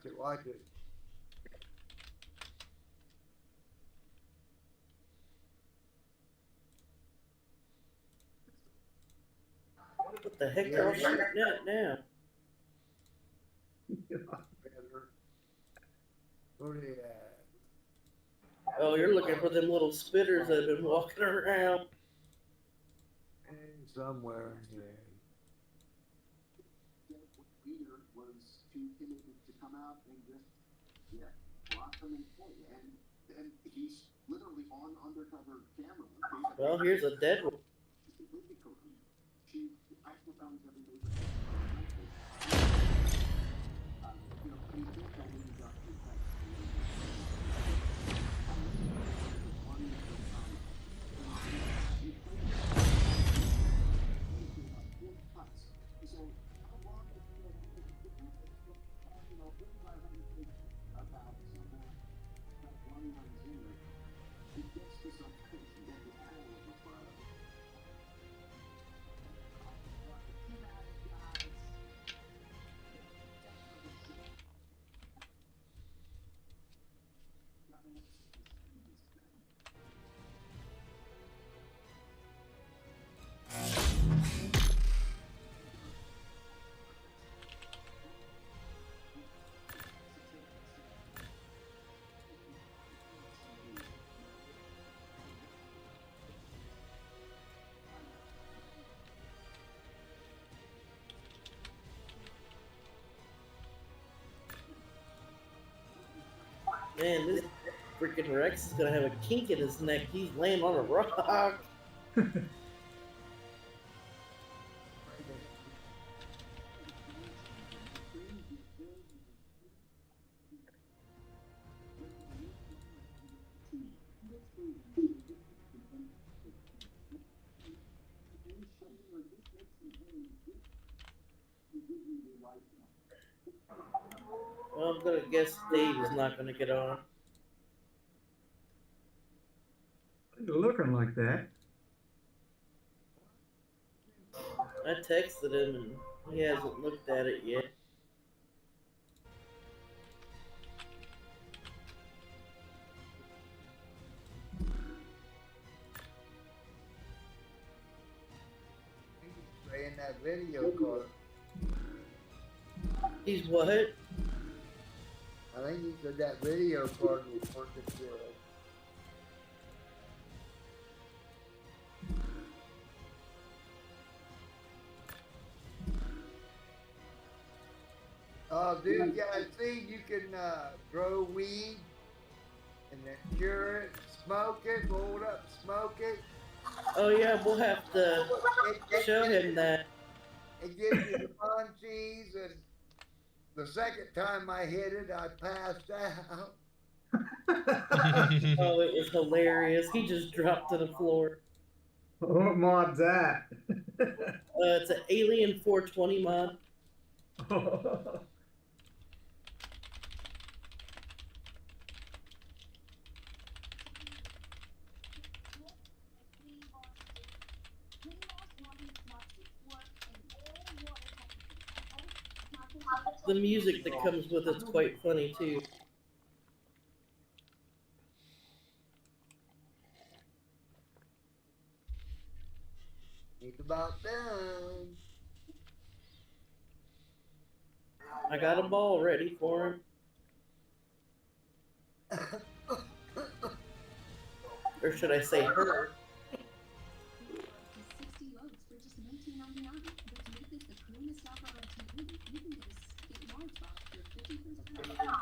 it, watch it. What the heck are you shooting at now? Where they at? Oh, you're looking for them little spitters that have been walking around. Somewhere, yeah. Leader was too timid to come out and just, block them and play. And he's literally on undercover camera. Well, here's a dead one. She's completely corrupt. She microphones everybody. He did that in the documentary. So how long is it about someone that one runs in it, it gets to some place and get this power of the fire. Man, this freaking Rex is gonna have a kink in his neck. He's laying on a rock. Well, I'm gonna guess Dave is not gonna get on. You're looking like that. I texted him and he hasn't looked at it yet. He's playing that video card. He's what? I think he said that video card was working good. Oh, dude, yeah, see, you can grow weed and then cure it, smoke it, roll it up, smoke it. Oh yeah, we'll have to show him that. It gives you the munchies, and the second time I hit it, I passed out. Oh, it was hilarious. He just dropped to the floor. What mod's that? It's an Alien 420 mod. The music that comes with it's quite funny too. It's about done. I got a ball ready for him. Or should I say her?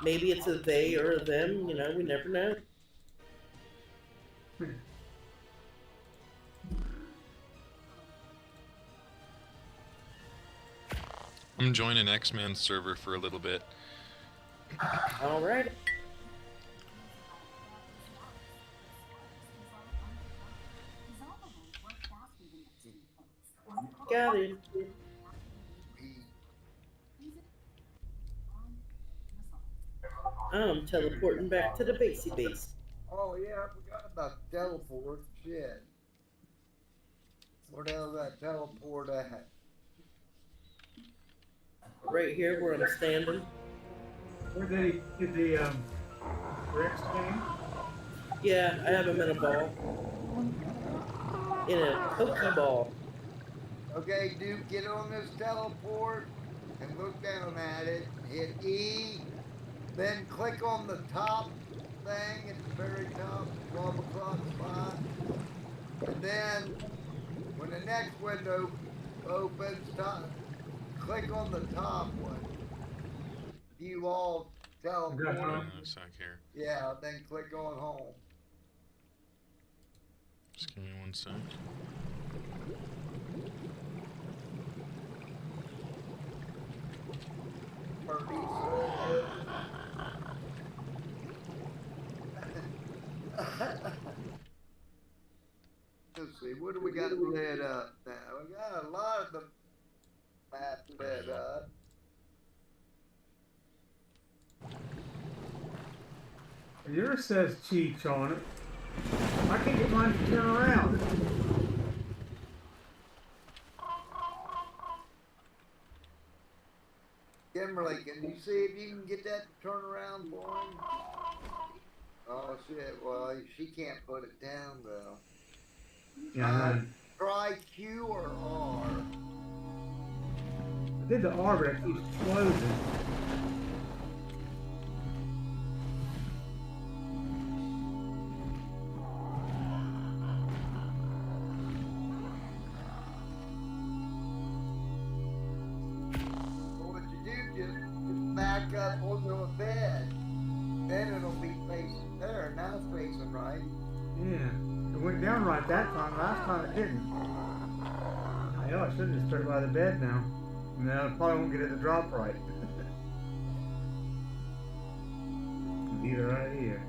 Maybe it's a they or a them, you know, we never know. I'm joining X-Men server for a little bit. Alright. Got him. I'm teleporting back to the basey base. Oh yeah, I forgot about the teleport. Shit. Where the hell is that teleport at? Right here where I'm standing. Where did he get the Rex game? Yeah, I have him in a ball. In a Pokeball. Okay, Duke, get on this teleport and look down at it. Hit E, then click on the top thing at the very top, 12 o'clock spot. And then when the next window opens, click on the top one. View all teleport. Hold on a sec here. Yeah, then click on home. Just give me one sec. Let's see, what do we got lit up now? We got a lot of the map lit up. Yours says Cheech on it. I can't get mine to turn around. Kimberly, can you see if you can get that to turn around for him? Oh shit, well, she can't put it down though. Yeah, Try Q or R. I did the R, but it keeps closing. Well, what you do, just back up onto a bed. Then it'll be facing there. Now it's facing right. Yeah, it went down right that time. Last time it didn't. Hell, I should have just put it by the bed now. No, I probably won't get it to drop right. Leave it right here.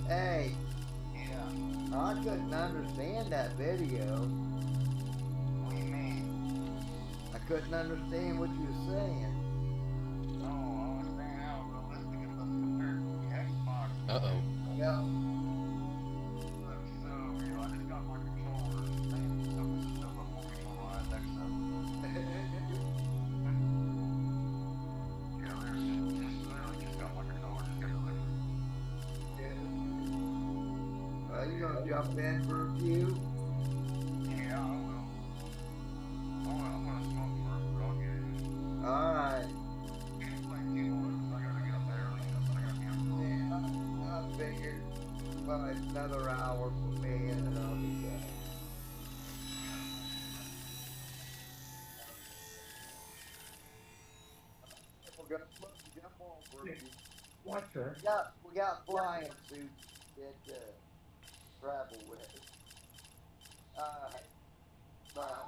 Hey, Yeah. I couldn't understand that video. What do you mean? I couldn't understand what you were saying. No, I was saying how realistic it was compared to the Xbox. Uh-oh. Yeah. Look, so, you know, I just got my controller and so a full controller on that stuff. Yeah, there's just literally just got my controller, just got delivered. You gonna jump in for a few? Yeah, I will. I'm gonna smoke first, but I'll get it. Alright. It's like 2 hours. I gotta get up there early enough, but I gotta be up early. Yeah, I figured about another hour for me and then I'll be back. We're gonna jump on for a few. Watch her. We got flying suits that travel with us. But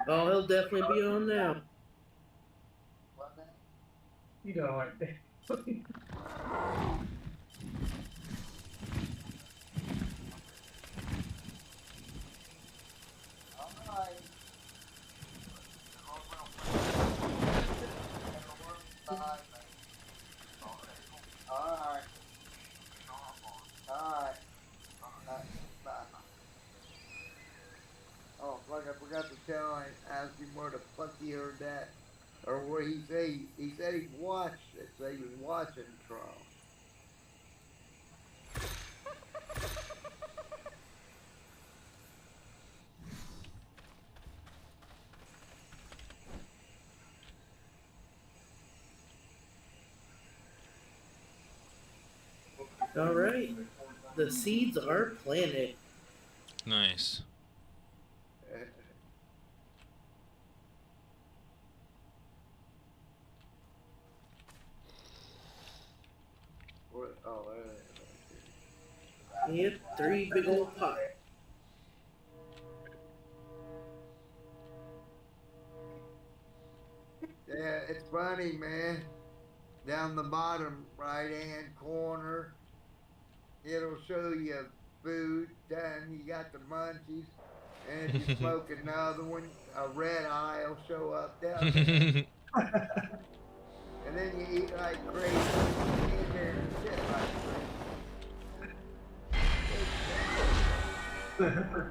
Oh, he'll definitely be on now. what now? You know what? Alright. Alright. Alright. Bye. Oh, fuck, I forgot to tell him, ask him where the fuck he heard that. Or where he said he watched it, so he was watching Trump. All right. The seeds are planted. Nice. What? Oh, Yep, 3 big old pots. yeah, it's funny, man. Down the bottom right-hand corner, it'll show you food. Then you got the munchies, and if you smoke another one, a red eye will show up down there. And then you eat like crazy, you get in there and shit like crazy.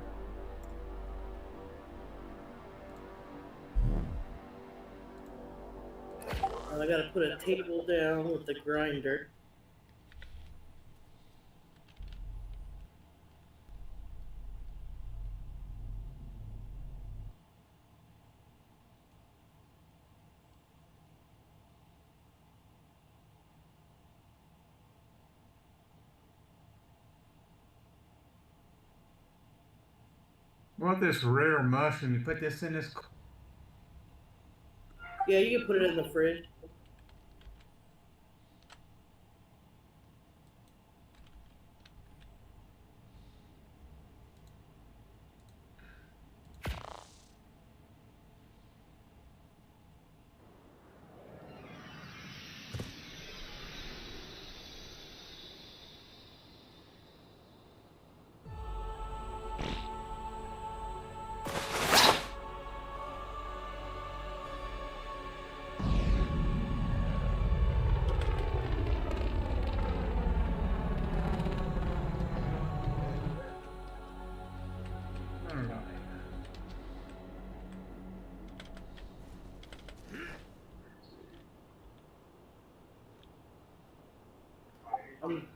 I gotta put a table down with the grinder. Want this rare mushroom? You put this in this. Yeah, you can put it in the fridge.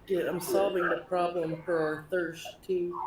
I'm solving the problem for our thirst too.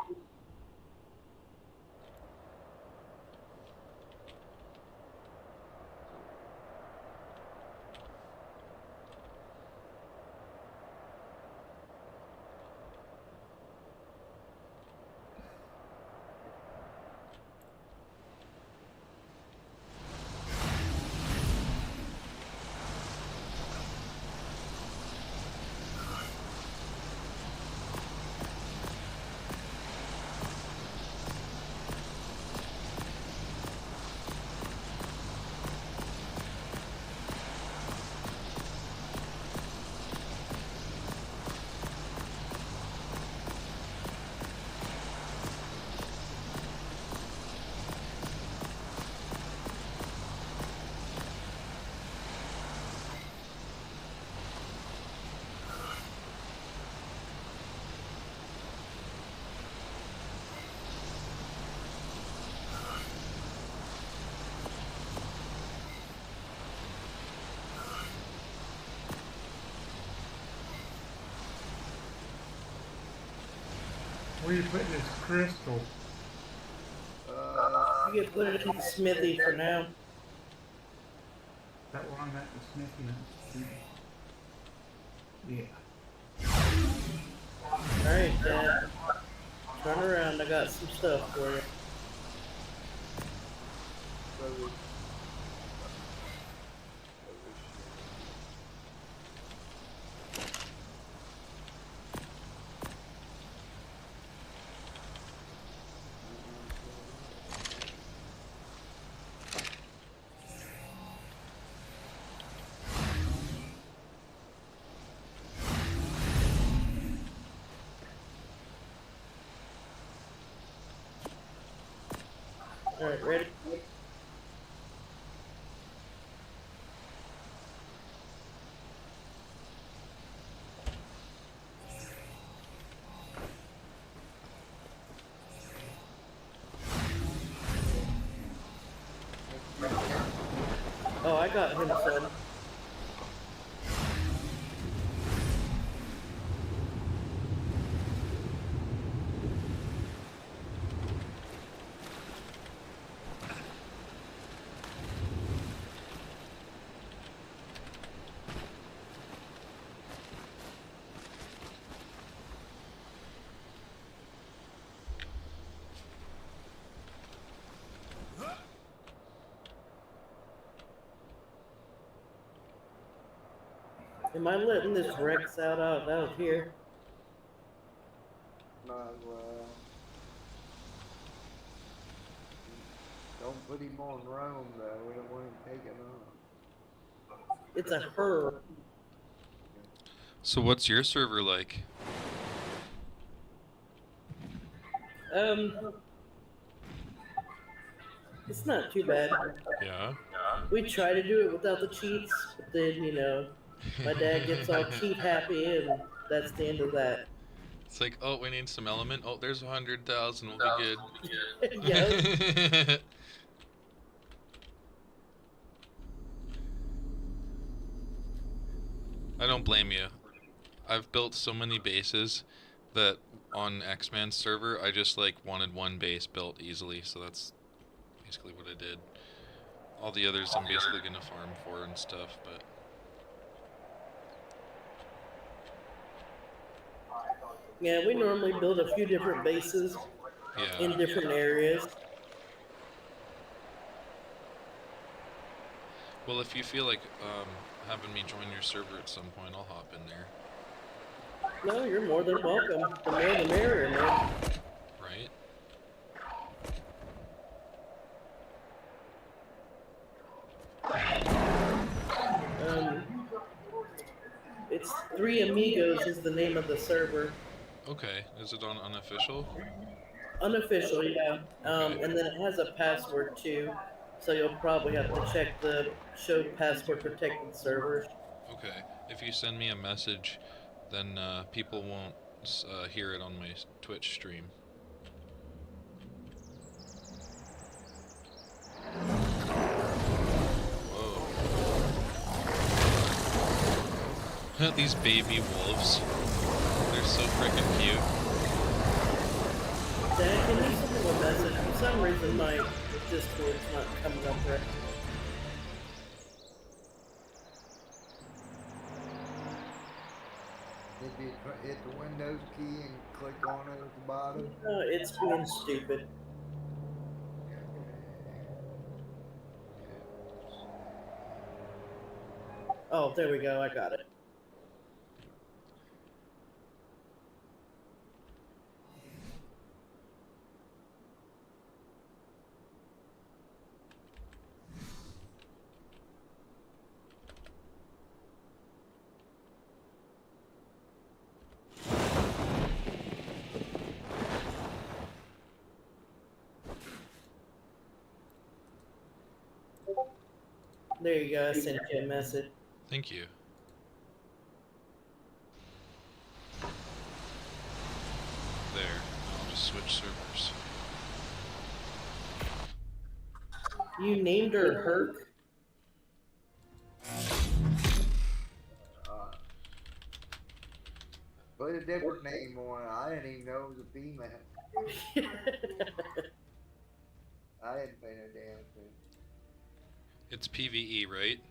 Where you putting this crystal? You can put it in the smithy for now. Is that where I'm at? The smithy? Yeah. Alright, Dad. Turn around, I got some stuff for you. Alright, ready? Oh, I got him, son. Am I letting this Rex out here? Might as well. Don't put him on Rome though. We don't want him taken off. It's a her. So what's your server like? It's not too bad. Yeah. We try to do it without the cheats, but then, you know, my dad gets all cheat happy, and that's the end of that. It's like, oh, we need some element. Oh, there's 100,000. We'll be good. Yep. I don't blame you. I've built so many bases that on X-Man's server, I just like wanted one base built easily, so that's basically what I did. All the others I'm basically gonna farm for and stuff, but Yeah, we normally build a few different bases yeah. in different areas. Well, if you feel like having me join your server at some point, I'll hop in there. No, you're more than welcome. The more the merrier, man. Right? It's Three Amigos is the name of the server. Okay. Is it on unofficial? Unofficial, yeah. Okay. And then it has a password too, so you'll probably have to check the show password protected servers. Okay. If you send me a message, then people won't hear it on my Twitch stream. Whoa. These baby wolves. They're so freaking cute. Dad, can you send me a message? For some reason, my Discord's not coming up right. If you hit the Windows key and click on it at the bottom. No, it's being stupid. Oh, there we go. I got it. There you go. I sent you a message. Thank you. There. I'll just switch servers. You named her Herc? Put a different name on it. I didn't even know it was a female. I didn't pay no damn thing. It's PvE, right?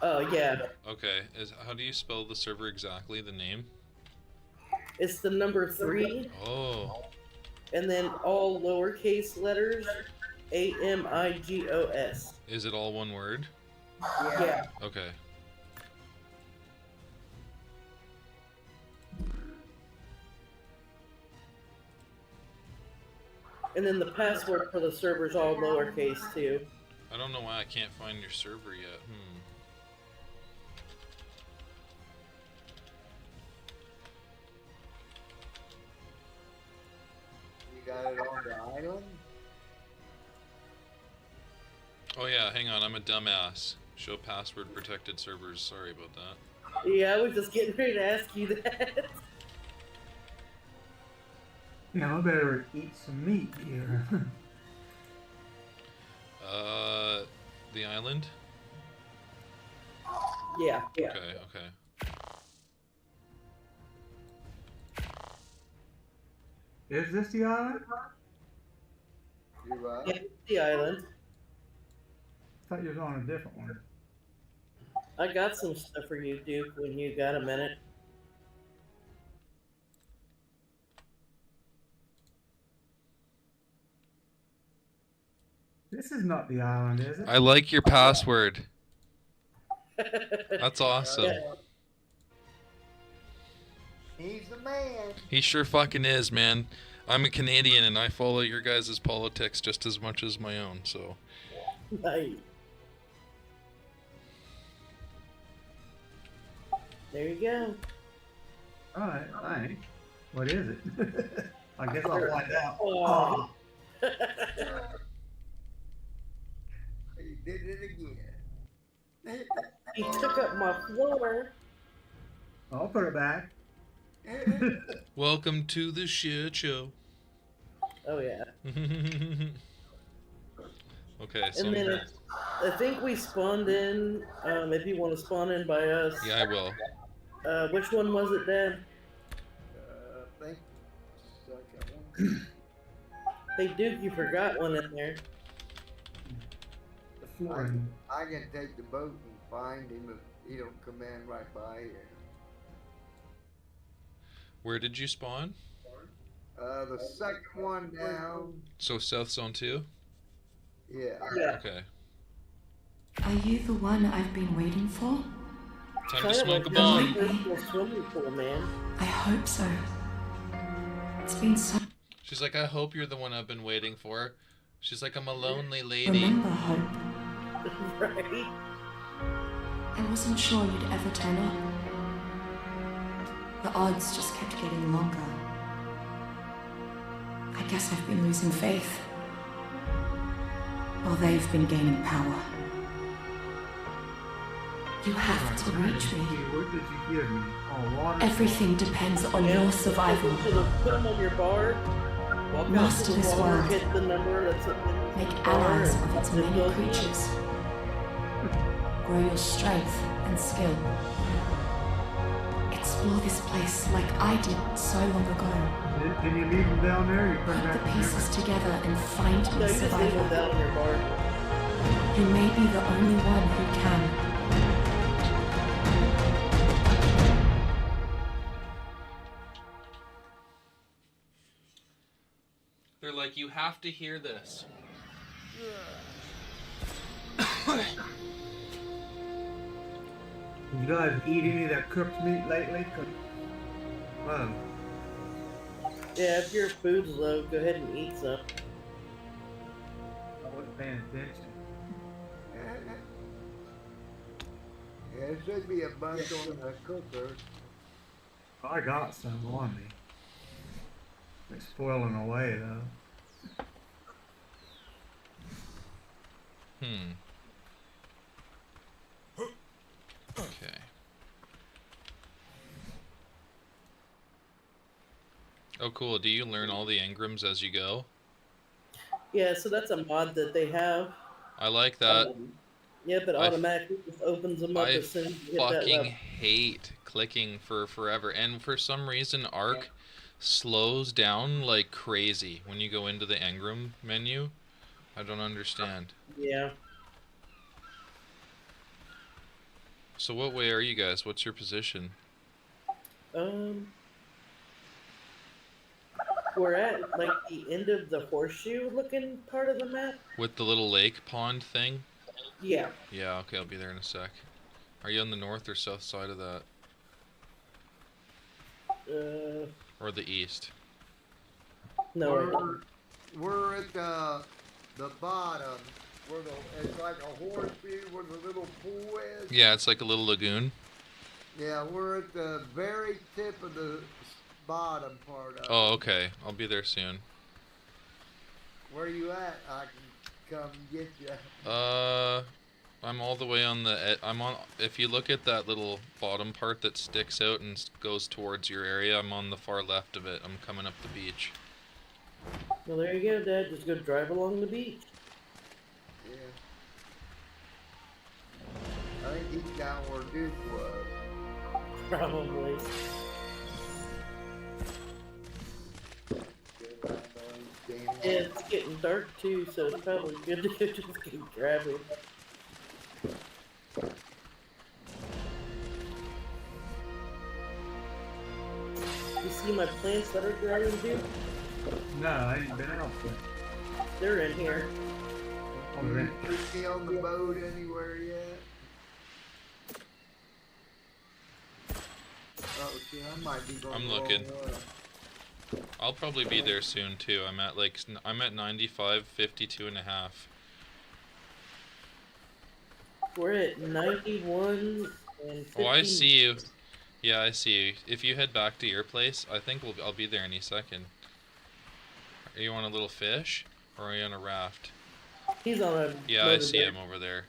Oh, yeah. Okay. How do you spell the server exactly, the name? It's the number 3, Oh. and then all lowercase letters, AMIGOS. Is it all one word? Yeah. Okay. And then the password for the server's all lowercase, too. I don't know why I can't find your server yet. You got it on the island? Oh yeah, hang on, I'm a dumbass. Show password protected servers. Sorry about that. Yeah, I was just getting ready to ask you that. Yeah, I better eat some meat here. The island? Yeah. Okay. Is this the island? You right? Yeah, the island. I thought you was on a different one. I got some stuff for you, Duke, when you got a minute. This is not the island, is it? I like your password. That's awesome. Yeah. He's the man. He sure fucking is, man. I'm a Canadian and I follow your guys' politics just as much as my own, so. Nice. There you go. Alright, thanks. What is it? I guess I'll find out. Oh. He did it again. He took up my floor. I'll put it back. Welcome to the shit show. Oh yeah. Okay, so And then I'm- I think we spawned in. If you want to spawn in by us. yeah, I will. Which one was it, Dad? I think second one. Hey Duke, you forgot one in there. The flooring. I can take the boat and find him if he don't come in right by here. Where did you spawn? The second one down. So South Zone 2? Yeah. Yeah. Okay. Are you the one I've been waiting for? Time to Kind of smoke a like bomb. a virtual swimming pool, man. I hope so. It's been so. She's like, I hope you're the one I've been waiting for. She's like, I'm a lonely lady. Remember hope. Right? I wasn't sure you'd ever turn up. The odds just kept getting longer. I guess I've been losing faith. While they've been gaining power. You have to reach me. What did you give me? Oh, water. Everything depends on your survival. So put them on your bar. Walk Master out to the this bar, world. hit the number that's in the Make bar, allies and of its zip many up. creatures. Grow your strength and skill. Explore this place like I did so long ago. Can you leave them down there? You put them Put the back pieces together and find No, me you just leave them survivor. down in your bar. You may be the only one who can. They're like, you have to hear this. You guys eat any of that cooked meat lately? 'Cause, well, Yeah, if your food's low, go ahead and eat some. I wasn't paying attention. Yeah, there should be a bunch on the cooker. I got some on me. They're spoiling away though. Okay. Oh, cool. Do you learn all the engrams as you go? Yeah, so that's a mod that they have. I like that. Yep, it I f- automatically just opens them up I as soon as you hit that fucking level. hate clicking for forever. And for some reason, Arc slows down like crazy when you go into the engram menu. I don't understand. Yeah. So what way are you guys? What's your position? We're at like the end of the horseshoe looking part of the map. With the little lake pond thing? Yeah. Yeah, okay, I'll be there in a sec. Are you on the north or south side of that? Or the east? No. I don't. We're at the bottom. Where it's like a horseshoe where the little pool is. Yeah, it's like a little lagoon. Yeah, we're at the very tip of the bottom part of it. Oh, okay. I'll be there soon. Where you at? I can come get you. I'm all the way on the. I'm on. If you look at that little bottom part that sticks out and goes towards your area, I'm on the far left of it. I'm coming up the beach. Well, there you go, Dad. Just go drive along the beach. Yeah. I think he's down where Duke was. Probably. Yeah, it's getting dark too, so it's probably good to just keep driving. You see my plants that are growing, dude? No, I ain't been out yet. They're in here. Oh, really? Is he on the boat anywhere yet? Oh, see, I might be going I'm the wrong looking. way. I'll probably be there soon too. I'm at 95, 52 and a half. We're at 91 and 50. Oh, I see you. Yeah, I see you. If you head back to your place, I think I'll be there any second. Are you on a little fish, or are you on a raft? He's on a Yeah, I see motorbike. him over there.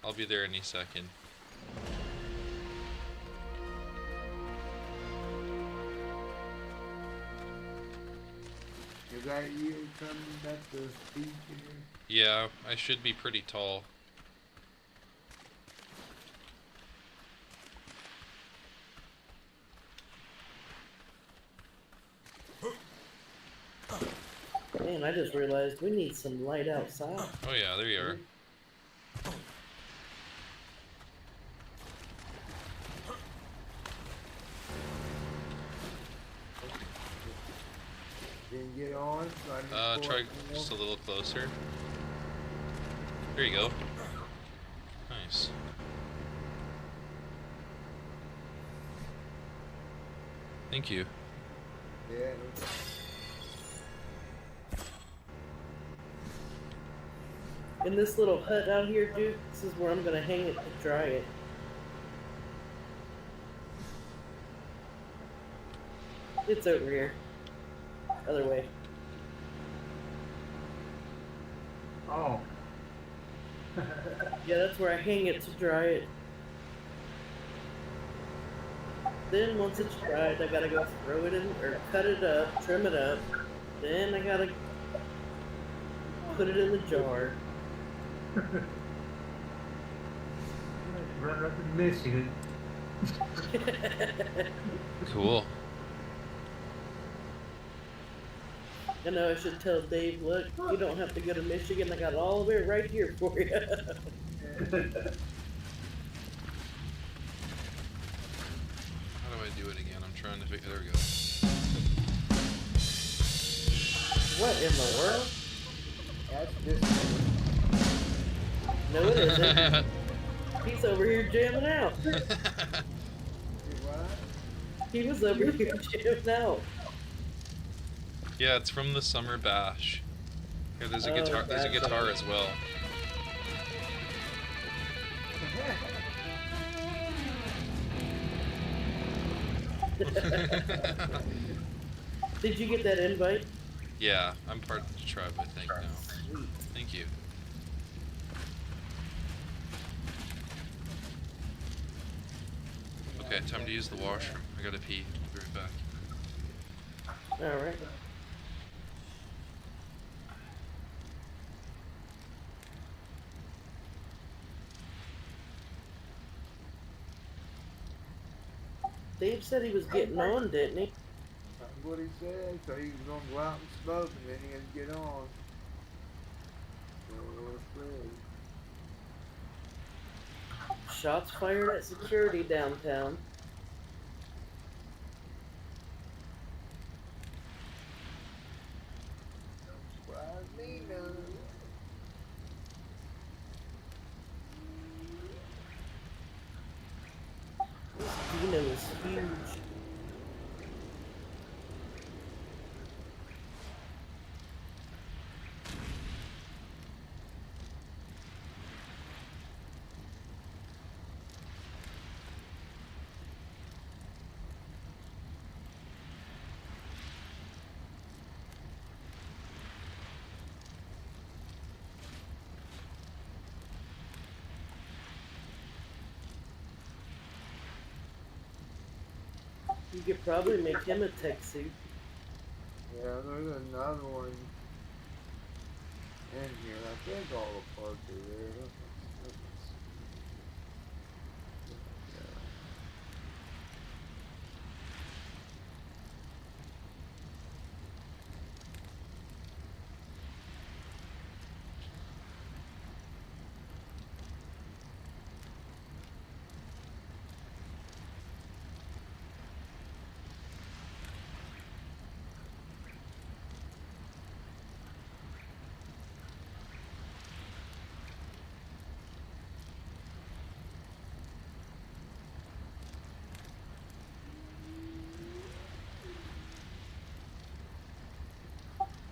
I'll be there any second. Is that you coming back to the speech here? Yeah, I should be pretty tall. Man, I just realized we need some light outside. Oh yeah, there you are. Didn't get on, so I just Try just a little closer. There you go. Nice. Thank you. Yeah. In this little hut out here, dude, this is where I'm gonna hang it to dry it. It's over here. Other way. Oh. Yeah, that's where I hang it to dry it. Then once it's dried, I gotta go throw it in, or cut it up, trim it up. Then I gotta put it in the jar. Run up in Michigan. Cool. I know I should tell Dave, look, you don't have to go to Michigan. I got it all the way right here for you. How do I do it again? I'm trying to figure. There we go. What in the world? That's this. No, it isn't. He's over here jamming out. What? He was over here jamming out. Yeah, it's from the summer bash. Here, there's a guitar. There's a guitar as well. Did you get that invite? Yeah, I'm part of the tribe, I think now. Thank you. Okay, time to use the washroom. I gotta pee. I'll be right back. Alright. Dave said he was getting on, didn't he? That's what he said. So he was gonna go out and smoke, and then he had to get on. So we're free. Shots fired at security downtown. Don't surprise me none. Dino is huge. You could probably make him a tech suit. Yeah, there's another one in here. I think all the parts are there. Let's see.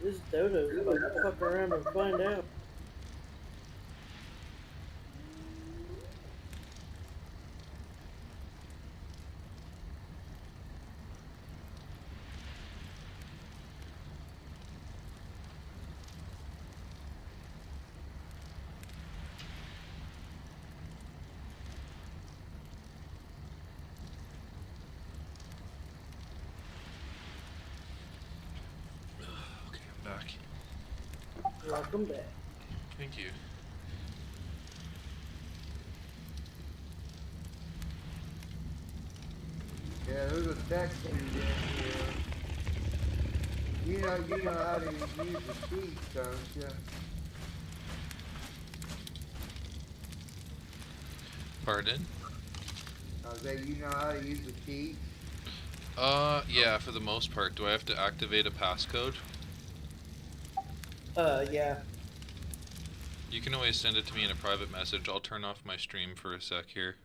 This Dodo's about to fuck around and find out. Okay, I'm back. Welcome back. Thank you. Yeah, there's a section in here. You know how to use the sheets, don't you? Pardon? I say you know how to use the sheets. Yeah, for the most part. Do I have to activate a passcode? Yeah. You can always send it to me in a private message. I'll turn off my stream for a sec here.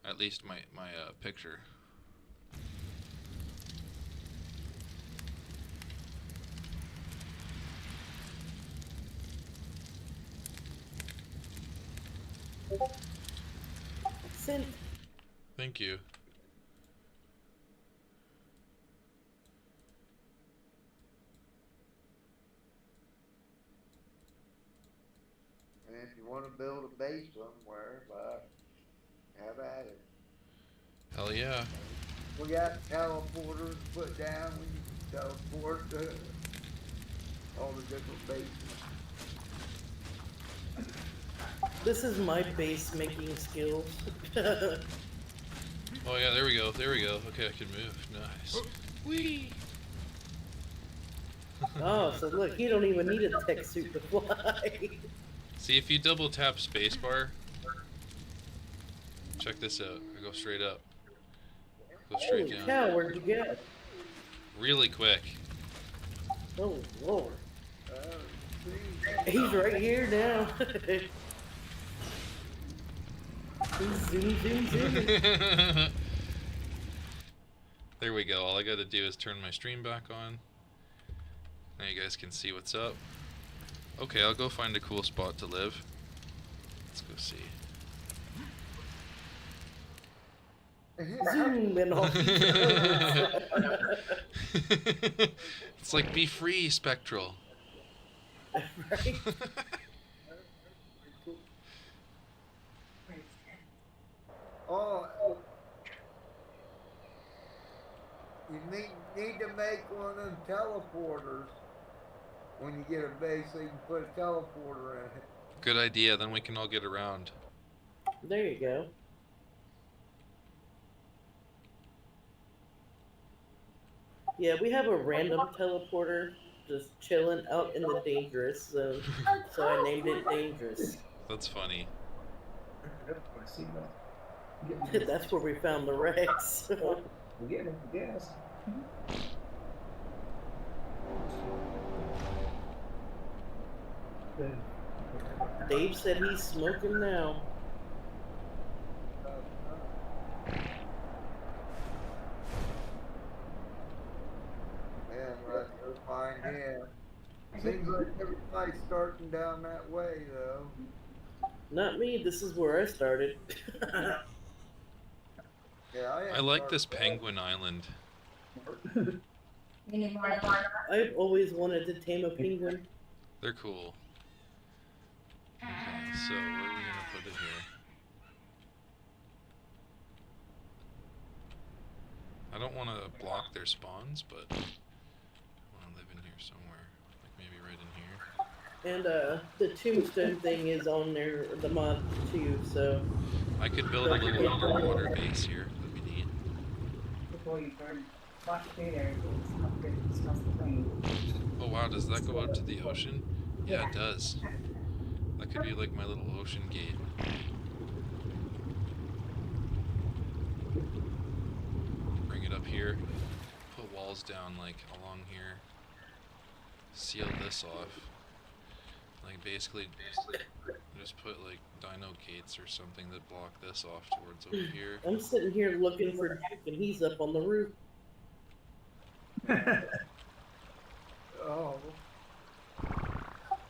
At least my picture. Sent. Thank you. And if you want to build a base somewhere, but have at it. Hell yeah. We got teleporters put down. We can teleport to all the different bases. This is my base making skills. Oh yeah, there we go. There we go. Okay, I can move. Nice. Whee! Oh, so look, you don't even need a tech suit to fly. See, if you double tap spacebar, check this out. I go straight up. Go straight Holy down. cow, where'd you go? Really quick. Oh, Lord. See? He's right here now. He's zoom. There we go. All I gotta do is turn my stream back on. Now you guys can see what's up. Okay, I'll go find a cool spot to live. Let's go see. Zoom and all. It's like, be free, Spectral. Right? Oh, you need to make one of them teleporters when you get a base so you can put a teleporter in it. Good idea, then we can all get around. There you go. Yeah, we have a random teleporter just chilling out in the dangerous zone, so I named it Dangerous. That's funny. That's where we found the Rex. We're getting gas. Dave said he's smoking now. Man, right, go find him. Seems like everybody's starting down that way, though. Not me, this is where I started. Yeah, I like this penguin island. I've always wanted to tame a penguin. They're cool. Okay, so where are we gonna put it here? I don't want to block their spawns, but I want to live in here somewhere. Like maybe right in here. And the tombstone thing is on there, the mod too, so. I could build a little underwater base here. That'd be neat. Before you burn, watch it through there. It smells the plane. Oh wow, does that go out to the ocean? Yeah, it does. That could be like my little ocean gate. Bring it up here. Put walls down like along here. Seal this off. Like basically just put like dino gates or something that block this off towards over here. I'm sitting here looking for Duke and he's up on the roof. Oh,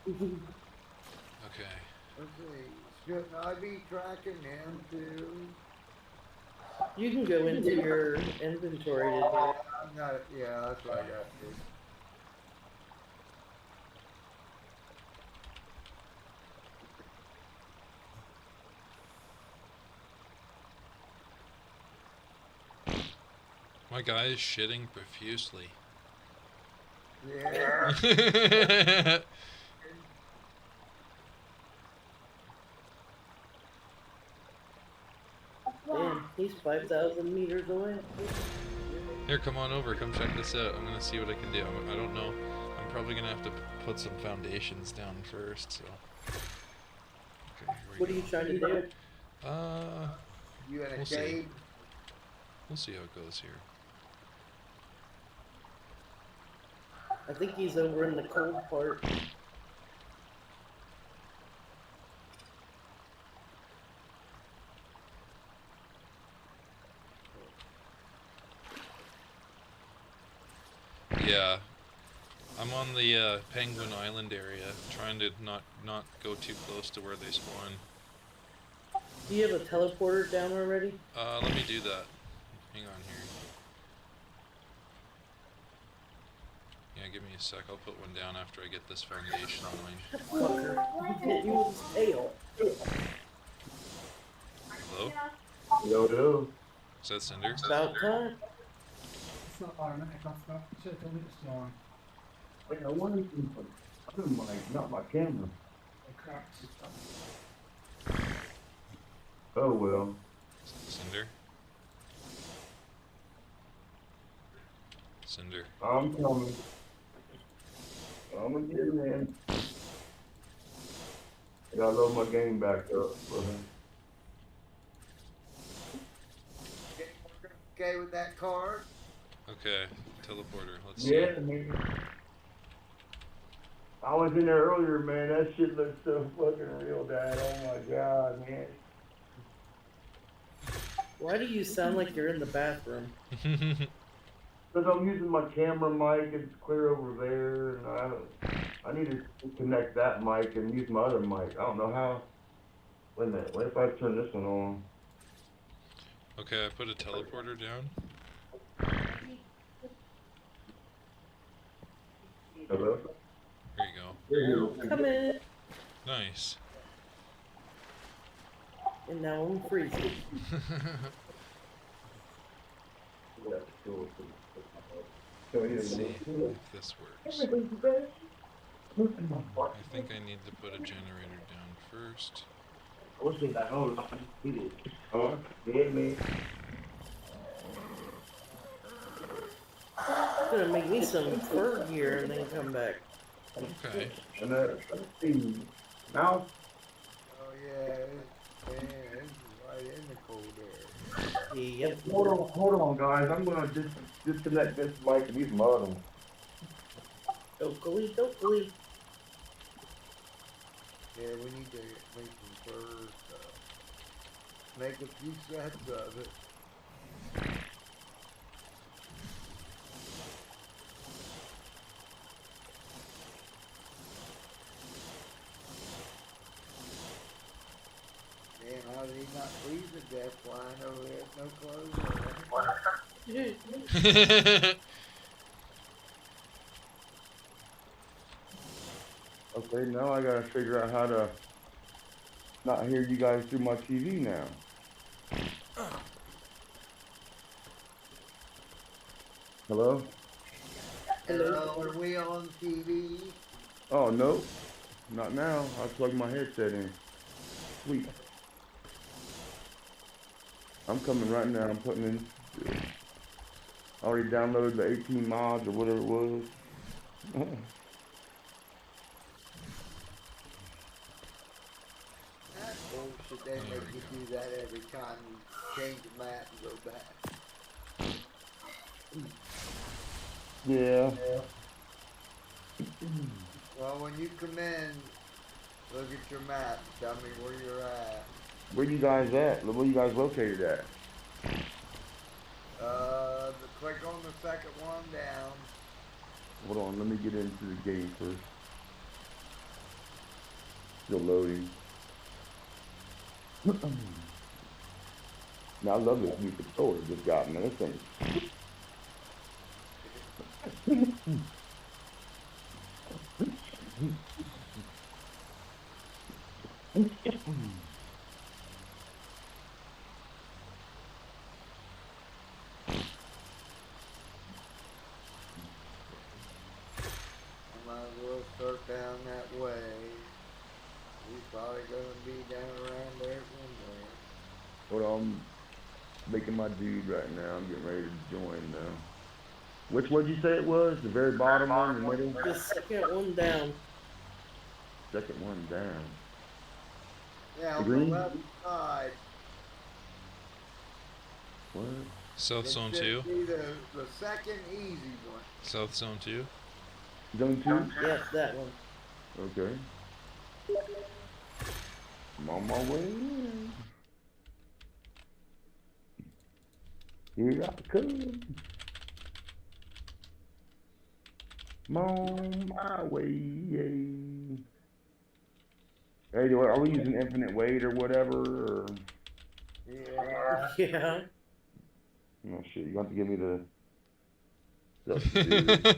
Okay. let's see. Shouldn't I be tracking him too? You can go into your inventory to do it. I'm not, yeah, that's what I got to do. My guy is shitting profusely. Yeah. Damn, he's 5,000 meters away. Here, come on over. Come check this out. I'm gonna see what I can do. I don't know. I'm probably gonna have to put some foundations down first. So. Okay, here we What are go. you trying to do? You in a We'll see. cave? We'll see how it goes here. I think he's over in the cold part. Yeah, I'm on the Penguin Island area, trying to not go too close to where they spawn. Do you have a teleporter down already? Let me do that. Hang on here. Yeah, give me a sec. I'll put one down after I get this foundation line. Fucker, he hit you with his tail. Hello? Yo. Is that Cinder? About time. It's not automatic, I forgot. Should have told me this morning. Wait, I wanted to put my, not my camera. I cracked it. Oh well. Cinder? Cinder. I'm coming. I'm gonna get it, man. I gotta load my game back up. Okay with that card? Okay, teleporter. Let's see. Yeah, man. I was in there earlier, man. That shit looks so fucking real, Dad. Oh my god, man. Why do you sound like you're in the bathroom? Because I'm using my camera mic, it's clear over there, and I need to connect that mic and use my other mic. I don't know how. Wait a minute, what if I turn this one on? Okay, I put a teleporter down. Hello? There you go. There you go. Come in. Nice. And now I'm freezing. Yeah, cool. Let's see if this works. I think I need to put a generator down first. Oh, yeah, man. It's gonna make me some fur gear and then come back. Okay. And let's see. Now, Oh yeah, it's right in the cold air. Yep. hold on, guys. I'm gonna disconnect this mic and use my other one. Dokily. Yeah, we need to make some fur stuff. Make a few sets of it. Man, how did he not freeze to death flying over there with no clothes on? Okay, now I gotta figure out how to not hear you guys through my TV now. Hello? Hello, are we on TV? Oh, no. Not now. I plugged my headset in. Sweet. I'm coming right now. I'm putting in. I already downloaded the 18 mods or whatever it was. That's bullshit. They make you do that every time you change the map and go back. Yeah. Well, when you come in, look at your map. Tell me where you're at. Where you guys at? Where you guys located at? Click on the second one down. Hold on, let me get into the game first. Still loading. Now I love this new controller just got, man. This thing. I might as well start down that way. He's probably gonna be down around there somewhere. Hold on, I'm making my dude right now. I'm getting ready to join now. Which would you say it was? The very bottom one, the middle? The second one down. Second one down. Yeah, on Green? the left side. What? South It Zone should 2. be the second easy one. South Zone 2. Zone 2? Yep, that one. Okay. I'm on my way in. Here I come. I'm on my way. Yay. Hey, are we using infinite weight or whatever? Or... Yeah. Yeah. Oh shit, you have to give me the stuff to do.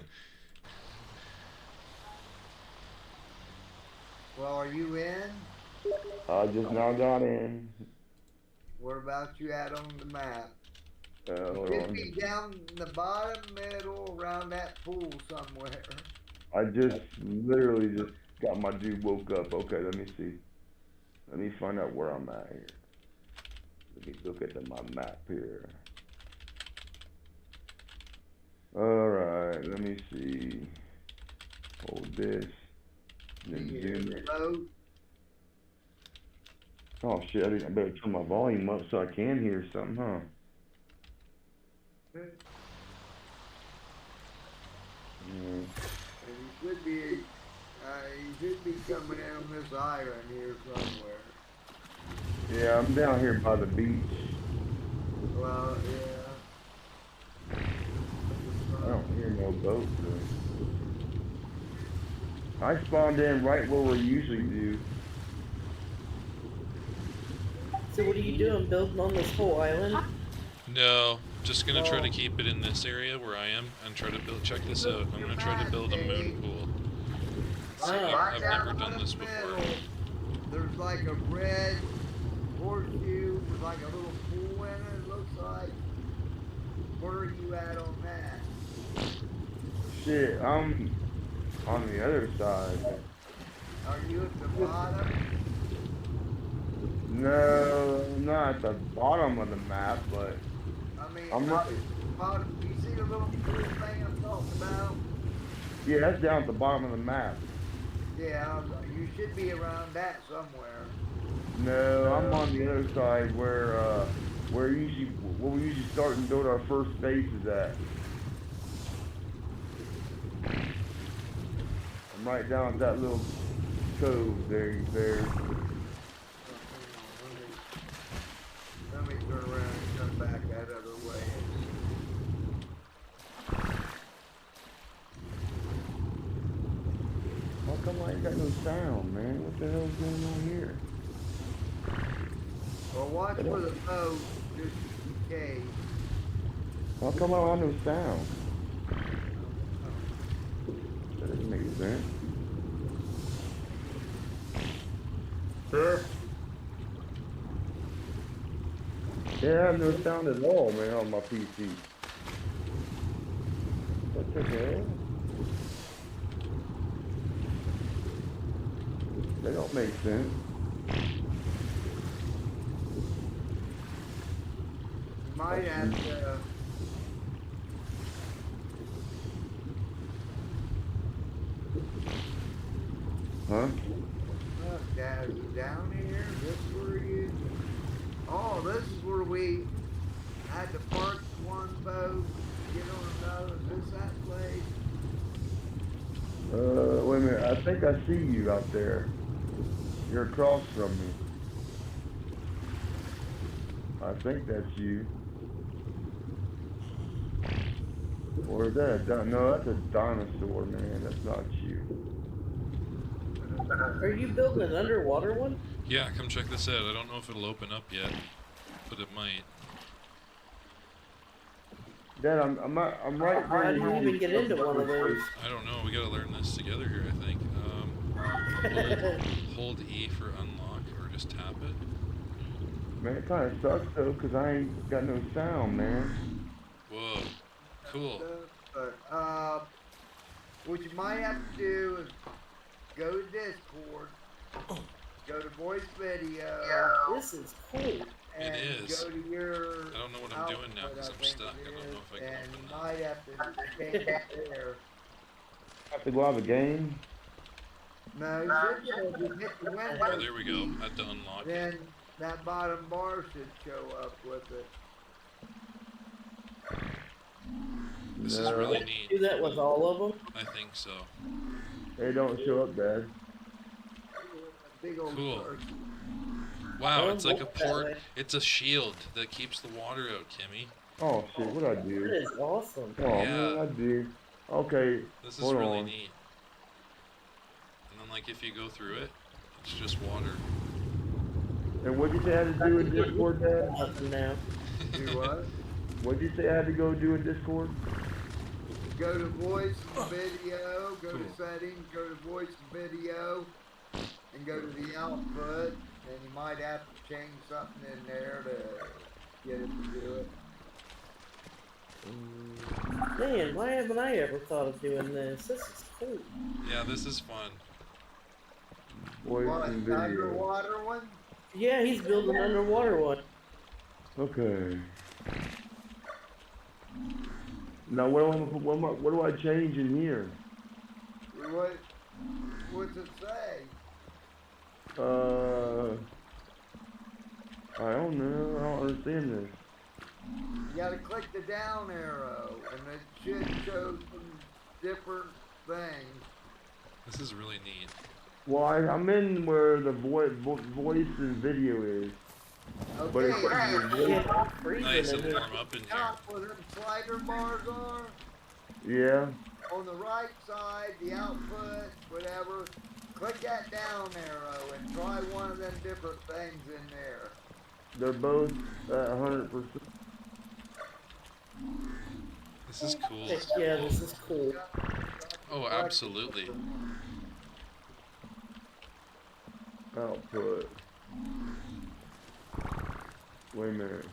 Well, are you in? I just now got in. Where about you at on the map? Hold Should on. be down in the bottom middle around that pool somewhere. I just literally just got my dude woke up. Okay, let me see. Let me find out where I'm at here. Let me look at my map here. Alright, let me see. Hold this. And then zoom it. Boat. Oh shit, I better turn my volume up so I can hear something, huh? And you should be coming in on this island here somewhere. Yeah, I'm down here by the beach. Well, yeah. I don't hear no boat though. I spawned in right where we usually do. So what are you doing? Building on this whole island? No, just gonna try to keep it in this area where I am and try to build. Check this out. I'm gonna try to build a moon pool. See, I've never done this before. There's like a red horseshoe with like a little pool in it, it looks like. Where are you at on that? Shit, I'm on the other side. Are you at the bottom? No, not at the bottom of the map, but I mean, I'm right. bottom. You see the little pool thing I'm talking about? Yeah, that's down at the bottom of the map. Yeah, you should be around that somewhere. No, I'm on the other side where we usually start and build our first base is at. I'm right down at that little cove there. Let me turn around and come back that other way. How come I ain't got no sound, man? What the hell's going on here? Well, watch for the boat, just in case. How come I don't have no sound? That doesn't make sense. Sure. Yeah, I have no sound at all, man, on my PC. What the hell? That don't make sense. You might have to. Huh? Down here? This where you? Oh, this is where we had to park one boat, get on another. Is this that place? Wait a minute. I think I see you out there. You're across from me. I think that's you. Or is that no, that's a dinosaur, man. That's not you. Are you building an underwater one? Yeah, come check this out. I don't know if it'll open up yet, but it might. Dad, I'm right How there. do you even get into one of those? I don't know. We gotta learn this together here, I think. Hold E for unlock, or just tap it. Man, it kind of sucks though, cause I ain't got no sound, man. Whoa, cool. But what you might have to do is go to Discord, go to voice video. This is cool. And It is. go to your I don't know what I'm doing now output, because I I'm think stuck. it I don't know if I is, can and open you that. might have to change it there. Have to go out of the game. No, you should if you hit the window. Oh, there we go. I have to unlock it. Then that bottom bar should show up with it. This is really neat. Do that with all of them? I think so. They don't show up, Dad. Big old Cool. circle. Wow, Don't it's like a look that port. way. It's a shield that keeps the water out, Kimmy. Oh shit, what'd I That do? is awesome. Oh Yeah. man, I did. Okay, This is hold really on. neat. And then, like, if you go through it, it's just water. And what'd you say I had to do in Discord, Dad? Nothing now. Do what? What'd you say I had to go do in Discord? Go to voice and video, go Cool. to settings, go to voice and video, and go to the output. And you might have to change something in there to get it to do it. Man, why haven't I ever thought of doing this? This is cool. Yeah, this is fun. Voice What, and video. underwater one? Yeah, he's building an underwater one. Okay. Now what do I change in here? What's it say? I don't know. I don't understand this. You gotta click the down arrow, and it should show some different things. This is really neat. Well, I'm in where the voice and video is. But Okay, it's Yeah, it's freezing Nice, in it'll here. warm up in here. top where them slider bars are, yeah. on the right side, the output, whatever, click that down arrow and try one of them different things in there. They're both at 100%. This is cool. Heck yeah, this is cool. Oh, absolutely. Output. Wait a minute.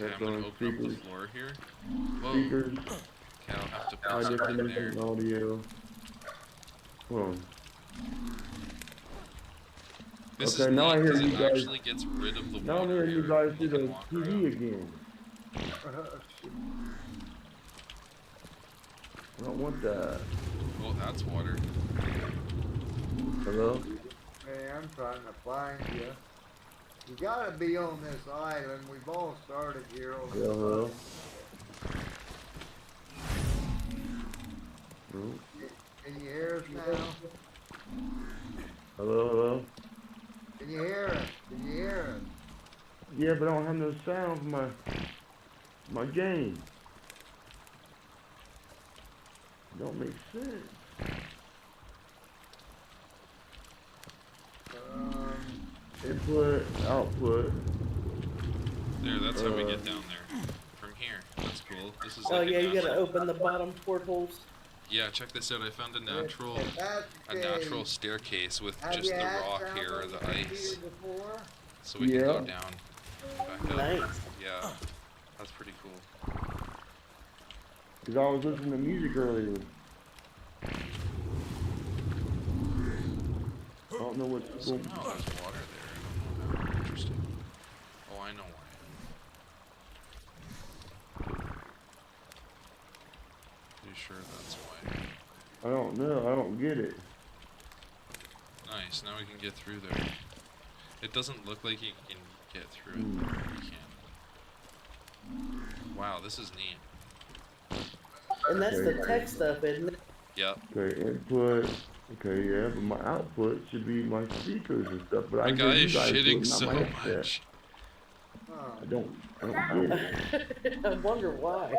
Okay, I'm gonna open up the floor here. Whoa. Speakers. Okay, I'll have to High put something there. definition audio. Hold on. This Okay, is now I neat hear 'cause you it guys- actually gets rid of the Now I'm water hearing you here. guys see You can the walk TV around. again. I don't want that. Oh, that's water. Hello? Hey, I'm trying to find you. You gotta be on this island. We've all started here on this Hello? island. No? Can you hear us now? Hello? Hello? Can you hear us? Can you hear us? Yeah, but I don't have no sound for my game. Don't make sense. Input, output. There, that's how we get down there. From here. That's cool. This is Oh like yeah, a you gotta natural... open the bottom portholes. Yeah, check this out. I found a natural If that's a the natural case, staircase with have just you the had rock sound here or on the computer ice. before? So we can go Yeah. down. Back up. Nice. Yeah. That's pretty cool. Because I was listening to music earlier. I don't know what's So going now there's water there. I don't know. Interesting. Oh, I know why. You sure that's why? I don't know. I don't get it. Nice. Now we can get through there. It doesn't look like you can get through it. You can. Wow, this is neat. And that's the tech stuff, isn't it? Yep. Okay, input. Okay, yeah, but my output should be my speakers and stuff. But I The hear guy you is guys do shitting it, not so my headset. much. Huh. I don't get it. I wonder why.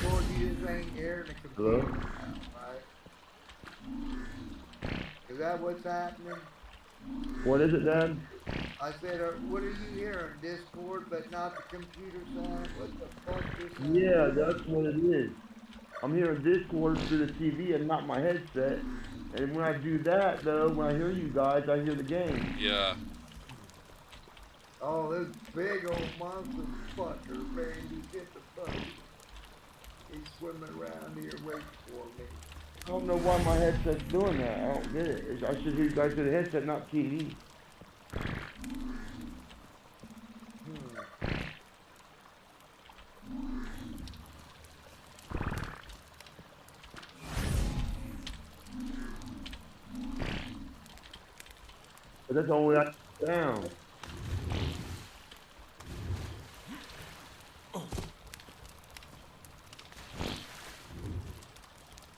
Discord, you just ain't hearing the Hello? computer sound, right? Is that what's happening? What is it, Dad? I said, what are you hearing? Discord, but not the computer sound? What the fuck is that? Yeah, that's what it is. I'm hearing Discord through the TV and not my headset. And when I do that, though, when I hear you guys, I hear the game. Yeah. Oh, those big old monster fuckers, man, you get the boat. He's swimming around here waiting for me. I don't know why my headset's doing that. I don't get it. I should hear you guys through the headset, not TV. But that's the only way I down.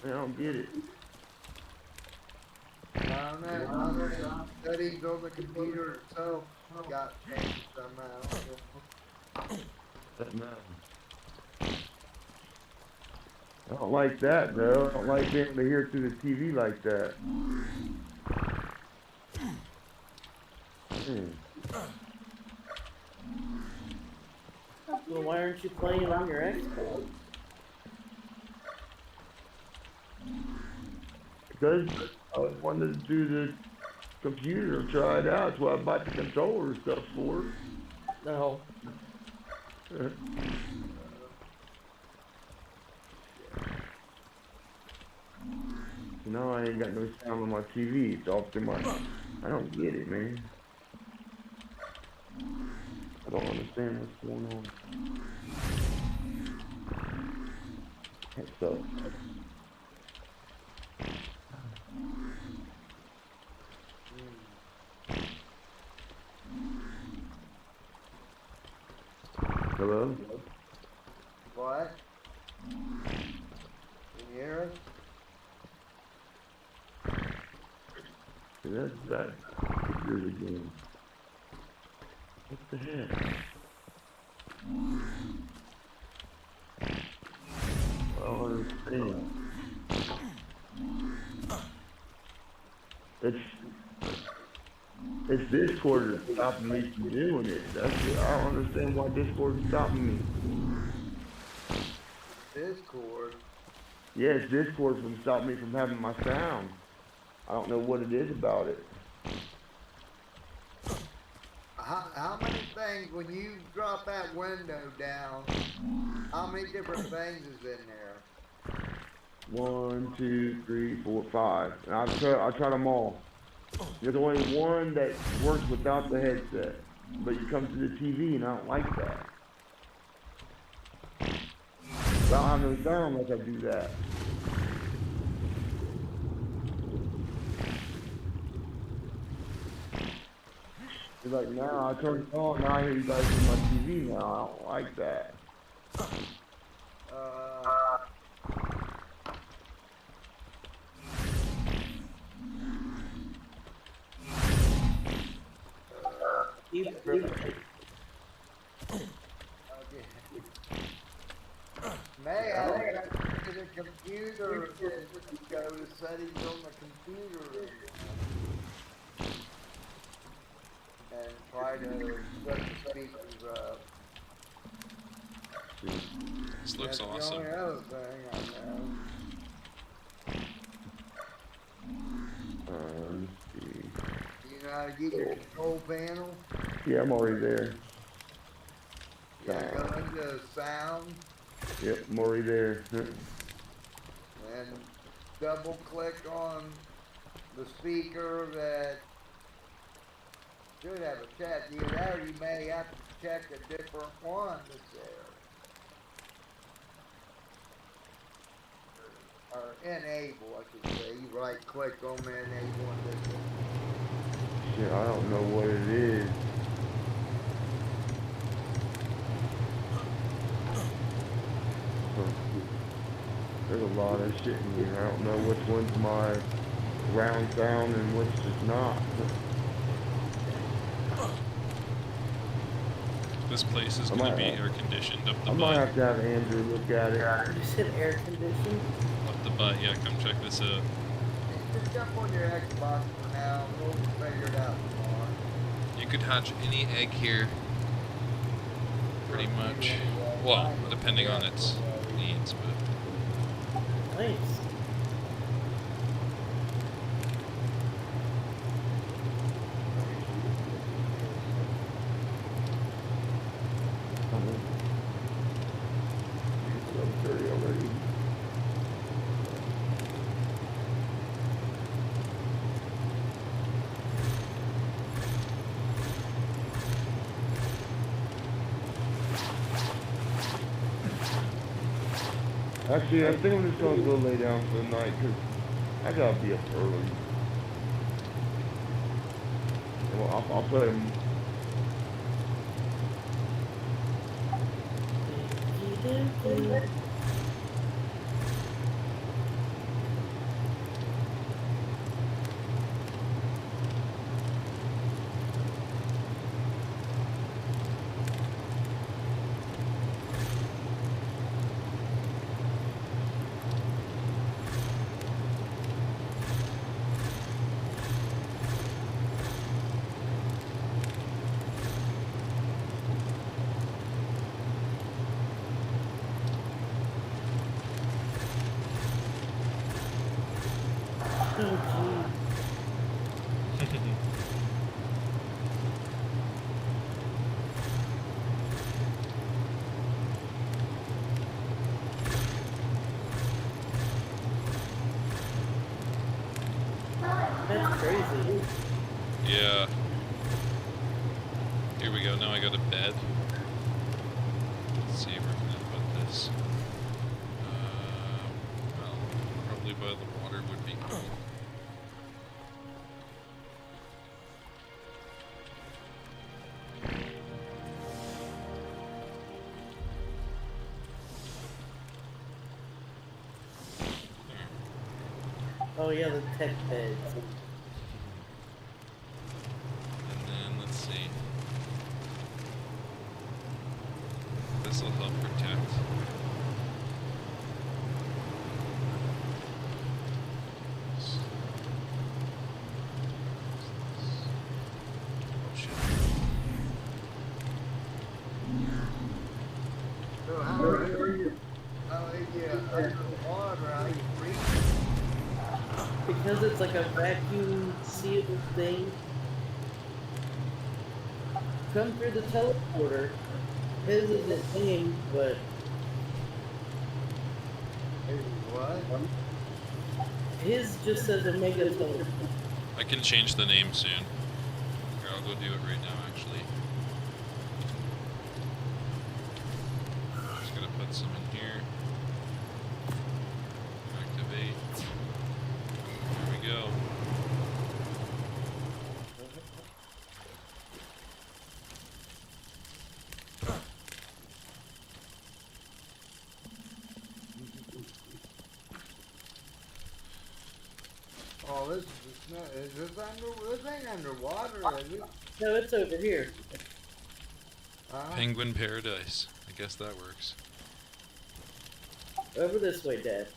I don't get it. My studies on the computer itself got changed somehow. That matter. I don't like that, though. I don't like being able to hear it through the TV like that. Well, why aren't you playing on your Xbox? Because I wanted to do the computer, try it out. That's why I bought the controller and stuff for No. it. No, I ain't got no sound on my TV. It's off to my. I don't get it, man. I don't understand what's going on. So. Hello? What? Can you hear us? That's that. Here's again. What the heck? I don't understand. It's Discord that's stopping me from doing it. I don't understand why Discord is stopping me. Discord? Yeah, it's Discord from stopping me from having my sound. I don't know what it is about it. How many things, when you drop that window down, how many different things is in there? 1, 2, 3, 4, 5. And I tried them all. There's only one that works without the headset. But you come to the TV and I don't like that. I don't have no sound unless I do that. It's like now I turn it on, now I hear you guys on my TV now. I don't like that. May I got to the computer and go to settings on the computer and try to put the speakers up. This looks That's awesome. the only other thing I know. Let's see. Do you know how to get your control panel? Yeah, I'm already there. Yeah, go into sound Yep, I'm already there. and double click on the speaker that should have a chat. Either that or you may have to check a different one that's there. Or enable, I should say. You right click on the enable and this one. Shit, I don't know what it is. There's a lot of shit in here. I don't know which one's my round sound and which is not. this place is I gonna might be have- air conditioned up the I might butt. have to have Andrew look at it. You said air conditioned? Up the butt, yeah, come check this out. Just jump on your Xbox for now. We'll figure it out tomorrow. You could hatch any egg here, pretty much. Well, depending on its needs, but Nice. It's 11:30 already. Actually, I think I'm just gonna go lay down for the night because I gotta be up early. Well, I'll play. Oh, that's crazy. yeah. Here we go, now I got a bed. Let's see where I'm gonna put this. Well, probably by the water would be good. Oh yeah, the tech beds. And then, let's see. This will help protect. Oh shit. So how are you underwater? How you breathe? Because it's like a vacuum sealed thing. Come through the teleporter. His is the thing, but What? his just says Omega Teleporter. I can change the name soon. Here, I'll go do it right now, actually. Just gonna put some in here. Activate. There we go. Oh, this is this under? This ain't underwater, is it? No, it's over here. Penguin Paradise. I guess that works. Over this way, Dad.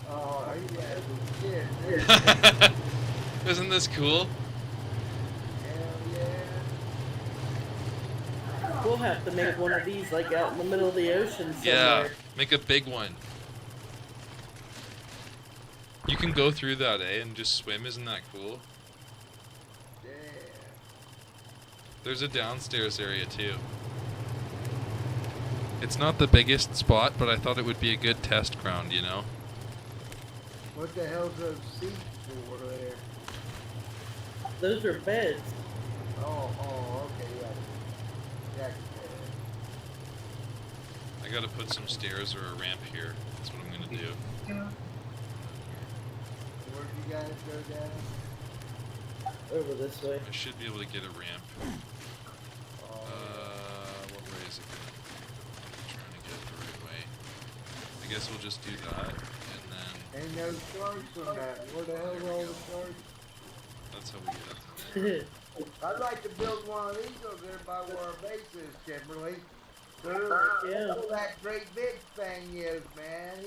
Oh, yeah, shit. Isn't this cool? Hell yeah. We'll have to make one of these like out in the middle of the ocean somewhere. Yeah, make a big one. You can go through that, eh, and just swim. Isn't that cool? Yeah. There's a downstairs area too. It's not the biggest spot, but I thought it would be a good test ground, you know? What the hell's those seats for there? Those are beds. Oh, okay, yeah. I gotta put some stairs or a ramp here. That's what I'm gonna do. Where'd you guys go down? Over this way. I should be able to get a ramp. Oh, What way is it I guess we'll just do that, and then Ain't no sharks on that. Where the hell are all the sharks? that's how we get up there. I'd like to build one of these over there by where our base is, Kimberly. Yeah. Oh, that great big thing is, man.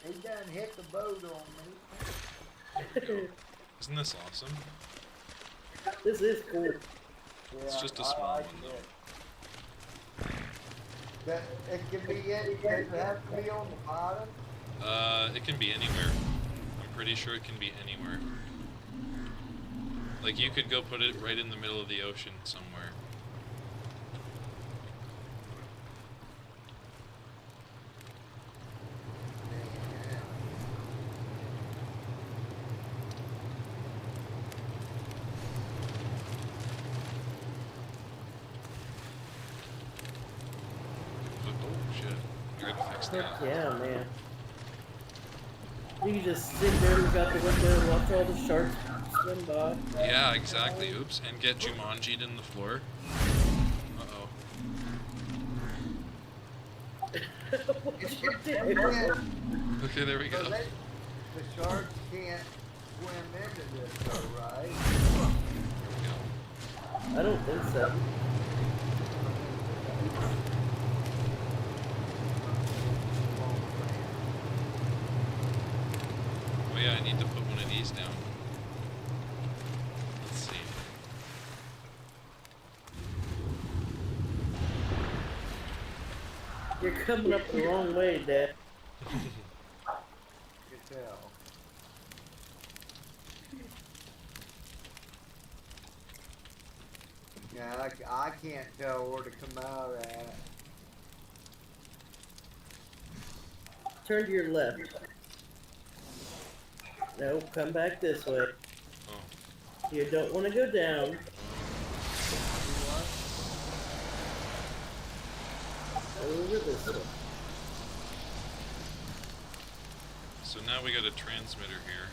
He done hit the boat on me. Isn't this awesome? This is cool. It's just a I small like one though. That it can be in. Does it have to be on the bottom? It can be anywhere. I'm pretty sure it can be anywhere. Like you could go put it right in the middle of the ocean somewhere. But, oh shit, I gotta fix that. Yeah, man. You can just sit there, look out the window, and watch all the sharks swim by. Yeah, exactly. Oops, and get Jumanji'd in the floor. Uh-oh. What you do? Okay, there we go. So the sharks can't swim into this, though, right? There we go. I don't think so. Oh yeah, I need to put one of these down. Let's see. You're coming up the wrong way, Dad. You can tell. Yeah, I can't tell where to come out at. Turn to your left. No, come back this way. Oh. You don't want to go down. Over this way. So now we got a transmitter here.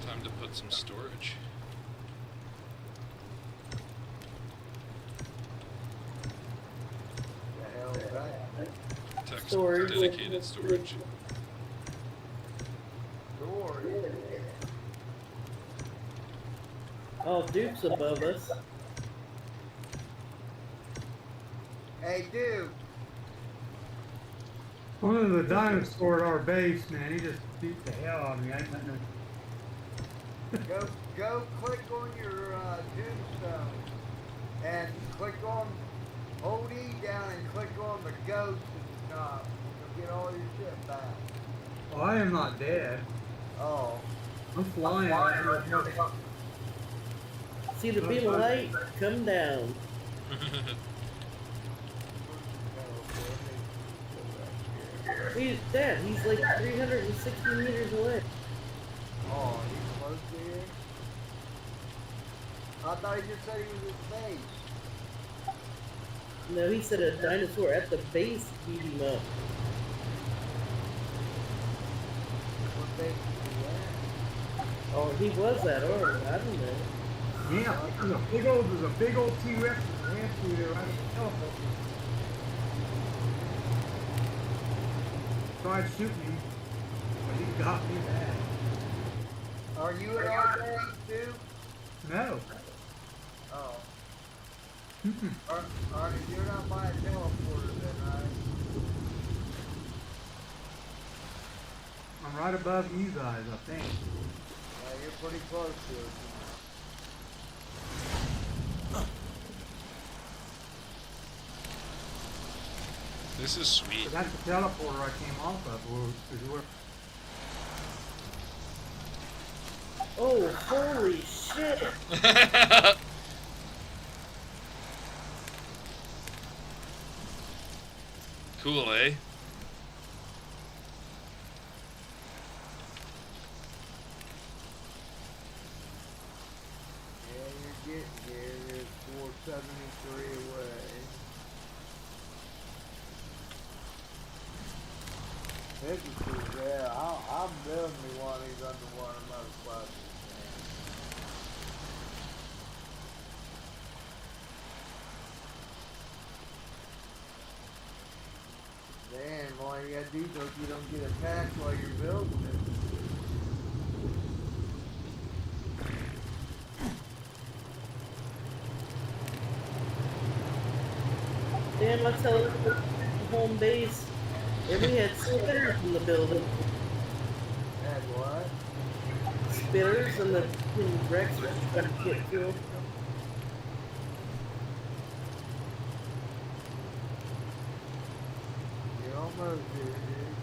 Time to put some storage. The hell is that? Text Storage. dedicated storage. Door. Oh, Duke's above us. Hey, Duke. One of the dinosaurs at our base, man, he just beat the hell out of me. I ain't nothing. Go click on your tombstone and click on, hold E down and click on the ghost at the top. You'll get all your shit back. Well, I am not dead. Oh. I'm flying. See the beam of light? Come down. He's dead. He's like 360 meters away. Oh, he's close to here? I thought he just said he was at base. No, he said a dinosaur at the base beat him up. What base is he at? Oh, he was at already. I don't know. Yeah, there's a big old T-Rex that ran through there right at the telephone. Tried shooting him, but he got me back. Are you at our base too? No. Oh. You're not by a teleporter then, right? I'm right above you guys, I think. Yeah, you're pretty close to it. This is sweet. But that's the teleporter I came off of. Oh, holy shit! Cool, eh? Yeah, you're getting here. You're 473 away. This is cool, yeah. I'm building me one of these underwater motherfuckers. Man, all you gotta do so you don't get attacked while you're building it. Damn, I tell you, home base. And we had spitters in the building. Had what? Spitters and the Rex was trying to get to them. You almost did, dude.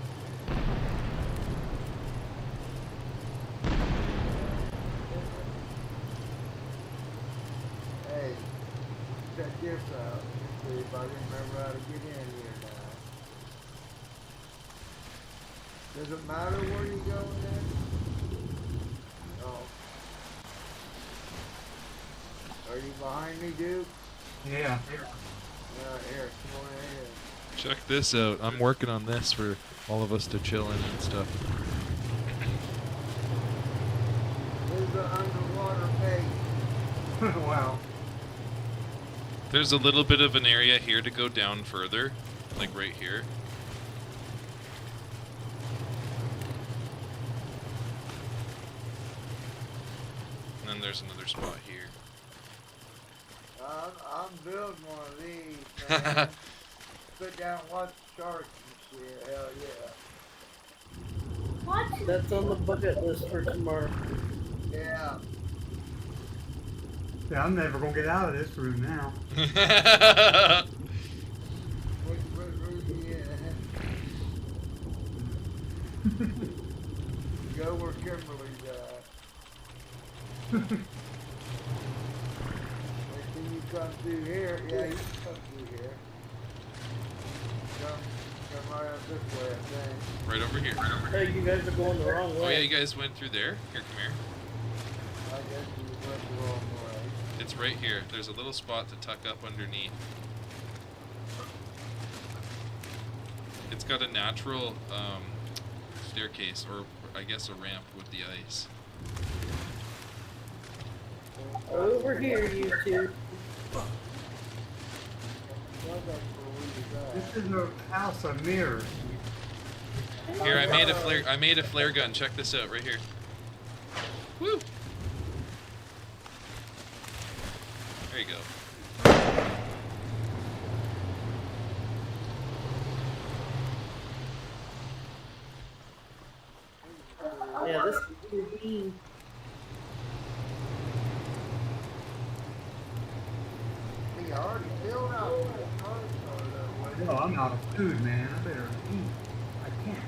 Hey, check this out. See if I can remember how to get in here now. Does it matter where you go in there? Oh. Are you behind me, Duke? Yeah. Yeah, here, come on in here. Check this out. I'm working on this for all of us to chill in and stuff. This is the underwater base. Wow. There's a little bit of an area here to go down further, like right here. And then there's another spot here. I'm building one of these, man. Sit down and watch sharks and shit. Hell yeah. That's on the bucket list for tomorrow. Yeah. Yeah, I'm never gonna get out of this room now. Which room you in? Go where Kimberly's at. Next thing you come through here, yeah, you can come through here. Come right up this way, I think. Right over here. Hey, you guys are going the wrong way. Oh yeah, you guys went through there? Here, come here. I guess you went the wrong way. It's right here. There's a little spot to tuck up underneath. It's got a natural staircase, or I guess a ramp with the ice. Over here, you two. This is a house of mirrors. Here, I made a flare gun. Check this out right here. Woo! There you go. Yeah, this is routine. He already filled out my card. No, I'm out of food, man. I better eat. I can't.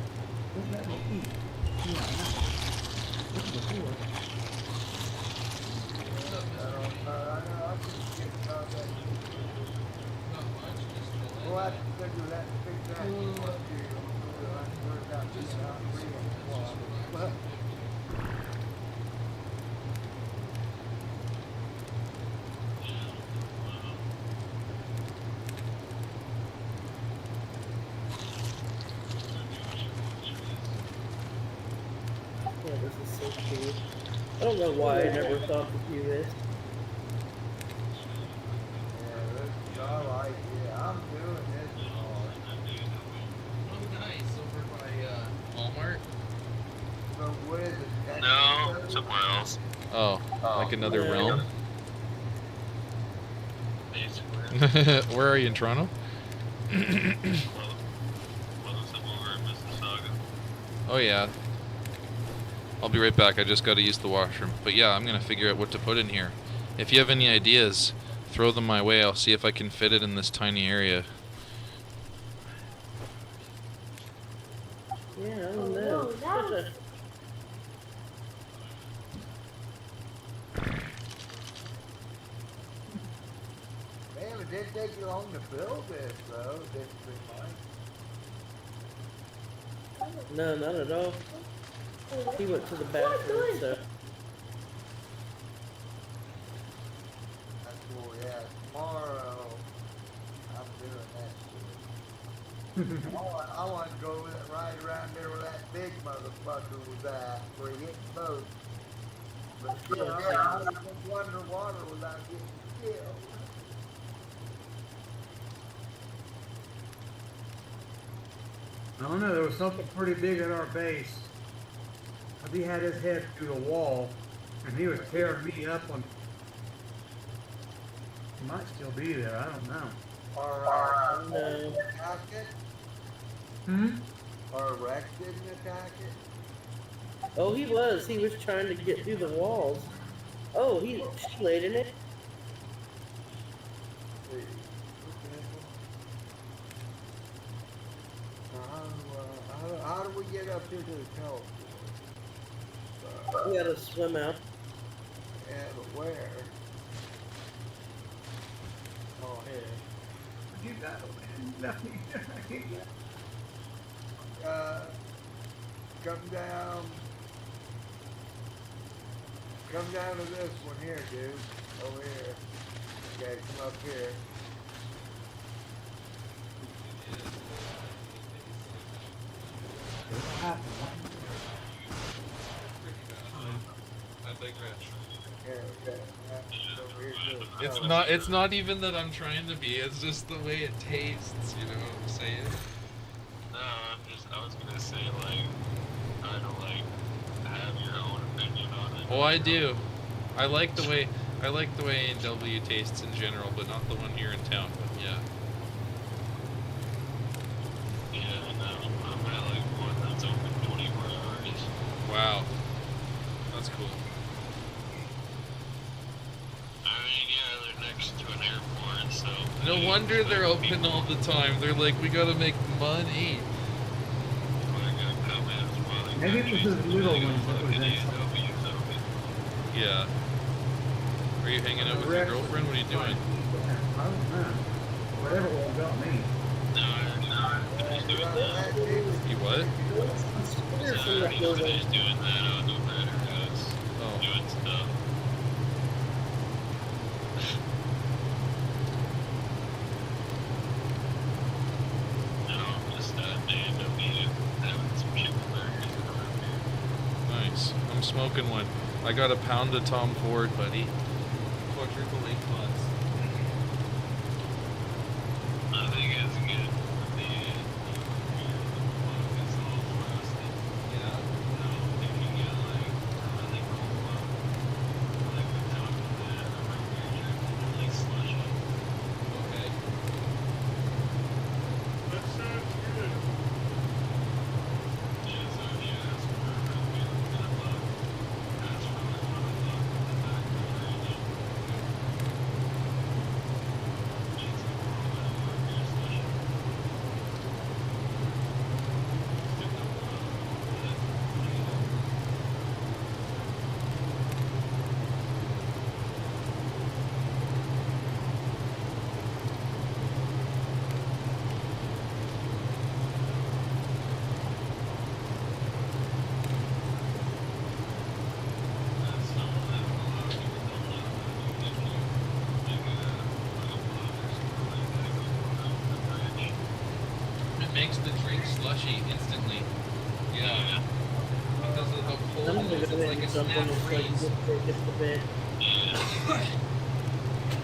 Don't let me eat. Yeah, no. This is before. We'll have to figure that out. Yeah, this is so cool. I don't know why I never thought to do this. Yeah, I like it. I'm doing this hard. Oh, nice. Over by Walmart? So what is it? No, somewhere else. Oh, like another Yeah. realm? Basically. Where are you, in Toronto? Well, somewhere in Mississauga. Oh yeah. I'll be right back. I just got to use the washroom. But yeah, I'm going to figure out what to put in here. If you have any ideas, throw them my way. I'll see if I can fit it in this tiny area. Yeah, I don't know. Such a- Damn, it didn't take you long to build this, though. It didn't seem like. No, not at all. He went to the bathroom, so. That's cool, yeah. Tomorrow, I'm doing that I want to go right around there where that big motherfucker was at, where he hit the boat. But still, I don't go underwater without getting killed. I don't know, there was something pretty big at our base. He had his head through the wall, and he was tearing me up on... He might still be there, I don't know. Or attack it? Hmm? Or Rex didn't attack it? Oh, he was. He was trying to get through the walls. Oh, she laid in it. How do we get up here to the teleport? We gotta swim out. Yeah, but where? Oh, here. You got it, man. Left me. I can't get Come down. Come down to this one here, dude. Over here. Okay, come up here. Here, okay. Over here too. It's not even that I'm trying to be, it's just the way it tastes, you know what I'm saying? No, I was gonna say, like, I don't like, have your own opinion on it. Oh, I do. I like the way A&W tastes in general, but not the one here in town, but yeah. Yeah, no, I'm at like one that's open 24 hours. Wow. That's cool. I mean, yeah, they're next to an airport, so... No wonder they're open all the time. They're like, we gotta make money. Maybe it was those little ones that was in. Yeah. Are you hanging out with your girlfriend? What are you doing? I don't know. Whatever it was got me. You what? He's doing that on the Better House. Oh. Doing stuff. No, I'm just having some chicken burgers around here. Nice. I'm smoking one. I got a pound of Tom Ford, buddy. Quadruple A plus. I think it's good. The plug is all frosted. Yeah. No, you can get like really cold plug. Like on top of that, I'm like really slushy. Okay. That sounds good. Yeah, so yeah, that's what I'm really gonna love. That's really what I love in the back of the range. It's a world of burger slushy. Stick up It makes the drink slushy instantly. Yeah. Because of the I'm cold, gonna it's go ahead like a and jump snap on this like freeze. get to bed.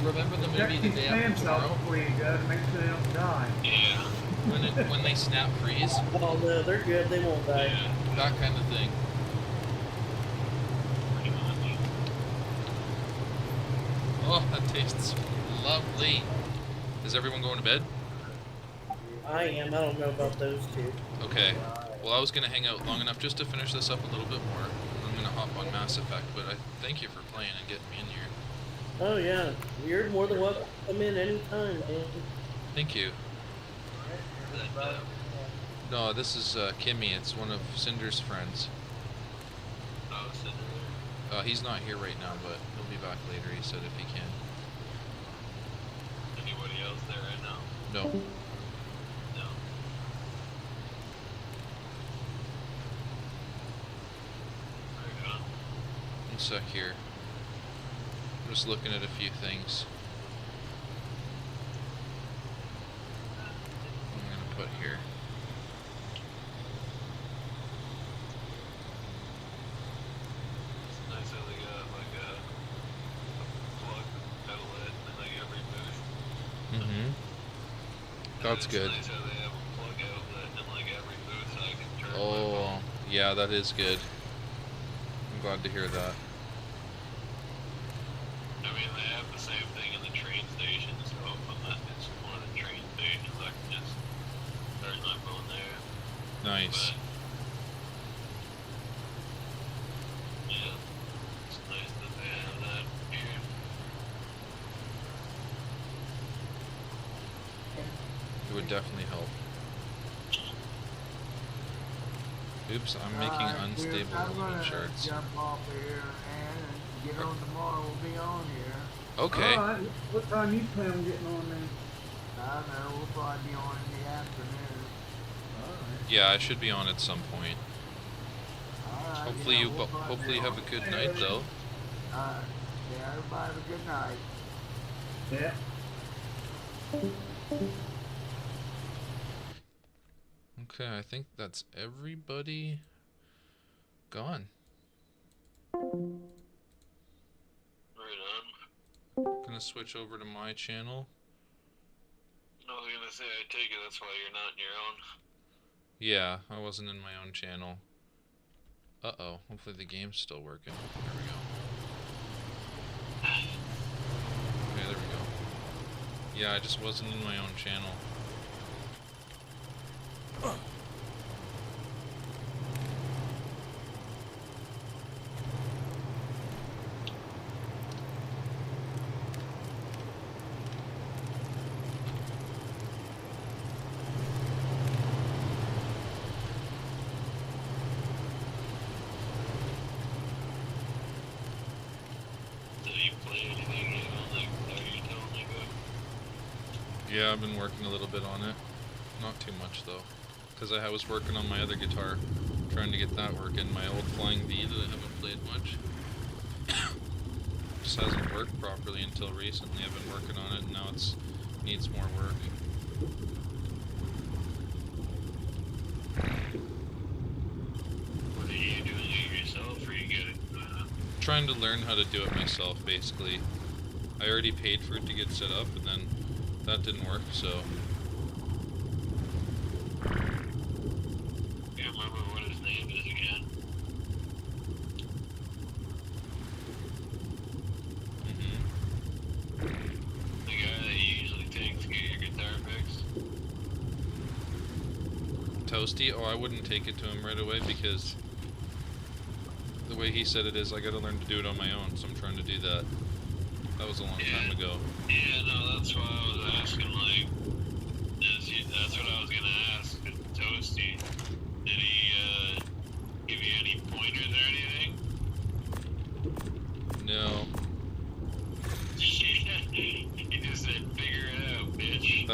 Remember the Check movie these The Day After clamps out Tomorrow? before you go to make sure they don't die. Yeah. When they snap freeze? Oh no, they're good. They won't die. Yeah. That kind of thing. Pretty much. Oh, that tastes lovely. Is everyone going to bed? I am. I don't know about those two. Okay. Well, I was going to hang out long enough just to finish this up a little bit more. I'm going to hop on Mass Effect, but I thank you for playing and getting me in here. Oh yeah, you're more than welcome to come in anytime, man. Thank you. No, this is Kimmy. It's one of Cinder's friends. Oh, Cinder. He's not here right now, but he'll be back later, he said, if he can. Anybody else there right now? No. No. Right on. One sec here. I'm just looking at a few things. I'm gonna put here. That's good. It's nice how they have a plug outlet in like every booth so I can turn my Oh, phone. yeah, that is good. I'm glad to hear that. I mean, they have the same thing in the train stations, so if I'm at one of the train stations, I can just turn my phone there. Nice. But, yeah, it's nice that they have that here. It would definitely help. Oops, I'm making Alright, dude, unstable I'm loaded gonna charts. jump off of here and get on tomorrow. We'll be on here. Okay. Alright, what time you plan on getting on then? I don't know. We'll probably be on in the afternoon. Alright. Yeah, I should be on at some point. Alright. Hopefully yeah, you we'll probably hopefully be have on. a good night though. Alright. Yeah, everybody have a good night. Yeah. Okay, I think that's everybody gone. Right on. Gonna switch over to my channel. I was gonna say, I take it that's why you're not in your own. Yeah, I wasn't in my own channel. Uh-oh, hopefully the game's still working. There we go. Okay, there we go. Yeah, I just wasn't in my own channel. So you play anything yet on that guitar you telling me about? Yeah, I've been working a little bit on it. Not too much though. Because I was working on my other guitar. Trying to get that working. My old Flying V that I haven't played much. Just hasn't worked properly until recently. I've been working on it and now it's needs more work. What are you doing it yourself or you get it? Trying to learn how to do it myself basically. I already paid for it to get set up and then that didn't work, so Can't remember what his name is again. The guy that you usually take to get your guitar fixed. Toasty? Oh, I wouldn't take it to him right away because the way he said it is I gotta learn to do it on my own, so I'm trying to do that. That was a long time ago. Yeah, no, that's why I was asking, like, that's what I was gonna ask Toasty. Did he, give you any pointers or anything? No. He just said, figure it out, bitch.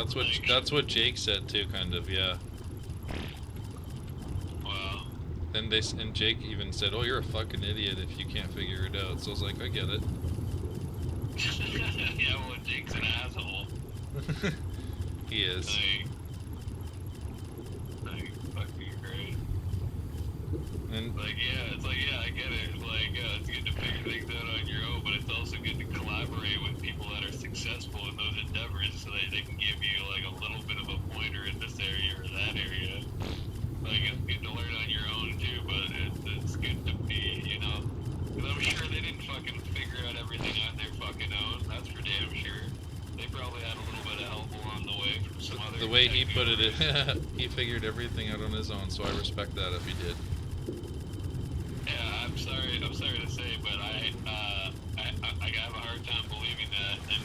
That's what Jake said too, kind of, yeah. Wow. Then and Jake even said, "Oh, you're a fucking idiot if you can't figure it out." So I was like, I get it. Yeah, well, Jake's an asshole. He is. Like, fucking great. And Like, yeah, it's like, yeah, I get it. Like, it's good to figure things out on your own, but it's also good to collaborate with people that are successful in those endeavors so that they can give you, like, a little bit of a pointer in this area or that area. Like, it's good to learn on your own, too, but it's good to be, you know, because I'm sure they didn't fucking figure out everything on their fucking own. That's for damn sure. They probably had a little bit of help along the way from some other. the way he put it, he figured everything out on his own, so I respect that if he did. Yeah, I'm sorry to say, but I have a hard time believing that. And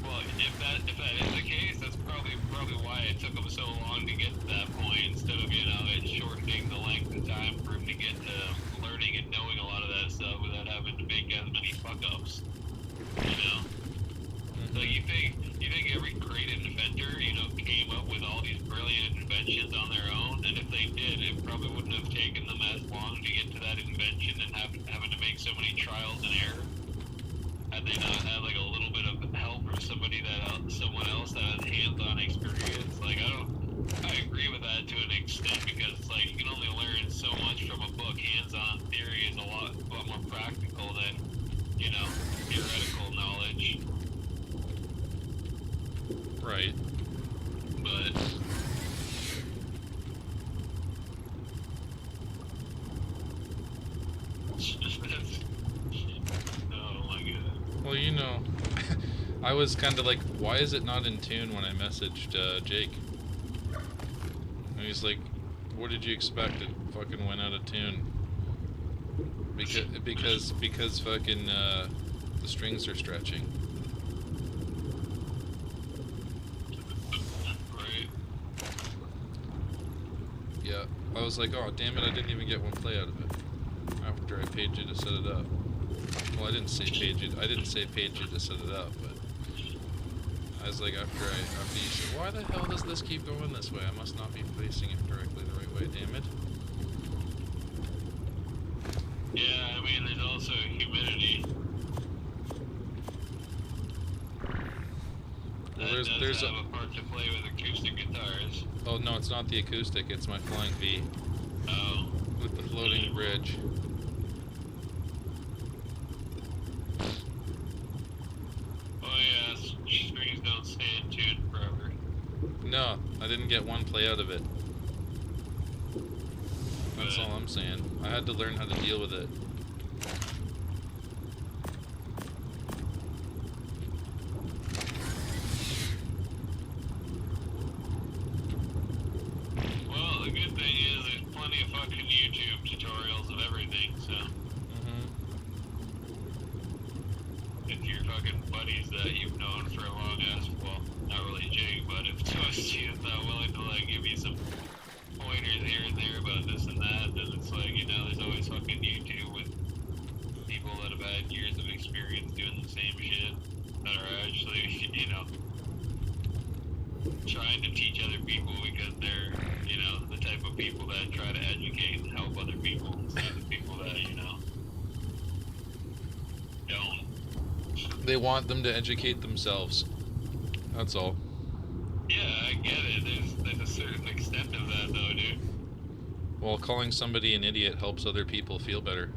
well, if that is the case, that's probably why it took him so long to get to that point. Instead of it shortening the length of time for him to get to learning and knowing a lot of that stuff without having to make as many fuck ups. You know. So you think every great inventor, came up with all these brilliant inventions on their own, and if they did, it probably wouldn't have taken them as long to get to that invention and having to make so many trials and errors. Had they not had like a little bit of help from someone else that has hands-on experience, like I agree with that to an extent because it's like you can only learn so much from a book. Hands-on theory is a lot more practical than theoretical knowledge. Right. But I was kind of like, why is it not in tune when I messaged Jake? And he's like, what did you expect? It fucking went out of tune. Because fucking the strings are stretching. Right. Yeah, I was like, oh damn it, I didn't even get one play out of it after I paid you to set it up. Well, I didn't say paid you. I didn't say paid you to set it up, but I was like, after you said, why the hell does this keep going this way? I must not be facing it directly the right way. Damn it. Yeah, I mean, there's also humidity. Well, That there's have a part to play with acoustic guitars. Oh no, it's not the acoustic. It's my flying V Oh. with the floating bridge. Oh yeah, strings don't stay in tune forever. No, I didn't get one play out of it. That's all I'm saying. I had to learn how to deal with it. Well, the good thing is there's plenty of fucking YouTube tutorials of everything, so if your fucking buddies that you've known for a long ass, well, not really Jake, but if Toasty is not willing to like give you some pointers here and there about this and that, then it's like, you know, there's always fucking YouTube with people that have had years of experience doing the same shit that are actually, you know, trying to teach other people because they're, you know, the type of people that try to educate and help other people instead of the people that, you know, don't. They want them to educate themselves. That's all. Yeah, I get it. There's a certain extent of that though, dude. Well, calling somebody an idiot helps other people feel better.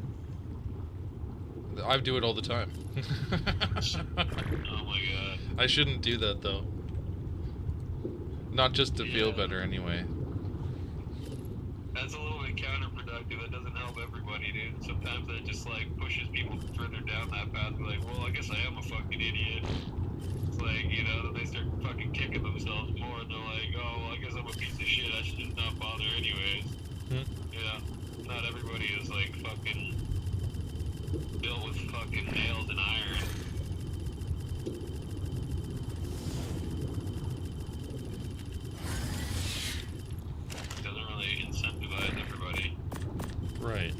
I do it all the time. Oh my god. I shouldn't do that though. Not just to feel Yeah. better anyway. That's a little bit counterproductive. That doesn't help everybody, dude. Sometimes that just like pushes people further down that path. Be like, well, I guess I am a fucking idiot. It's like, you know, then they start fucking kicking themselves more, and they're like, oh, well, I guess I'm a piece of shit. I should just not bother anyways. You know, not everybody is like fucking built with fucking nails and iron. Doesn't really incentivize everybody. Right.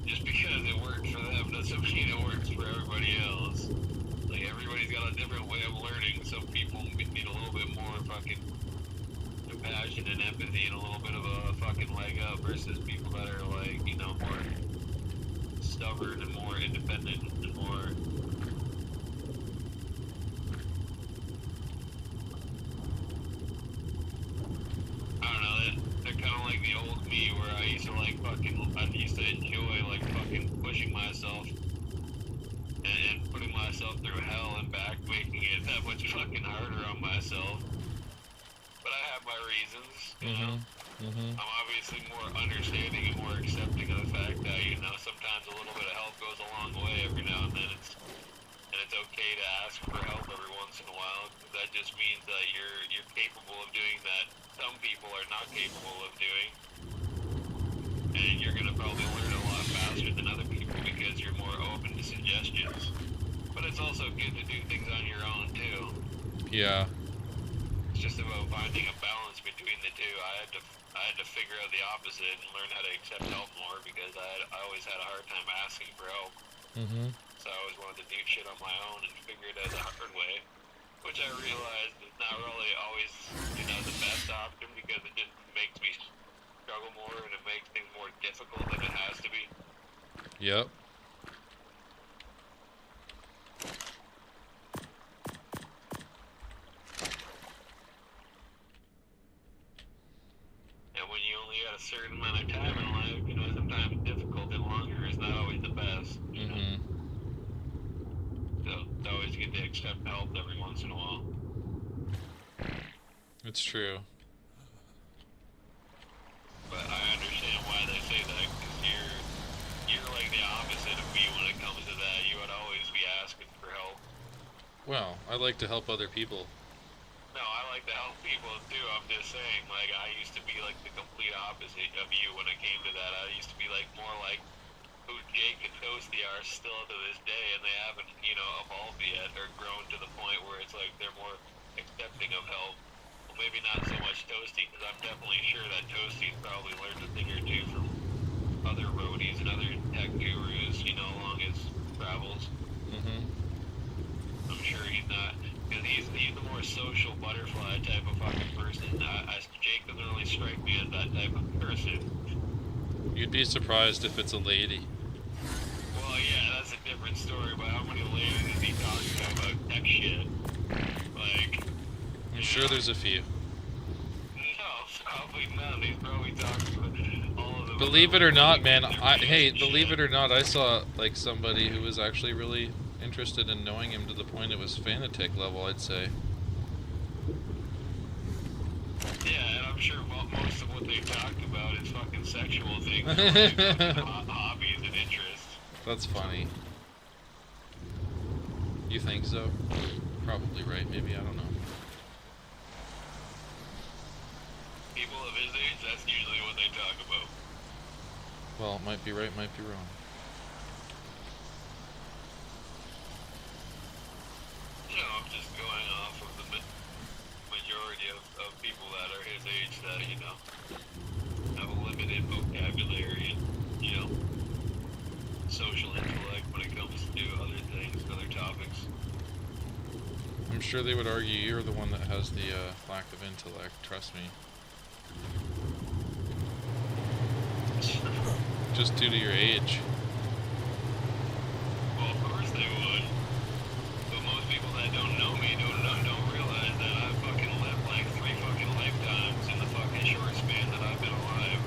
Just because it works for them doesn't mean it works for everybody else. Like, everybody's got a different way of learning. Some people need a little bit more fucking compassion and empathy and a little bit of a fucking leg up versus people that are like, you know, more stubborn and more independent and more... I don't know, they're kind of like the old me where I used to like fucking, I used to enjoy like fucking pushing myself and putting myself through hell and back, making it that much fucking harder on myself. But I have my reasons, you know? I'm obviously more understanding and more accepting of the fact that, you know, sometimes a little bit of help goes a long way every now and then. It's okay to ask for help every once in a while, because that just means that you're capable of doing that some people are not capable of doing. And you're gonna probably learn a lot faster than other people because you're more open to suggestions. But it's also good to do things on your own too. Yeah. It's just about finding a balance between the two. I had to figure out the opposite and learn how to accept help more because I always had a hard time asking for help. So I always wanted to do shit on my own and figure it out the hard way, which I realized is not really always, you know, the best option because it just makes me struggle more and it makes things more difficult than it has to be. Yep. And when you only got a certain amount of time in life, you know, sometimes difficult and longer is not always the best. You know? So it's always good to accept help every once in a while. It's true. But I understand why they say that, because you're like the opposite of me when it comes to that. You would always be asking for help. I like to help other people. No, I like to help people too. I'm just saying, like, I used to be like the complete opposite of you when it came to that. I used to be like more like who Jake and Toasty are still to this day, and they haven't, you know, evolved yet or grown to the point where it's like they're more accepting of help. Well, maybe not so much Toasty, because I'm definitely sure that Toasty's probably learned a thing or two from other roadies and other tech gurus, you know, along his travels. I'm sure he's not, because he's the more social butterfly type of fucking person. Jake doesn't really strike me as that type of person. You'd be surprised if it's a lady. Well, yeah, that's a different story, but how many ladies is he talking about tech shit? Like... I'm sure there's a few. No, probably none. He's probably talking about all of them. Believe it or not, man, believe it or not, I saw, like, somebody who was actually really interested in knowing him to the point it was Fanatec level, I'd say. Yeah, and I'm sure most of what they talked about is fucking sexual things, hobbies and interests. That's funny. You think so? Probably right, maybe, I don't know. People of his age, that's usually what they talk about. Well, might be right, might be wrong. You know, I'm just going off of the majority of people that are his age that, you know, have a limited vocabulary and, you know, social intellect when it comes to other things, other topics. I'm sure they would argue you're the one that has the lack of intellect, trust me. Just due to your age. Well, of course they would. But most people that don't know me don't realize that I've fucking lived like 3 fucking lifetimes in the fucking short span that I've been alive.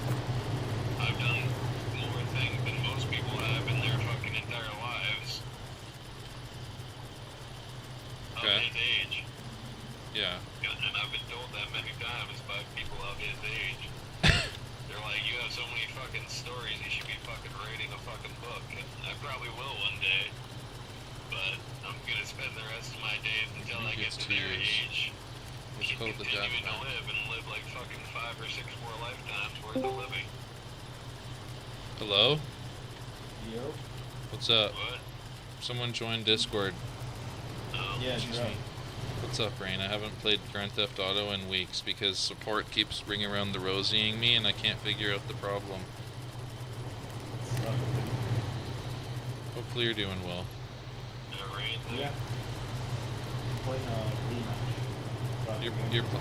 I've done more things than most people have in their fucking entire lives. Of his age. Yeah. And I've been told that many times by people of his age. They're like, you have so many fucking stories, you should be fucking writing a fucking book. And I probably will one day. But I'm gonna spend the rest of my days until I get to their age. Let's hope the death continuing to live and live like fucking 5 or 6 more lifetimes worth of living. Hello? Yo. What's up? What? Someone joined Discord. Oh. Yeah, Excuse me. What's up, Rain? I haven't played Grand Theft Auto in weeks because support keeps ringing around the rosieing me and I can't figure out the problem. Hopefully you're doing well. Yeah. Playing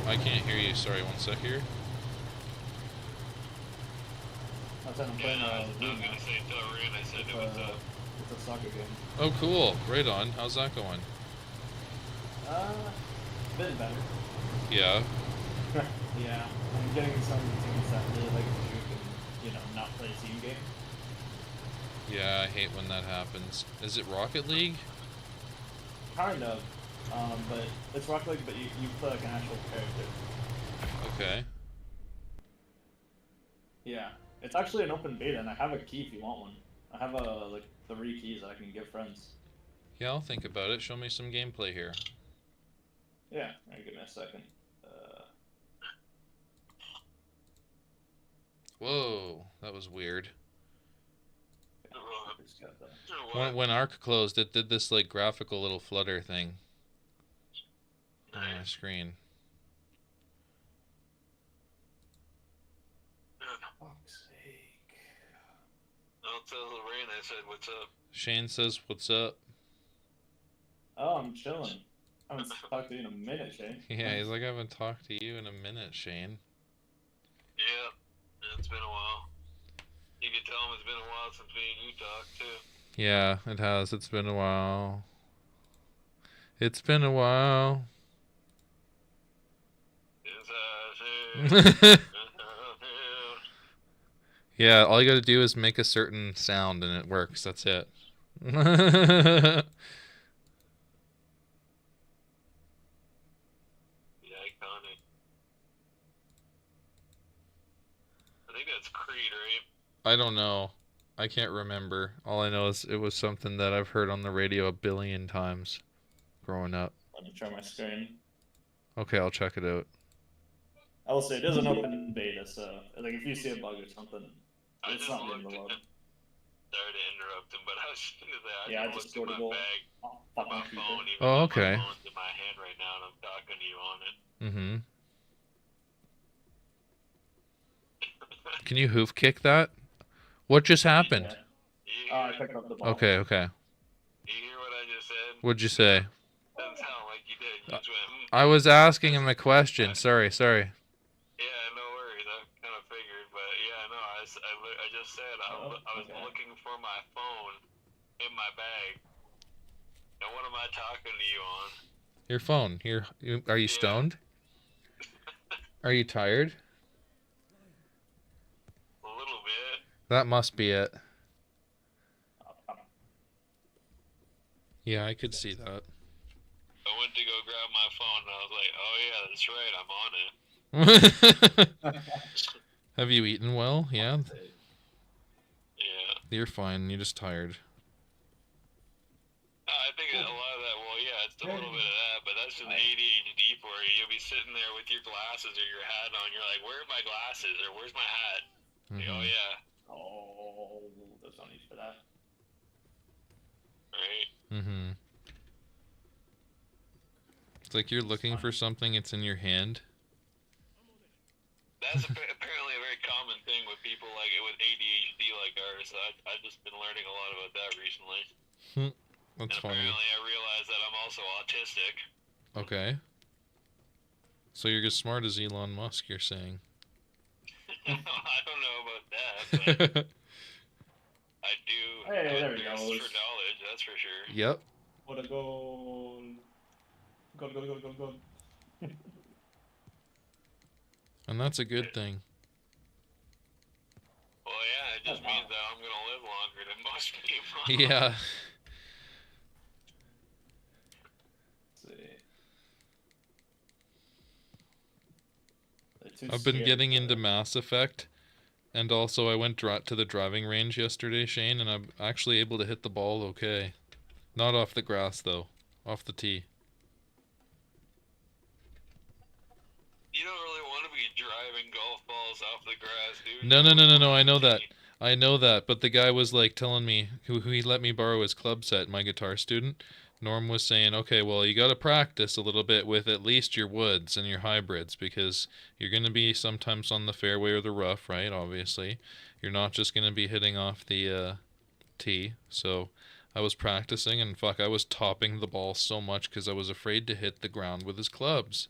I can't hear you. Sorry, one sec here. I said I'm playing I was gonna say tell Ryan I said it was it's a soccer game. Oh, cool. Right on. How's that going? Been better. Yeah. Yeah. I'm getting some teams that really like to shoot and, you know, not play a team game. Yeah, I hate when that happens. Is it Rocket League? Kind of. But it's Rocket League, but you play like an actual character. Okay. Yeah. It's actually an open beta, and I have a key if you want one. I have like 3 keys that I can give friends. Yeah, I'll think about it. Show me some gameplay here. Yeah, alright, give me a second. Whoa, that was weird. Just got that. When Arc closed, it did this like graphical little flutter thing on my screen. Fuck's sake. I'll tell Lorraine I said what's up. Shane says, "What's up?" Oh, I'm chilling. I haven't talked to you in a minute, Shane. Yeah, he's like, I haven't talked to you in a minute, Shane. Yeah, it's been a while. You can tell him it's been a while since me and you talked, too. Yeah, it has. It's been a while. It's been a while. Yeah, all you gotta do is make a certain sound and it works. That's it. Iconic. I think that's Creed, right? I don't know. I can't remember. All I know is it was something that I've heard on the radio a billion times growing up. Let me share my screen. Okay, I'll check it out. I will say it is an open beta, so like if you see a bug or something, I it's just not getting looked the load. Sorry to interrupt him, but I was just gonna say I Yeah, I just just looked at scored a my goal. bag Oh, for my fucking phone, keeper. even Oh, though okay. my phone's in my hand right now and I'm talking to you on it. Mm-hmm. Can you hoof kick that? What just happened? I picked up the ball. Okay, okay. You hear what I just said? What'd you say? Doesn't sound like you did. You just went, I was asking him a question. Sorry. Yeah, no worries. I kind of figured, but yeah, no, I just said I was looking for my phone in my bag. And what am I talking to you on? Your phone. Are you stoned? Are you tired? A little bit. That must be it. Yeah, I could see that. I went to go grab my phone and I was like, oh yeah, that's right, I'm on it. Have you eaten well? Yeah. Yeah. You're fine. You're just tired. I think a lot of that, well, yeah, it's a little bit of that, but that's just ADHD for you. You'll be sitting there with your glasses or your hat on. You're like, where are my glasses or where's my hat? Like, oh yeah. Oh, there's no need for that. Right. Mm-hmm. It's like you're looking for something, it's in your hand. That's apparently a very common thing with people like with ADHD like ours. I've just been learning a lot about that recently. That's and funny. Apparently I realized that I'm also autistic. Okay. So you're as smart as Elon Musk, you're saying? I don't know about that, but I do Hey, have there we thirst go. for knowledge, that's for sure. Yep. What a goal. Go. And that's a good thing. Well, yeah, it just means that I'm gonna live longer than most people. Yeah. I've been getting into Mass Effect, and also I went to the driving range yesterday, Shane, and I'm actually able to hit the ball okay. Not off the grass, though. Off the tee. You don't really want to be driving golf balls off the grass, dude. No, I know that. I know that, but the guy was like telling me, who he let me borrow his club set, my guitar student. Norm was saying, okay, well, you got to practice a little bit with at least your woods and your hybrids, because you're going to be sometimes on the fairway or the rough, right? Obviously. You're not just going to be hitting off the tee. So I was practicing, and fuck, I was topping the ball so much because I was afraid to hit the ground with his clubs.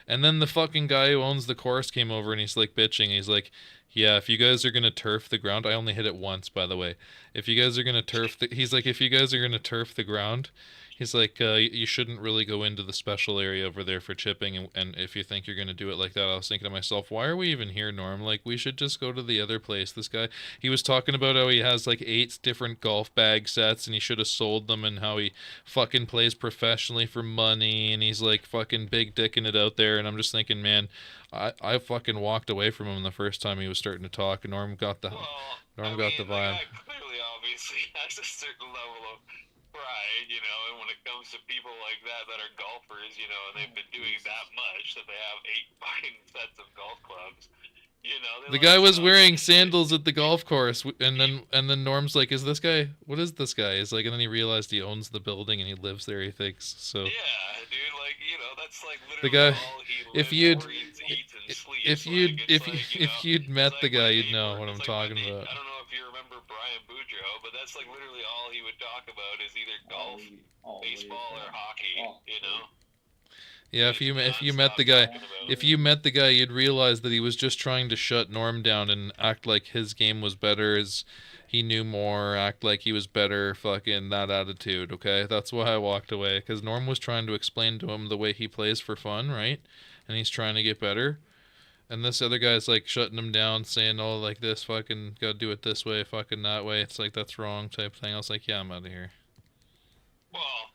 And then the fucking guy who owns the course came over and he's like bitching. He's like, yeah, if you guys are going to turf the ground, I only hit it once, by the way. If you guys are going to turf he's like, if you guys are going to turf the ground, he's like, you shouldn't really go into the special area over there for chipping. And if you think you're going to do it like that, I was thinking to myself, why are we even here, Norm? Like, we should just go to the other place. This guy, he was talking about how he has like 8 different golf bag sets and he should have sold them, and how he fucking plays professionally for money, and he's like fucking big dicking it out there. And I'm just thinking, man, I fucking walked away from him the first time he was starting to talk. Norm got the vibe. The guy clearly, obviously, has a certain level of pride, you know, and when it comes to people like that are golfers, you know, and they've been doing that much that they have 8 fucking sets of golf clubs, you know. The guy was wearing sandals at the golf course, and then Norm's like, "Is this guy? What is this guy?" He's like, and then he realized he owns the building and he lives there. He thinks so. Yeah, dude, like, you know, that's like The literally guy, all he if lives, you'd, breathes, eats, and sleeps. if you'd met the guy, you'd know what I'm talking about. I don't know if you remember Brian Boudreaux, but that's like literally all he would talk about is either golf, baseball, or hockey. You know. Yeah, if you met the guy, you'd realize that he was just trying to shut Norm down and act like his game was better, as he knew more, act like he was better, fucking that attitude, okay? That's why I walked away, because Norm was trying to explain to him the way he plays for fun, right? And he's trying to get better. And this other guy's like shutting him down, saying, oh, like this, fucking gotta do it this way, fucking that way. It's like, that's wrong type thing. I was like, yeah, I'm out of here. Well,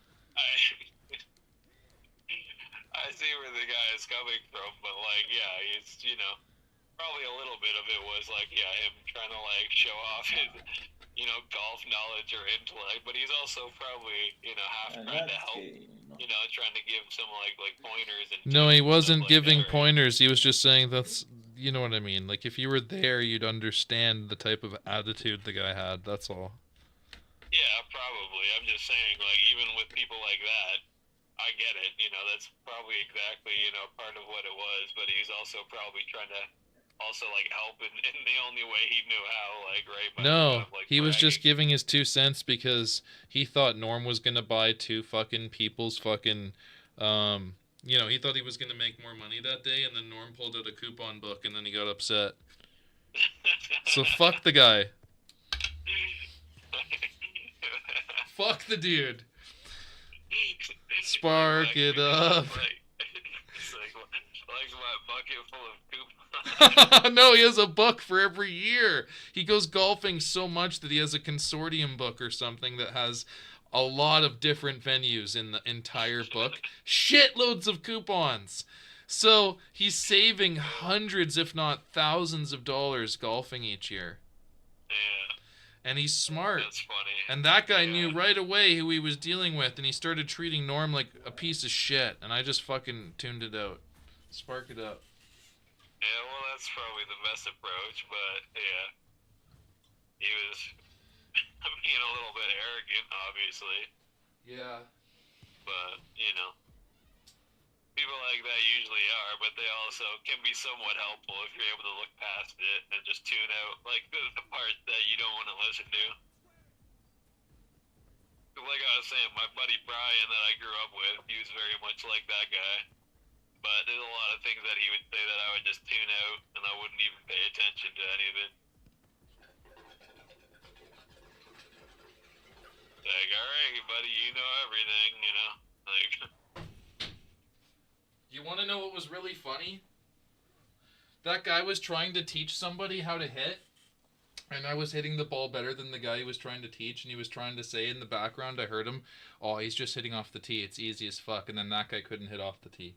I see where the guy is coming from, but like, yeah, it's, you know, probably a little bit of it was like, yeah, him trying to like show off his, you know, golf knowledge or intellect, but he's also probably, you know, half trying to help you know, trying to give some like pointers and No, he tips and stuff wasn't like giving that, right? pointers. He was just saying that's, you know what I mean. Like if you were there, you'd understand the type of attitude the guy had. That's all. Yeah, probably. I'm just saying, like, even with people like that, I get it. You know, that's probably exactly, you know, part of what it was. But he's also probably trying to also like help in the only way he knew how, like, right? By kind No, of like he was just bragging. giving his 2 cents because he thought Norm was gonna buy two fucking people's fucking, you know, he thought he was gonna make more money that day, and then Norm pulled out a coupon book, and then he got upset. So fuck the guy. Fuck the dude. Spark it up. It's like my bucket full of coupons. No, he has a book for every year. He goes golfing so much that he has a consortium book or something that has a lot of different venues in the entire book. Shitloads of coupons. So he's saving hundreds, if not thousands of dollars golfing each year. Yeah, And he's smart. that's funny. And that guy knew right away who he was dealing with, and he started treating Norm like a piece of shit. And I just fucking tuned it out. Spark it up. Yeah, well, that's probably the best approach, but yeah, he was being a little bit arrogant, obviously, Yeah. but you know, people like that usually are, but they also can be somewhat helpful if you're able to look past it and just tune out like the part that you don't want to listen to. Like I was saying, my buddy Brian that I grew up with, he was very much like that guy. But there's a lot of things that he would say that I would just tune out, and I wouldn't even pay attention to any of it. Like, alright, buddy, you know everything, you know? Like, You want to know what was really funny? That guy was trying to teach somebody how to hit, and I was hitting the ball better than the guy he was trying to teach, and he was trying to say in the background, I heard him, oh, he's just hitting off the tee, it's easy as fuck, and then that guy couldn't hit off the tee.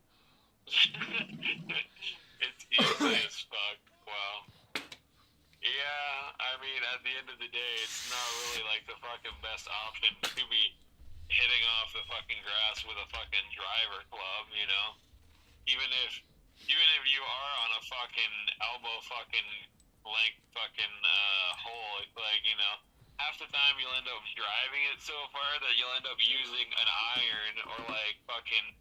it's easy as fuck. Wow. Yeah, I mean, at the end of the day, it's not really like the fucking best option to be hitting off the fucking grass with a fucking driver club, you know? Even if you are on a fucking elbow fucking length fucking hole, it's like, you know, half the time you'll end up driving it so far that you'll end up using an iron or like fucking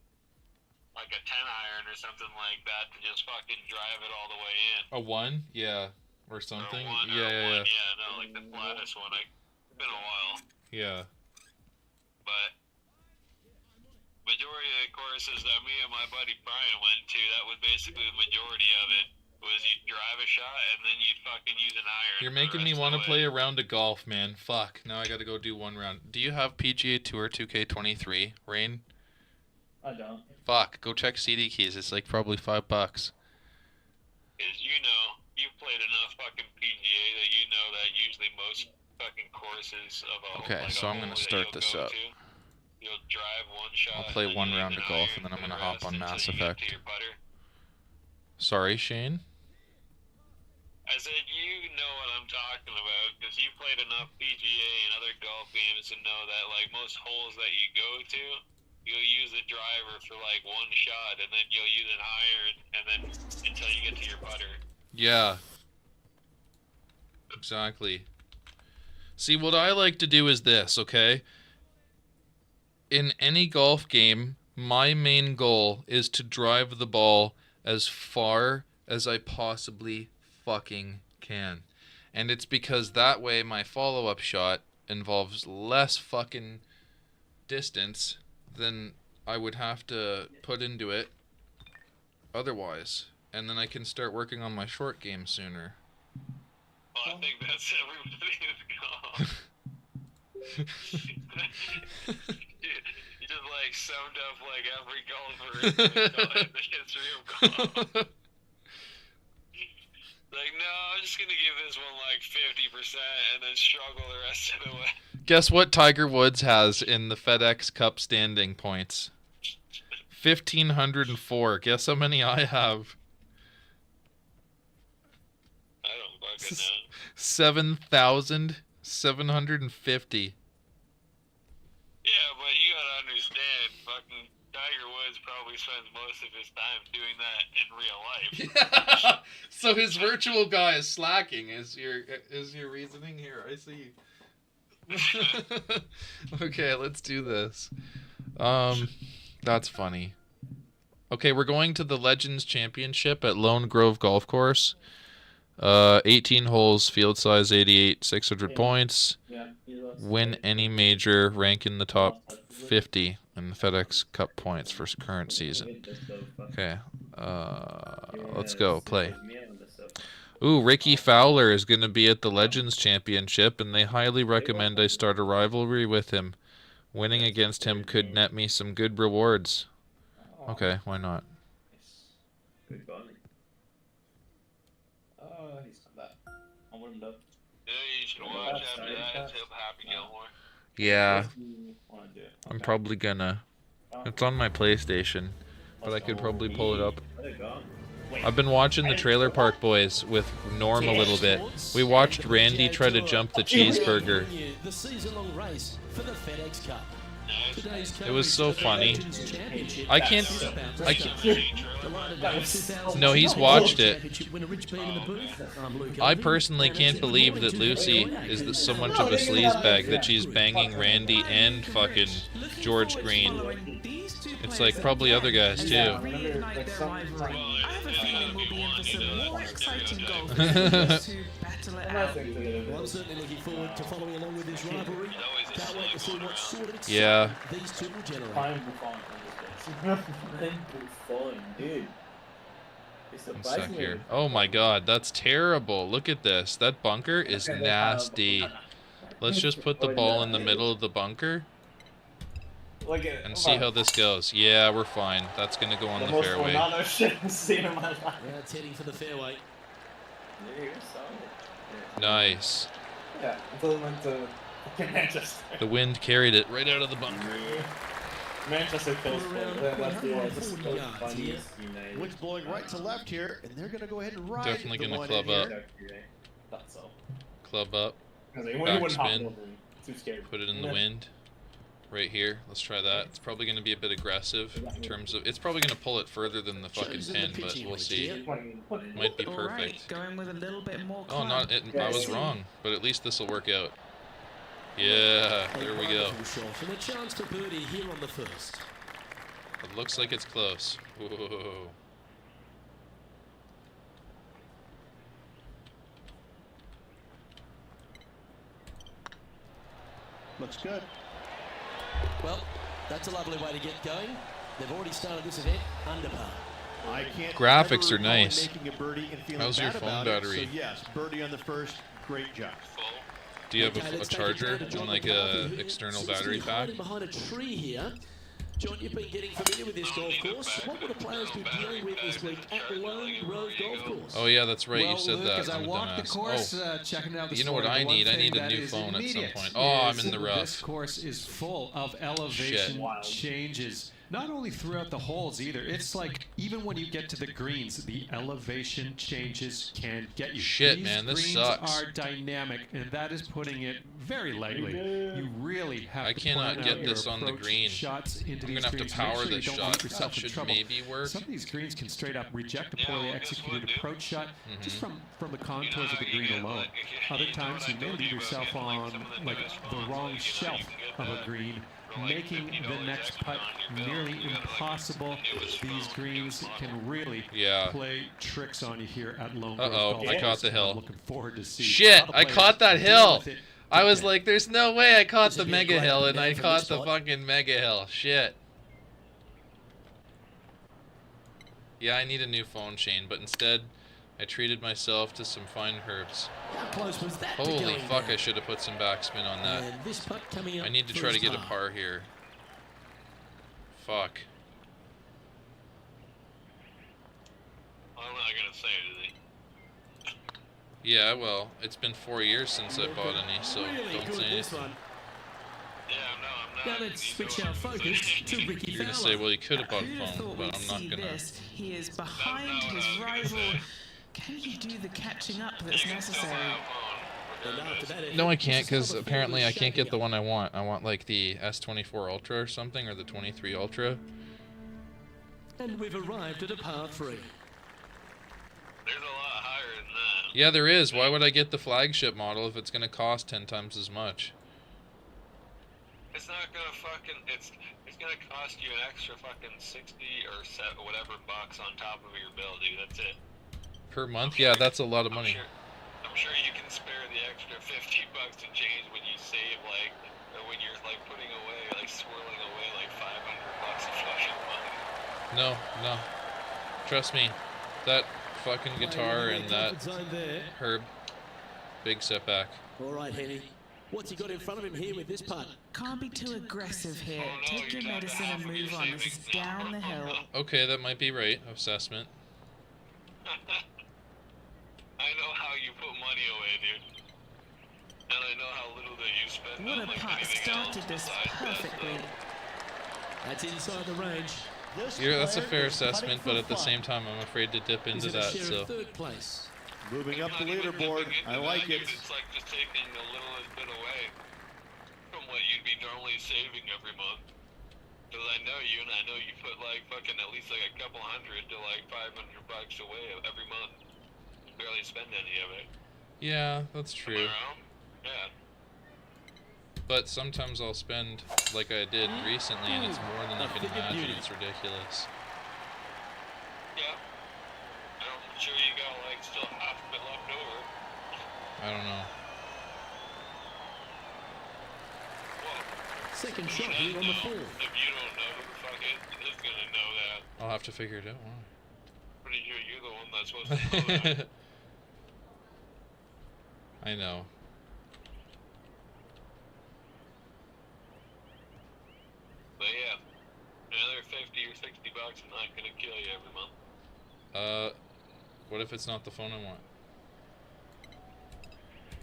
like a 10 iron or something like that to just fucking drive it all the way in. A 1? Yeah. Or something? Or one, Yeah. Yeah, no, like the flattest one. It's been a while. Yeah. But majority of the courses that me and my buddy Brian went to, that was basically the majority of it. Was you'd drive a shot and then you'd fucking use an iron. You're making me want to play a round of golf, man. Fuck. Now I gotta go do one round. Do you have PGA Tour 2K23, Rain? I don't. Fuck. Go check CD Keys. It's like probably $5. Is you know, you've played enough fucking PGA that you know that usually most fucking courses of a Okay, like so a I'm gonna hole that start you'll this go up. to, you'll drive one shot. I'll play and then one you'll round use of an golf iron and then I'm for the gonna hop rest on until Mass you get Effect. to your putter. Sorry, Shane? I said you know what I'm talking about because you played enough PGA and other golf games to know that like most holes that you go to, you'll use a driver for like one shot and then you'll use an iron and then until you get to your putter. Yeah. Exactly. See, what I like to do is this, okay? In any golf game, my main goal is to drive the ball as far as I possibly fucking can. And it's because that way my follow-up shot involves less fucking distance than I would have to put into it otherwise. And then I can start working on my short game sooner. Well, I think that's everybody's goal. You just like summed up like every golfer in the history of golf. Like, no, I'm just gonna give this one like 50% and then struggle the rest of the way. Guess what Tiger Woods has in the FedEx Cup standing points? 1,504. Guess how many I have? I don't fucking know. 7,750. Yeah, but you gotta understand, fucking spends most of his time doing that in real life. So his virtual guy is slacking. Is your reasoning here? I see. Okay, let's do this. That's funny. Okay, we're going to the Legends Championship at Lone Grove Golf Course. 18 holes, field size 88, 600 points. Yeah, Win any major, rank in the top 50 in the FedEx Cup points for current season. Okay, let's go, play. Ooh, Ricky Fowler is going to be at the Legends Championship, and they highly recommend I start a rivalry with him. Winning against him could net me some good rewards. Okay, why not? Good golly. He's not that. I warmed up. Yeah, you should watch after that. It's Happy Gilmore. Yeah, I'm probably gonna. It's on my PlayStation, but I could probably pull it up. I've been watching the Trailer Park Boys with Norm a little bit. We watched Randy try to jump the cheeseburger. The season-long race for the FedEx Cup. It was so funny. I can't. No, he's watched it. I personally can't believe that Lucy is so much of a sleazebag that she's banging Randy and fucking George Green. It's like probably other guys too. I have a feeling we'll be in for some more exciting golf to battle it out. Well, I'm certainly looking forward to following along with this rivalry. Can't wait to see what sort of excitement these two will generate. Dude. One sec here. Oh my god, that's terrible. Look at this. That bunker is nasty. Let's just put the ball in the middle of the bunker and see how this goes. Yeah, we're fine. That's gonna go on the fairway. Yeah, it's heading for the fairway. Nice. Yeah, until it went to fucking Manchester. The wind carried it right out of the bunker. Manchester Coast. That's the 40 yards here. Wind's blowing right to left here, and they're going to go ahead and ride. Definitely the gonna one club in up. here. Thought so. Club up. Backspin. Put it in the wind. Right here. Let's try that. It's probably going to be a bit aggressive in terms of... It's probably going to pull it further than the fucking pin, but we'll see. Might be perfect. Going with a little bit more Oh, not it. I was wrong, but at least this will work out. Yeah, there we go. And a chance for birdie here on the first. It looks like it's close. Whoa. Looks good. Well, that's a lovely way to get going. They've already started this event under par. I can't Graphics ever are nice. making a birdie and feeling How's your bad phone about battery? It, so yes, birdie on the first, great job. Do you have a charger and like a external battery pack? Behind a tree here. John, you've been getting familiar with this golf course. What will the players be dealing with this week at Lone Grove Golf Course? Oh yeah, that's right. You said Luke, that. as I I'm a walked the dumbass. course, checking it out this You know what I morning, need? the I one need a thing new that is phone at some immediate point. Oh, I'm is in the rough. This course is full of elevation changes. Not only throughout the holes either. It's like even when you get to the greens, the elevation changes can get you. Shit, These man, this greens sucks. are dynamic, and that is putting it very lightly. You really have I to cannot plan get out this your on the approach green. shots into I'm these gonna have to greens. power Make sure this you don't shot. leave yourself That in should trouble. maybe work. Some of these greens can straight up reject a poorly executed approach shot just from the contours of the green alone. Other times you may leave yourself on like the wrong shelf of a green, making the next putt nearly impossible. These greens can really play tricks on you here at Lone Grove Golf I caught Course, the and I'm hill. looking forward to see Shit, how the I players caught that deal hill. with it. I was like, there's no way I caught the This would be a mega great hill, and down I from caught this the spot. fucking mega hill. Shit. Yeah, I need a new phone, Shane, but instead, I treated myself to some fine herbs. How close was that to Holy going fuck, down? I should have put some backspin on that. And this putt coming up I need to for try to his get a par. par here. Fuck. I'm not gonna say anything. Yeah, well, it's been 4 years since I bought any, so Really don't good say this anything. one. Yeah, no, I'm Now not. let's switch our focus to Ricky You're gonna Fowler. say, well, you could have bought Who'd a have phone, thought but we'd I'm not see gonna. this? He is behind his rival. Can he do the catching up that's necessary? And after that effort, No, I can't, this is because how the apparently field I is can't get shaping the up. one I want. I want like the S24 Ultra or something, or the 23 Ultra. And we've arrived at a par 3. There's a lot higher than that. Yeah, there is. Why would I get the flagship model if it's gonna cost 10 times as much? It's not gonna fucking. It's gonna cost you an extra fucking 60 or whatever bucks on top of your bill, dude. That's it. Per month? Yeah, that's a lot of money. I'm sure you can spare the extra 50 bucks and change when you save, like, or when you're like putting away, like swirling away like 500 bucks of fucking money. No, no. Trust me. That fucking guitar and that Herb. Big setback. All right, Henny. What's he got in front of him here with this putt? Can't be too aggressive here. Take your medicine and move on. This is down the hill. Okay, that might be right. Assessment. I know how you put money away, dude. And I know how little that you spend What on a like putt. anything Started else this besides perfectly. That's inside the range. That's a fair assessment, but at the same time, I'm afraid to dip into that. So. Third place. Moving up the leaderboard. I like it. It's like just taking the littlest bit away from what you'd be normally saving every month. Because I know you, and I know you put like fucking at least like a couple hundred to like 500 bucks away every month. You barely spend any of it. Yeah, that's Am I true. wrong? Yeah. But sometimes I'll spend like I did recently, and it's more than you can imagine. It's ridiculous. Yeah. I'm sure you got like still half of it left over. I don't know. Second shot here on the fourth. If you don't know, who the fuck is gonna know that? I'll have to figure it out. Pretty sure you're the one that's supposed to know that. I know. But yeah, another 50 or 60 bucks is not gonna kill you every month. What if it's not the phone I want?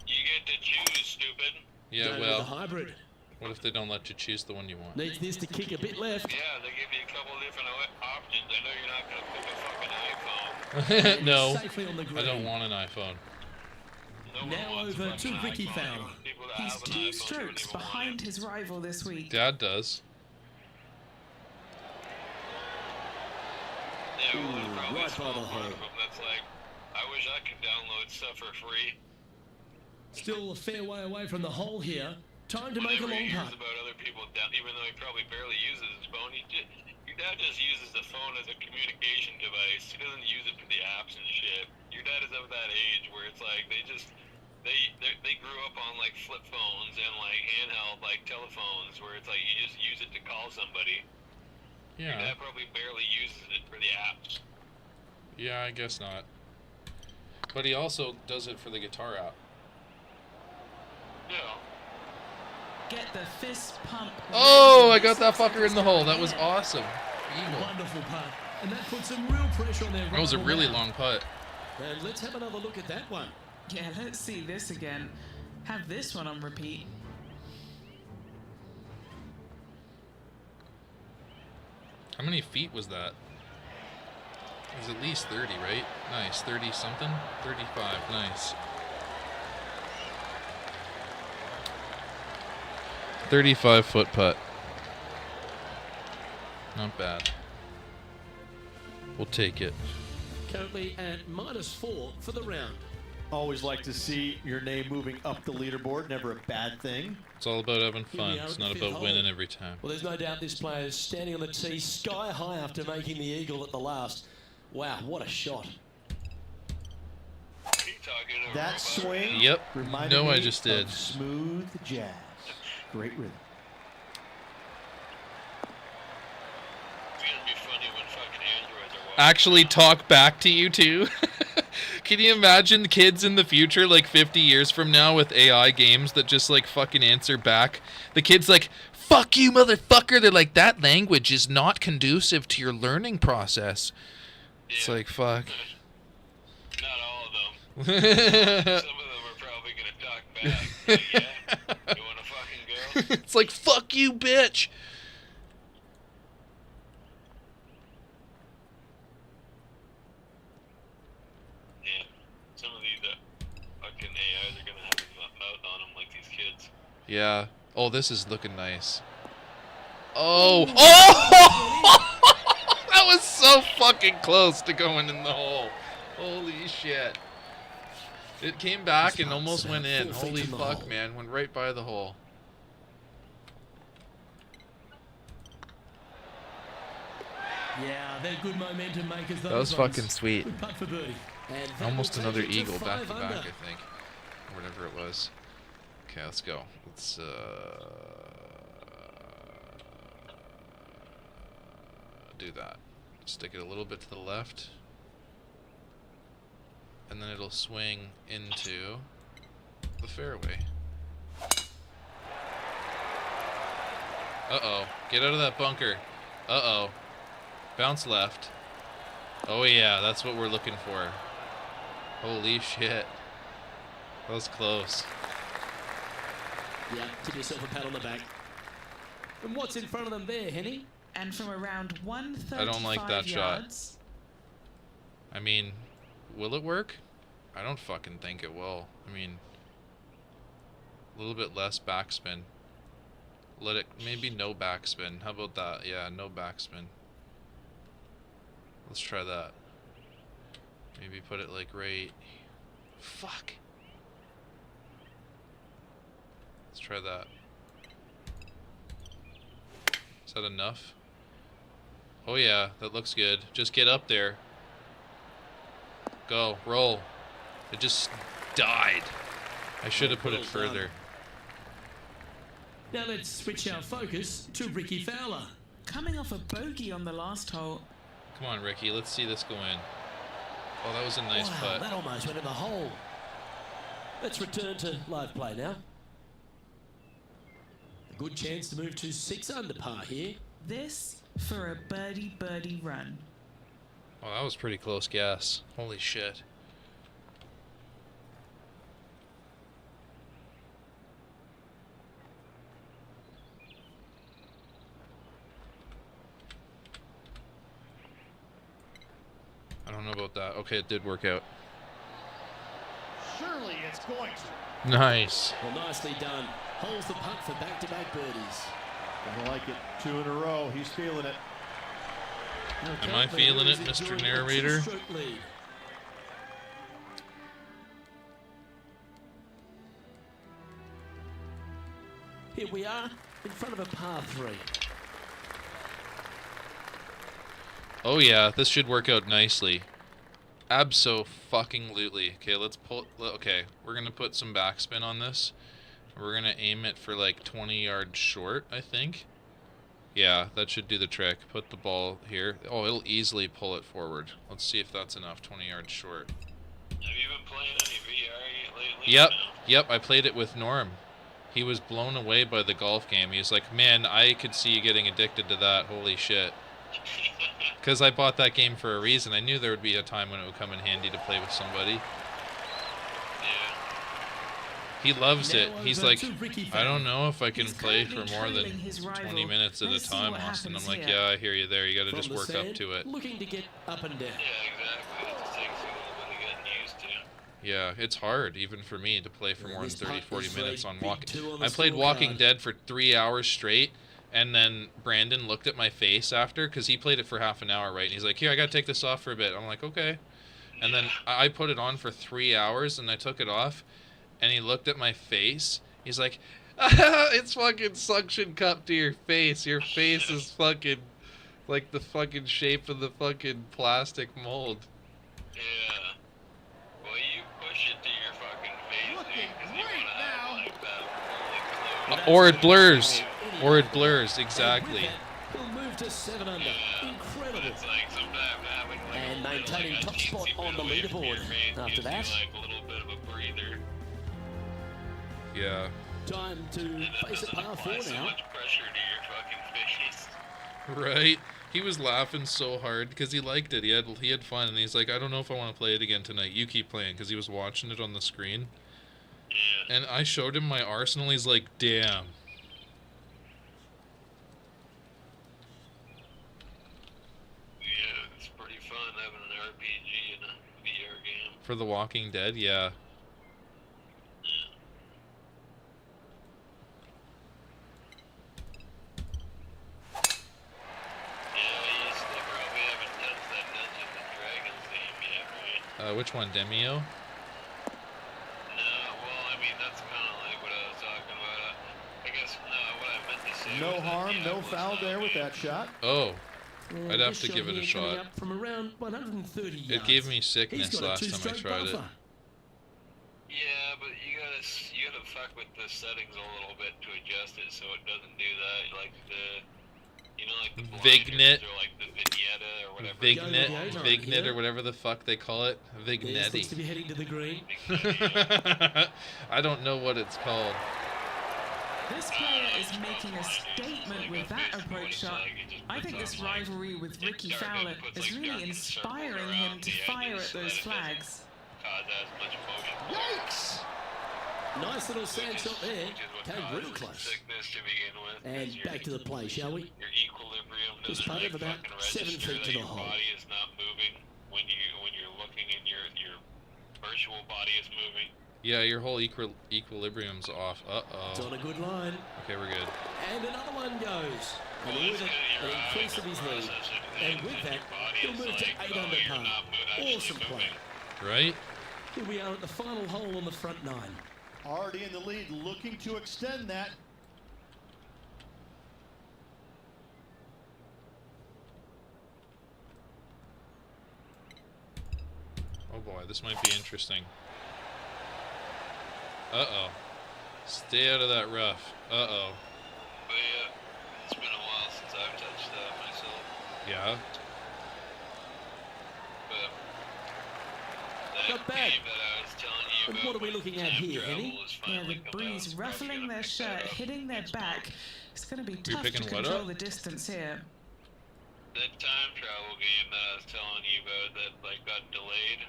You get to choose, stupid. Yeah, Go well. with the hybrid. What if they don't let you choose the one you want? Needs this to kick a bit left. Yeah, they give you a couple different options. I know you're not gonna pick a fucking iPhone. No, Safely on the I green. don't want an iPhone. Now over to Ricky Fowler. He's 2 strokes behind his rival this week. Dad does. Yeah, well, there's probably right a small by the part hole. of them that's like, I wish I could download stuff for free. Still a fair way away from the hole here. Time to make a Whenever long he hears putt. about other people, even though he probably barely uses his phone, your dad just uses the phone as a communication device. He doesn't use it for the apps and shit. Your dad is of that age where it's like they grew up on like flip phones and like handheld like telephones where it's like you just use it to call somebody. Your Yeah. dad probably barely uses it for the apps. Yeah, I guess not. But he also does it for the guitar app. Yeah. Get the fist pump. Oh, I got that fucker in the hole. That was awesome. Eagle. Wonderful putt. And that puts some real pressure on their That was a rival really now. long putt. And let's have another look at that one. Yeah, let's see this again. Have this one on repeat. How many feet was that? It was at least 30, right? Nice. 30 something? 35. Nice. 35-foot putt. Not bad. We'll take it. Currently at -4 for the round. Always like to see your name moving up the leaderboard. Never a bad thing. It's all about having Here fun. we are It's at not the fifth about hole. winning every time. Well, there's no doubt this player is standing on the tee sky high after making the eagle at the last. Wow, what a shot. That swing. Yep. reminded No, I me just did. of smooth jazz. Great rhythm. It's gonna be funny when fucking androids are watching. Actually talk back to you too. Can you imagine kids in the future, like 50 years from now, with AI games that just like fucking answer back? The kid's like, "Fuck you, motherfucker." They're like, "That language is not conducive to your learning process." It's like, fuck. Not all of them. Some of them are probably gonna talk back. Like, yeah, you wanna fucking go? It's like, "Fuck you, bitch." Yeah. Some of these fucking AIs are gonna have a mouth on them like these kids. Yeah. Oh, this is looking nice. Oh. Oh! That was so so fucking close to going in the hole. Holy shit. It came back and almost went in. Holy fuck, man. Went right by the hole. Yeah, they're good momentum makers. That was fucking sweet. Good putt for birdie. And that Almost will another take it to eagle back to 5 back, under. I think. Or whatever it was. Okay, let's go. Let's do that. Stick it a little bit to the left. And then it'll swing into the fairway. Uh-oh. Get out of that bunker. Uh-oh. Bounce left. Oh yeah, that's what we're looking for. Holy shit. That was close. Yeah, give yourself a pat on the back. And what's in front of them there, Henny? And from around 135 I don't like that yards, shot. I mean, will it work? I don't fucking think it will. I mean, a little bit less backspin. Let it, maybe no backspin. How about that? Yeah, no backspin. Let's try that. Maybe put it like right. Fuck. Let's try that. Is that enough? Oh yeah, that looks good. Just get up there. Go, roll. It just died. I should have put it further. Now let's switch our focus to Ricky Fowler. coming off a bogey on the last hole. Come on, Ricky, let's see this go in. Oh, that was a nice Wow, putt. that almost went in the hole. Let's return to live play now. A good chance to move to 6 under par here. This for a birdie run. Oh, that was pretty close gas. Holy shit. I don't know about that. Okay, it did work out. Surely it's going to. Nice. Well, nicely done. Holds the putt for back-to-back birdies. Gonna like it. 2 in a row. He's feeling it. Am I feeling it, Mr. Narrator? Here we are in front of a par 3. Oh yeah, this should work out nicely. Abso-fucking-lutely. Okay, let's pull. Okay, we're gonna put some backspin on this. We're gonna aim it for like 20 yards short, I think. Yeah, that should do the trick. Put the ball here. Oh, it'll easily pull it forward. Let's see if that's enough. 20 yards short. Have you been playing any VR lately? Yep, I played it with Norm. He was blown away by the golf game. He was like, man, I could see you getting addicted to that. Holy shit. Because I bought that game for a reason. I knew there would be a time when it would come in handy to play with somebody. He loves it. He's like, I don't know if I can play for more than 20 minutes at a time, Austin. I'm like, yeah, I hear you there. You got to just work up to it. Looking to get up and down. Yeah, exactly. It just takes a little bit of getting used to. Yeah, it's hard, even for me, to play for more than 30, 40 minutes on Walking. on I the played Walking scorecard. Dead for 3 hours straight, and then Brandon looked at my face after, because he played it for half an hour, right? And he's like, here, I got to take this off for a bit. I'm like, okay. And then I put it on for 3 hours, and I took it off, and he looked at my face. He's like, it's fucking suction cup to your face. Your face is fucking like the fucking shape of the fucking plastic mold. Yeah. Well, you push it to your fucking face, because you want to have like that really close. Or it blurs. Or it blurs, exactly. He'll move to 7 under. Incredible. It's like sometimes having like And a maintaining like a top spot teensy on the bit of wind leaderboard. in your face After gives that, you like a little bit of a breather. Yeah. time to face a par 4 So now. much pressure to your fucking face. Right? He was laughing so hard because he liked it. He had fun, and he's like, I don't know if I want to play it again tonight. You keep playing, because he was watching it on the screen. Yeah. And I showed him my arsenal. He's like, damn. Yeah, it's pretty fun having an RPG in a VR game. For The Walking Dead, yeah. Yeah, I used to probably haven't done Which one, Demio? No, well, I mean, that's kind of like what I was talking about. I guess what I meant to say. No harm, no foul there with that shot. Oh, And I'd have this to give it a here coming shot. up from around 130 yards. It gave me He's sickness got a last time I two-stroke tried it. buffer. Yeah, but you gotta fuck with the settings a little bit to adjust it so it doesn't do that. Like like the Vignet. or like the vignetta or whatever. Vignet or whatever the fuck they call it. This looks to be Vignetti. heading to the green. I don't know what it's called. This player is making a statement with that approach shot. I think this rivalry with Ricky Fowler is really inspiring him to fire at those flags. Yikes! Nice little sand shot there. Came real close. And back to the play, shall we? Your equilibrium Just doesn't put it about fucking 7 register feet to that the your hole. body is not moving when you're looking and your virtual body is moving. Yeah, your whole equilibrium's off. It's on Uh-oh. a good line. Okay, we're good. And another one goes. And with it, an increase of his lead. And with that, he'll move to 8 under par. Awesome play. Right? Here we are at the final hole on the front 9. Already in the lead, looking to extend that. Oh boy, this might be interesting. Uh-oh. Stay out of that rough. Uh-oh. But yeah, it's been a while since I've touched that myself. Yeah? But Not bad. game that I was telling you And about what are we looking at here, Henny? Yeah, the breeze ruffling their shirt, hitting their back. It's going to be tough to picking what control up? the distance here. that time travel game that I was telling you about that like got delayed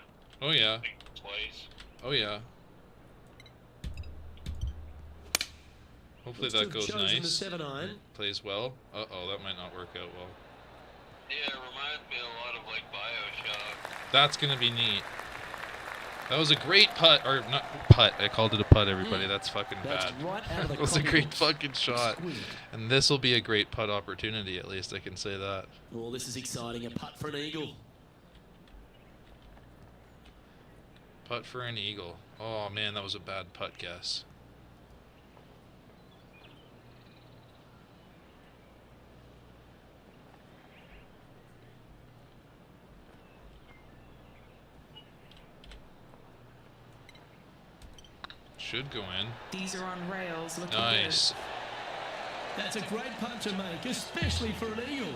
Oh yeah. like twice. Oh yeah. Hopefully that goes chosen nice. the 7-iron. Plays well. Uh-oh, that might not work out well. Yeah, it reminds me a lot of like BioShock. That's gonna be neat. That was a great putt, or not putt. I called it a putt, everybody. That's fucking That's bad. right out of the That was a great confidence. fucking shot. Sweet. And this will be a great putt opportunity, at least I can say that. Oh, this is exciting. A putt for an eagle. Putt for an eagle. Oh man, that was a bad putt guess. Should go in. These are on rails, looking Nice. That's a great putt to make, especially for an eagle.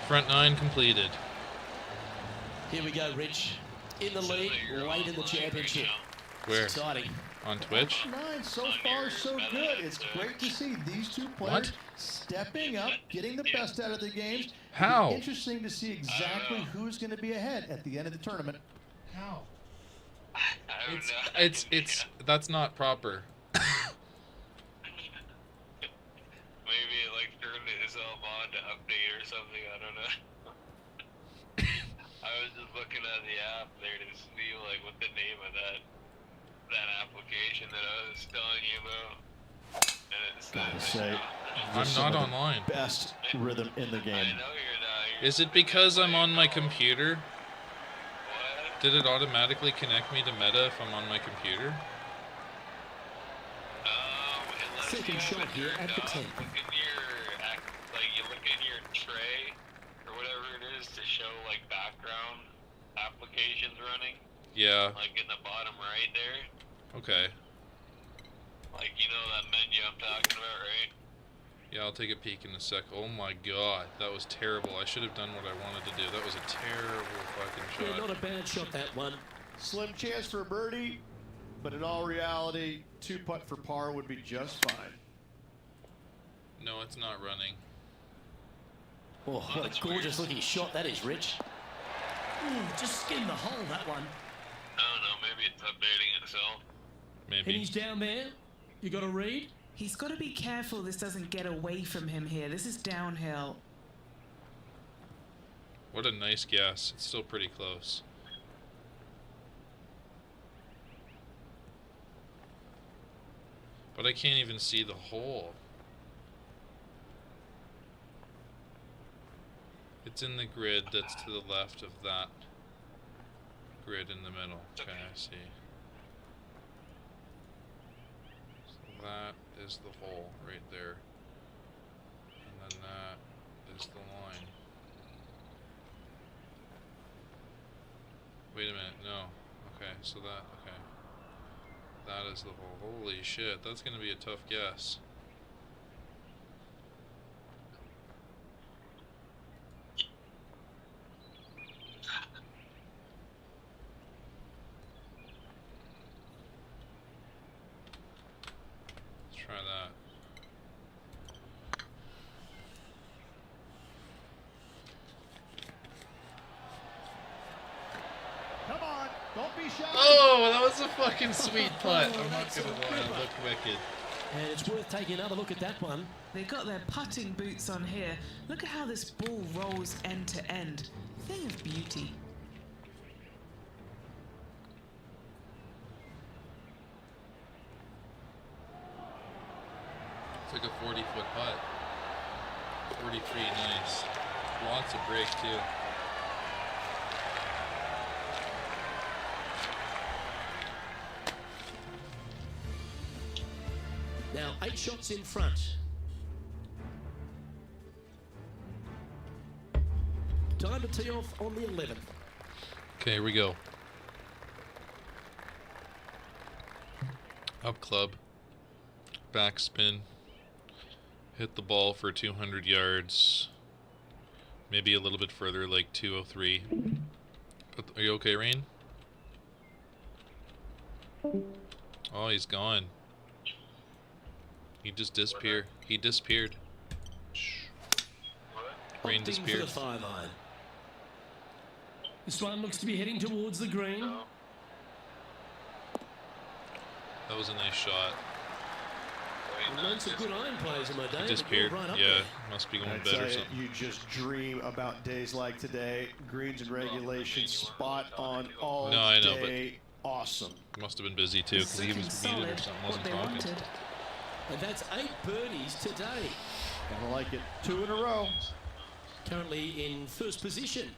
Front 9 completed. Here we go, Rich. In the lead, late in the championship. Where? Exciting. On Twitch? 9 so far so good. It's great to see these two players stepping up, getting the best out of the games. How? It'll be interesting to see exactly who's going to be ahead at the end of the tournament. How? It's that's not proper. Maybe like turned himself on to update or something. I don't know. I was just looking at the app there to see like what the name of that application that I was telling you about. And it Gotta says say, I'm some not of the online. Best rhythm in the game. I know you're not. You're Is it because I'm on my computer? Did it automatically connect me to Meta if I'm on my computer? Second shot here at the 10th. Look in you look in your tray or whatever it is to show like background applications running. Yeah. Like in the bottom right there. Okay. Like you know that menu I'm talking about, right? Yeah, I'll take a peek in a sec. Oh my god, that was terrible. I should have done what I wanted to do. That was a terrible fucking Yeah, shot. not a bad shot, that one. Slim chance for a birdie, but in all reality, 2 putt for par would be just fine. No, it's not running. Oh, what a gorgeous looking shot that is, Rich. Ooh, just skimmed the hole, that one. I don't know, maybe it's updating itself. Maybe. And he's down there. You got a read? He's got to be careful this doesn't get away from him here. This is downhill. What a nice guess. It's still pretty close. But I can't even see the hole. It's in the grid that's to the left of that. grid in the middle. Okay, I see. So that is the hole right there. And then that is the line. Wait a minute, no. Okay, so that, okay. That is the hole. Holy shit, that's gonna be a tough guess. Let's try that. Come on, don't be shy. Oh, that was a fucking sweet putt. I'm not gonna lie, it looked wicked. And it's worth taking another look at that one. They got their putting boots on here. Look at how this ball rolls end to end. Thing of beauty. It's like a 40-foot putt. 43, nice. Lots of break too. Now 8 shots in front. Time to tee off on the 11th. Okay, here we go. Up club. Backspin. Hit the ball for 200 yards. Maybe a little bit further, like 203. But are you okay, Rain? Oh, he's gone. He just disappeared. He disappeared. Shh. Rain Opting disappeared. for the 5-iron. This one looks to be heading towards the green. That was a nice shot. I've learned some good iron players in my day. He but disappeared. you're right up Yeah, there. must be going I better tell or you, something. you just dream about days like today. Greens and regulations, spot on all No, I know, day. Awesome. Must have been busy too, because he was muted or something, wasn't talking. And that's 8 birdies today. Gotta like it. 2 in a row. Currently in first position.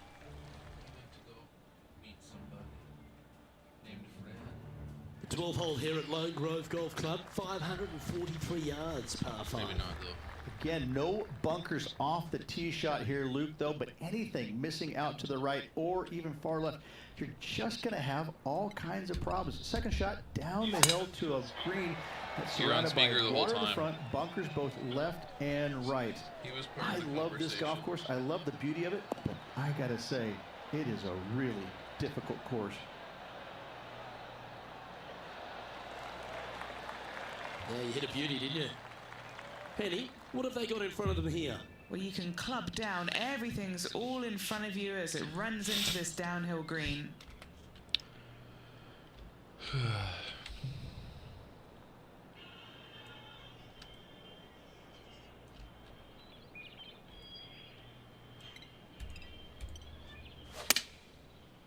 The 12th hole here at Lone Grove Golf Club, 543 yards, par 5. Maybe not though. Again, no bunkers off the tee shot here, Luke, though, but anything missing out to the right or even far left, you're just going to have all kinds of problems. Second shot down the hill to a green that's You're on surrounded by speaker the whole water in the time. front, bunkers both left and right. He was part I of the love this golf course. I love the beauty of it, but I got to say, it is a really difficult course. Yeah, you hit a beauty, didn't you? Penny, what have they got in front of them here? Well, you can club down. Everything's all in front of you as it runs into this downhill green.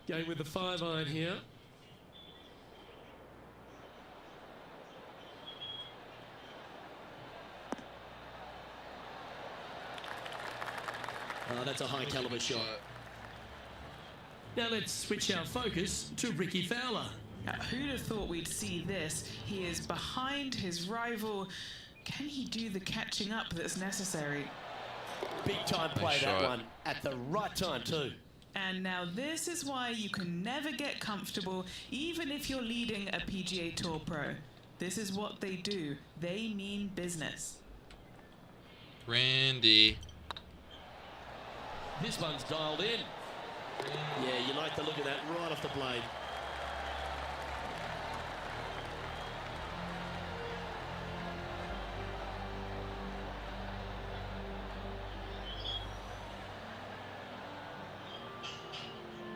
Going with the 5-iron here. Oh, that's a high caliber shot. Now let's switch our focus to Ricky Fowler. Now, who'd have thought we'd see this? He is behind his rival. Can he do the catching up that's necessary? Big time play, Nice that shot. one. At the right time, too. And now this is why you can never get comfortable, even if you're leading a PGA Tour pro. This is what they do. They mean business. Randy. This one's dialed in. Yeah, you like the look of that right off the blade.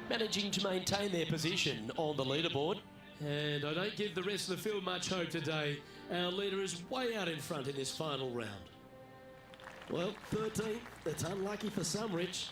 Managing to maintain their position on the leaderboard. And I don't give the rest of the field much hope today. Our leader is way out in front in this final round. Well, 13th, that's unlucky for some, Rich.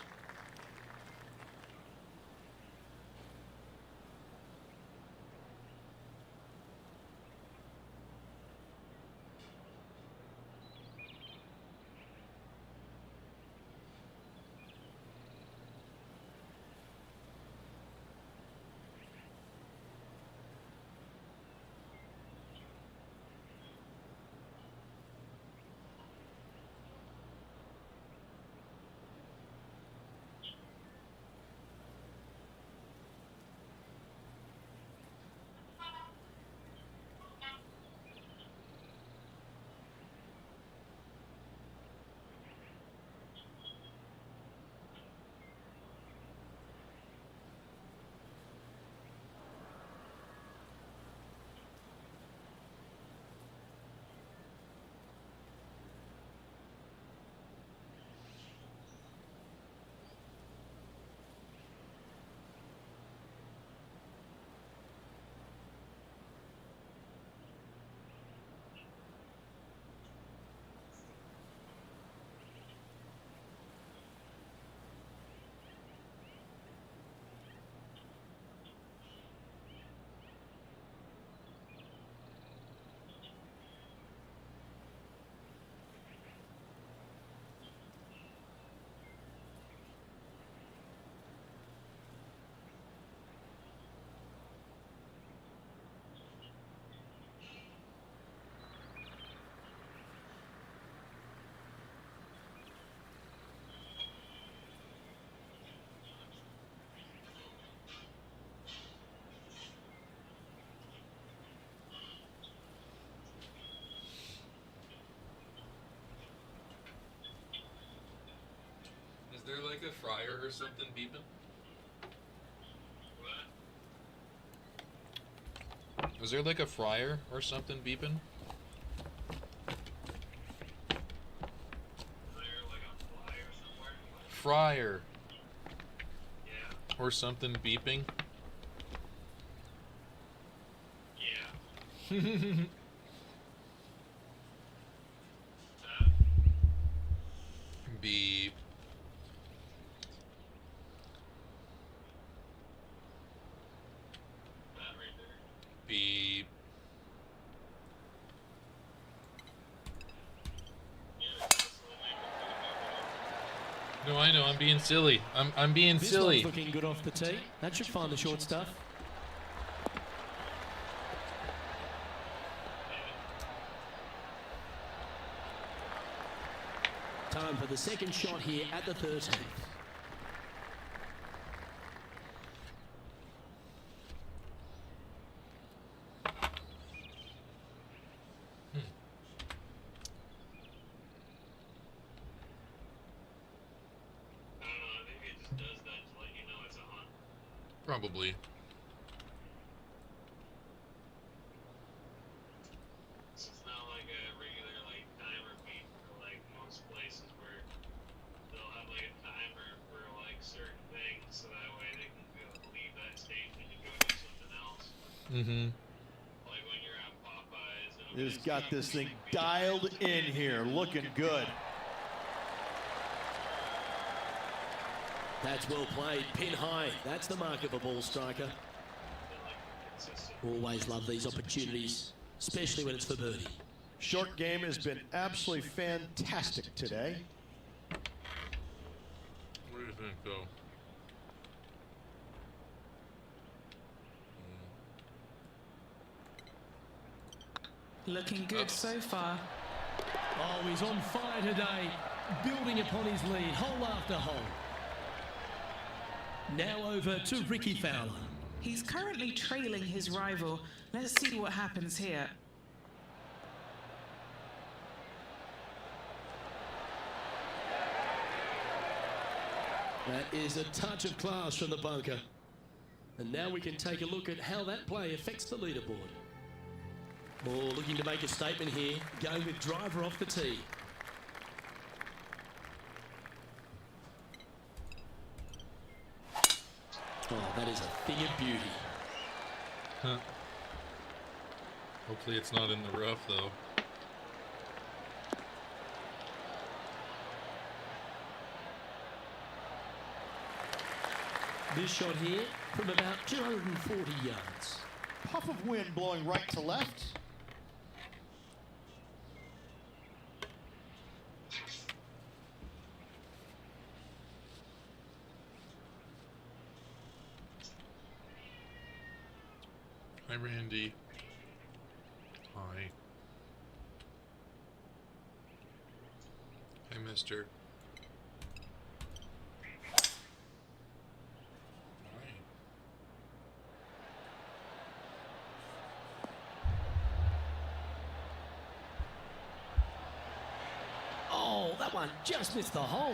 like a fryer or something beeping? Was there like a fryer or something beeping? Fryer. Yeah. Or something beeping? Yeah. Beep. Beep. No, I know. I'm being silly. I'm being silly. This one's looking good off the tee. That should find the short stuff. Time for the second shot here at the 13th. Probably. It's not like a regular like timer beat for like most places where they'll have like a timer for like certain things, so that way they can go leave that station and go do something else. Mm-hmm. Like when you're at Popeyes. He's got this thing dialed in here, looking good. That's well played, pin high. That's the mark of a ball striker. Always love these opportunities, especially when it's for birdie. Short game has been absolutely fantastic today. What do you think, though? Looking good so far. Oh, he's on fire today, building upon his lead, hole after hole. Now over to Ricky Fowler. He's currently trailing his rival. Let's see what happens here. That is a touch of class from the bunker. And now we can take a look at how that play affects the leaderboard. Moore looking to make a statement here, going with driver off the tee. Oh, that is a thing of beauty. Huh. Hopefully it's not in the rough, though. This shot here from about 240 yards. Puff of wind blowing right to left. Hi, Randy. Hi. Hi, mister. Oh, that one just missed the hole.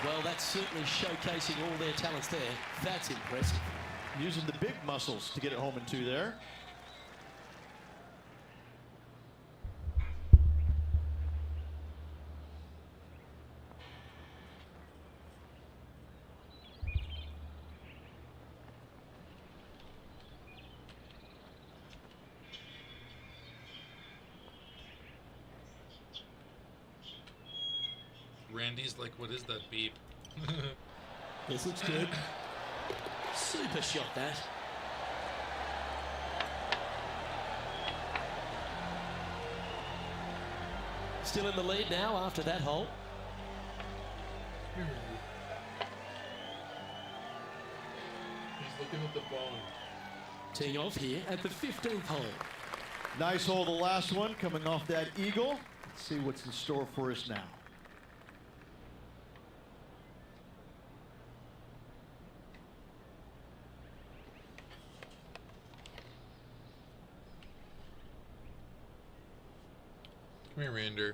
Well, that's certainly showcasing all their talents there. That's impressive. Using the big muscles to get it home in two there. Randy's like, what is that beep? This looks good. Super shot, that. Still in the lead now after that hole. He's looking at the phone. Teeing off here at the 15th hole. Nice hole, the last one, coming off that eagle. Let's see what's in store for us now. Come here, Rander.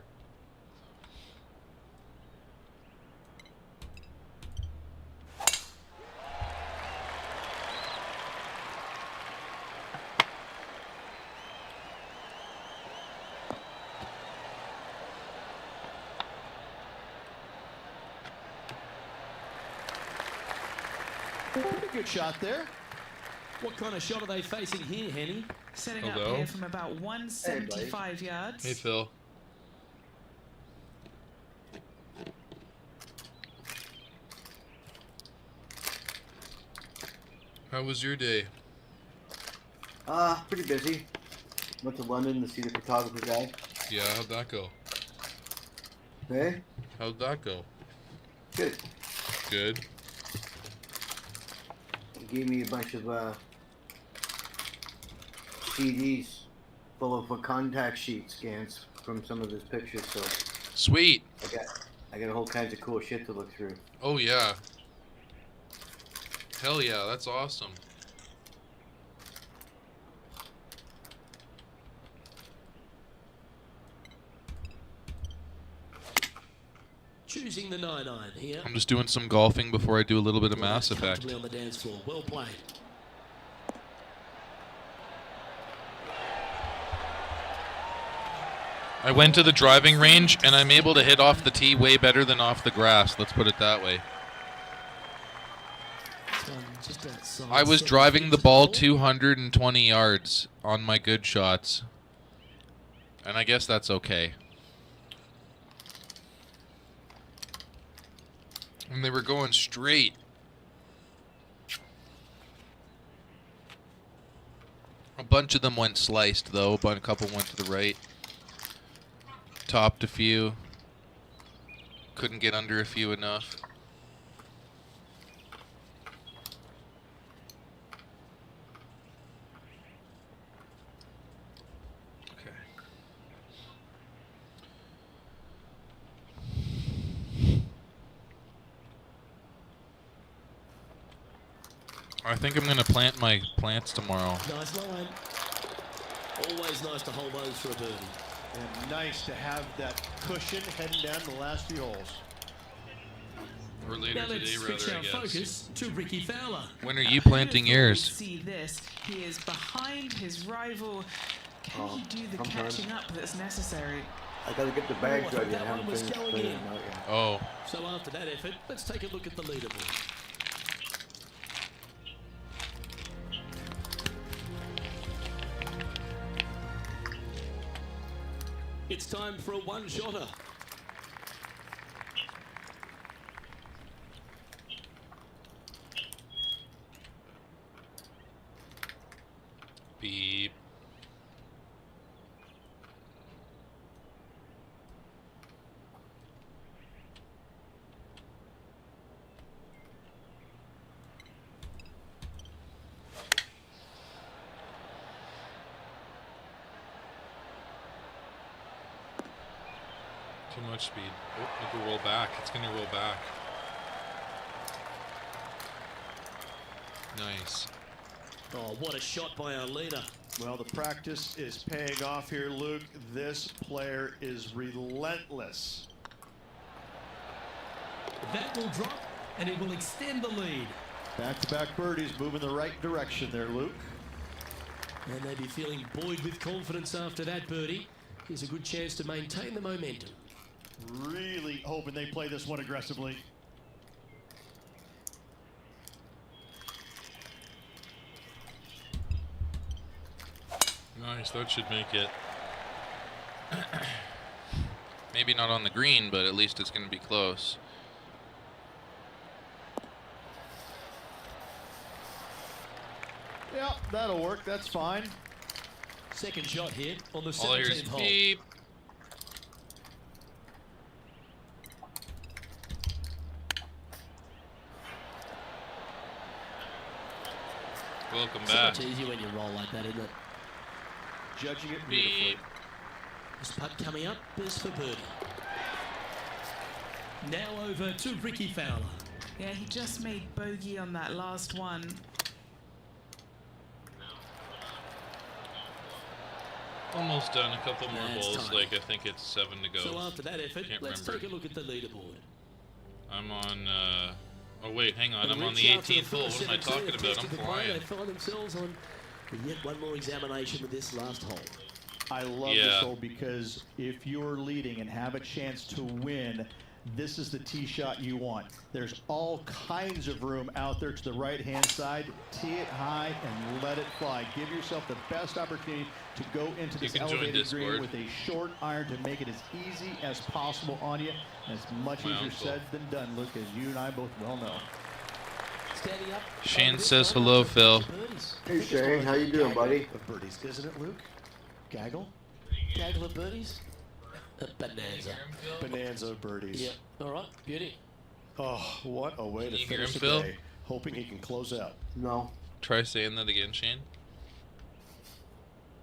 Good shot there. What kind of shot are they facing here, Henny? Setting Hello? up here from about 175 yards. Hey, Phil. How was your day? Pretty busy. Went to London to see the photographer guy. Yeah, how'd that go? Hey? How'd that go? Good. Good. He gave me a bunch of CDs full of contact sheet scans from some of his pictures, so Sweet. I got all kinds of cool shit to look through. Oh, yeah. Hell yeah, that's awesome. Choosing the 9-iron here. I'm just doing some golfing before I do a little bit of Mass Effect. Comfortably on the dance floor. Well played. I went to the driving range and I'm able to hit off the tee way better than off the grass. Let's put it that way. Just outside. I was driving the ball 220 yards on my good shots. And I guess that's okay. And they were going straight. A bunch of them went sliced, though. But a couple went to the right. Topped a few. Couldn't get under a few enough. I think I'm going to plant my plants tomorrow. Nice line. Always nice to hold those for a birdie. And nice to have that cushion heading down the last few holes. Or later Now let's today, switch rather, our I guess. focus to Ricky Fowler. When are you planting yours? See this. He is behind his rival. Can he do the catching up that's necessary? I gotta get the bags ready. I That haven't one was finished going cleaning in. them out yet. Oh. So after that effort, let's take a look at the leaderboard. It's time for a one-shotter. Beep. Too much speed. Oh, it'll roll back. It's gonna roll back. Nice. Oh, what a shot by our leader. Well, the practice is paying off here, Luke. This player is relentless. That will drop, and it will extend the lead. Back-to-back birdies moving the right direction there, Luke. And they'd be feeling buoyed with confidence after that birdie. Here's a good chance to maintain the momentum. Really hoping they play this one aggressively. Nice, that should make it. Maybe not on the green, but at least it's going to be close. Yeah, that'll work. That's fine. Second shot here on the All I hear is 17th hole. beep. Welcome So back. much easier when you roll like that, isn't it? Judging it beautifully. Beep. This putt coming up is for birdie. Now over to Ricky Fowler. Yeah, he just made bogey on that last one. Almost done. A couple more That's holes. time. Like, I think it's 7 to go. So after that effort, Can't let's remember. take a look at the leaderboard. I'm on, oh wait, hang on. I'm on the Reach out to 18th hole. What first am I 17 talking have about? tested I'm the play. They flying. find themselves on yet one more examination with this last hole. I love this hole because if you're leading and have a chance to win, this is the tee shot you want. There's all kinds of room out there to the right-hand side. Tee it high and let it fly. Give yourself the best opportunity to go into this elevated green with a short iron to make it as easy as possible on you. And it's much easier said than done, Luke, as you and I both well know. Shane says hello, Phil. Hey Shane, how you doing, buddy? Of birdies, isn't it, Luke? Gaggle? Gaggle of birdies? Bonanza. Bonanza of birdies. Yeah. All right. Beauty. Oh, what a way to finish the day. Hoping he can close out. No. Try saying that again, Shane.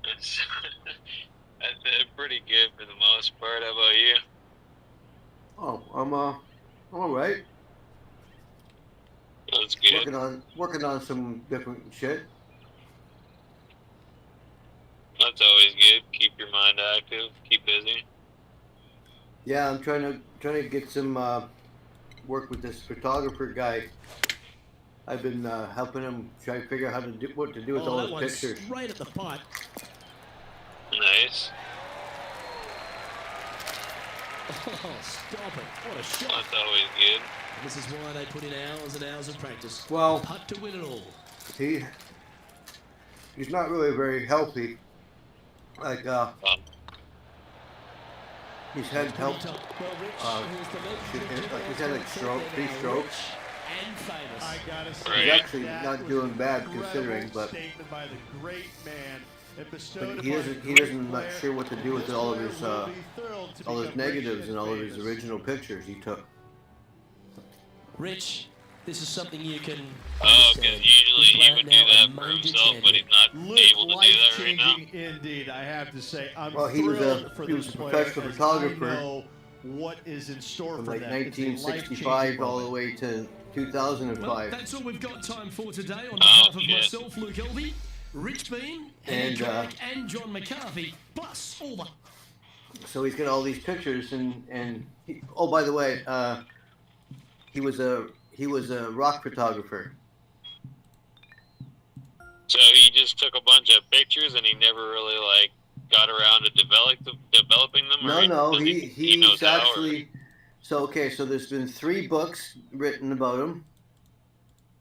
That's pretty good for the most part. How about you? Oh, I'm all right. That's good. Working on some different shit. That's always good. Keep your mind active. Keep busy. Yeah, I'm trying to get some work with this photographer guy. I've been helping him try to figure out what to do with all his pictures. Right at the pot. Nice. Oh, stop it. What a shot. That's always good. This is why they put in hours and hours of practice. Well, putt to win it all. He's not really very healthy. Like he's had help. He's had like 3 strokes. And famous. I gotta say, he's actually not doing bad considering, but by the great man. He doesn't not sure what to do with all of his negatives and all of his original pictures he took. Rich, this is something you can Oh, because usually he would do that for himself, but he's not able to do that right now. Indeed, I have to say, I'm well, he was a professional photographer what is in store from for like them. 1965 all the way to 2005. Well, that's all we've got time for today. On behalf of myself, Luke Elvey, Rich Bean, Henry Craig, and John McCarthy, plus all the... So he's got all these pictures, and he, oh, by the way, he was a rock photographer. So he just took a bunch of pictures, and he never really like got around to developing them. No, he's actually. So okay, so there's been 3 books written about him.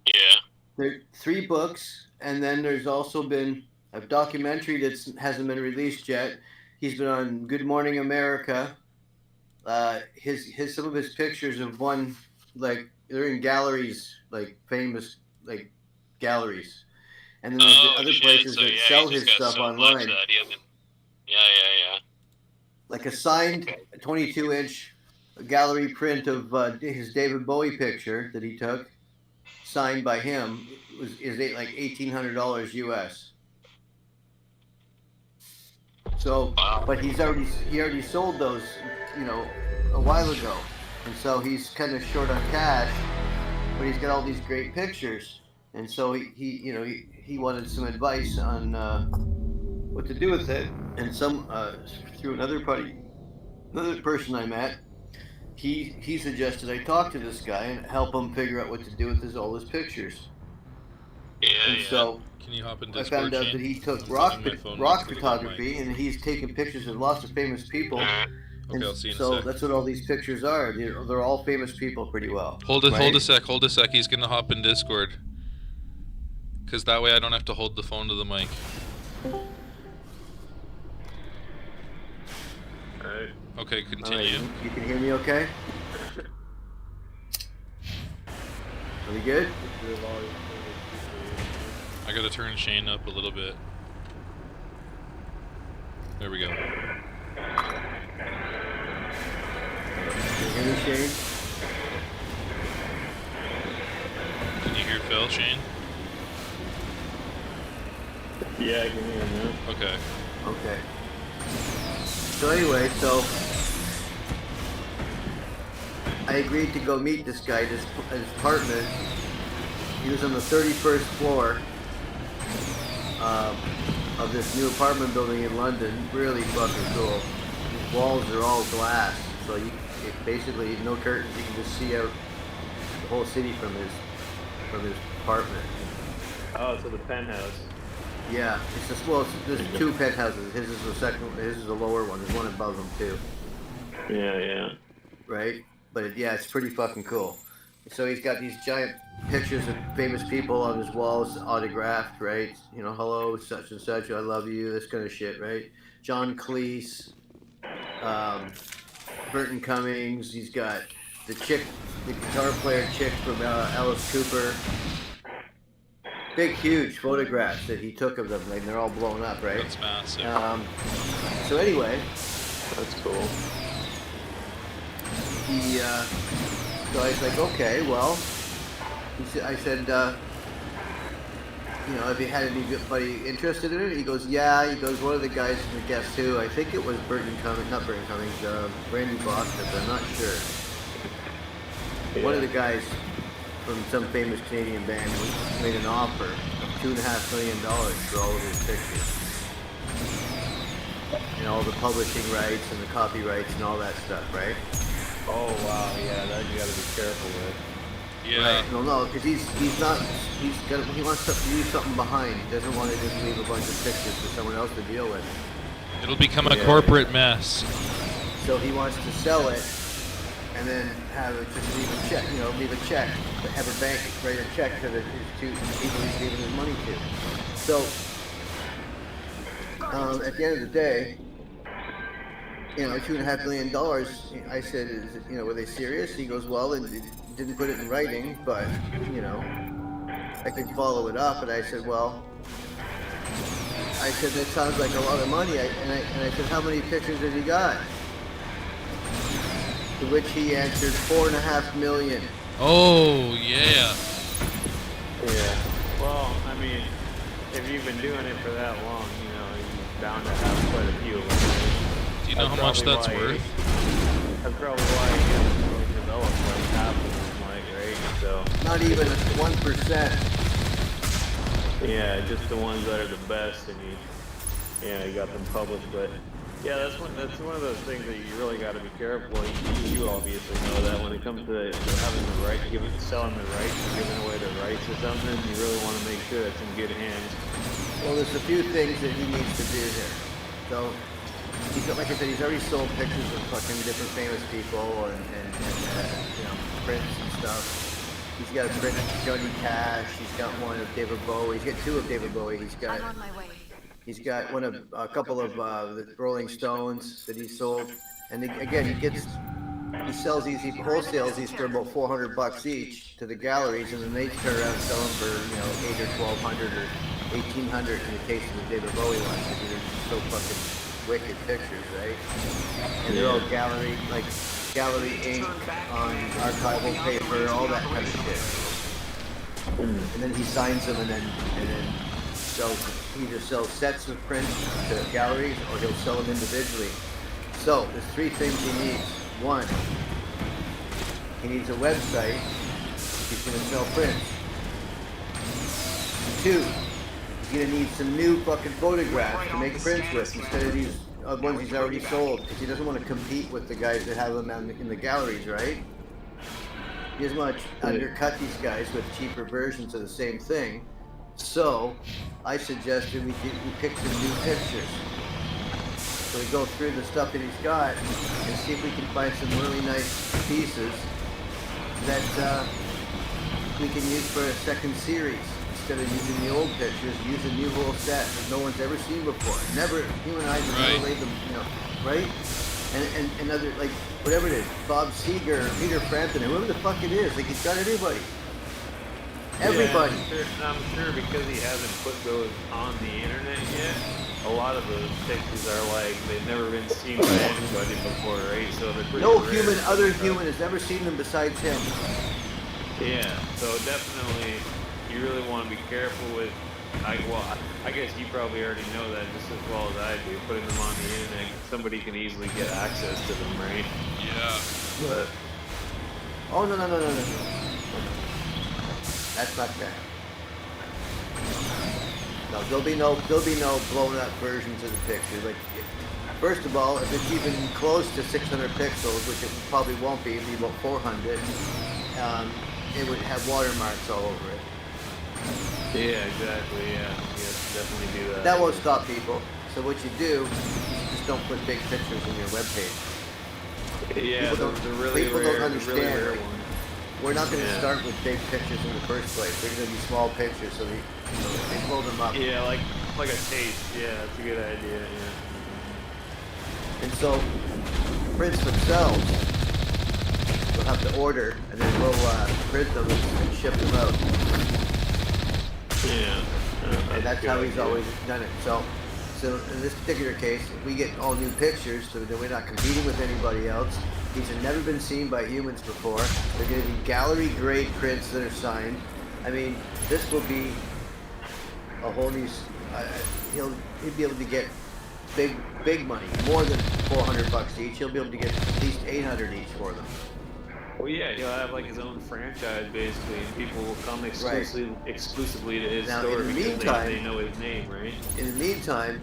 Yeah. There 3 books, and then there's also been a documentary that hasn't been released yet. He's been on Good Morning America. Some of his pictures have won, like, they're in galleries, like famous like galleries, and then there's other places that sell his stuff online. Yeah. Like a signed 22-inch gallery print of his David Bowie picture that he took, signed by him, is like $1,800 US. So, but he already sold those, a while ago, and so he's kind of short on cash, but he's got all these great pictures, and so he wanted some advice on what to do with it, and through another person I met, he suggested I talk to this guy and help him figure out what to do with all his pictures. So can you hop in I Discord, found out Shane? that he took I'm rock on my phone photography, and he's taken pictures of lots of famous people. Okay, I'll see you in a so sec. that's what all these pictures are. They're all famous people pretty well. Hold a sec. He's gonna hop in Discord. Cause that way I don't have to hold the phone to the mic. Alright. Okay, continue. All right, you can hear me okay? Are we good? I gotta turn Shane up a little bit. There we go. Can you hear me, Shane? Can you hear Phil, Shane? Yeah, I can hear him now. Okay. Okay. So anyway, I agreed to go meet this guy at his apartment. He was on the 31st floor of this new apartment building in London. Really fucking cool. His walls are all glass, so basically no curtains. You can just see out the whole city from his apartment. Oh, so the penthouse. Yeah, there's 2 penthouses. His is the lower one. There's one above him too. Yeah. Right? But yeah, it's pretty fucking cool. So he's got these giant pictures of famous people on his walls, autographed, right? You know, hello, such and such, I love you, this kind of shit, right? John Cleese, Burton Cummings. He's got the chick, the guitar player chick from Alice Cooper. Big, huge photographs that he took of them, and they're all blown up, right? That's massive. So anyway, that's cool. So I was like, okay, well, I said, you know, have you had anybody interested in it? He goes, yeah. He goes, one of the guys from the Guess Who, I think it was Burton Cummings, not Burton Cummings, Randy Boston, but I'm not sure. Yeah. One of the guys from some famous Canadian band made an offer of $2.5 million for all of his pictures. And all the publishing rights and the copyrights and all that stuff, right? Oh wow, yeah, that you gotta be careful with. Yeah. Right. No, because he wants to leave something behind. He doesn't want to just leave a bunch of pictures for someone else to deal with. It'll become a corporate mess. So he wants to sell it and then have it just leave a check, leave a check, have a bank write a check to his two people he's giving his money to. So at the end of the day, $2.5 million. I said, were they serious? He goes, well, it didn't put it in writing, but I could follow it up. And I said, well, that sounds like a lot of money. And I said, how many pictures have you got? To which he answered, 4.5 million. Oh yeah. Yeah. Well, I mean, if you've been doing it for that long, you're bound to have quite a few of them. Do you know how much that's worth? That's probably why he hasn't really developed like half of them, right? So. Not even 1%. Yeah, just the ones that are the best, and you got them published. But yeah, that's one of those things that you really got to be careful. You obviously know that when it comes to having the right, selling the rights, or giving away the rights or something, you really want to make sure it's in good hands. Well, there's a few things that he needs to do here. So. Like I said, he's already sold pictures of fucking different famous people and prints and stuff. He's got a print of Johnny Cash. He's got one of David Bowie. He's got two of David Bowie. He's got a couple of the Rolling Stones that he sold. And again, he sells these, he wholesales these for about $400 each to the galleries, and then they turn around and sell them for $800 or $1,200 or $1,800 in the case of the David Bowie ones, because they're so fucking wicked pictures, right? And they're all gallery ink on archival paper, all that kind of shit. And then he signs them, and then either sells sets of prints to galleries, or he'll sell them individually. So there's three things he needs. One, he needs a website if he's going to sell prints. Two, he's going to need some new fucking photographs to make prints with instead of these ones he's already sold, because he doesn't want to compete with the guys that have them in the galleries, right? He doesn't want to undercut these guys with cheaper versions of the same thing. So I suggested we pick some new pictures. So we go through the stuff that he's got and see if we can find some really nice pieces that we can use for a second series. Instead of using the old pictures, use a new whole set that no one's ever seen before. Never, human eyes have never laid them, right? And other, like, whatever it is, Bob Seger, or Peter Frampton, whoever the fuck it is, like, he's got everybody. Everybody. Yeah, I'm sure because he hasn't put those on the internet yet, a lot of those pictures are like, they've never been seen by anybody before, right? So they're pretty rare. Other human has ever seen them besides him. Yeah, so definitely, you really want to be careful with, I guess you probably already know that just as well as I do, putting them on the internet, somebody can easily get access to them, right? Yeah. But, oh, no. That's not that. No, there'll be no blown up versions of the picture. Like, first of all, if it's even close to 600 pixels, which it probably won't be, it'll be about 400, it would have watermarks all over it. Yeah, exactly, yeah. Yes, definitely do that. That won't stop people. So what you do is you just don't put big pictures in your webpage. Yeah, people don't understand. really rare Like, ones. we're not going to Yeah. start with big pictures in the first place. They're going to be small pictures, so they blow them up. Yeah, like a taste. Yeah, that's a good idea. Yeah. And so, prints themselves, we'll have to order, and then we'll print them and ship them out. Yeah. And that's how he's always done it. So in this particular case, we get all new pictures, so that we're not competing with anybody else. These have never been seen by humans before. They're going to be gallery-grade prints that are signed. I mean, this will be a whole new. He'll be able to get big money, more than $400 each. He'll be able to get at least $800 each for them. Well, yeah, he'll have like his own franchise basically, and people will come exclusively to his Now, store in the because meantime, they know his name, right? In the meantime,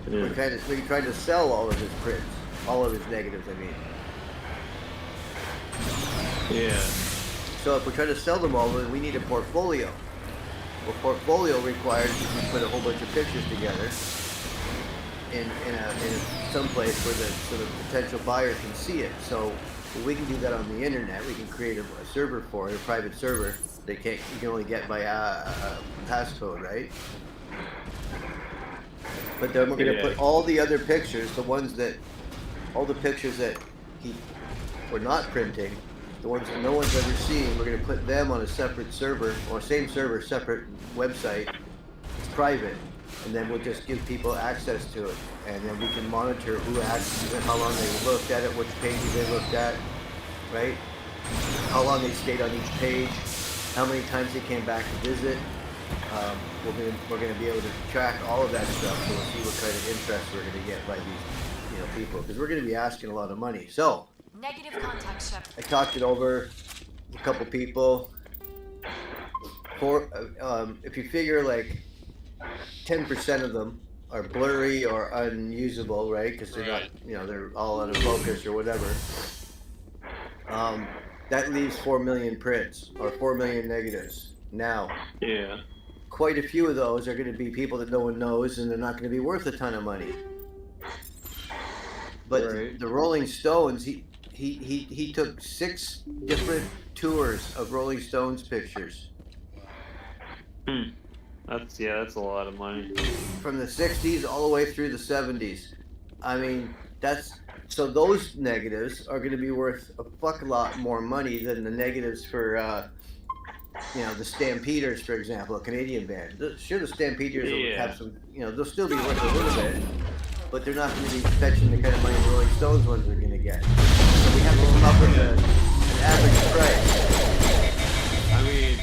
we're trying to sell all of his prints, all of his negatives. I mean. Yeah. So if we're trying to sell them all, then we need a portfolio. Well, portfolio requires you put a whole bunch of pictures together in some place where the potential buyer can see it. So we can do that on the internet. We can create a server for it, a private server. You can only get by passcode, right? But then we're going to put all the other pictures, all the pictures that we're not printing, the ones that no one's ever seen, we're going to put them on a separate server, or same server, separate website. It's private, and then we'll just give people access to it, and then we can monitor who accessed it, how long they looked at it, which pages they looked at, right? How long they stayed on each page, how many times they came back to visit. We're going to be able to track all of that stuff, so we'll see what kind of interest we're going to get by these people, because we're going to be asking a lot of money. So Negative contact, Shep. I talked it over with a couple people. If you figure like 10% of them are blurry or unusable, right? Because they're not, they're all out of focus or whatever. That leaves 4 million prints or 4 million negatives. Now, quite a few of those are going to be people that no one knows, and they're not going to be worth a ton of money. But the Rolling Stones, he took 6 different tours of Rolling Stones pictures. That's a lot of money. From the 60s all the way through the 70s. I mean, so those negatives are going to be worth a fuck lot more money than the negatives for, the Stampeders, for example, a Canadian band. Sure, the Stampeders will have some, they'll still be worth a little bit, but they're not going to be fetching the kind of money the Rolling Stones ones are going to get. So we have to come up with an average price. I mean,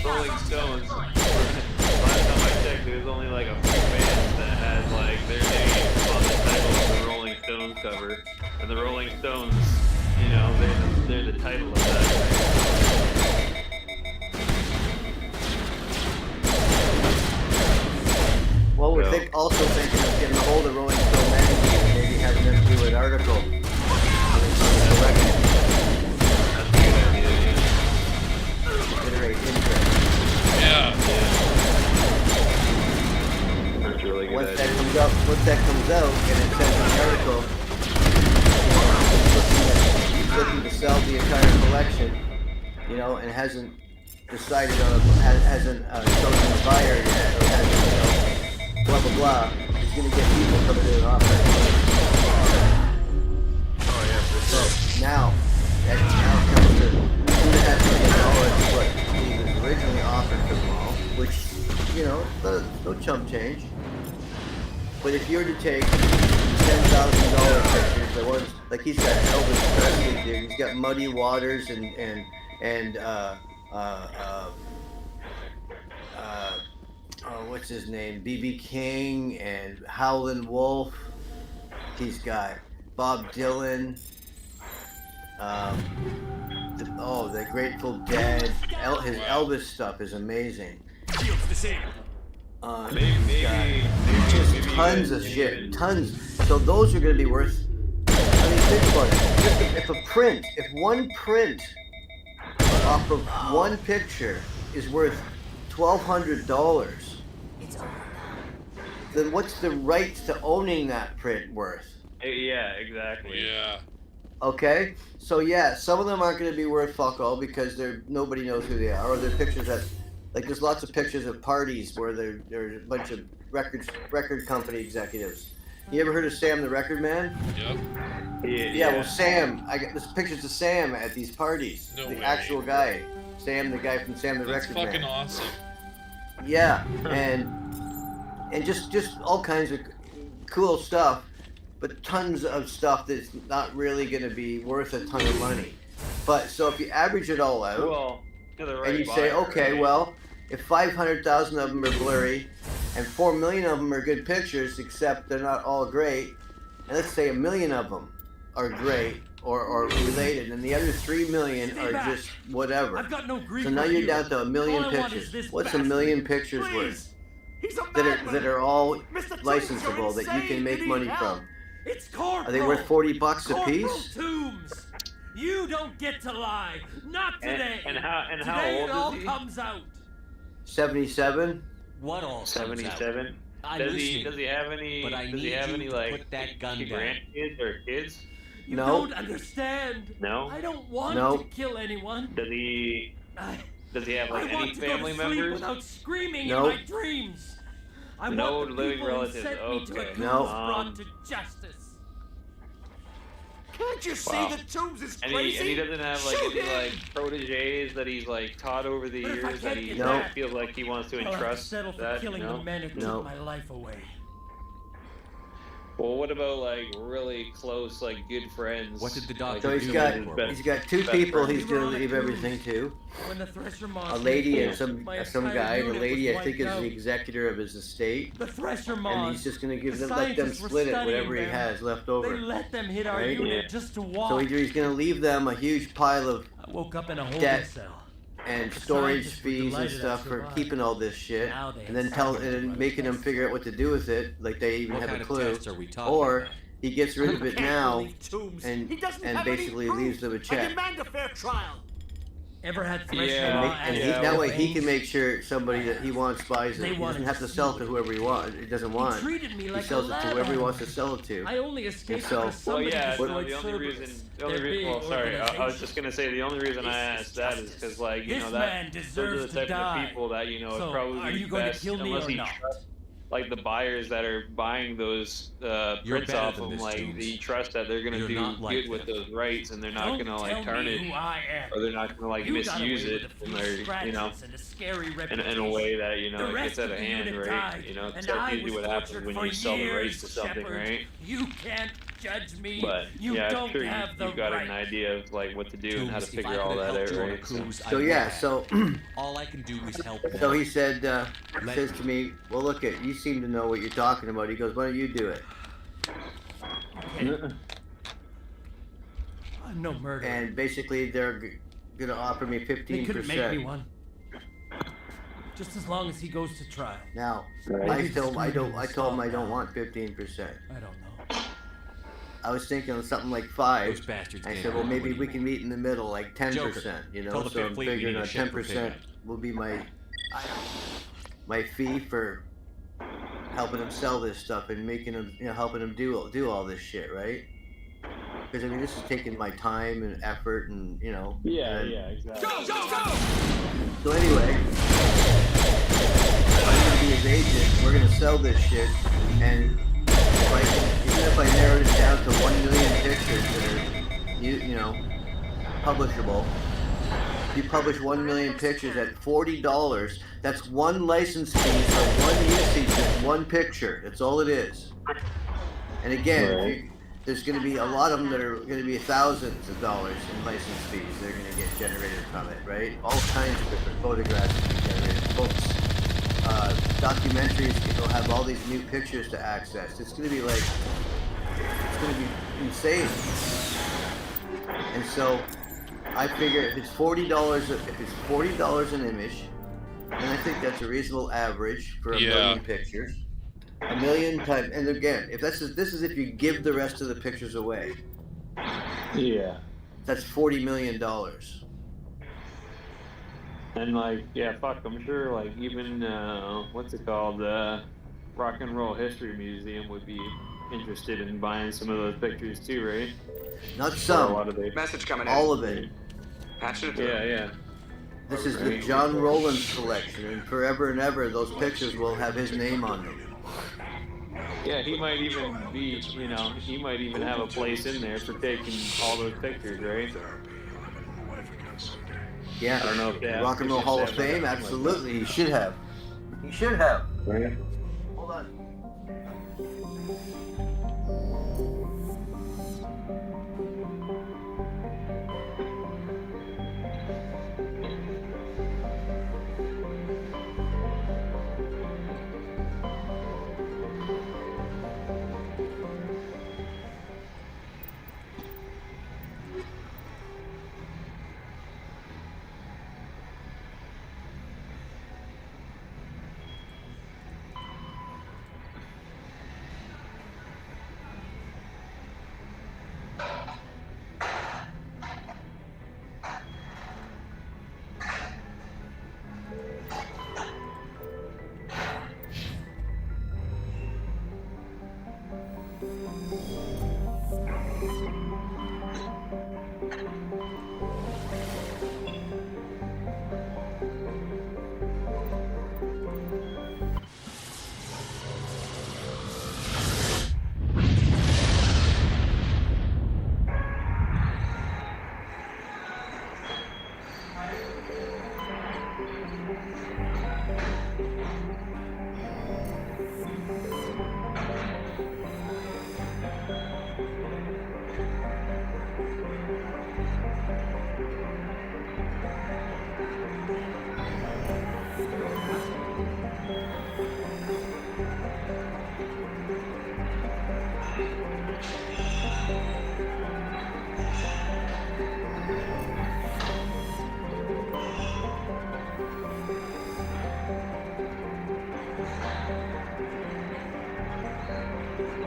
Rolling Stones, last time I checked, there was only like a few bands that had like their name on the title of the Rolling Stones cover. And the Rolling Stones, they're the title of that. Well, we're also thinking of getting a hold of Rolling Stone magazine and maybe having them do an article on the collection. Generate interest. Yeah. That's really good. Once that comes out, and it says in the article, he's looking to sell the entire collection, and hasn't decided hasn't chosen a buyer yet, or hasn't, blah blah blah. He's going to get people coming in and offering. Oh yeah, for sure. So now comes to $2.5 million what he was originally offered for them all, which no chump change. But if you were to take $10,000 pictures, the ones like he's got Elvis Presley, dude. He's got Muddy Waters and what's his name? B.B. King and Howlin' Wolf. He's got Bob Dylan. The Grateful Dead. His Elvis stuff is amazing. Just tons of shit. Tons. So those are going to be worth. I mean, think about it. If one print off of one picture is worth $1,200, then what's the rights to owning that print worth? Yeah, exactly. Yeah. Okay, so yeah, some of them aren't going to be worth fuck all because nobody knows who they are, or they're pictures that, like, there's lots of pictures of parties where there's a bunch of record company executives. You ever heard of Sam the Record Man? Yep. Yeah, well, Sam, I got this pictures of Sam at these parties. No the way. actual guy, Sam, the guy from Sam the That's Record Man. fucking awesome. Yeah, and just all kinds of cool stuff, but tons of stuff that's not really going to be worth a ton of money. But so if you average it all out, Well, to the right and you say, buyer, okay, right? well, if 500,000 of them are blurry, and 4 million of them are good pictures, except they're not all great, and let's say 1 million of them are great or related, and the other 3 million are just whatever. I've got no grief So now for you're you. down to 1 million All I want is pictures. this What's bastard. 1 million pictures Please. worth? He's a That are all Mr. Toombs, licensable you're that you can insane. make You money need from. help. It's Corporal. Are they worth $40 a Corporal piece? Toombs. You don't get to lie. Not today. And how today old it all is he? comes out. 77. What all 77. Does he have any? but I Does he need have you any to like put that gun down. grandkids or kids? You No. don't understand. No. I don't want No. to kill anyone. Does he? Does he have I like any want to family go to sleep members? without screaming No. in my dreams. I No want the living people who relatives, sent me to a okay. goose No. brought to justice. Can't you see Wow. that Toombs is And crazy? he doesn't have like Shoot any him! like proteges that he's like taught over the But if I years that can't he get No. that, feels like he wants to I'll have to entrust settle for that. killing No. the men who No. took my life away. Well, what about like really close, like good friends? What did the Like, So doctor he's do? got two best people friend. he's going to leave everything to. When the Thresher A Moss lady came and through, my some entire guy. The unit lady, was I think, wiped is the out. executor of his estate. The Thresher And Moss. he's just going to give The them, let them scientists were split it, studying whatever he them. has left They over. let them hit our Right? unit Yeah. just to walk. So he's going to leave them a huge pile of I woke up in a holding debt cell. and The storage scientists were fees and delighted I stuff for survived. keeping all this shit, Now they and then have to and run making them tests. figure out what to do with it, like they even What have kind a of clue. tests are we talking Or about? he gets rid of it Can't now believe Toombs. and He doesn't and have any basically proof. leaves them a I check. demand a fair trial. Ever had Thresher Yeah, Law And yeah, that well, way he can make sure somebody that he wants buys They it. He wanted doesn't have to to sell it see to it. whoever he doesn't want. He treated me He like sells a it to lab whoever he animal. wants to sell it to. I only escaped so- because Well, somebody yeah, destroyed no, the only Cerberus. reason, Their well, big sorry, I was organization. just gonna say the only reason I This is asked that is justice. because, like, you This know, man that those deserves are the to type die. of people that, you know, So, would probably are be you going to best kill me unless or he not? trusts, like, the buyers that are buying those You're prints better off than of him, this, like, Toombs. he trusts that they're gonna You're do not like good with them. those rights and they're not Don't gonna, tell like, me tarnish, who I am. or they're not gonna, like, You got away misuse with it a in few their, you know, scratches and a scary in a reputation. way that, you know, The it rest gets out of of the hand, unit right? died, You know, and that's I usually was what happens tortured when for you sell the rights years, to something, Shepard. right? You can't judge me. But You yeah, don't I'm sure have the you've got right. an idea of like what to do and how to Toombs, if I figure all could have that helped out, you on a right? cruise, I So would yeah, have. so All I can do is help. so them. he said, Let- says to me, well, look at you seem to know what you're talking about. He goes, why don't you do it? I'm no murderer. And basically, they're gonna offer me They couldn't make me 15%. one. Just as long as he goes to trial. Now, Right. I told him I told him I don't want 15%. I don't know. I was thinking of something like 5. Those bastards I can't said, well, know maybe what we he can meet in the middle, like 10%. Joker, You know, tell the so I'm Fifth Fleet we figuring need a on ship for 10% will be my fee for helping him sell this stuff and making him, you know, helping him do all this shit, right? Because I mean, this is taking my time and effort, and you know. Yeah, and- yeah, exactly. So anyway, I'm gonna be his agent. We're gonna sell this shit, and even if I narrowed it down to 1 million pictures that are, you know, publishable. If you publish 1 million pictures at $40, that's one license fee for one usage of one picture. That's all it is. And again, there's going to be a lot of them that are going to be thousands of dollars in license fees that are going to get generated from it, right? All kinds of different photographs will be generated, books, documentaries. You'll have all these new pictures to access. It's going to be like, it's going to be insane. And so, I figure if it's $40 an image, and I think that's a reasonable average for a million pictures. A million times, and again, if this is if you give the rest of the pictures away. Yeah. That's $40 million. And like, yeah, fuck, I'm sure like even what's it called, Rock and Roll History Museum would be interested in buying some of those pictures too, right? Not Or some. a lot of it. Message coming in. All of it. Patching it Yeah, through. yeah. This is the John Rowlands collection, and forever and ever, those pictures will have his name on them. Yeah, he might even be, you know, he might even have a place in there for taking all those pictures, right? Yeah. I don't know if they have Rock and Roll Hall of Fame, absolutely. He should have. He should have. Right. Hold on.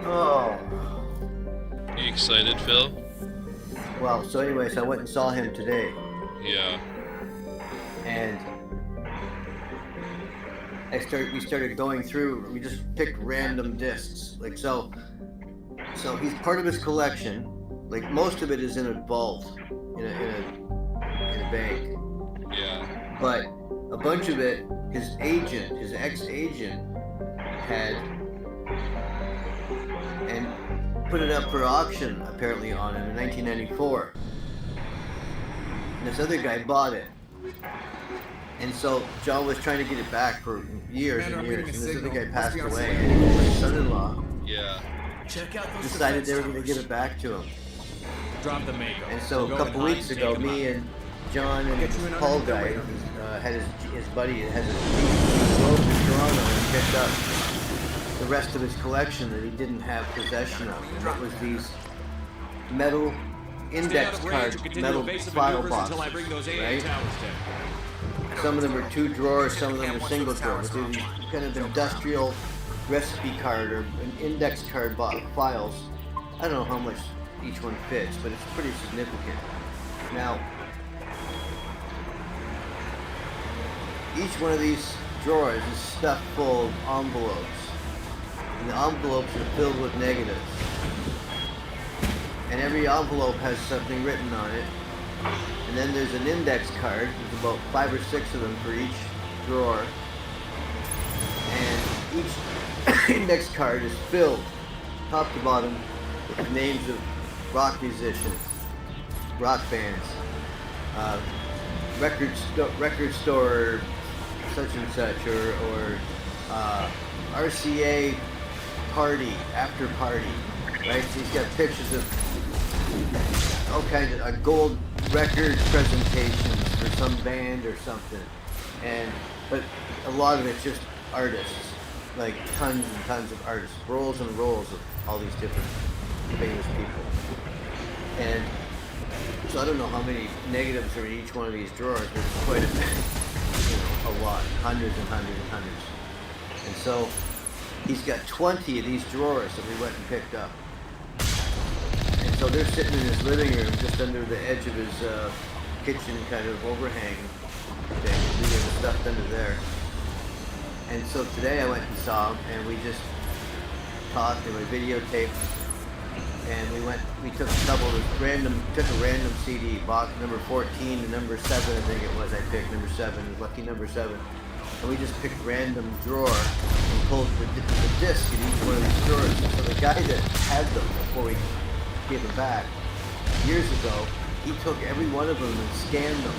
Oh. You excited, Phil? Well, so anyways, I went and saw him today. Yeah. And we started going through, we just picked random discs. Like, so he's part of his collection. Like, most of it is in a vault, in a bank. Yeah. But a bunch of it, his ex-agent, had and put it up for auction, apparently, on him in 1994. And this other guy bought it. And so John was trying to get it back for years and years. And this other guy passed away. And his son-in-law decided they were going to give it back to him. Drop the Mako. And so a couple weeks ago, me and John and this Paul guy had his buddy has a Jeep, drove to Toronto and picked up the rest of his collection that he didn't have possession of. And it was these metal index card, metal file boxes, right? Some of them were 2 drawers, some of them were single drawers. They're these kind of industrial recipe card or an index card files. I don't know how much each one fits, but it's pretty significant. Now, each one of these drawers is stuffed full of envelopes. And the envelopes are filled with negatives. And every envelope has something written on it. And then there's an index card. There's about 5 or 6 of them for each drawer. And each index card is filled, top to bottom, with the names of rock musicians, rock bands, record store such and such, or RCA party, after party, right? So he's got pictures of all kinds of gold record presentations for some band or something, but a lot of it's just artists, like tons and tons of artists, rolls and rolls of all these different famous people. And so I don't know how many negatives are in each one of these drawers, but it's quite a bit, a lot, hundreds and hundreds and hundreds. And so he's got 20 of these drawers that we went and picked up. And so they're sitting in his living room, just under the edge of his kitchen kind of overhang thing, leaving the stuff under there. And so today I went and saw him, and we just talking, we videotaped, and we took a random CD, box number 14 to number 7, I think it was. I picked number 7, lucky number 7, and we just picked random drawer and pulled the disc in each one of these drawers. So the guy that had them before we gave them back years ago, he took every one of them and scanned them.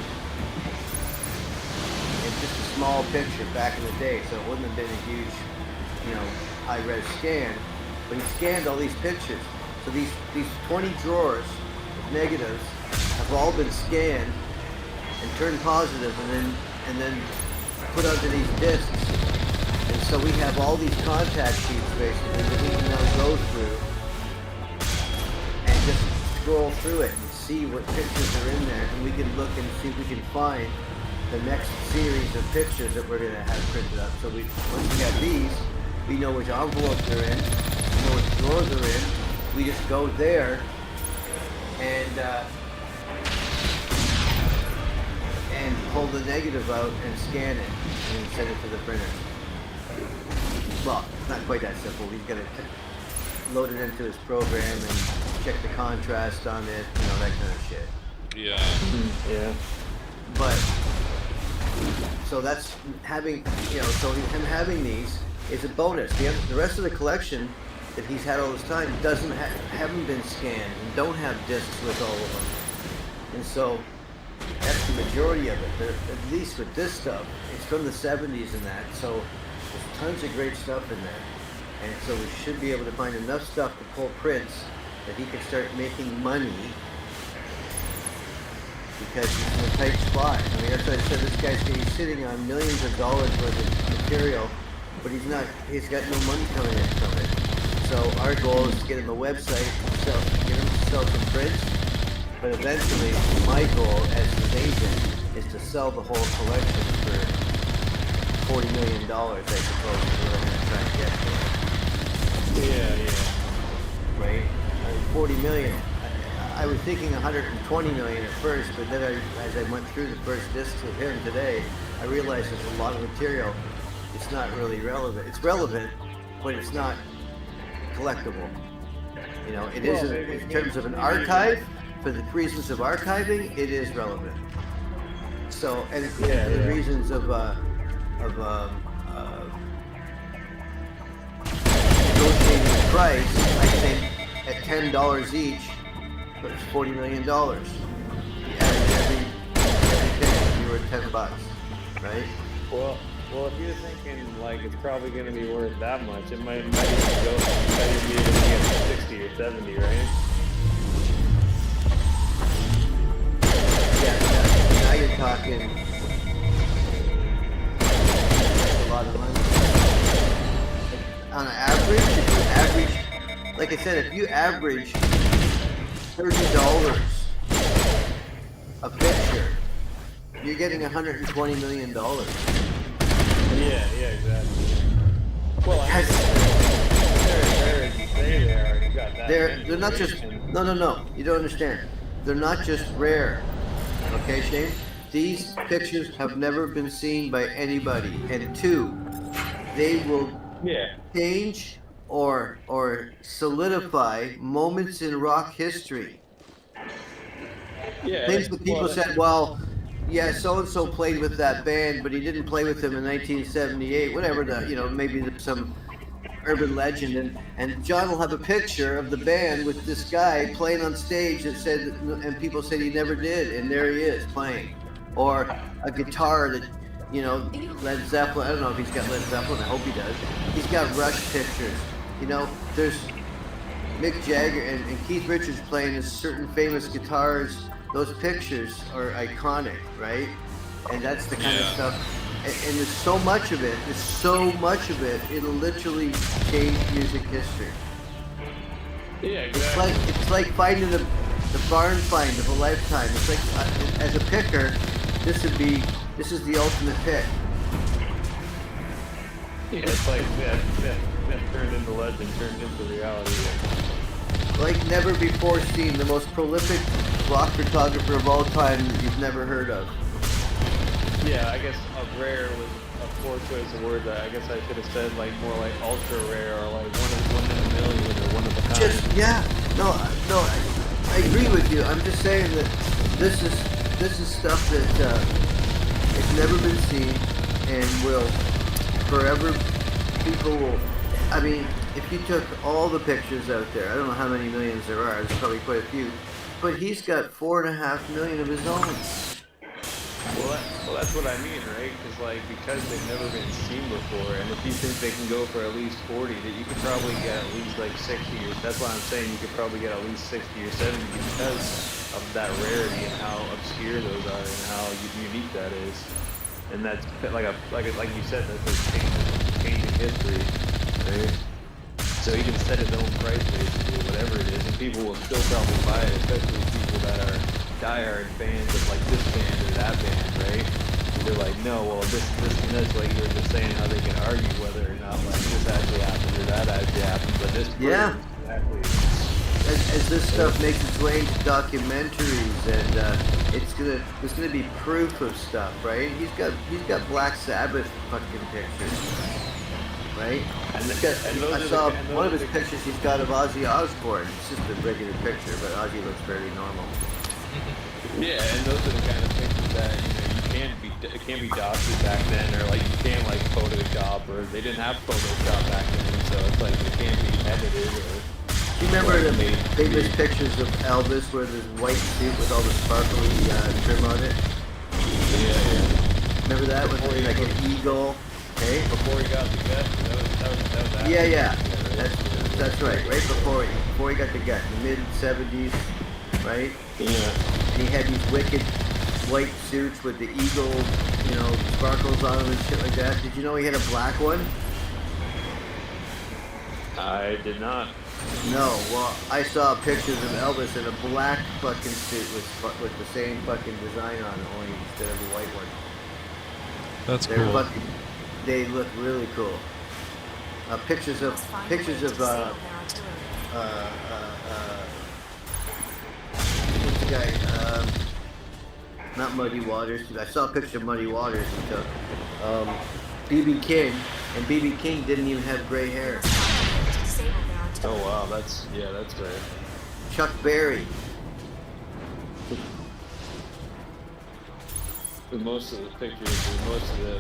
It's just a small picture back in the day, so it wouldn't have been a huge, high-res scan, but he scanned all these pictures. So these 20 drawers of negatives have all been scanned and turned positive, and then put onto these discs. And so we have all these contact sheets basically that we can now go through and just scroll through it and see what pictures are in there, and we can look and see if we can find the next series of pictures that we're going to have printed up. So once we have these, we know which envelope they're in, we know which drawer they're in. We just go there and pull the negative out and scan it and send it to the printer. Well, it's not quite that simple. He's got to load it into his program and check the contrast on it, that kind of shit. Yeah. Yeah. But so that's having, so him having these is a bonus. The rest of the collection that he's had all this time haven't been scanned and don't have discs with all of them. And so that's the majority of it. At least with this stuff, it's from the 70s and that. So there's tons of great stuff in there. And so we should be able to find enough stuff to pull prints that he can start making money, because he's in a tight spot. I mean, that's what I said, this guy's sitting on millions of dollars worth of material, but he's got no money coming in from it. So our goal is to get him a website, get him to sell some prints, but eventually my goal as his agent is to sell the whole collection for $40 million, I suppose, is what I'm going to try and get for. Yeah. Right? 40 million. I was thinking 120 million at first, but then as I went through the first discs with him today, I realized there's a lot of material. It's not really relevant. It's relevant, but it's not collectible. It isn't, in terms of an archive, for the reasons of archiving, it is relevant. So, and the reasons of negotiating the price, I think at $10 each, but it's $40 million. You added everything, you were $10, right? Well, if you're thinking it's probably going to be worth that much, it might even be able to get 60 or 70, right? Yeah, now you're talking a lot of money. On average, like I said, if you average $30 a picture, you're getting $120 million. Yeah, exactly. Well, I mean, they're not just, no, you don't understand. They're not just rare, okay, Shane? These pictures have never been seen by anybody, and 2, they will change or solidify moments in rock history. Things that people said, well, yeah, so-and-so played with that band, but he didn't play with them in 1978, whatever maybe there's some urban legend, and John will have a picture of the band with this guy playing on stage that said, and people said he never did, and there he is playing. Or a guitar that, Led Zeppelin, I don't know if he's got Led Zeppelin, I hope he does. He's got Rush pictures. There's Mick Jagger and Keith Richards playing certain famous guitars. Those pictures are iconic, right? And that's the kind of stuff. And there's so much of it. It'll literally change music history. Yeah, exactly. It's like finding the barn find of a lifetime. It's like, as a picker, this is the ultimate pick. Yeah, it's like that turned into legend, turned into reality. Like never before seen, the most prolific rock photographer of all time that you've never heard of. Yeah, I guess rare was a poor choice of words. I guess I should have said more like ultra rare, or like one in a Yeah, no, I agree with you. I'm just saying that this is stuff that it's never been seen and will forever. People will. I mean, if you took all the pictures out there, I don't know how many millions there are. There's probably quite a few, but he's got 4.5 million of his own. Well, that's what I mean, right? Because they've never been seen before, and if you think they can go for at least 40, that you could probably get at least like 60 or that's why I'm saying you could probably get at least 60 or 70 because of that rarity and how obscure those are and how unique that is. And that's like you said, that's like changing history, right? So he can set his own price basically, whatever it is, and people will still probably buy it, especially people that are diehard fans of like this band or that band, right? And they're like, no, well this and this, like you were just saying, how they can argue whether or not like this actually happened or that actually happened, but this exactly. As this stuff makes its way into documentaries, and there's gonna be proof of stuff, right? He's got Black Sabbath fucking pictures, right? I saw one of his pictures he's got of Ozzy Osbourne. It's just a regular picture, but Ozzy looks fairly normal. Yeah, and those are the kind of pictures that it can't be doctored back then, or like you can't like Photoshop, or they didn't have Photoshop back then, so it's like it can't be edited. Or do you remember the famous pictures of Elvis where there's white suit with all the sparkly trim on it? Yeah. Remember that with like an eagle? Hey? Before he got the gut, that was Yeah. That's right. Right before he got the gut, in the mid-70s, right? Yeah. And he had these wicked white suits with the eagle, sparkles on them and shit like that. Did you know he had a black one? I did not. No. Well, I saw pictures of Elvis in a black fucking suit with the same fucking design on it, only instead of a white one. That's cool. They look really cool. Pictures of what's the guy? Not Muddy Waters. I saw a picture of Muddy Waters he took. B.B. King, and B.B. King didn't even have gray hair. Oh wow, that's rare. Chuck Berry. With most of the pictures,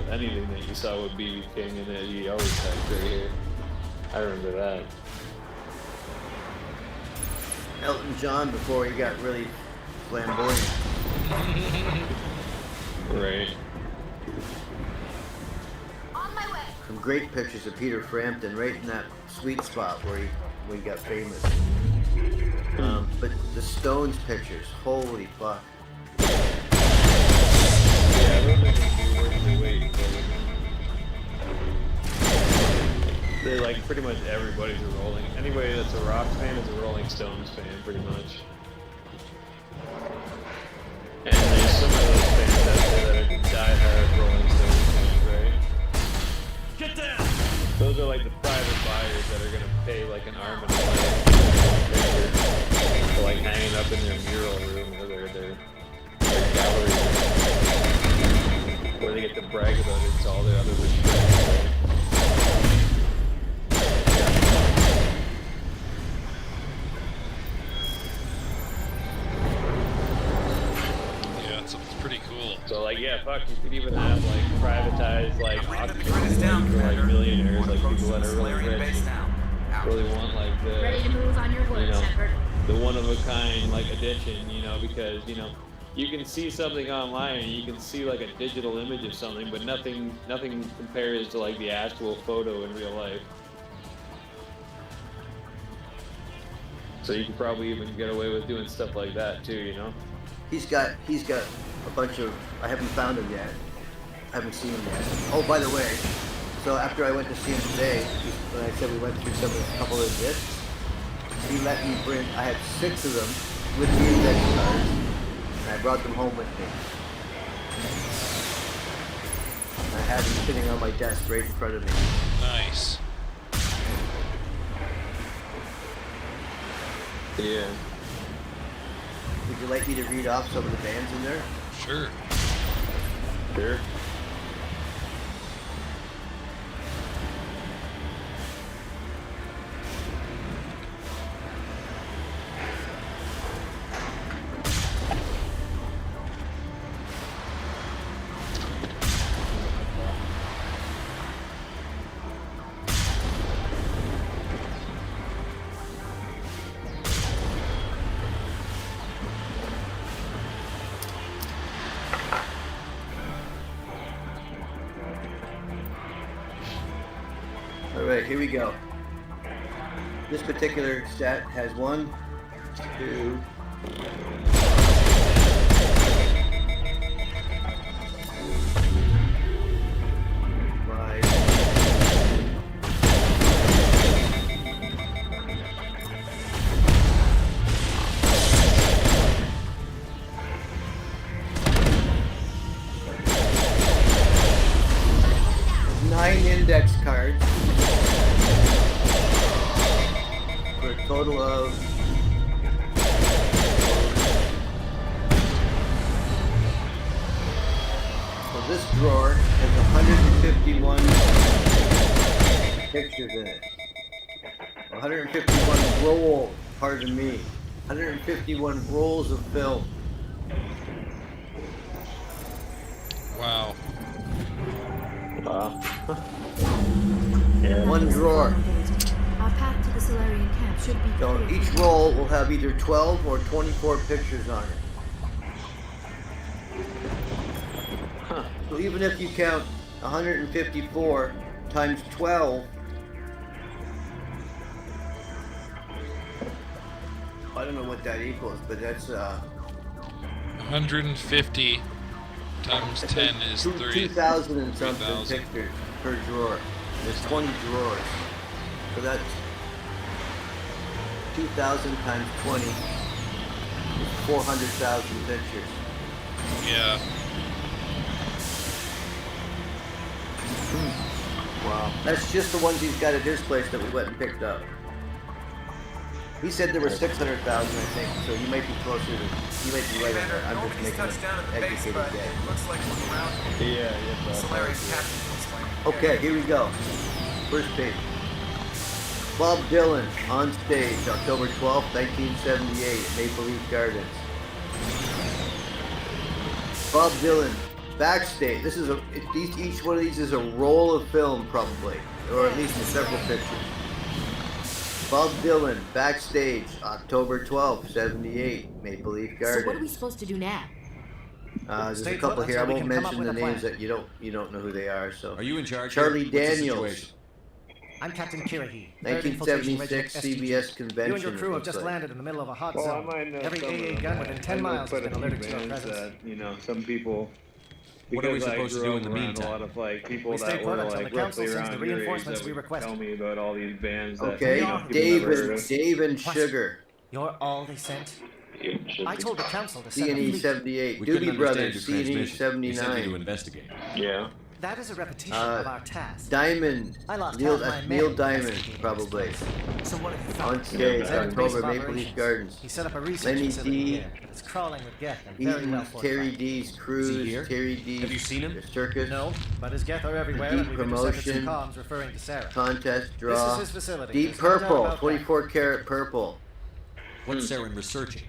anything that you saw with B.B. King in it, he always had gray hair. I remember that. Elton John before he got really flamboyant. Right. On my way. Some great pictures of Peter Frampton right in that sweet spot where he got famous. But the Stones pictures, holy fuck. Yeah, those are going to be worth the wait. They're like pretty much everybody's a Rolling. Anybody that's a rock fan is a Rolling Stones fan, pretty much. And there's some of those fans out there that are diehard Rolling Stones fans, right? Get down! Those are like the private buyers that are gonna pay like an arm and a leg for like hanging up in their mural room or their gallery room, where they get to brag about it to all their other rich friends, right? Pretty cool. So like, yeah, fuck, you could even have like privatized like auctions for like millionaires, like people that are really rich and really want like the one of a kind like edition, because you can see something online and you can see like a digital image of something, but nothing compares to like the actual photo in real life. So you could probably even get away with doing stuff like that too, He's got a bunch of, I haven't found him yet. I haven't seen him yet. Oh, by the way, so after I went to see him today, when I said we went through a couple of discs, he let me bring, I had 6 of them with the index cards, and I brought them home with me. I had them sitting on my desk right in front of me. Nice. Yeah. Would you like me to read off some of the bands in there? Sure. Sure. here we go. This particular set has 1, 2, 5, 9 index cards for a total of this drawer has 151 pictures in it. 151 rolls, pardon me. 151 rolls of film. Wow. Yeah. One drawer. Our path to the Solarian camp should be So clear. each roll will have either 12 or 24 pictures on it. So even if you count 154 times 12, I don't know what that equals, but that's 150 times 10 is 2,000 and something 3,000. pictures per drawer. There's 20 drawers. So that's 2,000 times 20 is 400,000 pictures. Yeah. Wow. That's just the ones he's got at his place that we went and picked up. He said there were 600,000, I think, so you might be closer to, you might be right on that. I'm just making an educated guess. Looks like we're around. Yeah. Solarian captain explained. Okay, here we go. First page. Bob Dylan on stage, October 12th, 1978, at Maple Leaf Gardens. Bob Dylan backstage. This is each one of these is a roll of film, probably, or at least several pictures. Bob Dylan backstage, October 12th, 78, Maple Leaf Gardens. So what are we supposed to do now? There's Stay a couple put here. I until we won't can come up mention with the a names plan. that you don't know who they are. So. Are you in charge? Charlie here? What's the Daniels. situation? I'm Captain Kirahi. 1976 CBS convention. You and your crew it have looks just like. landed in the middle of a hot Well, I zone. might know Every some of AA them. gun within 10 I know miles has quite a been few alerted to your bands presence. that, some people. What are we because I supposed to grew do up in the around meantime? A lot of people We that stay put were until like the council roughly sends the around your age reinforcements that we would requested. tell me about all these bands that Okay, people never heard of. Dave and What? Sugar. You're all they sent? I told the council to send a C&E fleet. 78. We couldn't Doobie understand Brothers. your C&E transmission. We sent you to 79. investigate. Yeah. That is a repetition of our task. Diamond. I lost Neil, half my Neil men Diamond, investigating probably. this place. So what have you found? On stage, He's headed base October, of Maple Leaf operations. Gardens. He set up a research Lenny facility D. here, but it's crawling with Geth and very Eaton, well Terry fortified. D's Cruise, Is he here? Terry D's Have you seen him? The Circus, No, but his Geth are everywhere, Deep and we've intercepted some Promotion. comms referring to Sarah. Contest, This Draw, is his facility. Deep There's no doubt Purple, about that. 24 karat purple. What's Saren researching?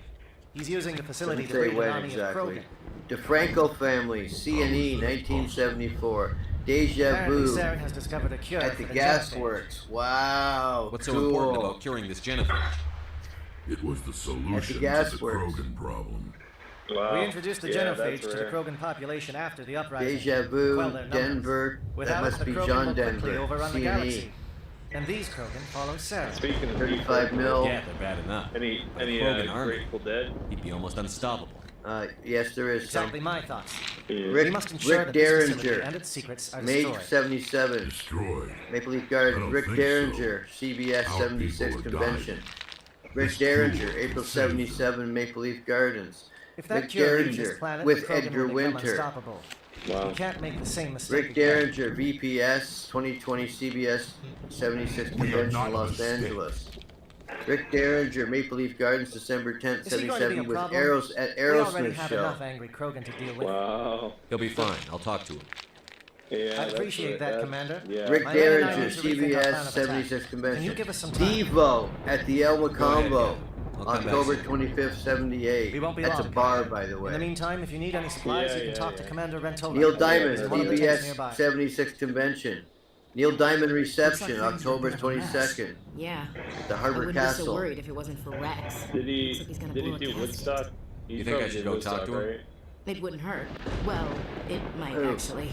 He's using the facility Doesn't to say breed an when army of exactly. Krogan. DeFranco family, C&E, 1974. Deja Apparently, Vu Saren has discovered a cure at for the the gas genophage. works. Wow, What's so cool. important about curing this genophage? It was the At solution the gas to the works. Krogan problem. Wow. We introduced the Yeah, genophage that's to the rare. Krogan population after the uprising. Deja to Vu, quell their numbers. Denver. Without That it, must the be Krogan John will quickly Denver. overrun the C&E. galaxy. And these Krogan follow Sarah. Speaking of 35 mil. Yeah, they're bad enough. Any But a Krogan army, Grateful Dead? he'd be almost unstoppable. Yes, there is Exactly some. my thoughts. Yeah. We must ensure Rick that this facility Derringer, and its secrets are May destroyed. 77. Destroyed. Maple Leaf I Gardens. don't Rick think Derringer, CBS Our 76 people are convention. Rick This Derringer, tool April will save them. 77, Maple Leaf Gardens. If that Rick cure reaches Derringer this planet, with the Krogan Edgar will become Winter. unstoppable. Wow. We can't make the same mistake Rick again. Derringer, VPS, 2020 CBS 76 We are convention, not Los mistaken. Angeles. Rick Derringer, Maple Leaf Gardens, December 10th, Is he going to be 77, a with problem? Arrows at We already Aerosmith have show. enough angry Krogan to deal with. Wow. He'll be fine. I'll talk to him. Yeah, I appreciate that, Commander. Yeah. Rick My men and I Derringer, need to rethink our plan CBS of 76 attack. convention. Can you give us some time? Devo at the El Go ahead, Macombo, I'll come back October soon. 25th, 78. We won't be That's long, a bar, Commander. by the In the way. meantime, if you need any supplies, Yeah, you can yeah, talk to yeah. Commander Rentola. Neil Diamond, He's in one of the tents CBS nearby. 76 convention. Neil Diamond reception, Looks like things are October a bit of a mess. 22nd, Yeah. at the I Harbor wouldn't be so Castle. worried if it wasn't for Rex. Did he? Looks like he's gonna Did he blow a do gasket. Woodstock? You think I should go talk to him? It wouldn't hurt. Well, it might Who? actually.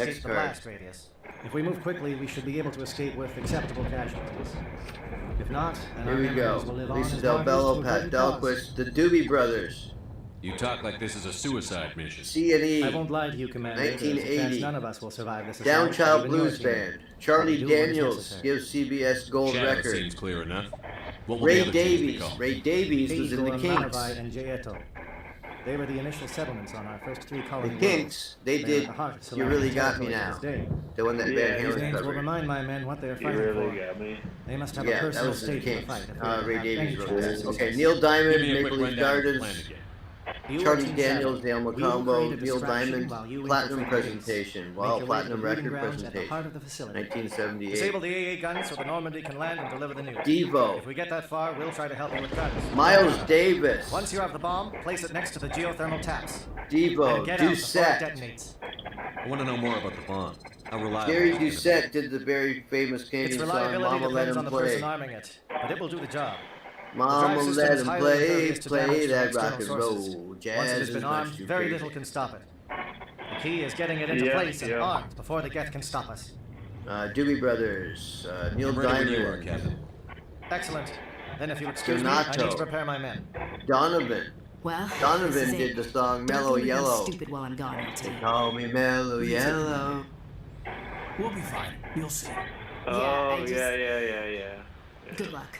Next the card. blast radius. If we move quickly, we should be able to escape with acceptable casualties. If not, then Here our we memories go. will live on Lisa as Del markers Bello, to Pat avoided cause. Dahlquist, the Doobie Brothers. You talk like this is a suicide mission. C&E. I won't lie to you, Commander. There's a chance 1980. none of us will survive this assault. Down Child even your Blues team. Band. Charlie We do what is Daniels necessary. gives CBS Gold Shadow Record. seems clear enough. What will the Ray other teams be Davies. called? Ray Davies was in the Igor, Kinks. Manavai, and Jaeto. They were the initial settlements on our first 3 The colony Kinks, they They're did at the heart of You Really Got Me territory to Now. this day. The one that Yeah, Van These Halen names will covered. remind my men what they're You fighting really for. got me. They must have Yeah, a that personal was the stake in the Kinks. fight. If we Ray have any Davies wrote chance that. of Okay, success. Neil Diamond, Give me a Maple quick Leaf rundown of the Gardens. plan again. You will Charlie team Daniels, seven. Dale We will Macombo, create a Neil distraction Diamond, while you Platinum infiltrate the presentation. base. Wow, Make your way to Platinum the breeding record grounds at the heart of presentation. the facility. 1978. Disable the AA guns so the Normandy can land and deliver the news. Devo. If we get that far, we'll try to help you with guns. Miles Davis. Once you have the bomb, place it next to the geothermal taps. Devo. And get out before it Doucette. detonates. I want to know more about the bomb. How reliable Gary is it gonna be? Doucette did the very famous Its Canadian song reliability Mama Let depends on Him the person Play. arming it, but it will do the job. Mama The drive let system is him highly play, impervious to damage play from that external rock and sources. roll. Once it Jazz has is been much armed, too very crazy. little can stop it. The key is getting it into Yeah, place and yeah. armed before the Geth can stop us. Doobie Brothers, Neil I'm ready when you are, Diamond, Captain. Excellent. Then if you'll excuse me, I need Donato. to prepare my men. Donovan. Well, this Donovan is did it. the song Don't Mellow leave me Yellow. stupid while I'm gone, LT. They call me Mellow Yellow. We'll be fine. You'll see. Oh, I just- yeah. Good luck.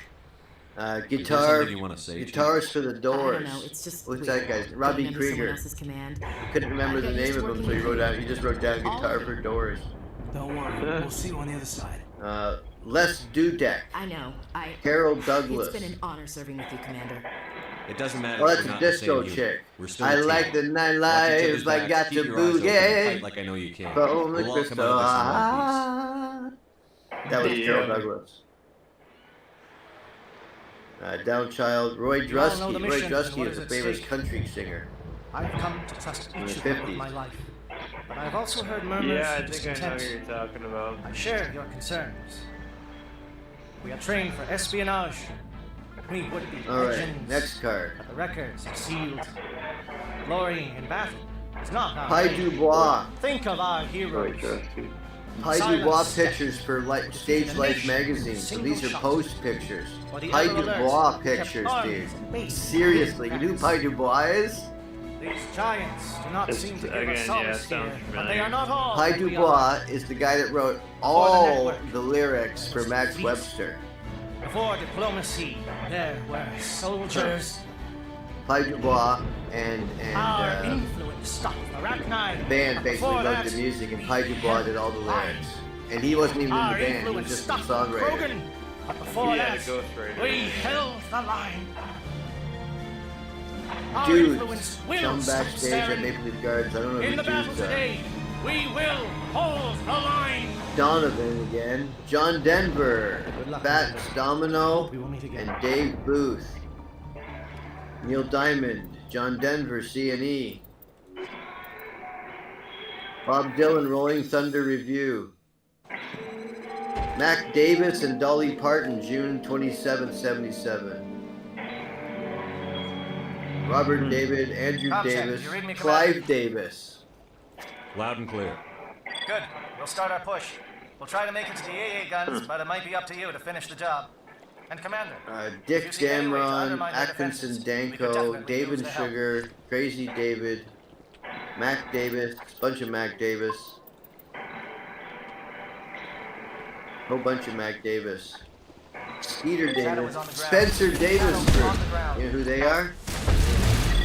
Guitar, something you wanna say, guitars for the I Doors. don't know. It's just What's weird. that guy's? Getting Robbie under someone Krieger. else's command. Couldn't remember I the got name used to of him, working so he with wrote you. down. He just wrote down All guitar of for it. Doors. Don't worry. We'll see you on the other side. Les Dudek, I know. Carol Douglas. It's been an honor serving with you, Commander. It doesn't matter. Oh, if that's we're a not in the disco same unit. chick. We're still I a team. like the Watch each nightlife. other's I backs, got keep to your eyes open, and boogie. fight like I know you can. From the We'll all come out of crystal this in one heart. That was Yeah. Carol Douglas. Downchild, Roy You all know the Drusky. Roy mission and Drusky what is a is at famous stake. country singer. I've come to trust In the each of you with 50s. my life. But I've also heard murmurs Yeah, I of think I know discontent. what you're talking about. I share your concerns. We are trained for espionage. We would be All right, legends. next card. But the records are sealed. Glory in battle is not our Pi fate. Dubois. Think of our heroes. Pi Silence Dubois steps pictures for Stage the Life nation magazine. So single these are shot. post pictures. For the Pi ever alert, Dubois kept pictures, armed dude. and based Seriously, you in knew who facts. Pi Dubois is? These giants do not It's- seem to give again, us yeah, solace sounds here, but familiar. they are not all. Pi that we Dubois are. is the guy that wrote the all network. the lyrics for Max Webster. Before diplomacy, there were soldiers. Pi Dubois and Our influence stopped Arachnide. the band basically Before wrote that, the music, and Pi Dubois did all the lyrics. And he wasn't even in Our the band; he influence was just the stopped songwriter. Krogan. But before Yeah, that, the ghostwriter. we held the line. Our Dudes, influence will come stop backstage staring. at Maple Leaf Gardens. I don't know In who the the battle dudes are. today, we will hold the line. Donovan again, John Denver, Good luck, Bats Elizabeth. Domino, We will meet again. and Dave Booth. Neil Diamond, John Denver, C&E. Bob Dylan, Rolling Thunder Review. Mac Davis and Dolly Parton, June 27, 77. Robert David, Andrew Comcheck, Davis, you read me, Clive Davis. Loud and clear. Good. We'll start our push. We'll try to make it to the AA guns, but it might be up to you to finish the job. And Commander, Dick if you see any way to Damron, undermine their Atkinson defenses, we could Danko, definitely David use the help. Sugar, Crazy David, Mac Davis, bunch of Mac Davis. Whole bunch of Mac Davis. Skeeter Shadow Davis, is on the ground. Spencer Davis Shadow is Group. on the ground. You know who they are?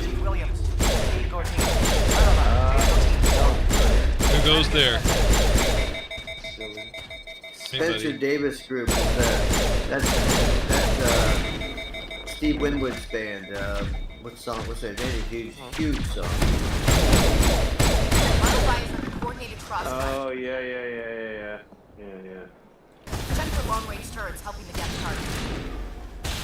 Chief Williams, Igor team. Who goes there? Spencer Anybody? Davis Group. That's Steve Winwood's band. What song? What's that? Very huge song. Coordinated crossfire. Oh, yeah. Check for long-range turrets helping the Geth target.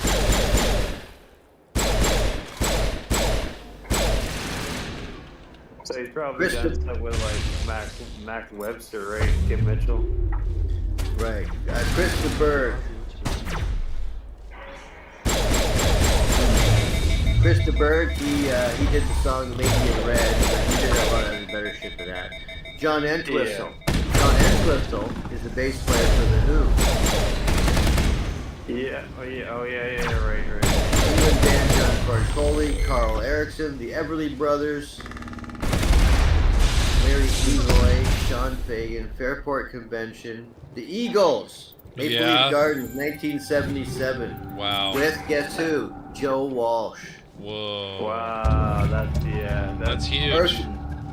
So he's probably Christopher- done stuff with like Max Webster, right? Kim Mitchell. Right. Chris Berg. Chris Berg, he did the song Lady in Red, but he did a lot of better shit than that. John Entwistle. John Entwistle is the bass player for The Who. Yeah, right. England band John Bartoli, Carl Erickson, the Everly Brothers, Larry Leroy, Sean Fagan, Fairport Convention, the Eagles, Maple Leaf Gardens, 1977. Wow. With, guess who? Joe Walsh. Whoa. Wow, that's huge.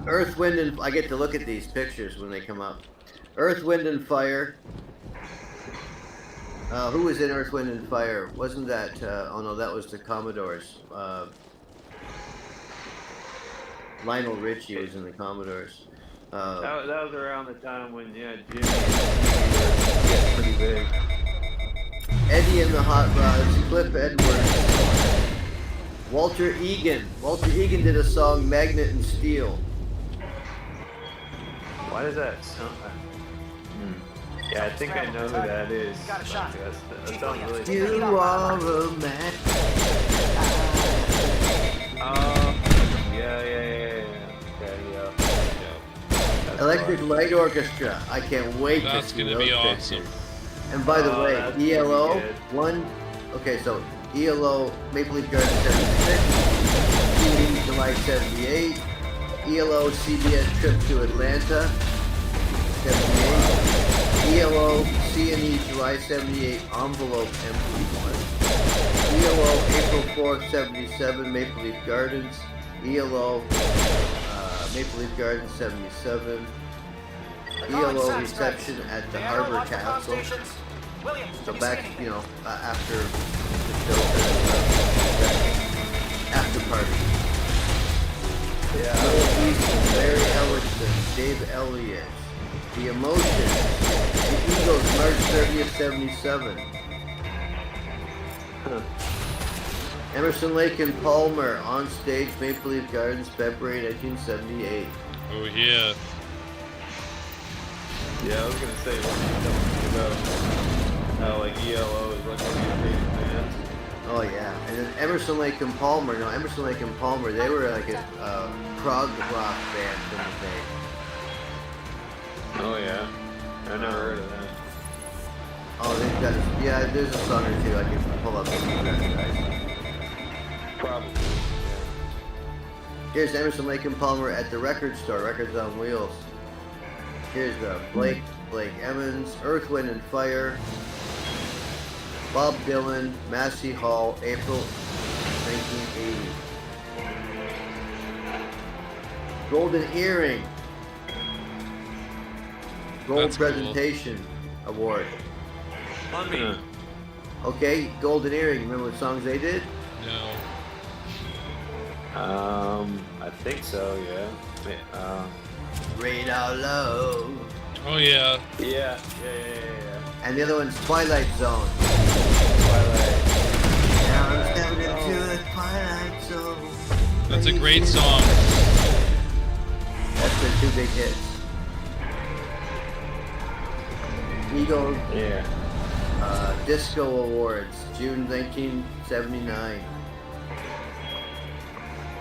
Earth, Wind, and... I get to look at these pictures when they come up. Earth, Wind, and Fire. Who was in Earth, Wind, and Fire? Wasn't that... oh, no, that was the Commodores. Lionel Richie was in the Commodores. That was around the time when, Jimmy and Stevie were getting pretty big. Eddie and the Hot Rods, Cliff Edwards, Walter Egan. Walter Egan did a song, Magnet and Steel. Why does that sound... Yeah, I think I know who that is. Got a shot. That sounds really... You are a man. Yeah. Okay, yeah. Electric Light Orchestra. I can't wait to see those pictures. And by the way, ELO, so ELO, Maple Leaf Gardens 76, CD July 78, ELO CBS Trip to Atlanta 78, ELO C&E July 78 Envelope MP1, ELO April 4th 77 Maple Leaf Gardens, ELO Maple Leaf Gardens 77, ELO reception at the Harbor Castle. So back, after the show, after party. Yeah. Larry Ellison, Dave Elliott, The Emotion, The Eagles, March 30th, 77. Emerson, Lake and Palmer on stage, Maple Leaf Gardens, February 1978. Oh yeah. Yeah, I was gonna say about how like ELO is like one of your favorite bands. Oh yeah, and then Emerson, Lake and Palmer. No, Emerson, Lake and Palmer. They were like a prog rock band from the day. Oh yeah, I never heard of that. Oh, they've got there's a song or two I can pull up and recognize. Probably. Here's Emerson, Lake and Palmer at the record store, Records on Wheels. Here's Blake Emmons, Earth, Wind and Fire, Bob Dylan, Massey Hall, April 1980. Golden Earring, Gold That's Presentation Award. On me. Okay, Golden Earring. Remember what songs they did? No. I think so. Yeah. Radar Low. Oh yeah. Yeah. And the other one's Twilight Zone. Twilight. Now I'm stepping into the Twilight Zone. That's a great song. That's their two big hits. Eagle. Yeah. Disco Awards, June 1979.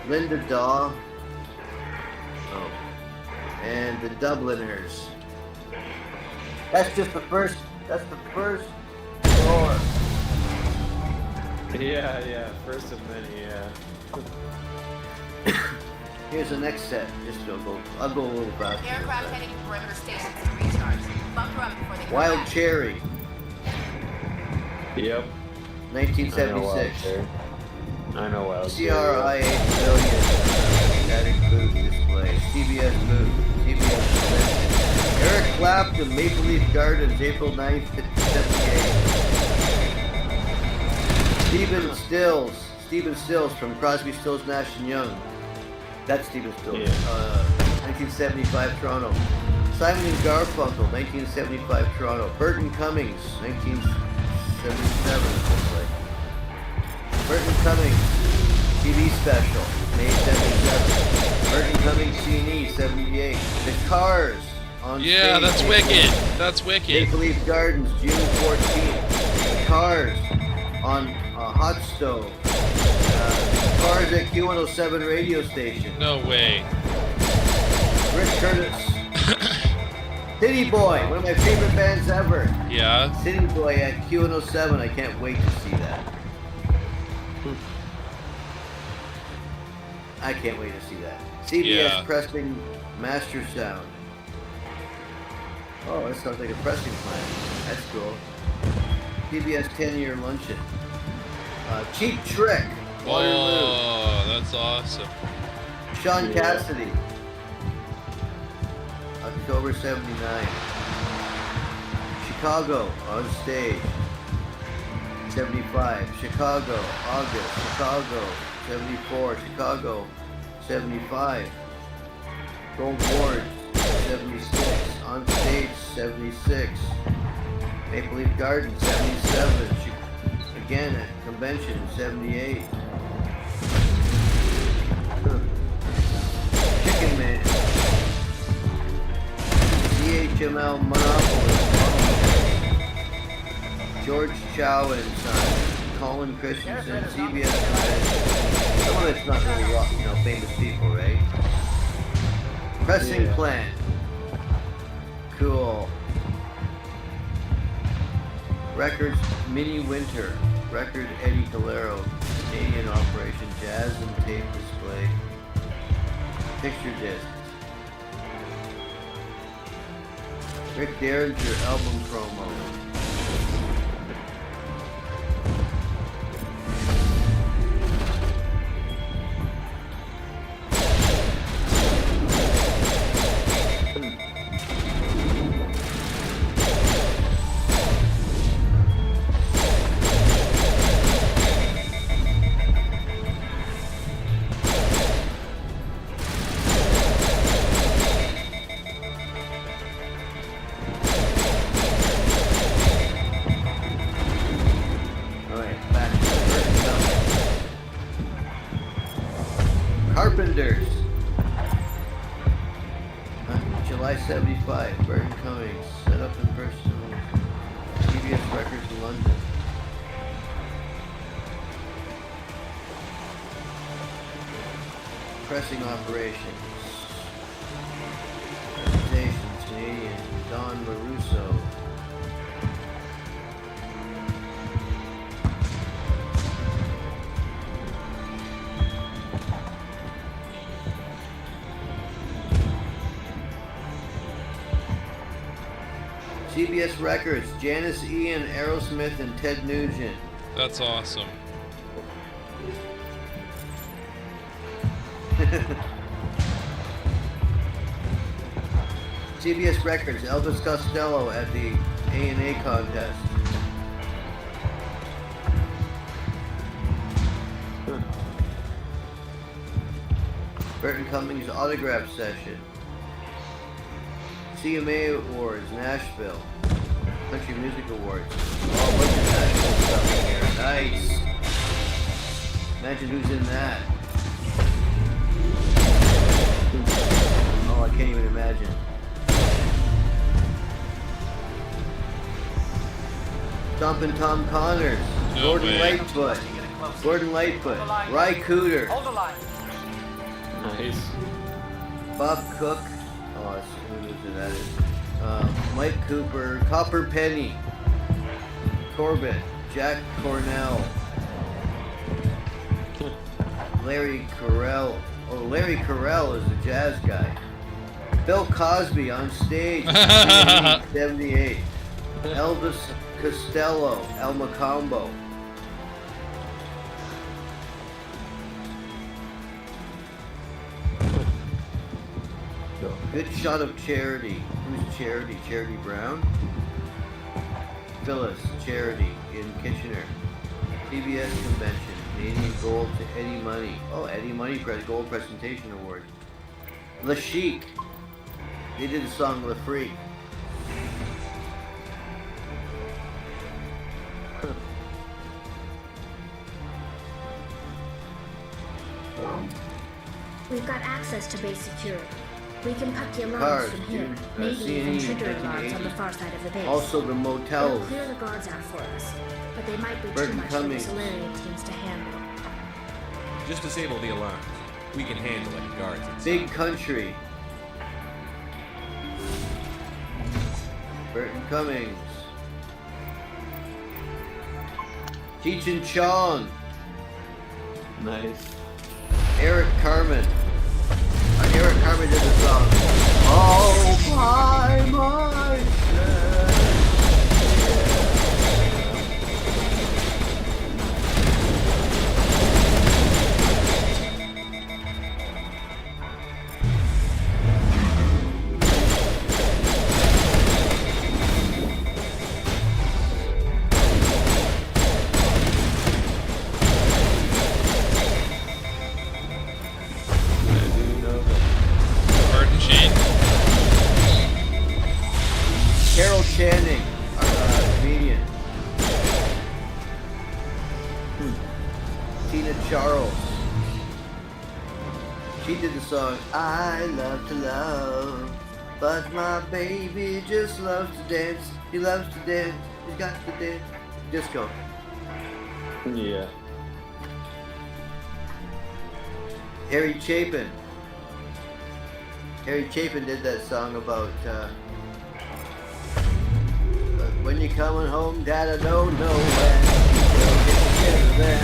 Linda Daw. Oh. And the Dubliners. That's just the first. That's the first floor. Yeah. First of many. Yeah. Here's the next set. I'll go a little faster. Aircraft heading to perimeter stations to recharge. Bunker up before they come Wild back. Cherry. Yep. 1976. I know Wild Cherry. CRI 8 Pavilion. Static booth display. CBS booth. CBS convention. Eric Clapton, Maple Leaf Gardens, April 9th, 1978. Stephen Stills from Crosby, Stills, Nash & Young. That's Stephen Stills. Yeah. 1975 Toronto. Simon and Garfunkel, 1975 Toronto. Burton Cummings, 1977. Looks like. Burton Cummings, TV special, May 77. Burton Cummings C&E, 78. The Cars on Yeah, stage, that's wicked. That's wicked. Maple Leaf Gardens, June 14th. The Cars on Hot Stove. Cars at Q107 radio station. No way. Rick Curtis. City Boy, one of my favorite bands ever. Yeah. City Boy at Q107. I can't wait to see that. I can't wait to see that. CBS pressing master sound. Oh, that sounds like a pressing plant. That's cool. PBS 10-year luncheon. Cheap Trick. Waterloo. Oh, that's awesome. Sean Cassidy. October 79. Chicago on stage. 75. Chicago, August. Chicago, 74. Chicago, 75. Gold Ward, 76. On stage, 76. Maple Leaf Garden, 77. Again at convention, 78. Chicken Man. CHML Monopoly. George Chow and Son. Colin Christensen, CBS convention. Some of it's not really famous people, right? Pressing Plant. Cool. Records Mini Winter. Record Eddie Calero. Canadian Operation Jazz and Tape Display. Picture disc. Rick Derringer album promo. Carpenters. July 75. Burton Cummings. Set up in person. CBS Records in London. Pressing operations. Presentations. Canadian. Don LaRusso. CBS Records, Janice Ian, Aerosmith, and Ted Nugent. That's awesome. CBS Records, Elvis Costello at the A&A contest. Burton Cummings autograph session. CMA Awards, Nashville. Country Music Awards. Oh, a bunch of Nashville stuff in here. Nice. Imagine who's in that. Oh, I can't even imagine. Stompin' Tom Connors. No Gordon way. Lightfoot. Gordon Lightfoot. Ry Cooder. Hold the line. Nice. Bob Cook. Oh, that's who that is. Mike Cooper, Copper Penny, Corbett, Jack Cornell, Larry Carell. Oh, Larry Carell is a jazz guy. Bill Cosby on stage, 78. Elvis Costello, El Macombo. Good shot of Charity. Who's Charity? Charity Brown? Phyllis Charity in Kitchener. PBS Convention. Canadian Gold to Eddie Money. Oh, Eddie Money Gold Presentation Award. La Chic. They did the song La Freak. We've got access to base security. We can cut the alarms Cars, from here. dude. Maybe even C&E, trigger alarms on the 1980. far side of the base. Also the We'll motels. clear the guards out for us, but they might be Burton too much Cummings. for the Solarian teams to handle. Just disable the alarms. We can handle any guards inside. Big Country. Burton Cummings. Cheech and Chong. Nice. Eric Carmen. Eric Carmen did the song. Oh my myself. Martin Sheen. Carol Channing, comedian. Tina Charles. She did the song I Love to Love, but my baby just loves to dance. He loves to dance. He's got to dance. Disco. Yeah. Harry Chapin. Harry Chapin did that song about when you're coming home, Dad, I don't know when. We'll get together then.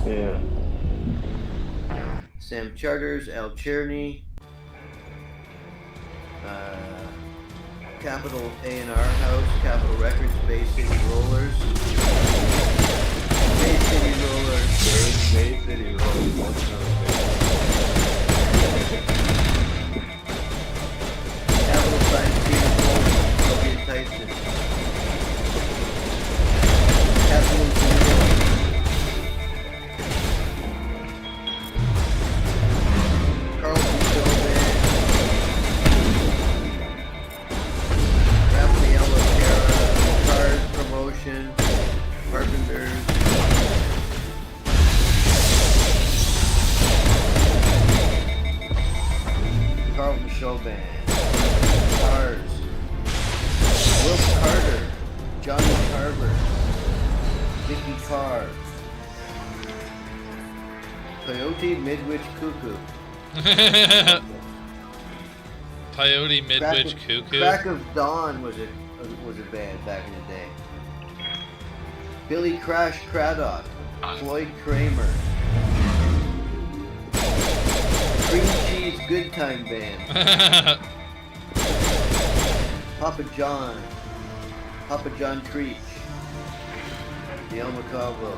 Yeah. Sam Charters, Al Cherney, Capitol A&R House, Capitol Records, Bay City Rollers. Bay City Rollers. Bay City Rollers. Capital Science Theater Coleman, Sylvia Tyson. Capital Studio. Carlton Showman. Raphael O'Hara, Cars Promotion, Carpenters. Carlton Show Band, Cars, Will Carter, Johnny Carver, Vicky Carr, Coyote Midwich Cuckoo, Coyote Midwich Cuckoo. Crack of Dawn was a band back in the day. Billy Crash Craddock, Floyd Kramer, Green Cheese Good Time Band, Papa John Creech, the El Macabo.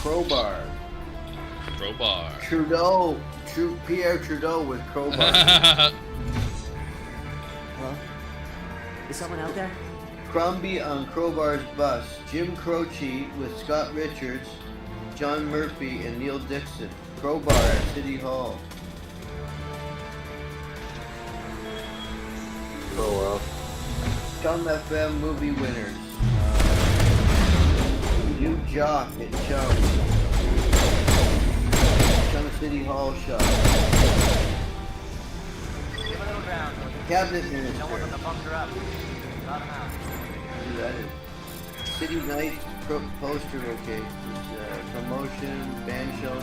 Crowbar. Trudeau. Pierre Trudeau with Crowbar. Hello? Is someone out there? Crombie on Crowbar's bus. Jim Croce with Scott Richards, John Murphy, and Neil Dixon. Crowbar at City Hall. Oh well. Chum FM movie winners. New Jock at Chum. Chum City Hall shop. Give a little ground. Cabinet Minister. Don't want them to bunker up. Got them out. Do that. City Night poster location. Promotion, band show,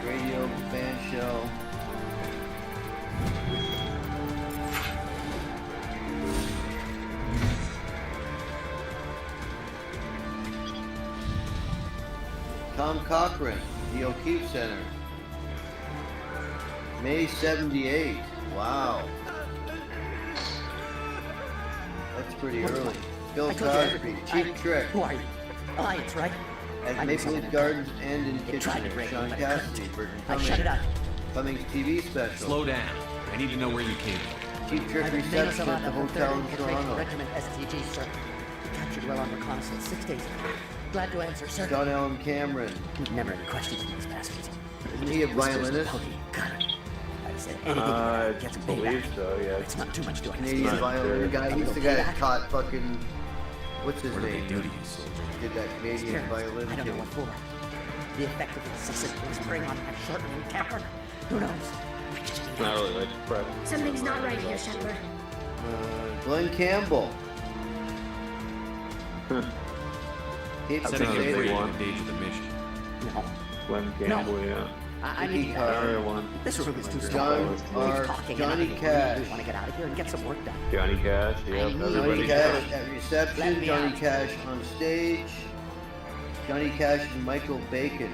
radio band show. Tom Cochran, the O'Keefe Center. May 78. Wow. That's pretty early. Bill Cosby, Cheap Trick. Who are you? Alliance, right? At Maple Leaf Gardens and in Kitchener. Sean Cassidy, Burton Shut it up. Cummings TV special. Slow down. I need to know where you came from. Cheap Trick reception at the hotel in Toronto. Regiment STG, sir. Captured well on reconnaissance 6 days ago. Glad to answer, sir. John Allen Cameron. Never any questions in these baskets. Isn't he a violinist? I believe so, yeah. It's not too much to Canadian violin guy. He's the guy that caught fucking. What's his name? What do they do to you, soldier? Did that Canadian violin I don't know thing. what for. The effect of the incessant whispering on my shortening temper. Who knows? Not really like prep. Something's not right here, Shepard. Glenn Campbell. Hate That's to another say great it. engage with the mission. No. Glenn Campbell, yeah. I need Another one. This room is too John small. or Talking Johnny and Cash. We want to get out of here and get some work done. Johnny Cash, yep. Johnny Everybody. Cash at Let reception, me Johnny out. Cash on stage, Johnny Cash and Michael Bacon,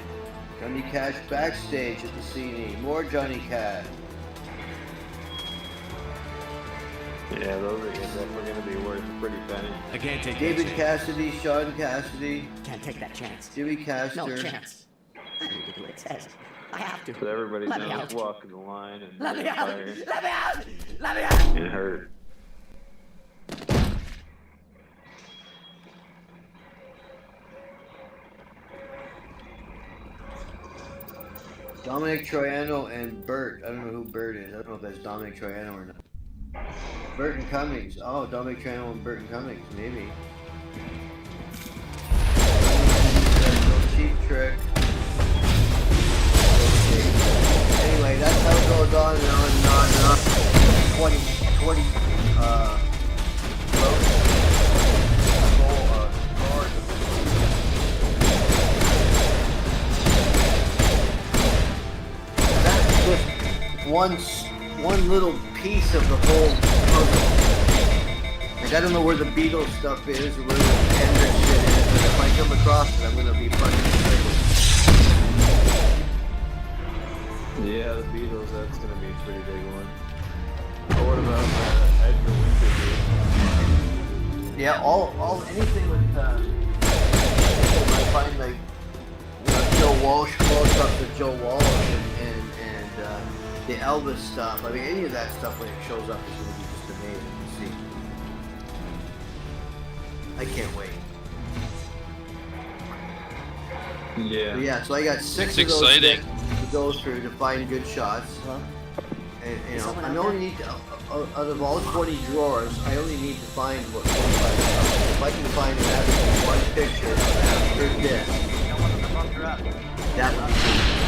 Johnny Cash backstage at the CNE, more Johnny Cash. Yeah, those are definitely going to be worth a pretty penny. I can't take David that chance. Cassidy, Sean Cassidy, Can't take that chance. Jimmy Castor. No chance. I need to do what it says. I have to. So everybody Let me knows out. walking the line and Let me out. fire Let me out. Let me out. and hurt. Dominic Troiano and Bert. I don't know who Bert is. I don't know if that's Dominic Troiano or not. Burton Cummings. Oh, Dominic Troiano and Burton Cummings. Maybe. Cheap Trick. Anyway, that's how it goes on and on and on and on. 20 That's just one little piece of the whole puzzle. Like, I don't know where the Beatles stuff is or where the Hendrix shit is, but if I come across it, I'm gonna be fucking excited. Yeah, the Beatles, that's going to be a pretty big one. Or what about Edgar Winter? Yeah, all anything with I find like Joe Walsh, close-ups of Joe Walsh and the Elvis stuff. I mean, any of that stuff when it shows up is going to be just amazing to see. I can't wait. Yeah. But yeah, so I got 6 It's of those exciting. to go through to find good shots. And you know, I only need to, out of all 20 drawers, I only need to find what 25 shots. If I can find an average of 1 picture per disc, that would be good.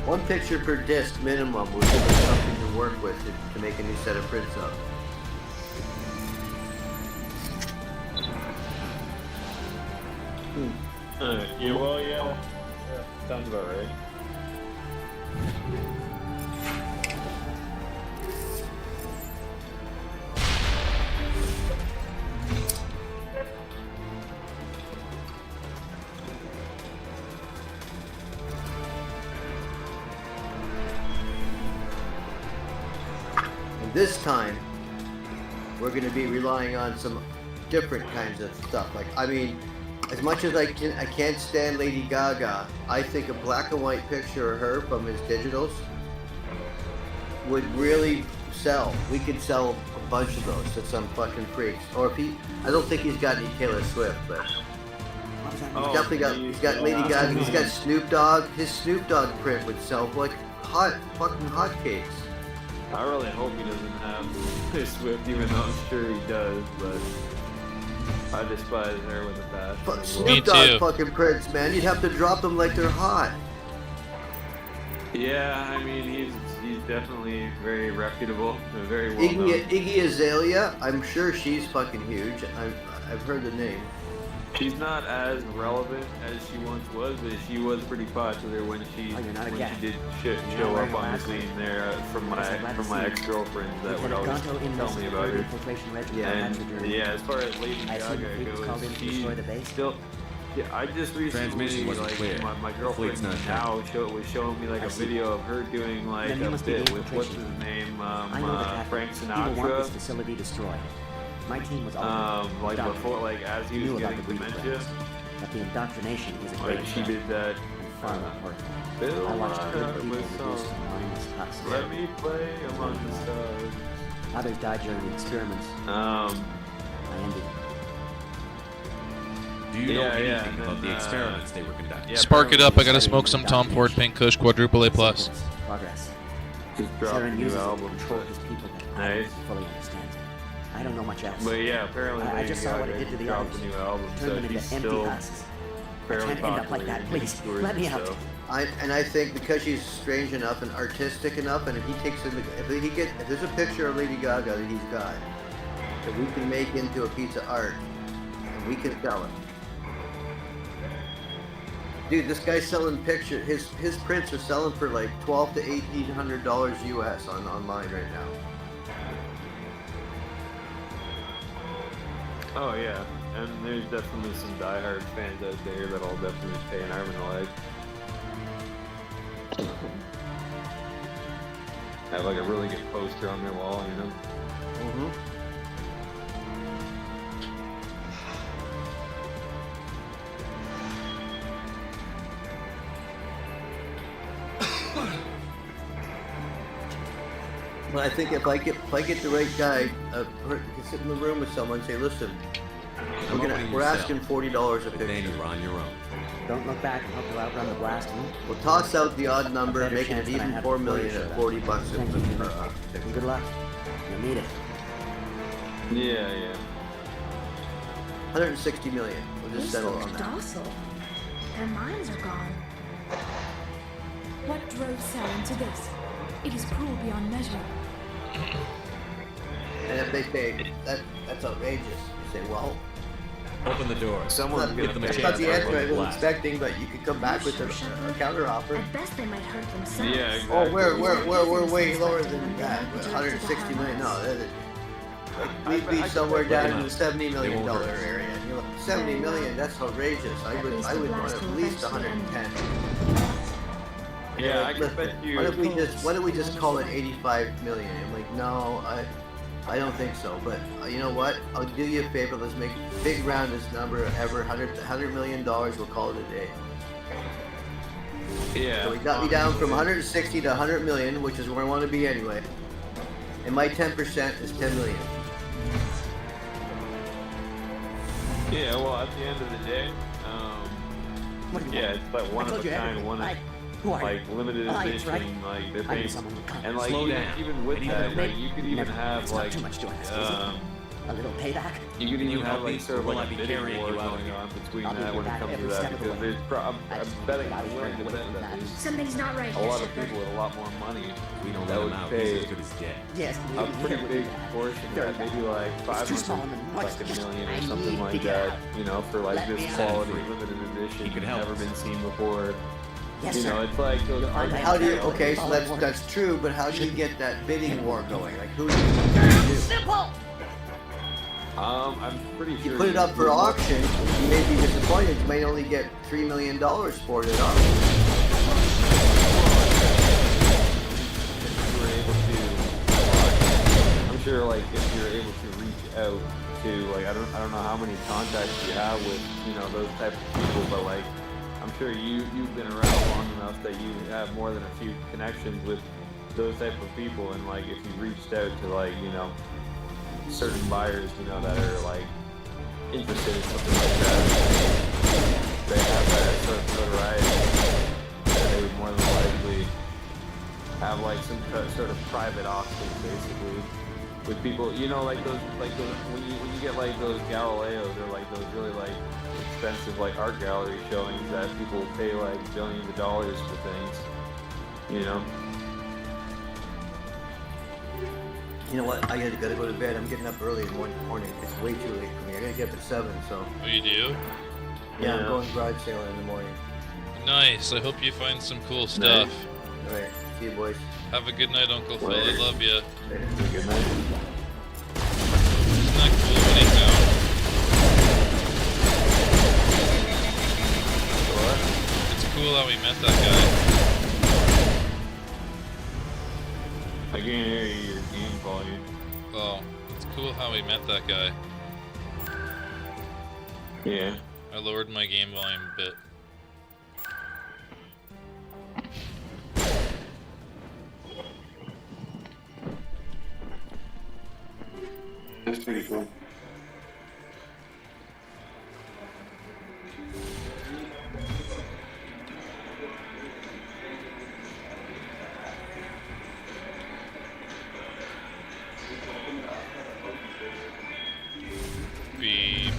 1 picture per disc minimum will give us something to work with to make a new set of prints up. Yeah, well, yeah. Sounds about right. And this time, we're going to be relying on some different kinds of stuff. Like, I mean, as much as I can't stand Lady Gaga, I think a black and white picture of her from his digitals would really sell. We could sell a bunch of those to some fucking freaks. Or if I don't think he's got any Taylor Swift, but he's definitely got. He's got Lady Gaga. He's got Snoop Dogg. His Snoop Dogg print would sell like fucking hotcakes. I really hope he doesn't have his Swift, even though I'm sure he does, but I despise her with a passion. But Snoop Dogg fucking prints, man. You'd have to drop them like they're hot. Yeah, I mean, he's definitely very reputable and very well known. Iggy Azalea, I'm sure she's fucking huge. I've heard the name. She's not as relevant as she once was, but she was pretty popular when she did show up on the scene there from my ex-girlfriends that would always tell me about her. And yeah, as far as Lady Gaga goes, she's still. Yeah, I just recently, like, my girlfriend now was showing me like a video of her doing like a bit with what's his name, Frank Sinatra. Facility destroyed. My team was like before, like as he was getting dementia. But the indoctrination is a great Like she did that. Bill Maher with songs. Let me play among the stars. Others died during the experiments. I ended. Do you know anything about the experiments they were conducting? Spark it up, I gotta smoke some Tom Ford Pink Kush quadruple A+. Progress. Just dropped a new album. Nice. Fully understand. I don't know much else. But yeah, apparently I just saw what it did to the dropped others. a new album, Turned so them into she's empty still husks. I fairly can't end up like popular that, in please. stories Let me and out. stuff. I think because she's strange enough and artistic enough, and if he takes if there's a picture of Lady Gaga that he's got that we can make into a piece of art and we can sell it. Dude, this guy's selling pictures. His prints are selling for like $1,200 to $1,800 US online right now. Oh yeah, and there's definitely some diehard fans out there that'll definitely pay an arm and a leg. Have like a really good poster on their wall, you know? Mm-hmm. But I think if I get the right guy, can sit in the room with someone and say, listen, we're asking $40 a picture. Then you're on your own. Don't look back and hope you'll outrun the blast. We'll toss out the odd number, making it even $4 million at $40 a Good luck. You'll need it. Yeah. 160 million. We'll just settle on that. Docile. Their minds are gone. What drove Saren to this? It is cruel beyond measure. And if they say that's outrageous, you say, well, open the door. Someone give them a chance. That's not the answer I was expecting, but you could come back with a counter offer. At best, they might hurt themselves. Yeah, exactly. Oh, we're way lower than that. 160 million. No, we'd be somewhere down in the $70 million area. And you're like, 70 million. That's outrageous. I would want at least 110. Yeah, like, I bet you. Why don't we just call it 85 million? I'm like, no, I don't think so. But you know what? I'll do you a favor. Let's make big roundest number ever. $100 million. We'll call it a day. Yeah. So we got me down from 160 to 100 million, which is where I want to be anyway. And my 10% is 10 million. Yeah. Well, at the end of the day, yeah, it's like one of a kind, like limited edition, like they're paying, and like even with that, like you could even have like a little payback. You could even have like sort of like a bidding war going on between that when it comes to that, because there's I'm betting, I'm willing to bet that there's Something's not right. a lot of people with a lot more money that would pay a pretty big portion of that, maybe like 500 million or something like that, you know, for like this quality limited edition, never been seen before. Yes, you know, it's like those how do you? Okay, so that's true, but how do you get that bidding war going? Like who do you do? Simple. I'm pretty sure you put it up for auction. You may be disappointed. You may only get $3 million for it up. I'm sure, like if you're able to reach out to, like I don't know how many contacts you have with, you know, those type of people, but like I'm sure you've been around long enough that you have more than a few connections with those type of people, and like if you reached out to, like, you know, certain buyers, you know, that are like interested in something like that, they have that sort of notoriety that they would more than likely have like some sort of private auction basically with people, you know, like those when you get like those Galileos or like those really like expensive like art gallery showings that people pay like billions of dollars for things, you know. You know what? I gotta go to bed. I'm getting up early in the morning. It's way too late for me. I gotta get up at 7. So. Oh, you do? Yeah, I'm going garage sailing in the morning. Nice. I hope you find some cool stuff. All right. See you, boys. Have a good night, Uncle Phil. I love you. Good night. Isn't that cool when he found? What? It's cool how we met that guy. I can't hear you. Your game volume. Oh, it's cool how we met that guy. Yeah. I lowered my game volume a bit. That's pretty cool. Beep.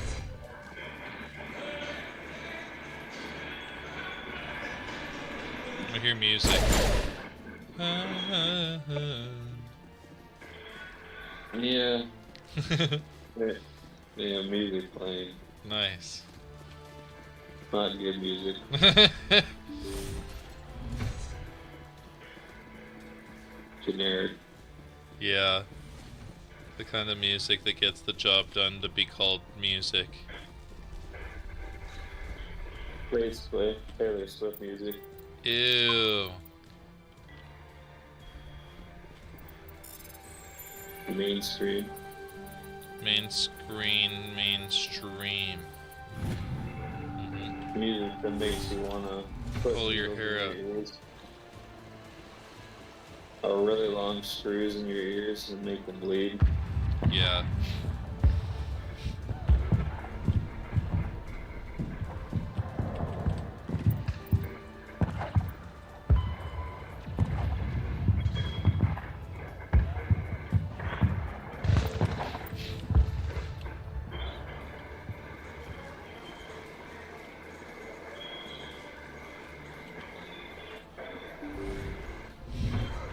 I hear music. Yeah. Yeah, music playing. Nice. Not good music. Generic. Yeah. The kind of music that gets the job done to be called music. Basically, Taylor Swift music. Ew. Mainstream. Mainstream. Music that makes you wanna pull your hair out. Really long screws in your ears and make them bleed. Yeah.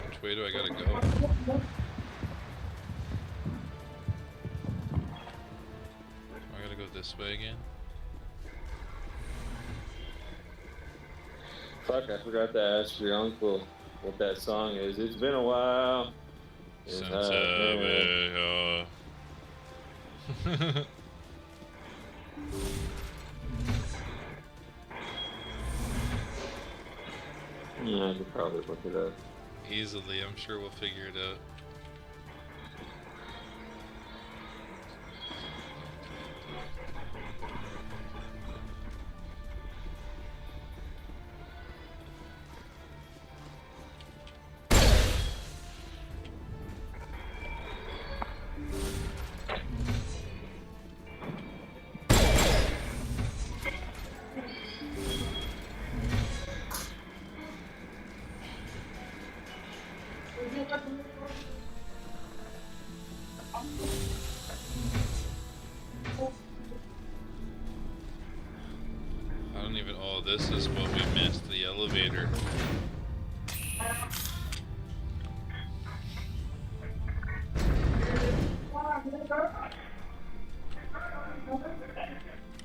Which way do I gotta go? I gotta go this way again? Fuck, I forgot to ask your uncle what that song is. It's been a while. Since yeah, I could probably look it up. Easily, I'm sure we'll figure it out. I don't even. Oh, this is what we missed. The elevator.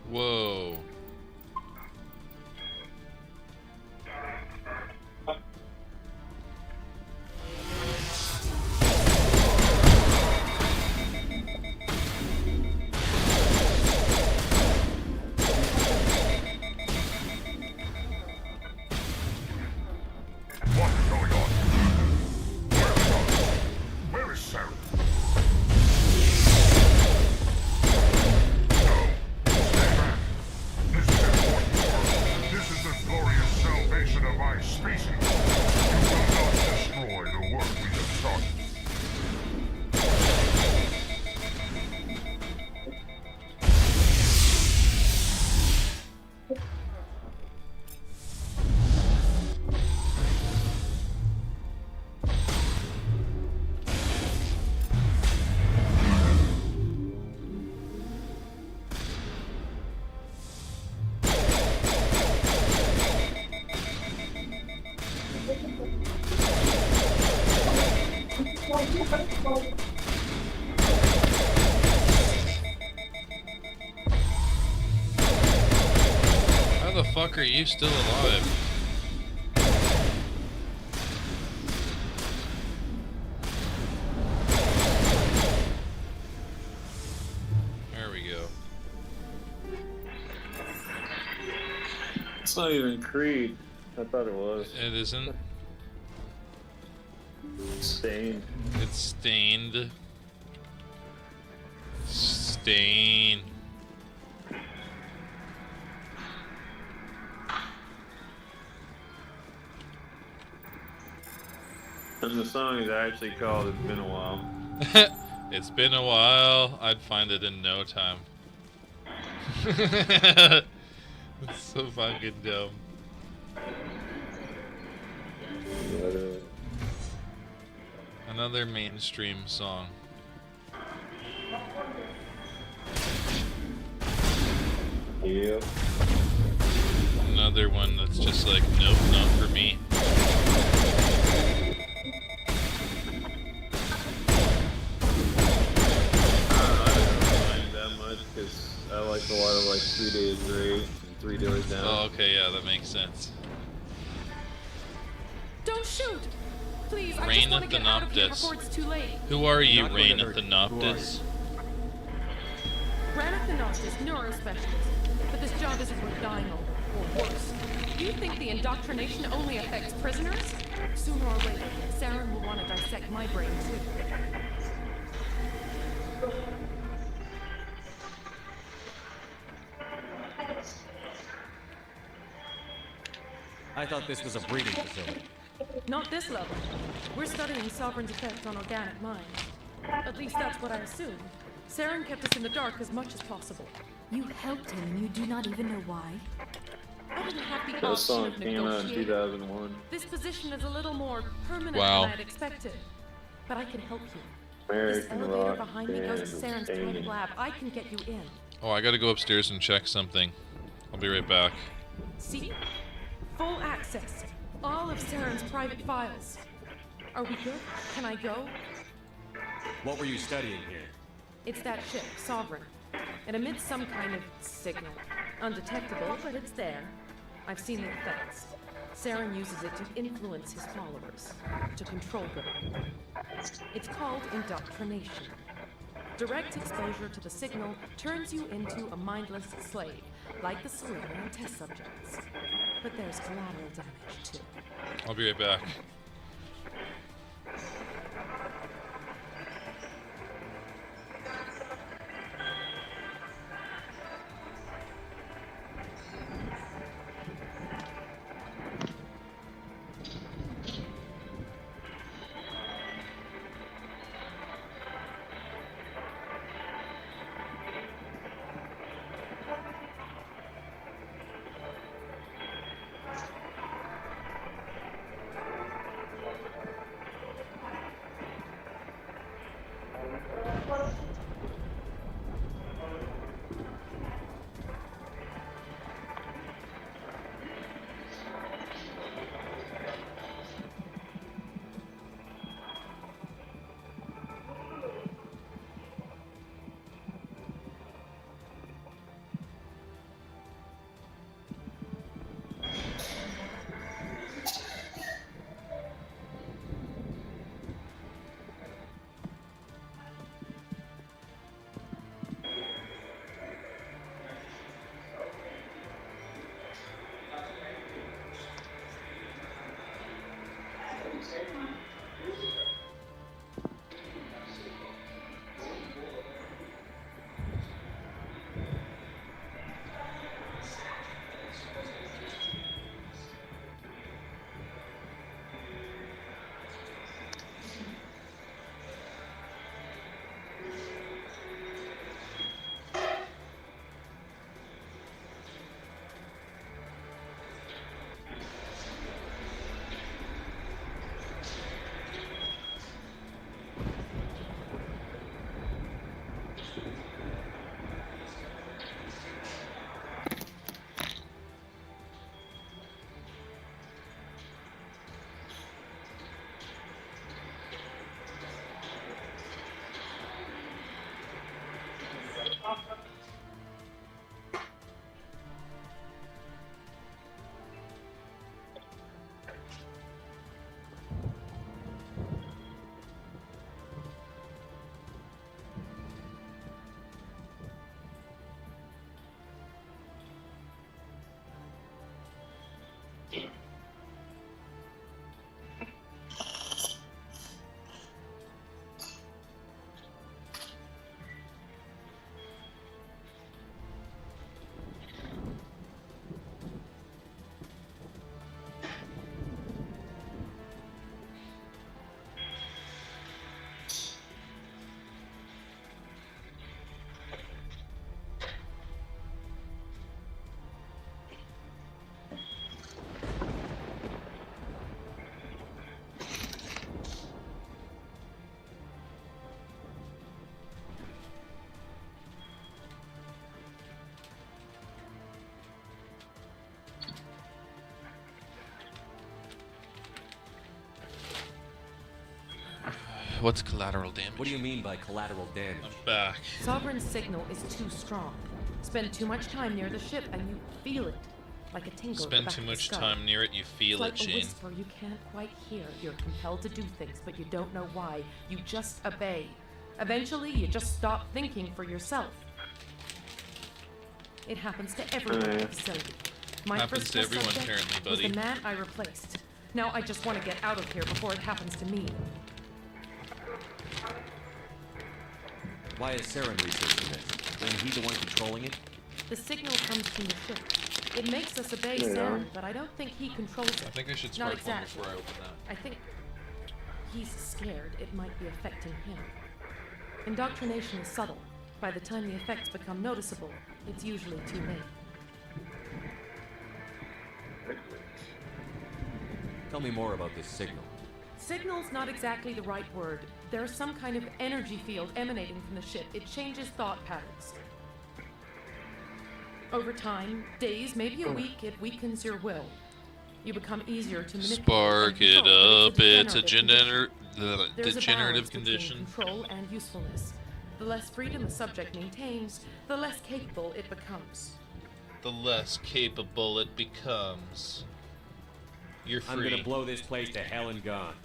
Whoa. What is going on? Where is Sarah? No. Stay back. This is important work. This is the glorious salvation of my species. You will not destroy the work we have started. How the fuck are you still alive? There we go. It's not even Creed. I thought it was. It isn't. Stained. It's stained. Stain. And the song is actually called It's Been a While. It's been a while. I'd find it in no time. It's so fucking dumb. Another mainstream song. Yep. Another one that's just like, nope, not for me. shoot! Please, I Rain just want at to the get out of here Noctis. before it's too late. Who are you, Not Rain gonna at the hurt you. Who are Noctis? Granite the Noctis, neurospecialist. But this job isn't worth dying over, or worse. You think the indoctrination only affects prisoners? Sooner or later, Saren will want to dissect my brain too. I thought this was a breeding facility. Not this level. We're studying Sovereign's effect on organic minds. At least that's what I assumed. Saren kept us in the dark as much as possible. You helped him and you do not even know why? I didn't have the That option song of came out in negotiating. 2001. This position is a little more permanent Wow. than I'd expected. But I can help you. This American elevator rock behind me goes to band Saren's private Stain. lab. I can get you in. Oh, I gotta go upstairs and check something. I'll be right back. See? Full access. All of Saren's private files. Are we good? Can I go? What were you studying here? It's that ship, Sovereign. It emits some kind of signal. Undetectable, but it's there. I've seen the effects. Saren uses it to influence his followers, to control them. It's called indoctrination. Direct exposure to the signal turns you into a mindless slave, like the Selena and test subjects. But there's collateral damage, too. I'll be right back. What's collateral damage? What do you mean by collateral damage? I'm back. Sovereign's signal is too strong. Spend too much time near the ship and you feel it. like a tingle at the Spend back too of the much skull. time near it, you feel it, It's like a Shane. whisper you can't quite hear. You're compelled to do things, but you don't know why. You just obey. Eventually, you just stop thinking for yourself. It happens to everyone at the facility. My Happens first to test everyone, subject apparently, was buddy. the man I replaced. Now I just want to get out of here before it happens to me. Why is Saren researching this? Isn't he the one controlling it? The signal comes from the ship. It makes us obey Yeah. Saren, but I don't think he controls it. I think I should Not spark one exactly. before I open that. I think he's scared it might be affecting him. Indoctrination is subtle. By the time the effects become noticeable, it's usually too late. Tell me more about this signal. Signal's not exactly the right word. There's some kind of energy field emanating from the ship. It changes thought patterns. Over time, days, maybe a week, it weakens your will. You become easier to manipulate. Spark and it control, up. but It's a degenerative condition. There's a degenerative balance between condition. control and usefulness. The less freedom a subject maintains, the less capable it becomes. The less capable it becomes. You're free. I'm gonna blow this place to hell and gone.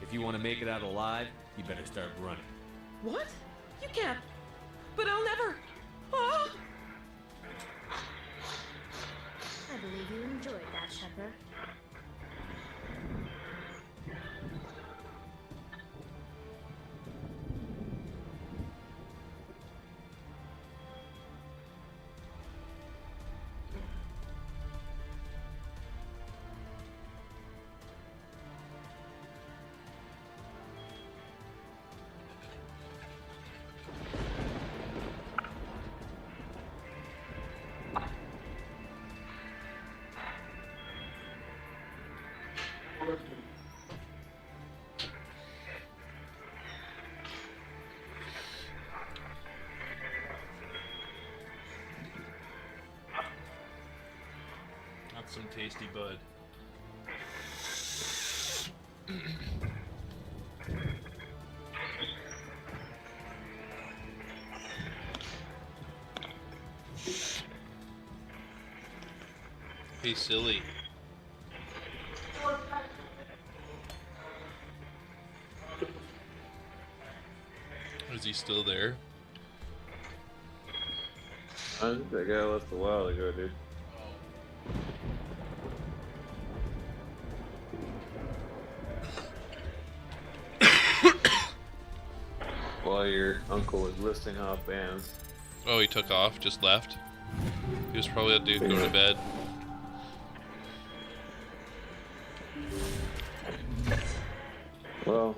If you want to make it out alive, you better start running. What? You can't. But I'll never. Ah! I believe you enjoyed that, Shepard. Not some tasty bud. Hey, silly. Is he still there? I think that guy left a while ago, dude. While your uncle was listing off bands. Oh, he took off, just left. He was probably a dude going to bed. Well,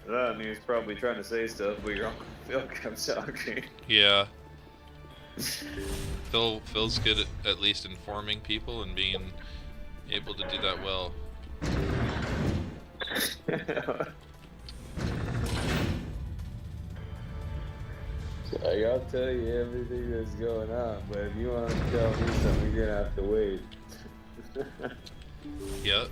that means probably trying to say stuff, but your uncle Phil kept talking. Yeah. Phil's good at least informing people and being able to do that well. Like, I'll tell you everything that's going on, but if you want to tell me something, you're gonna have to wait. Yep.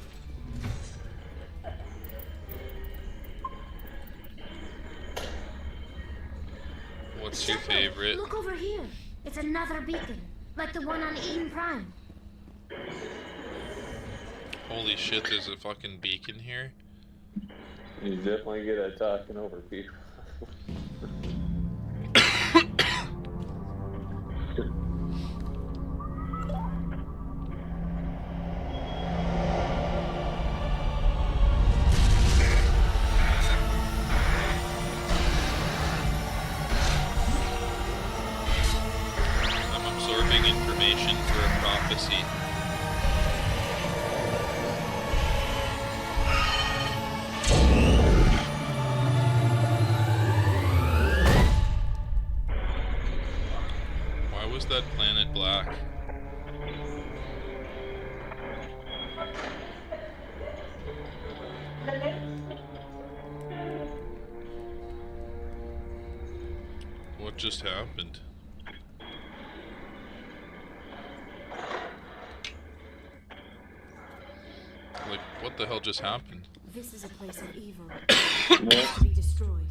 What's your favorite? Look over here. It's another beacon, like the one on Eden Prime. Holy shit, there's a fucking beacon here. He's definitely good at talking over people. I'm absorbing information for a prophecy. Why was that planet black? What just happened? Like, what the hell just happened? This is a place of evil. It must be destroyed.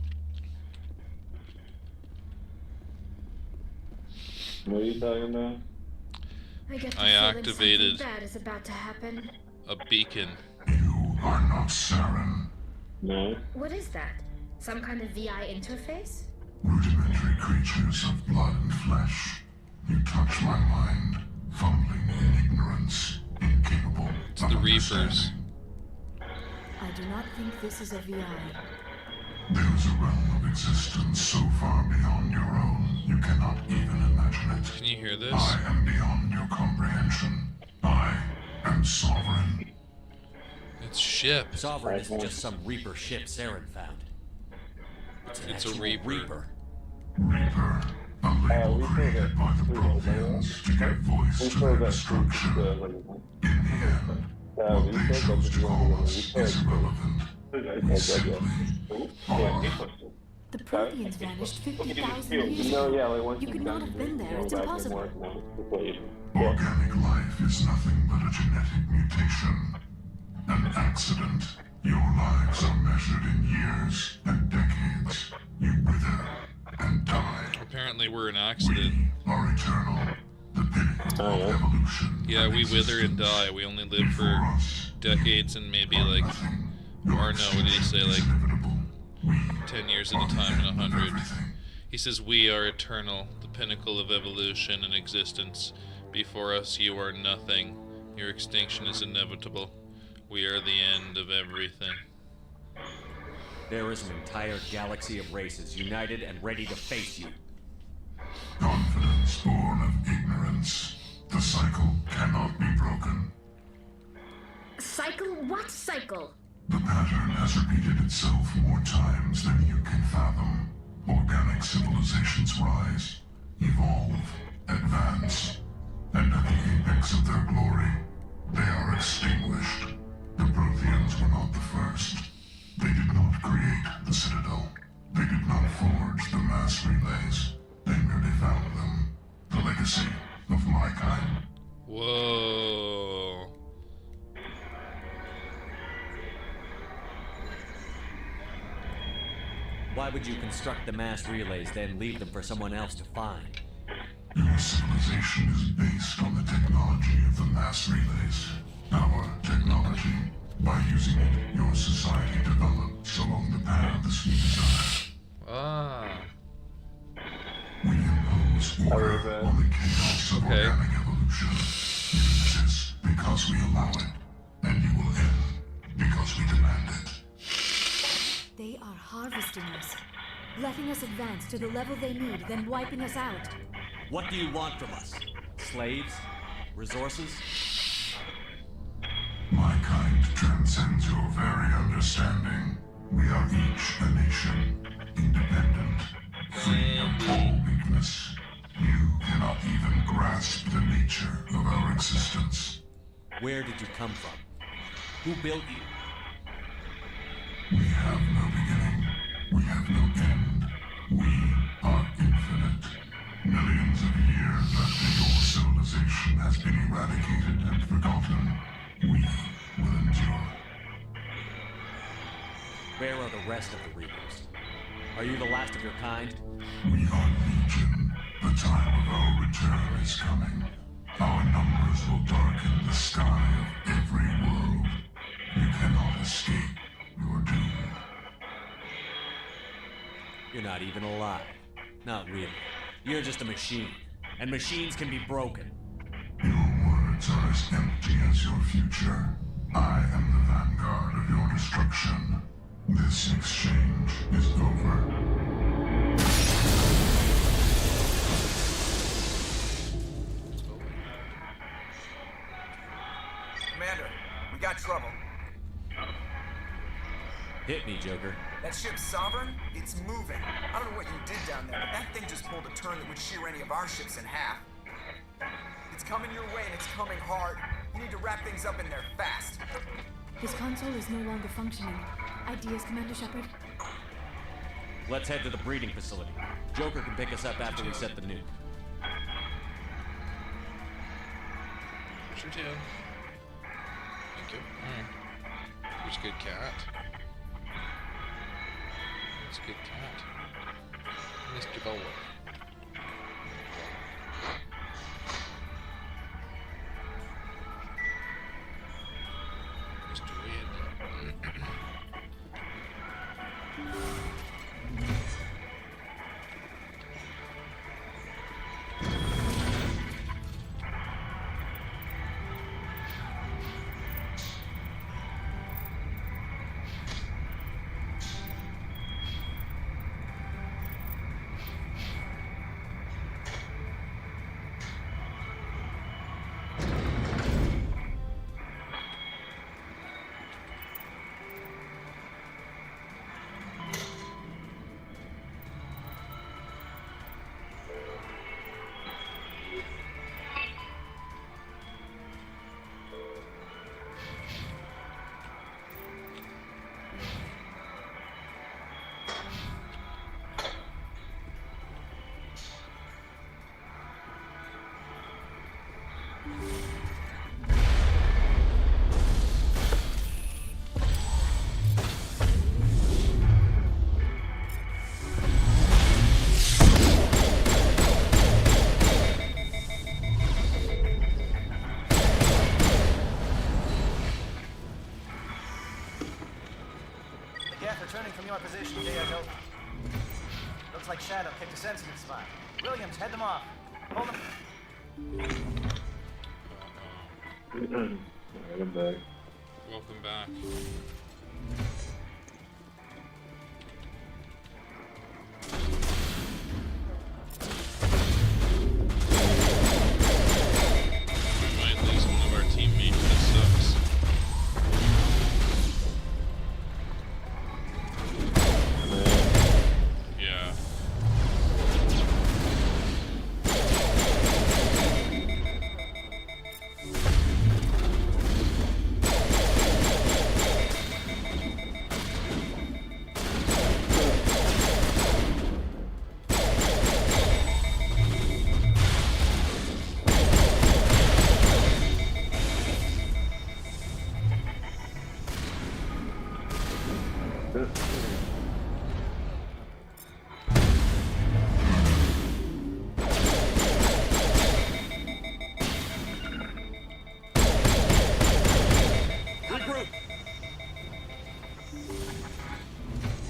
What are you talking about? I get the I feeling activated something bad is about to happen. a beacon. You are not Saren. No. What is that? Some kind of VI interface? Rudimentary creatures of blood and flesh. You touch my mind, fumbling in ignorance, incapable It's the Reapers. I do not think this is a VI. There is a realm of existence so far beyond your own, you cannot even imagine it. Can you hear this? I am beyond your comprehension. I am sovereign. It's ship. Sovereign isn't just some Reaper ship Saren found. It's a Reaper. Reaper, a label created by the Protheans to give voice to their destruction. In the end, what they chose to call us is irrelevant. It's simply The Protheans vanished 50,000 years ago. You could not have been there. It's impossible. organic life is nothing but a genetic mutation. An accident. Your lives are measured in years and decades. You wither and die. Apparently we're an accident. We are eternal. The pinnacle of evolution. Yeah, we wither and die. We only live for decades and maybe like, or no, what did he say, like 10 years at a time and 100. He says we are eternal, the pinnacle of evolution and existence. Before us you are nothing. Your extinction is inevitable. We are the end of everything. There is an entire galaxy of races united and ready to face you. Confidence born of ignorance. The cycle cannot be broken. Cycle? What cycle? The pattern has repeated itself more times than you can fathom. Organic civilizations rise, evolve, advance, and at the apex of their glory, they are extinguished. The Protheans were not the first. They did not create the Citadel. They did not forge the mass relays. They merely found them. The legacy of my kind. Whoa. Why would you construct the mass relays, then leave them for someone else to find? Your civilization is based on the technology of the mass relays. Our technology. By using it, your society develops along the paths we desire. Ah. We impose order on the chaos of organic evolution. You exist because we allow it, and you will end because we demand it. They are harvesting us, letting us advance to the level they need, then wiping us out. What do you want from us? Slaves? Resources? My kind transcends your very understanding. We are each a nation, independent, free of all weakness. You cannot even grasp the nature of our existence. Where did you come from? Who built you? We have no beginning. We have no end. We are infinite. Millions of years after your civilization has been eradicated and forgotten, we will endure. Where are the rest of the Reapers? Are you the last of your kind? We are legion. The time of our return is coming. Our numbers will darken the sky of every world. You cannot escape your doom. You're not even alive. Not really. You're just a machine. And machines can be broken. Your words are as empty as your future. I am the vanguard of your destruction. This exchange is over. Commander, we got trouble. Hit me, Joker. That ship's Sovereign? It's moving. I don't know what you did down there, but that thing just pulled a turn that would shear any of our ships in half. It's coming your way and it's coming hard. You need to wrap things up in there fast. This console is no longer functioning. Ideas, Commander Shepard? Let's head to the breeding facility. Joker can pick us up after we set the nuke. Sure, Teo. Thank you. Alright. Here's a good cat. It's a good cat. Mr. Bowler. returning from your position, J.O. Looks like Shadow picked a sensitive spot. Williams, head them off. Hold them. Alright, I'm back. Welcome back. We might lose one of our teammates. That sucks. Yeah.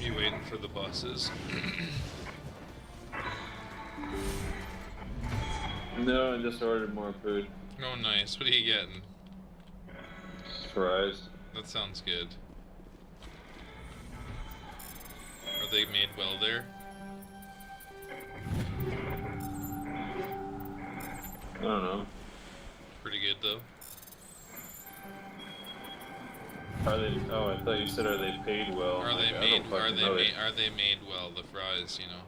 You waiting for the buses? No, I just ordered more food. Oh, nice. What are you getting? Fries. That sounds good. Are they made well there? I don't know. Pretty good though. Are they? Oh, I thought you said are they paid well? Are they Like, made? Are they made well? The fries, you know.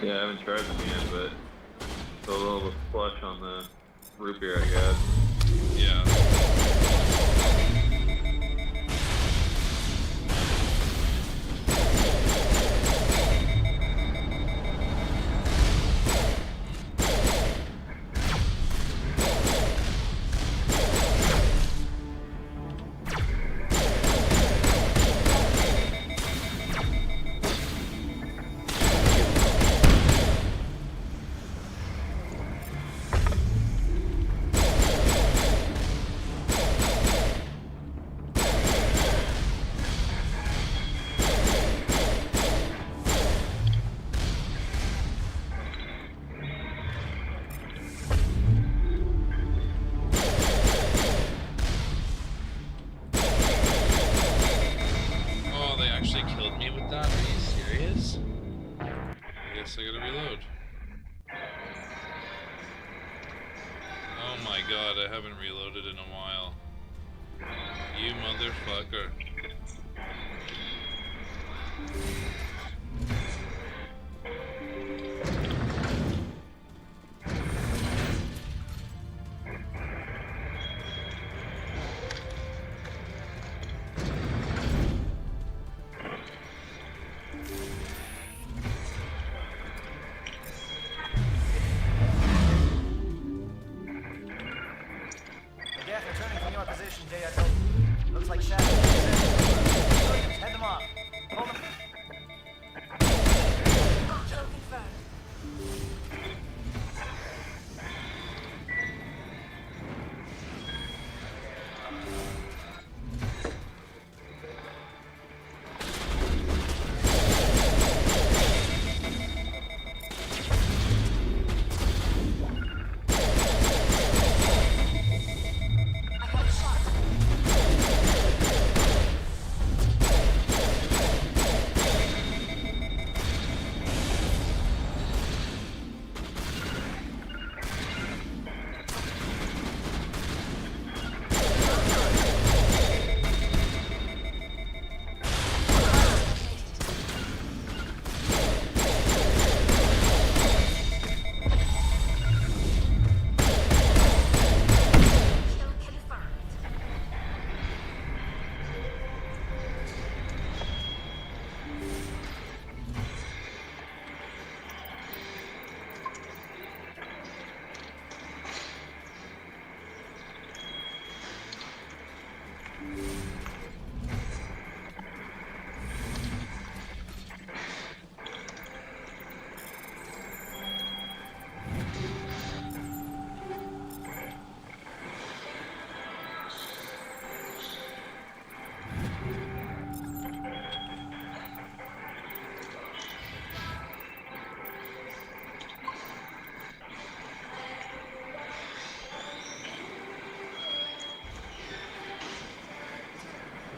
Yeah, I haven't tried them yet, but it's a little flush on the root beer, I guess. Yeah. Oh, they actually killed me with that? Are you serious? I guess I gotta reload. Oh my god, I haven't reloaded in a while. You motherfucker. Again, returning from your position, J.O. Looks like Shadow picked a sensitive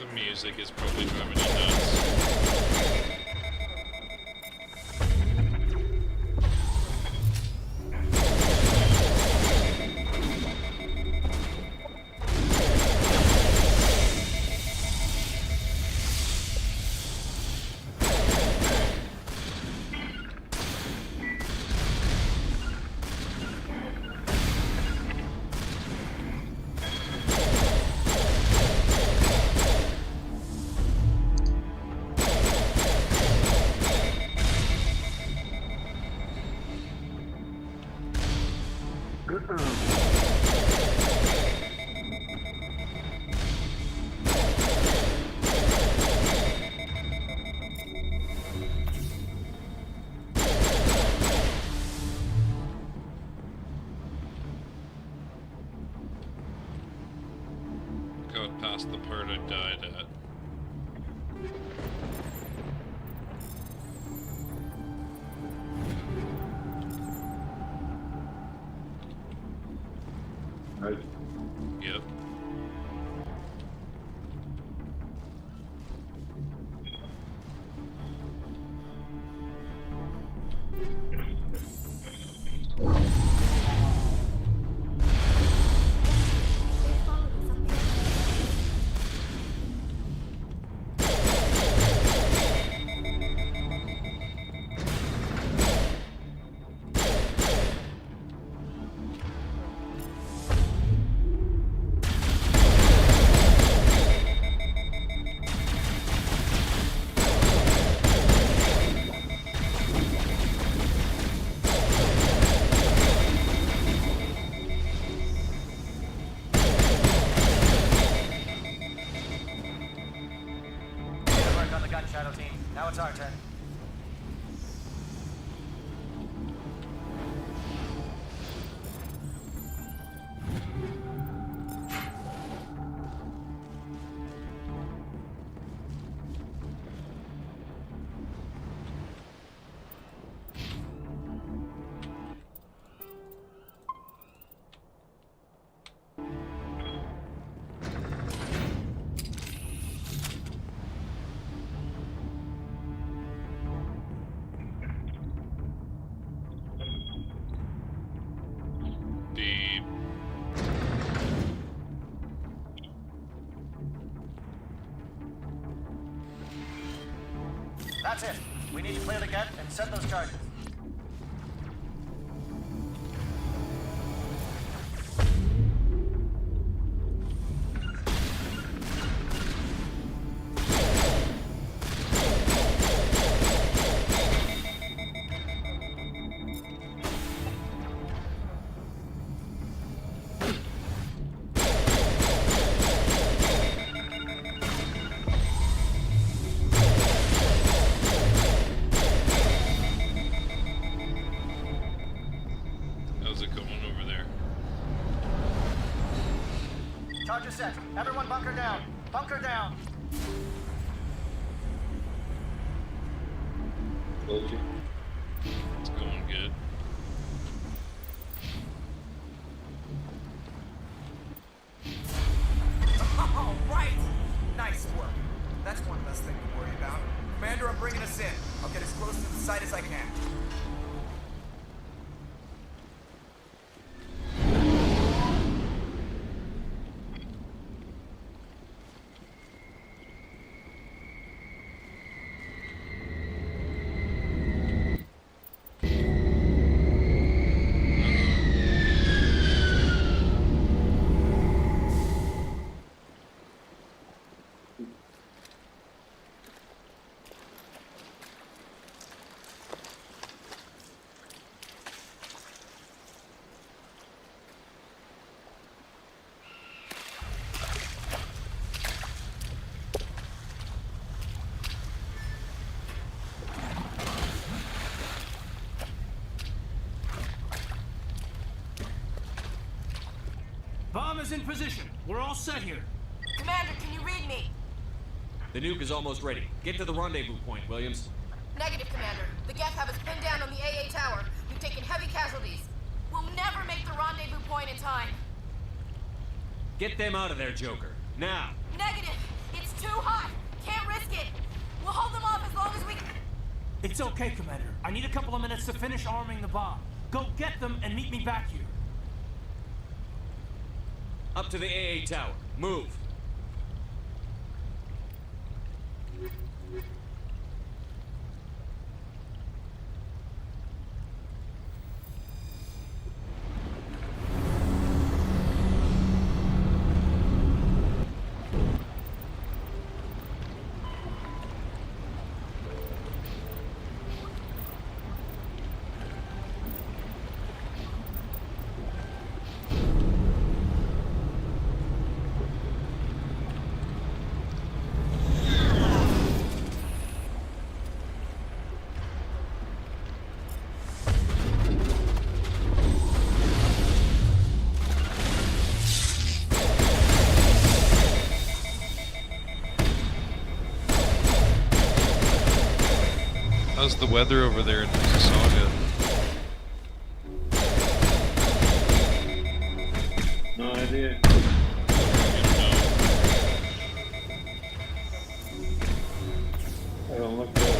The music is probably driving you nuts. Got past the part I died at. Nice. Yep. Good work on the gun shadow team. Now it's our turn. Deep. That's it. We need to clear the gate and set those charges. How's it going over there? Charges set. Everyone bunker down. Bunker down. It's going good. All right! Nice work. That's one less thing to worry about. Commander, I'm bringing us in. I'll get as close to the site as I can. Bomb is in position. We're all set here. Commander, can you read me? The nuke is almost ready. Get to the rendezvous point, Williams. Negative, Commander. The Geth have us pinned down on the AA tower. We've taken heavy casualties. We'll never make the rendezvous point in time. Get them out of there, Joker. Now. Negative. It's too It's okay, Commander. I need a couple of minutes to finish arming the bomb. Go get them and meet me back here. Up to the AA tower. Move. How's the weather over there in Mississauga? No idea. I don't look at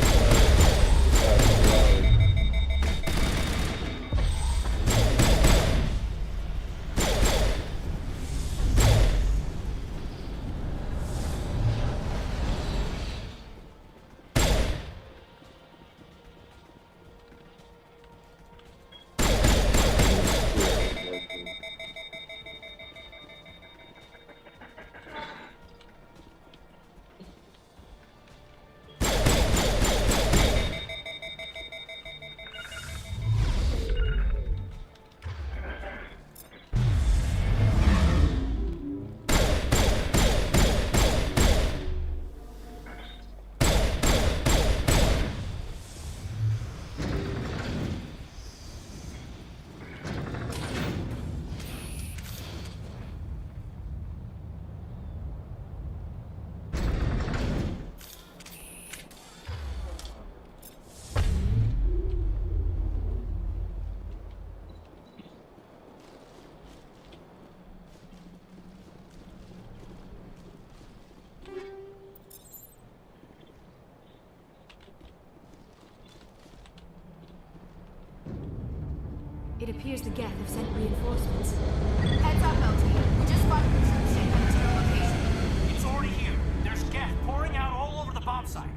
It appears the Geth have sent reinforcements. Heads up, LT. We just spotted the troop ship coming to your location. It's already here. There's Geth pouring out all over the bomb site.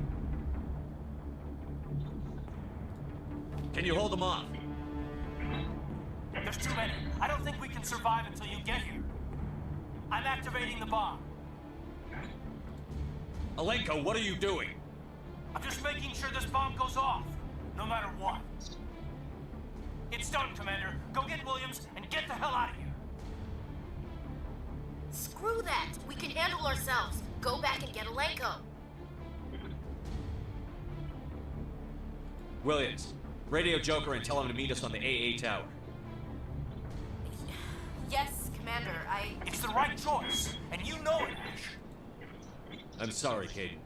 Can you hold them off? There's too many. I don't think we can survive until you get here. I'm activating the bomb. Alenko, what are you doing? I'm just making sure this bomb goes off, no matter what. It's done, Commander. Go get Williams and get the hell out of here. Screw that. We can handle ourselves. Go back and get Alenko. Williams, radio Joker and tell him to meet us on the AA tower. Yes, Commander, It's the right choice, and you know it, Ash. I'm sorry, Caden.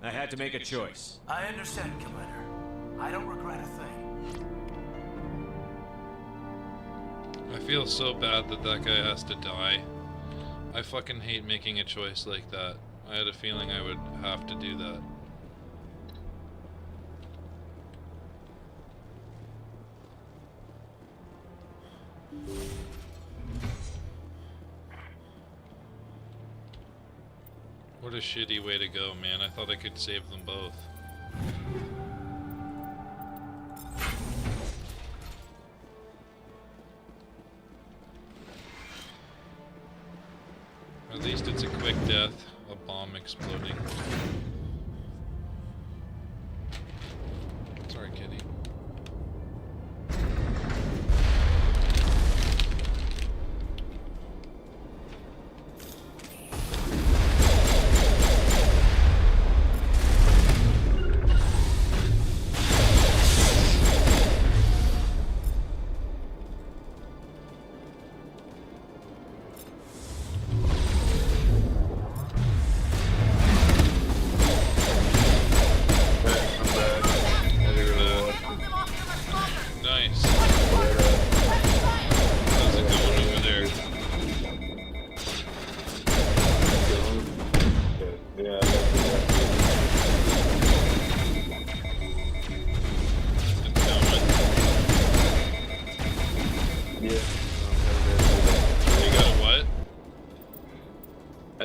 I had to make a choice. I understand, Commander. I don't regret a thing. I feel so bad that that guy has to die. I fucking hate making a choice like that. I had a feeling I would have to do that. What a shitty way to go, man. I thought I could save them both. At least it's a quick death, a bomb exploding. Sorry, kitty.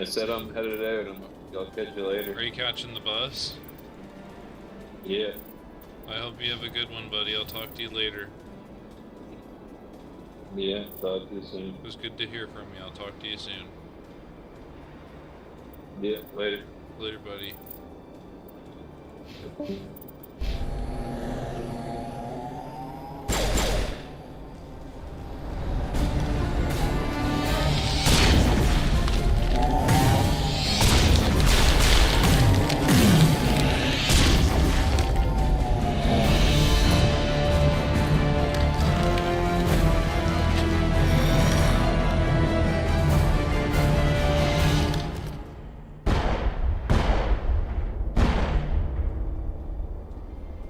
said I'm headed out. I'll catch you later. Are you catching the bus? Yeah. I hope you have a good one, buddy. I'll talk to you later. Yeah, talk to you soon. It was good to hear from you. I'll talk to you soon. Yeah, later. Later, buddy.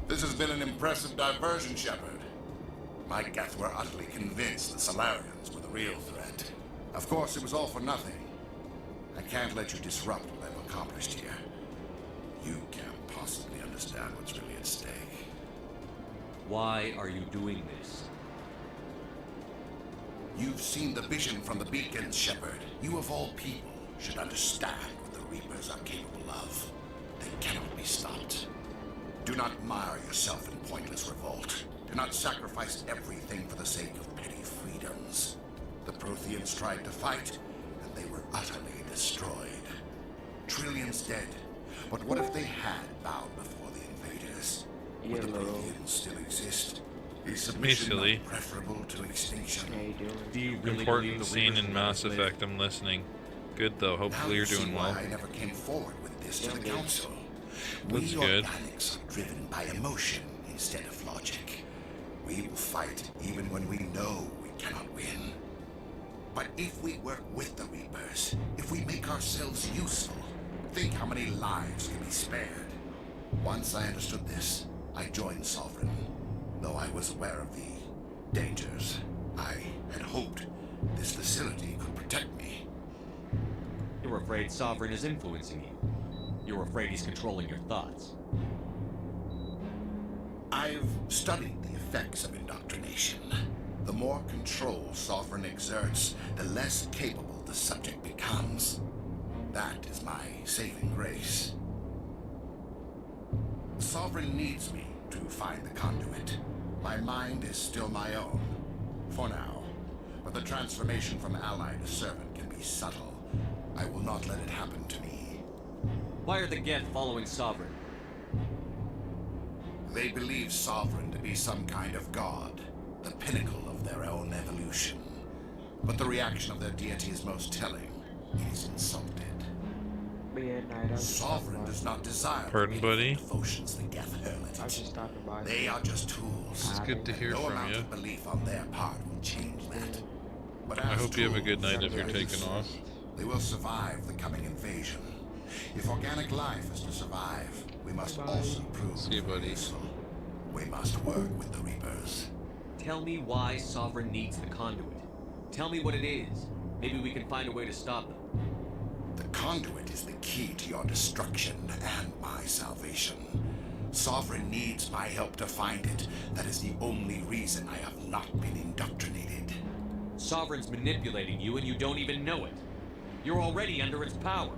This has been an impressive diversion, Shepard. My Geth were utterly convinced the Solarians were the real threat. Of course, it was all for nothing. I can't let you disrupt what I've accomplished here. You can't possibly understand what's really at stake. Why are you doing this? You've seen the vision from the beacons, Shepard. You of all people should understand what the Reapers are capable of. They cannot be stopped. Do not mire yourself in pointless revolt. Do not sacrifice everything for the sake of petty freedoms. The Protheans tried to fight, and they were utterly destroyed. Trillions dead. But what if they had bowed before the invaders? Would the Protheans still exist? Is submission not preferable to extinction? Important scene in Mass Effect. I'm listening. Good though. Hopefully you're doing well. I never came forward with this to the Council. That's We good. organics are driven by emotion instead of logic. We will fight even when we know we cannot win. But if we work with the Reapers, if we make ourselves useful, think how many lives can be spared. Once I understood this, I joined Sovereign. Though I was aware of the dangers, I had hoped this facility could protect me. You're afraid Sovereign is influencing you. You're afraid he's controlling your thoughts. I've studied the effects of indoctrination. The more control Sovereign exerts, the less capable the subject becomes. That is my saving grace. Sovereign needs me to find the conduit. My mind is still my own, for now. But the transformation from ally to servant can be subtle. I will not let it happen to me. Why are the Geth following Sovereign? They believe Sovereign to be some kind of god, the pinnacle of their own evolution. But the reaction of their deity is most telling. He is insulted. Sovereign does not desire Pardon, buddy? devotions the Geth hurl at it. They are just tools. It's good to hear no from amount you. of belief on their part will change that. But I as hope you have a good tools, night if you're they taking off. They will survive the coming invasion. If organic life is to survive, we must also prove See you, buddy. useful. We must work with the Reapers. Tell me why Sovereign needs the conduit. Tell me what it is. Maybe we can find a way to stop them. The conduit is the key to your destruction and my salvation. Sovereign needs my help to find it. That is the only reason I have not been indoctrinated. Sovereign's manipulating you and you don't even know it. You're already under its power.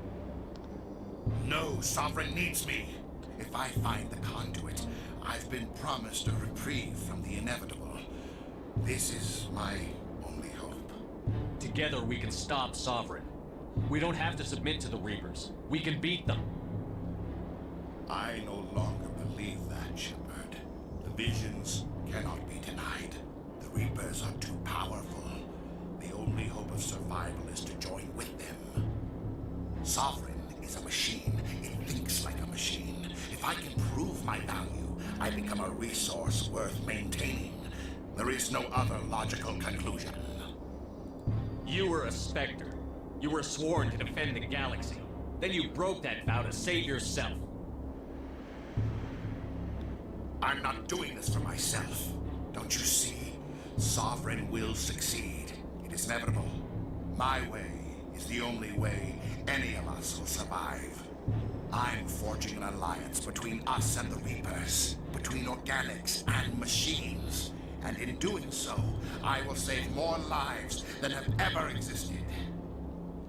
No, Sovereign needs me. If I find the conduit, I've been promised a reprieve from the inevitable. This is my only hope. Together we can stop Sovereign. We don't have to submit to the Reapers. We can beat them. I no longer believe that, Shepard. The visions cannot be denied. The Reapers are too powerful. The only hope of survival is to join with them. Sovereign is a machine. It thinks like a machine. If I can prove my value, I become a resource worth maintaining. There is no other logical conclusion. You were a Spectre. You were sworn to defend the galaxy. Then you broke that vow to save yourself. I'm not doing this for myself. Don't you see? Sovereign will succeed. It is inevitable. My way is the only way any of us will survive. I'm forging an alliance between us and the Reapers, between organics and machines. And in doing so, I will save more lives than have ever existed.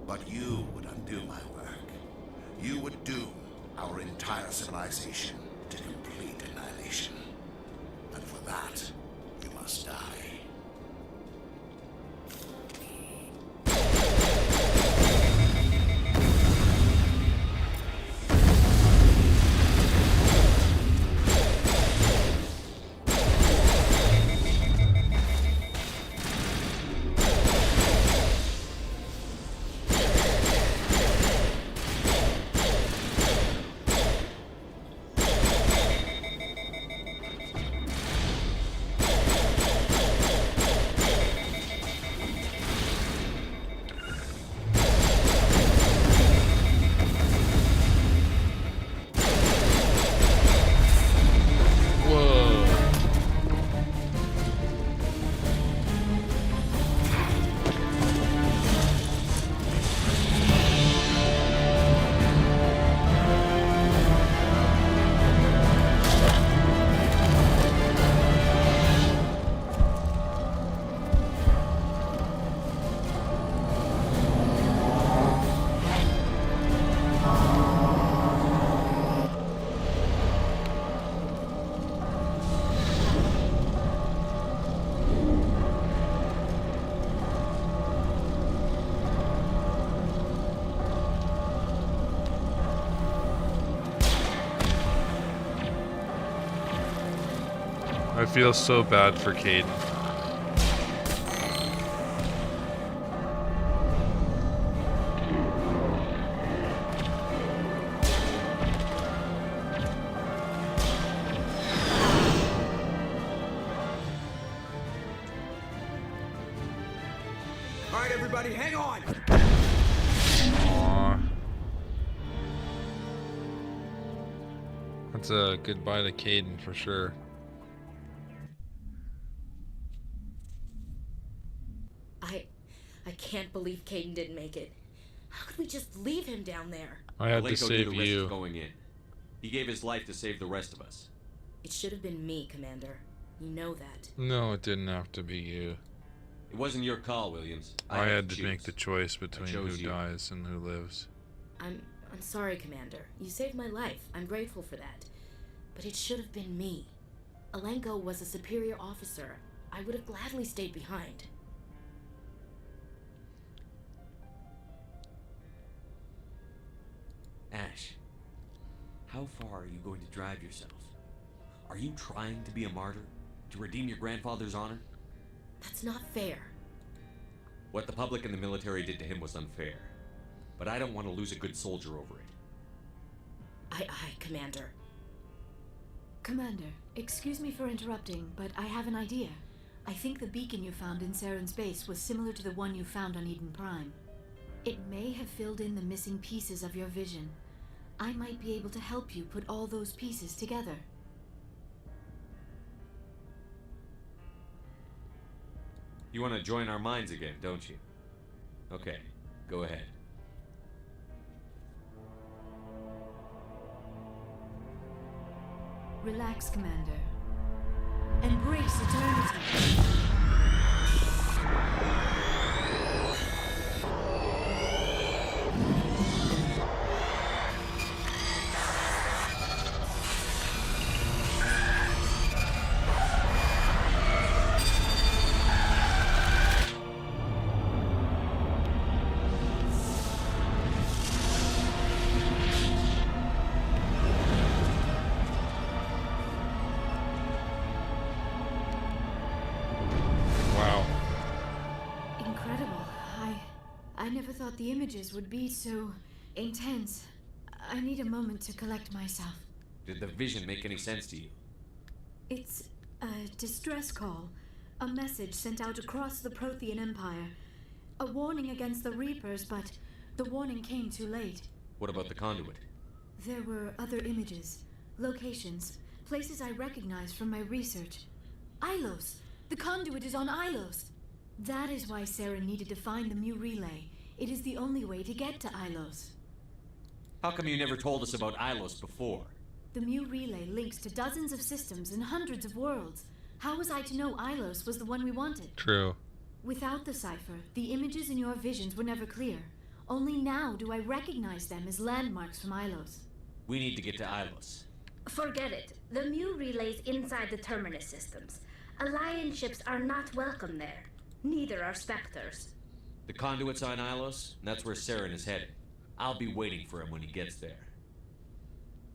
But you would do my work, you would doom our entire civilization to complete annihilation. And for that, you must die. I feel so bad for Caden. All right, everybody, hang on. Aww. That's a goodbye to Caden for sure. I can't believe Caden didn't make it. How could we just leave him down there? I had to Malenko save knew the risk you. of going in. He gave his life to save the rest of us. It should have been me, Commander. You know that. No, it didn't have to be you. It wasn't your call, Williams. I had to make the choice I between chose who you. dies and who lives. I'm sorry, Commander. You saved my life. I'm grateful for that. But it should have been me. Malenko was a superior officer. I would have gladly stayed behind. Ash, how far are you going to drive yourself? Are you trying to be a martyr? To redeem your grandfather's honor? That's not fair. What the public and the military did to him was unfair. But I don't want to lose a good soldier over it. Aye, Commander. Commander, excuse me for interrupting, but I have an idea. I think the beacon you found in Saren's base was similar to the one you found on Eden Prime. It may have filled in the missing pieces of your vision. I might be able to help you put all those pieces together. You want to join our minds again, don't you? Okay, go ahead. Relax, Commander. Embrace eternity. I never thought the images would be so intense. I need a moment to collect myself. Did the vision make any sense to you? It's a distress call. A message sent out across the Prothean Empire. A warning against the Reapers, but the warning came too late. What about the conduit? There were other images, locations, places I recognized from my research. Ilos! The conduit is on Ilos! That is why Saren needed to find the Mu relay. It is the only way to get to Ilos. How come you never told us about Ilos before? The Mu relay links to dozens of systems and hundreds of worlds. How was I to know Ilos was the one we wanted? True. Without the cipher, the images in your visions were never clear. Only now do I recognize them as landmarks from Ilos. We need to get to Ilos. Forget it. The Mu relay's inside the Terminus systems. Alliance ships are not welcome there. Neither are Spectres. The conduit's on Ilos, and that's where Saren is headed. I'll be waiting for him when he gets there.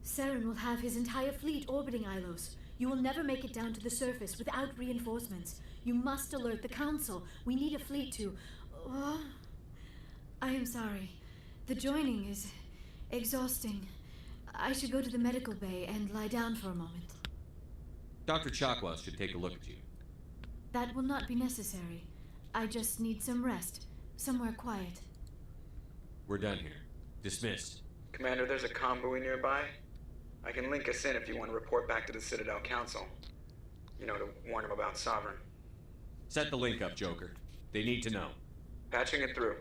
Saren will have his entire fleet orbiting Ilos. You will never make it down to the surface without reinforcements. You must alert the Council. We need a fleet to... Oh, I am sorry. The joining is exhausting. I should go to the medical bay and lie down for a moment. Dr. Chakwas should take a look at you. That will not be necessary. I just need some rest. Somewhere quiet. We're done here. Dismissed. Commander, there's a convoy nearby. I can link us in if you want to report back to the Citadel Council. You know, to warn them about Sovereign. Set the link up, Joker. They need to know. Patching it through.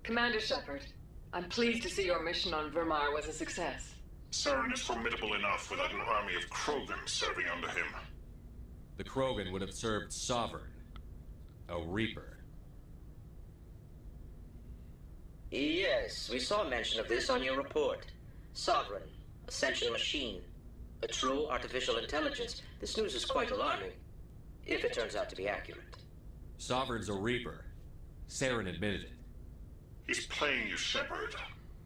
Commander Shepard, I'm pleased to see your mission on Vermar was a success. Saren is formidable enough without an army of Krogan serving under him. The Krogan would have served Sovereign. A Reaper. Yes, we saw mention of this on your report. Sovereign, a sentient machine, a true artificial intelligence. This news is quite alarming, if it turns out to be accurate. Sovereign's a Reaper. Saren admitted it. He's playing you, Shepard.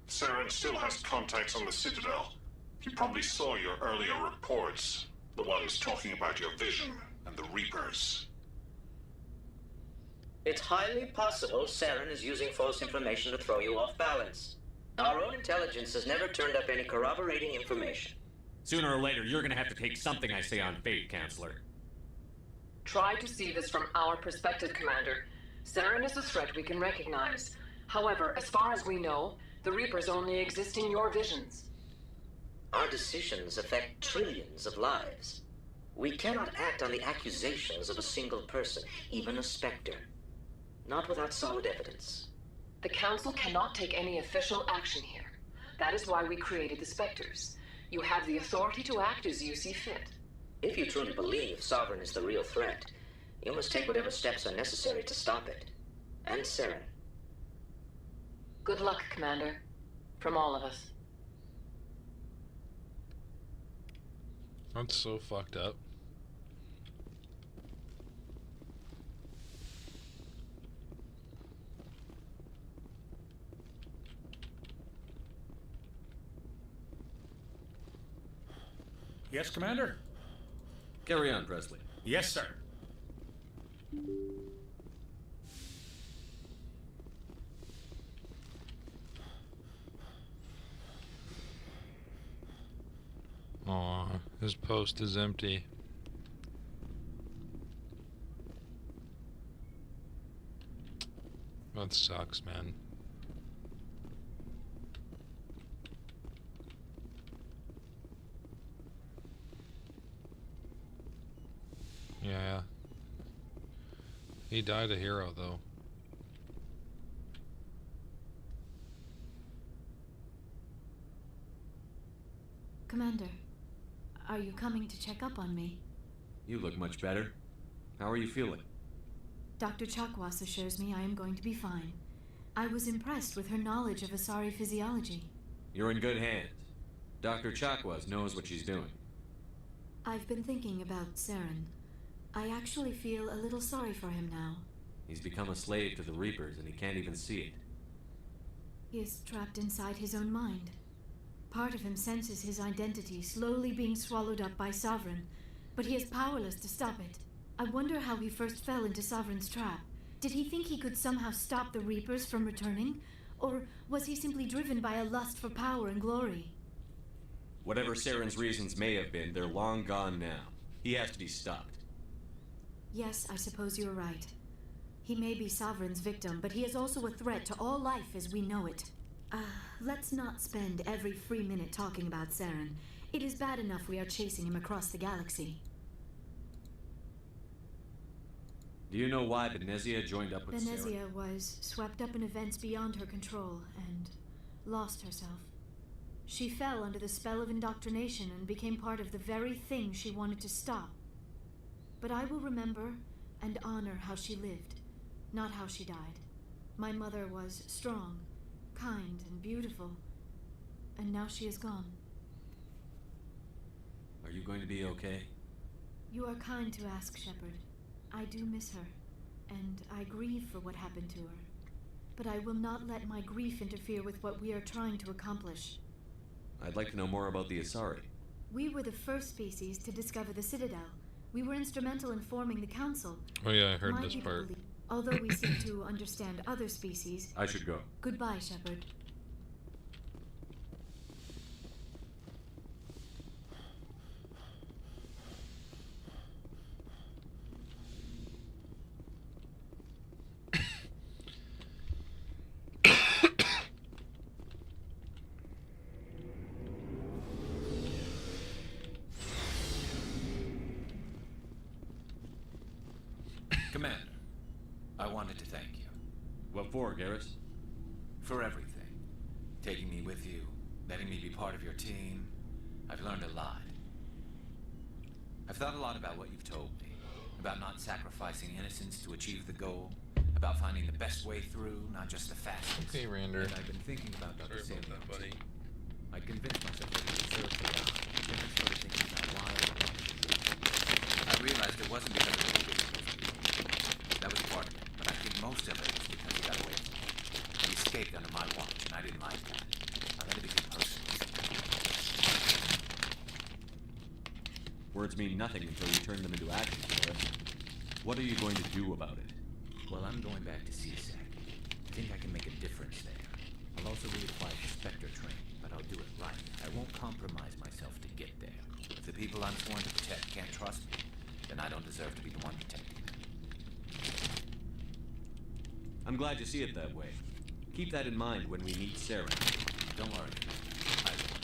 Saren still has contacts on the Citadel. He probably saw your earlier reports. The ones talking about your vision and the Reapers. It's highly possible Saren is using false information to throw you off balance. Our own intelligence has never turned up any corroborating information. Sooner or later, you're gonna have to take something I say on faith, Counselor. Try to see this from our perspective, Commander. Saren is a threat we can recognize. However, as far as we know, the Reapers only exist in your visions. Our decisions affect trillions of lives. We cannot act on the accusations of a single person, even a Spectre. Not without solid evidence. The Council cannot take any official action here. That is why we created the Spectres. You have the authority to act as you see fit. If you truly believe Sovereign is the real threat, you must take whatever steps are necessary to stop it. And Saren. Good luck, Commander. From all of us. That's so fucked up. Yes, Commander? Carry on, Presley. Yes, sir. Aw, his post is empty. That sucks, man. Yeah. He died a hero, though. Commander, are you coming to check up on me? You look much better. How are you feeling? Dr. Chakwas assures me I am going to be fine. I was impressed with her knowledge of Asari physiology. You're in good hands. Dr. Chakwas knows what she's doing. I've been thinking about Saren. I actually feel a little sorry for him now. He's become a slave to the Reapers and he can't even see it. He is trapped inside his own mind. Part of him senses his identity slowly being swallowed up by Sovereign, but he is powerless to stop it. I wonder how he first fell into Sovereign's trap. Did he think he could somehow stop the Reapers from returning? Or was he simply driven by a lust for power and glory? Whatever Saren's reasons may have been, they're long gone now. He has to be stopped. Yes, I suppose you're right. He may be Sovereign's victim, but he is also a threat to all life as we know it. Let's not spend every free minute talking about Saren. It is bad enough we are chasing him across the galaxy. Do you know why Benezia joined up with Saren? Benezia was swept up in events beyond her control and lost herself. She fell under the spell of indoctrination and became part of the very thing she wanted to stop. But I will remember and honor how she lived, not how she died. My mother was strong, kind and beautiful. And now she is gone. Are you going to be okay? You are kind to ask, Shepard. I do miss her, and I grieve for what happened to her. But I will not let my grief interfere with what we are trying to accomplish. I'd like to know more about the Asari. We were the first species to discover the Citadel. We were instrumental in forming the Council. Oh yeah, I heard My this people part. believe- Although we seem to understand other species... I should go. Goodbye, Shepard. Commander, I wanted to thank you. What for, Garrus? For everything. Taking me with you, letting me be part of your team. I've learned a lot. I've thought a lot about what you've told me. About not sacrificing innocence to achieve the goal. About finding the best way through, not just the fastest. Okay, Rander. And I've been thinking about Dr. Sorry about that, buddy. I convinced myself that it was served beyond. Then I started thinking about why I wanted to do it. I realized it wasn't because of the movie. That was part of it, but I think most of it was because he got away from me. He escaped under my watch, and I didn't like that. I let it become personal. Words mean nothing until you turn them into action, Garrus. What are you going to do about it? Well, I'm going back to CSEC. I think I can make a difference there. I'll also reapply for Spectre training, but I'll do it right. I won't compromise myself to get there. If the people I'm sworn to protect can't trust me, then I don't deserve to be the one protecting them. I'm glad you see it that way. Keep that in mind when we meet Sarah. Don't worry. I will.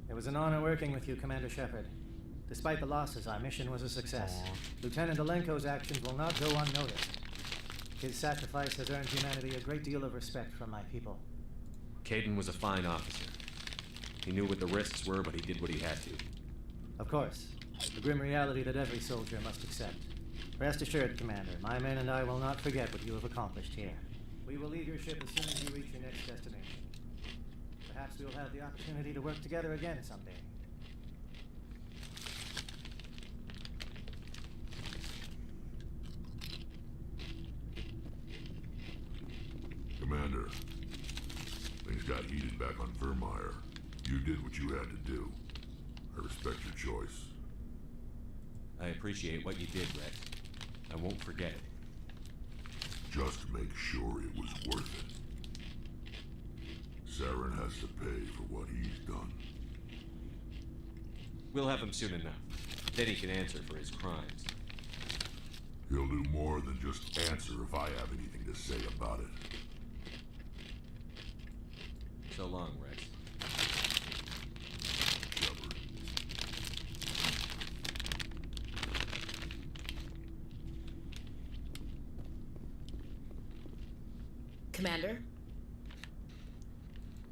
It was an honor working with you, Commander Shepard. Despite the losses, our mission was a success. Lieutenant Alenko's actions will not go unnoticed. His sacrifice has earned humanity a great deal of respect from my people. Caden was a fine officer. He knew what the risks were, but he did what he had to. Of course, the grim reality that every soldier must accept. Rest assured, Commander, my men and I will not forget what you have accomplished here. We will leave your ship as soon as you reach your next destination. Perhaps we will have the opportunity to work together again someday. Commander, things got heated back on Vermeer. You did what you had to do. I respect your choice. I appreciate what you did, Rex. I won't forget it. Just make sure it was worth it. Saren has to pay for what he's done. We'll have him soon enough. Then he can answer for his crimes. He'll do more than just answer if I have anything to say about it. So long, Rex. Shepard. Commander?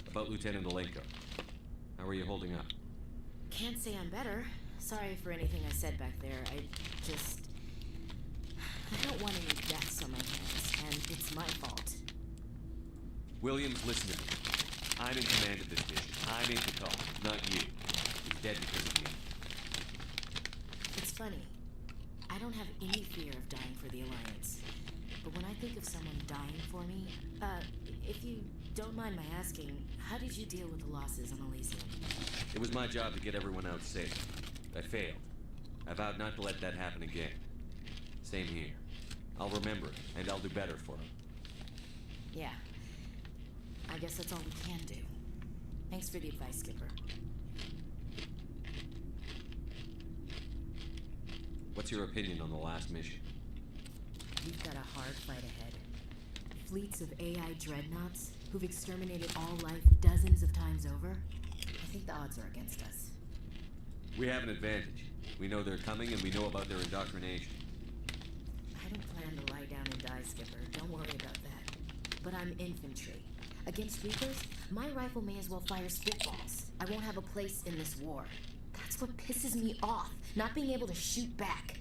About Lieutenant Alenko. How are you holding up? Can't say I'm better. Sorry for anything I said back there. I don't want any deaths on my hands, and it's my fault. Williams, listen to me. I'm in command of this mission. I made the call, not you. He's dead because of me. It's funny. I don't have any fear of dying for the Alliance. But when I think of someone dying for me, if you don't mind my asking, how did you deal with the losses on Elysium? It was my job to get everyone out safe. I failed. I vowed not to let that happen again. Same here. I'll remember it, and I'll do better for him. Yeah. I guess that's all we can do. Thanks for the advice, Skipper. What's your opinion on the last mission? We've got a hard fight ahead. Fleets of AI dreadnoughts who've exterminated all life dozens of times over. I think the odds are against us. We have an advantage. We know they're coming, and we know about their indoctrination. I don't plan to lie down and die, Skipper. Don't worry about that. But I'm infantry. Against Reapers, my rifle may as well fire spitballs. I won't have a place in this war. That's what pisses me off, not being able to shoot back.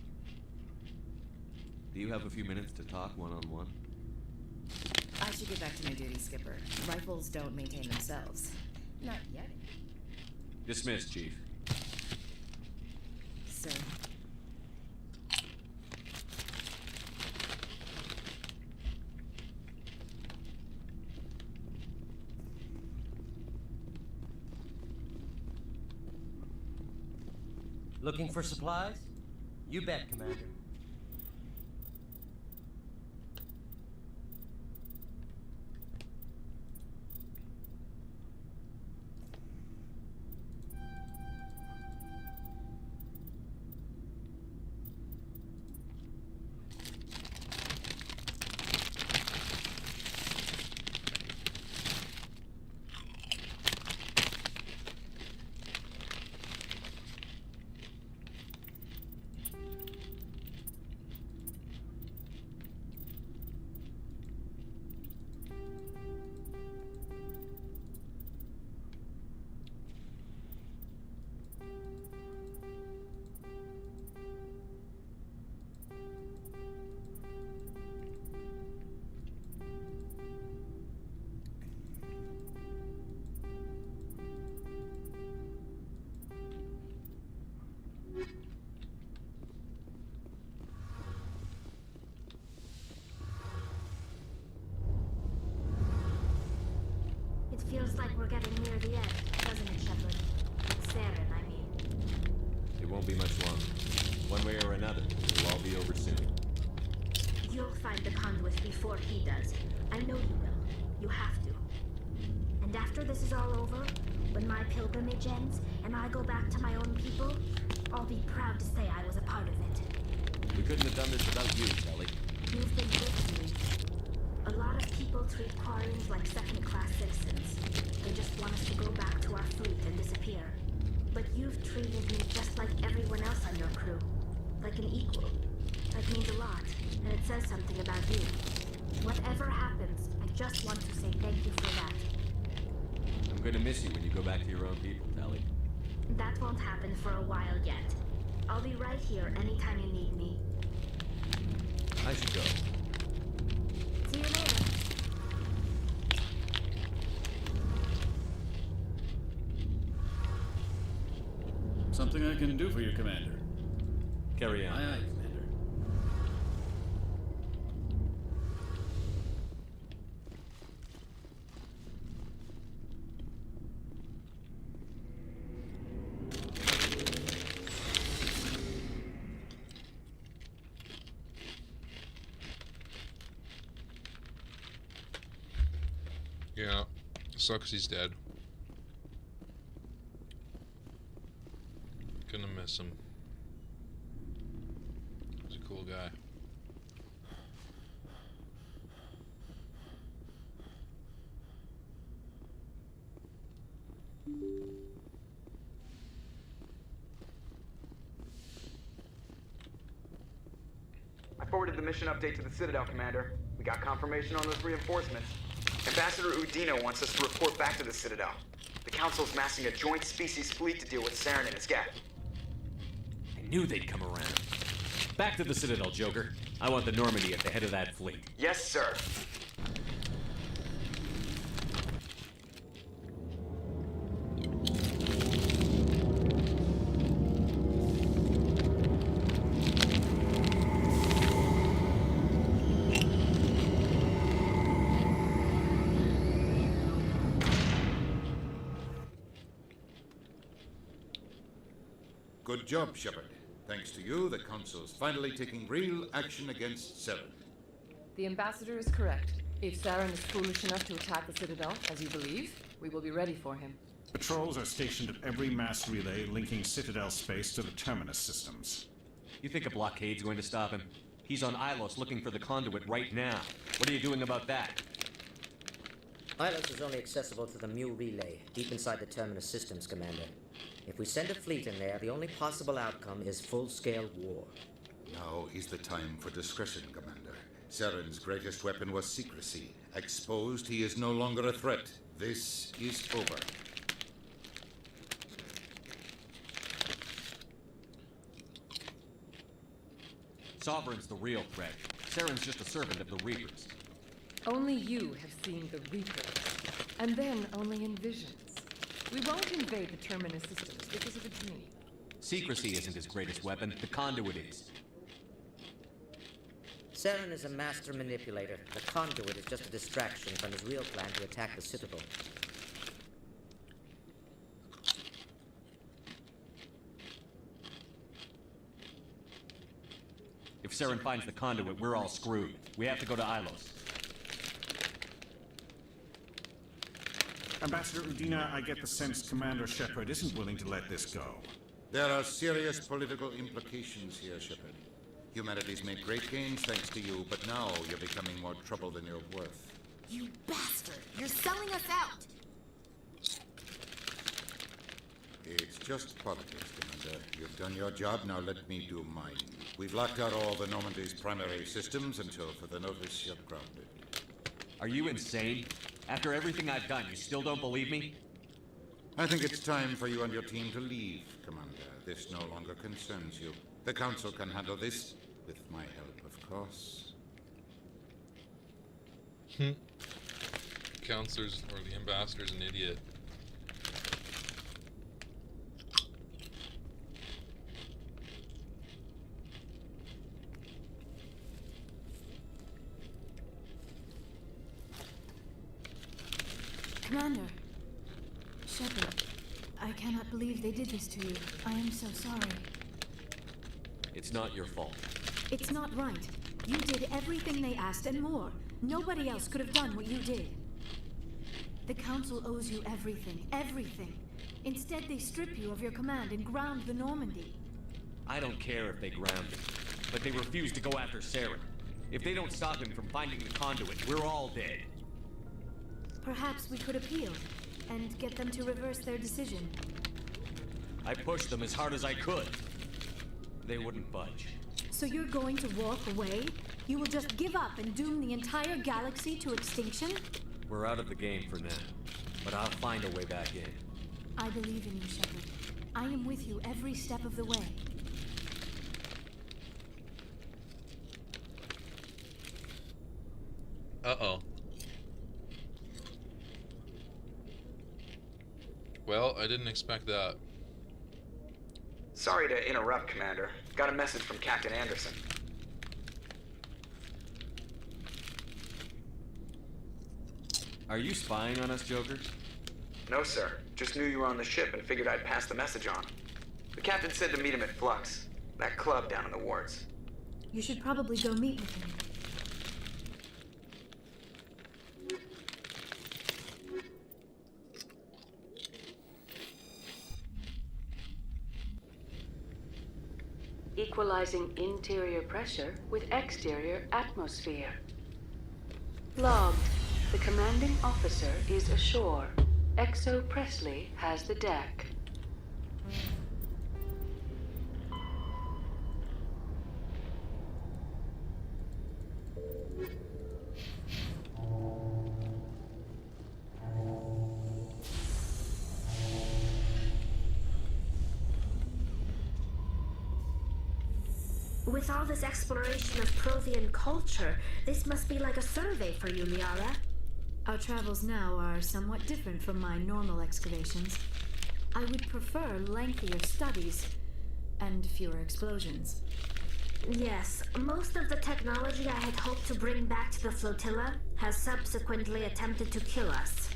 Do you have a few minutes to talk one-on-one? I should get back to my duty, Skipper. Rifles don't maintain themselves. Not yet. Dismissed, Chief. Sir. Looking for supplies? You bet, Commander. It feels like we're getting near the end, doesn't it, Shepard? Saren, I mean. It won't be much longer. One way or another, it'll all be over soon. You'll find the conduit before he does. I know you will. You have to. And after this is all over, when my pilgrimage ends and I go back to my own people, I'll be proud to say I was a part of it. We couldn't have done this without you, Kelly. You've been good to me. A lot of people treat Quarians like second-class citizens. They just want us to go back to our fleet and disappear. But you've treated me just like everyone else on your crew. Like an equal. That means a lot, and it says something about you. Whatever happens, I just want to say thank you for that. I'm gonna miss you when you go back to your own people, Kelly. That won't happen for a while yet. I'll be right here anytime you need me. I should go. See you later. Something I can do for you, Commander. Carry on. Aye, aye, Commander. Yeah, sucks he's dead. Gonna miss him. He's a cool guy. I forwarded the mission update to the Citadel, Commander. We got confirmation on those reinforcements. Ambassador Udina wants us to report back to the Citadel. The Council's massing a joint species fleet to deal with Saren and his gap. I knew they'd come around. Back to the Citadel, Joker. I want the Normandy at the head of that fleet. Yes, sir. Good job, Shepard. Thanks to you, the Council's finally taking real action against Saren. The Ambassador is correct. If Saren is foolish enough to attack the Citadel, as you believe, we will be ready for him. Patrols are stationed at every mass relay linking Citadel space to the Terminus systems. You think a blockade's going to stop him? He's on Ilos looking for the conduit right now. What are you doing about that? Ilos is only accessible to the Mu relay, deep inside the Terminus systems, Commander. If we send a fleet in there, the only possible outcome is full-scale war. Now is the time for discretion, Commander. Saren's greatest weapon was secrecy. Exposed, he is no longer a threat. This is over. Sovereign's the real threat. Saren's just a servant of the Reapers. Only you have seen the Reapers, and then only in visions. We won't invade the Terminus systems because of its need. Secrecy isn't his greatest weapon. The conduit is. Saren is a master manipulator. The conduit is just a distraction from his real plan to attack the Citadel. If Saren finds the conduit, we're all screwed. We have to go to Ilos. Ambassador Udina, I get the sense Commander Shepard isn't willing to let this go. There are serious political implications here, Shepard. Humanity's made great gains thanks to you, but now you're becoming more trouble than you're worth. You bastard! You're selling us out! It's just politics, Commander. You've done your job, now let me do mine. We've locked out all the Normandy's primary systems until further notice you're grounded. Are you insane? After everything I've done, you still don't believe me? I think it's time for you and your team to leave, Commander. This no longer concerns you. The Council can handle this, with my help, of course. The counselor's, or the ambassador's an idiot. Commander. Shepard, I cannot believe they did this to you. I am so sorry. It's not your fault. It's not right. You did everything they asked and more. Nobody else could have done what you did. The Council owes you everything, everything. Instead, they strip you of your command and ground the Normandy. I don't care if they ground him, but they refuse to go after Saren. If they don't stop him from finding the conduit, we're all dead. Perhaps we could appeal and get them to reverse their decision. I pushed them as hard as I could. They wouldn't budge. So you're going to walk away? You will just give up and doom the entire galaxy to extinction? We're out of the game for now, but I'll find a way back in. I believe in you, Shepard. I am with you every step of the way. Uh-oh. Well, I didn't expect that. Sorry to interrupt, Commander. Got a message from Captain Anderson. Are you spying on us, Jokers? No, sir. Just knew you were on the ship and figured I'd pass the message on. The captain said to meet him at Flux, that club down in the wards. You should probably go meet with him. Equalizing interior pressure with exterior atmosphere. Logged. The commanding officer is ashore. Exo Presley has the deck. With all this exploration of Prothean culture, this must be like a survey for you, Liara. Our travels now are somewhat different from my normal excavations. I would prefer lengthier studies and fewer explosions. Yes, most of the technology I had hoped to bring back to the flotilla has subsequently attempted to kill us.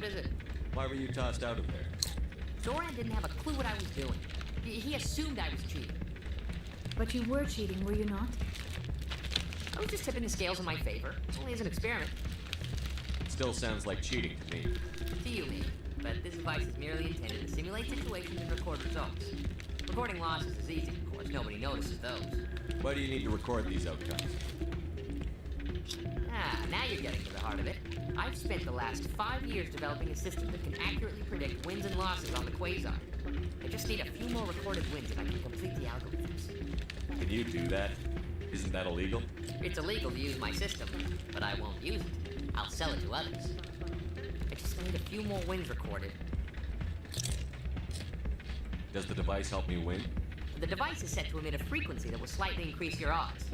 What is it? Why were you tossed out of there? Zoran didn't have a clue what I was doing. He assumed I was cheating. But you were cheating, were you not? I was just tipping the scales in my favor. It's only as an experiment. Still sounds like cheating to me. To you, maybe. But this device is merely intended to simulate situations and record results. Recording losses is easy, of course. Nobody notices those. Why do you need to record these outcomes? Now you're getting to the heart of it. I've spent the last 5 years developing a system that can accurately predict wins and losses on the Quasar. I just need a few more recorded wins and I can complete the algorithms. Can you do that? Isn't that illegal? It's illegal to use my system, but I won't use it. I'll sell it to others. I just need a few more wins recorded. Does the device help me win? The device is set to emit a frequency that will slightly increase your odds.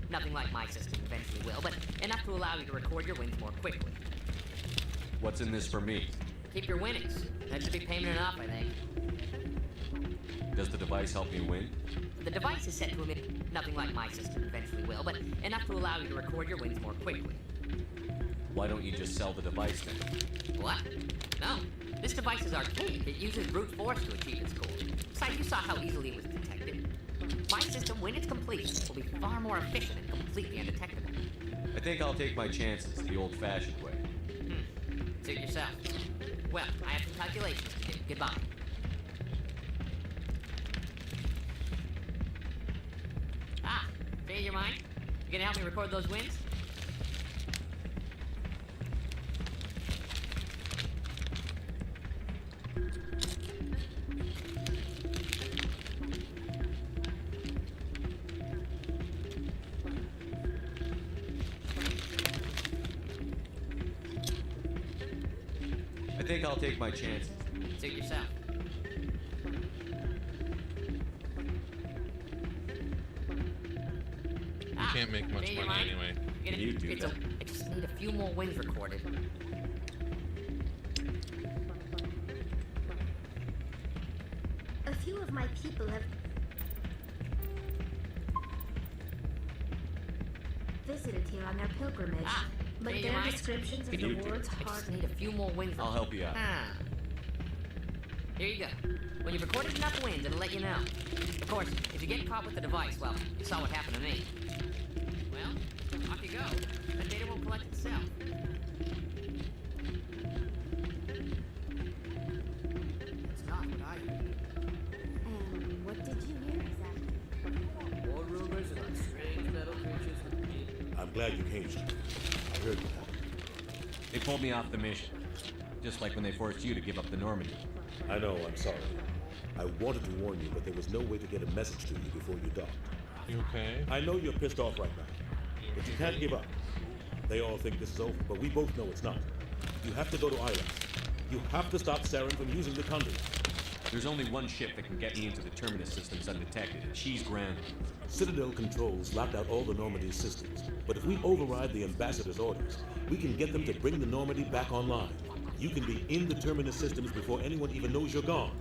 Nothing like my system eventually will, but enough to allow you to record your wins more quickly. What's in this for me? Keep your winnings. That should be payment enough, I think. Does the device help me win? The device is set to emit nothing like my system eventually will, but enough to allow you to record your wins more quickly. Why don't you just sell the device then? What? No. This device is archaic. It uses brute force to achieve its goal. Besides, you saw how easily it was detected. My system, when it's complete, will be far more efficient and completely undetectable. I think I'll take my chances the old-fashioned way. Suit yourself. Well, I have some calculations to do. Goodbye. Change your mind? You gonna help me record those wins? I think I'll take my chances. Suit yourself. You can't make much money anyway. Can you do that? I just need a few more wins recorded. A few of my people have visited here on their pilgrimage, but change your their mind? descriptions of Can the you do wards that? I just need a few more wins. I'll help you out. Here you go. When you've recorded enough wins, it'll let you know. Of course, if you get caught with the device, well, you saw what happened to me. Well, off you go. That data won't collect itself. That's not what I heard. And what did you hear exactly? More rumors about strange metal creatures with me. I'm glad you came, Chief. I heard what happened. They pulled me off the mission. Just like when they forced you to give up the Normandy. I know, I'm sorry. I wanted to warn you, but there was no way to get a message to you before you docked. You okay? I know you're pissed off right now, but you can't give up. They all think this is over, but we both know it's not. You have to go to Islands. You have to stop Saren from using the conduit. There's only one ship that can get me into the Terminus systems undetected, and she's grounded. Citadel controls locked out all the Normandy's systems, but if we override the Ambassador's orders, we can get them to bring the Normandy back online. You can be in the Terminus systems before anyone even knows you're gone.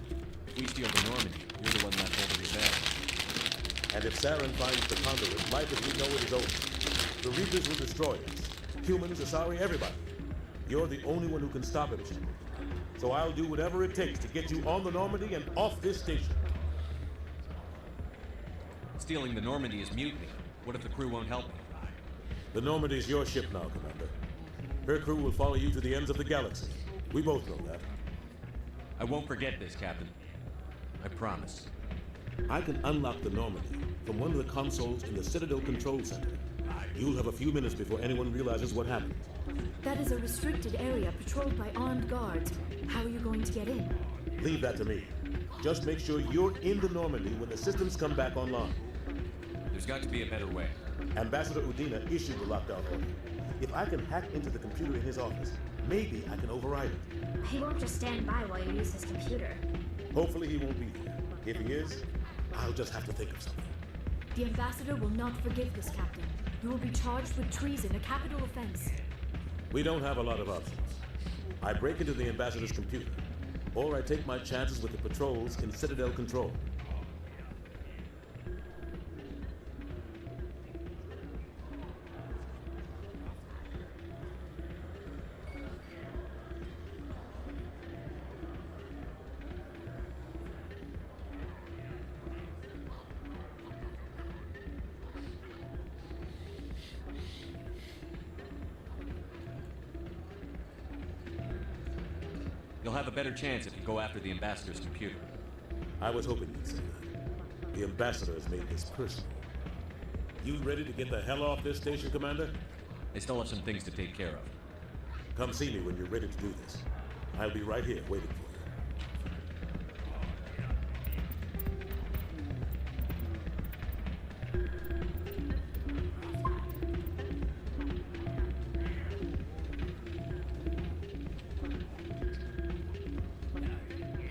If we steal the Normandy, you're the one left holding the bag. And if Saren finds the conduit, life as we know it is over. The Reapers will destroy us. Humans, Asari, everybody. You're the only one who can stop him, Shepard. So I'll do whatever it takes to get you on the Normandy and off this station. Stealing the Normandy is mutiny. What if the crew won't help me? The Normandy's your ship now, Commander. Her crew will follow you to the ends of the galaxy. We both know that. I won't forget this, Captain. I promise. I can unlock the Normandy from one of the consoles in the Citadel Control Center. You'll have a few minutes before anyone realizes what happened. That is a restricted area patrolled by armed guards. How are you going to get in? Leave that to me. Just make sure you're in the Normandy when the systems come back online. There's got to be a better way. Ambassador Udina issued the lockdown order. If I can hack into the computer in his office, maybe I can override it. He won't just stand by while you use his computer. Hopefully he won't be there. If he is, I'll just have to think of something. The Ambassador will not forgive this, Captain. You will be charged with treason, a capital offense. We don't have a lot of options. I break into the Ambassador's computer, or I take my chances with the patrols in Citadel Control. You'll have a better chance if you go after the Ambassador's computer. I was hoping you'd say that. The Ambassador has made this personal. You ready to get the hell off this station, Commander? I still have some things to take care of. Come see me when you're ready to do this. I'll be right here waiting for you.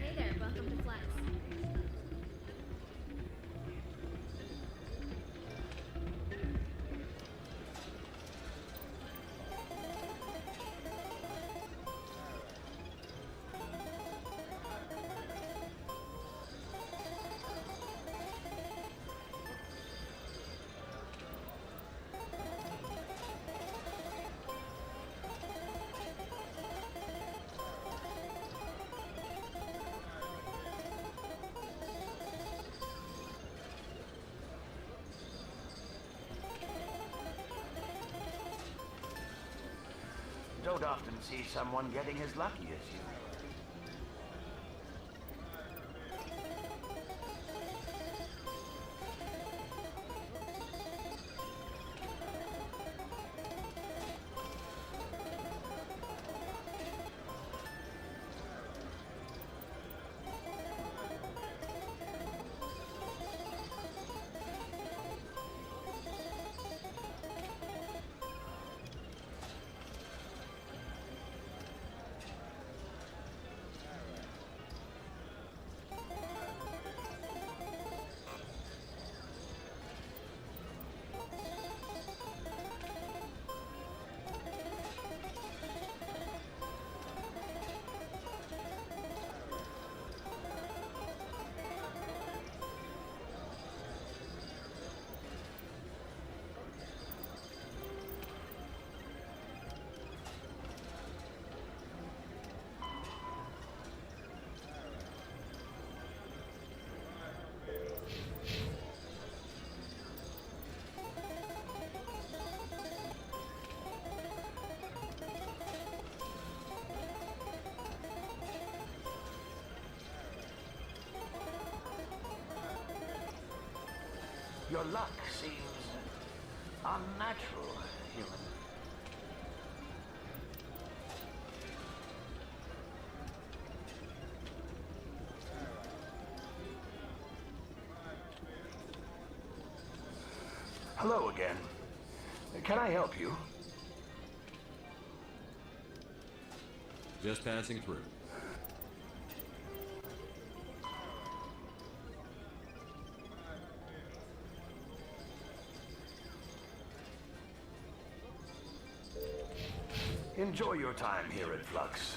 Hey there, welcome to Flex. Don't often see someone getting as lucky as you. Your luck seems unnatural, human. Hello again. Can I help you? Just passing through. Enjoy your time here at Flux.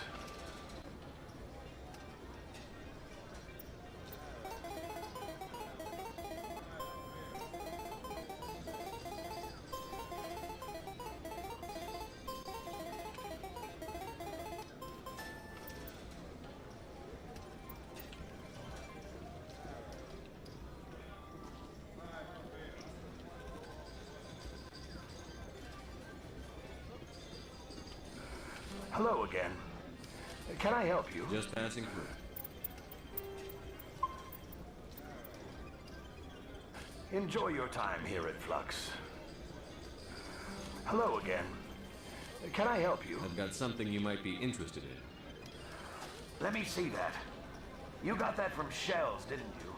Hello again. Can I help you? Just passing through. Enjoy your time here at Flux. Hello again. Can I help you? I've got something you might be interested in. Let me see that. You got that from Shells, didn't you?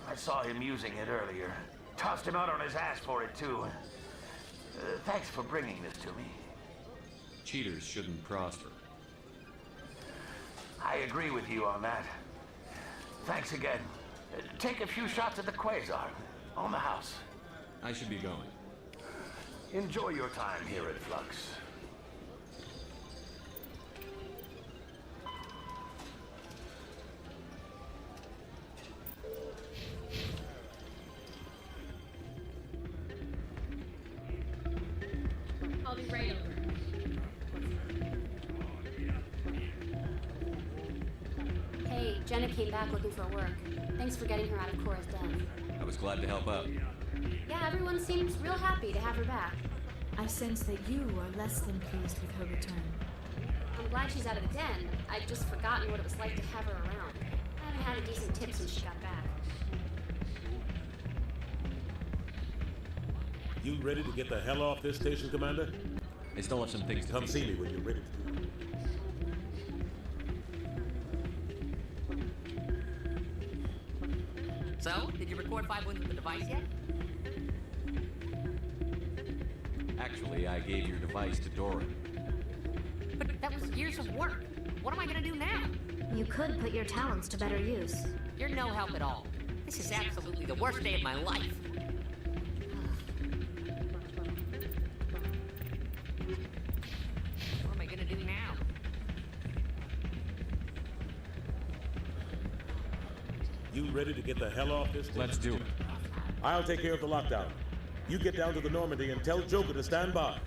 I saw him using it earlier. Tossed him out on his ass for it, too. Thanks for bringing this to me. Cheaters shouldn't prosper. I agree with you on that. Thanks again. Take a few shots at the Quasar. On the house. I should be going. Enjoy your time here at Flux. I'll be right over. Hey, Jenna came back looking for work. Thanks for getting her out of Cora's den. I was glad to help out. Yeah, everyone seems real happy to have her back. I sense that you are less than pleased with her return. I'm glad she's out of the den. I'd just forgotten what it was like to have her around. I haven't had a decent tip since she got back. You ready to get the hell off this station, Commander? I still have some things to Come see me when you're ready to. So, did you record 5 wins with the device yet? Actually, I gave your device to Doran. But that was years of work. What am I gonna do now? You could put your talents to better use. You're no help at all. This is absolutely the worst day of my life. What am I gonna do now? You ready to get the hell off this station? Let's do it. I'll take care of the lockdown. You get down to the Normandy and tell Joker to stand by.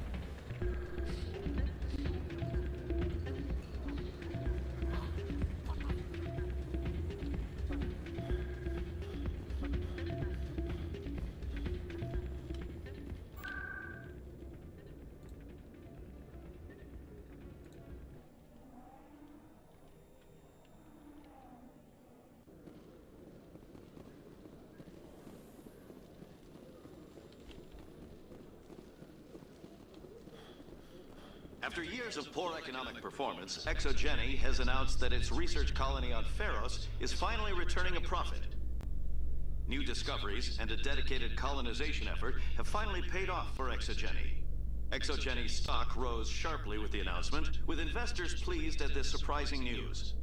After years of poor economic performance, ExoGeni has announced that its research colony on Pharos is finally returning a profit. New discoveries and a dedicated colonization effort have finally paid off for ExoGeni. ExoGeni's stock rose sharply with the announcement, with investors pleased at this surprising news.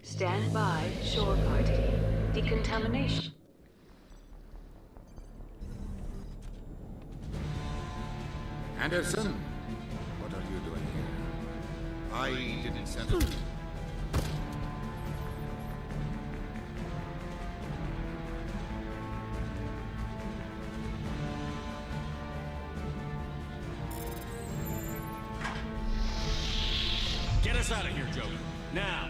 Stand by, shore party. Decontamination. Anderson, what are you doing here? I didn't send you. Get us out of here, Joker. Now!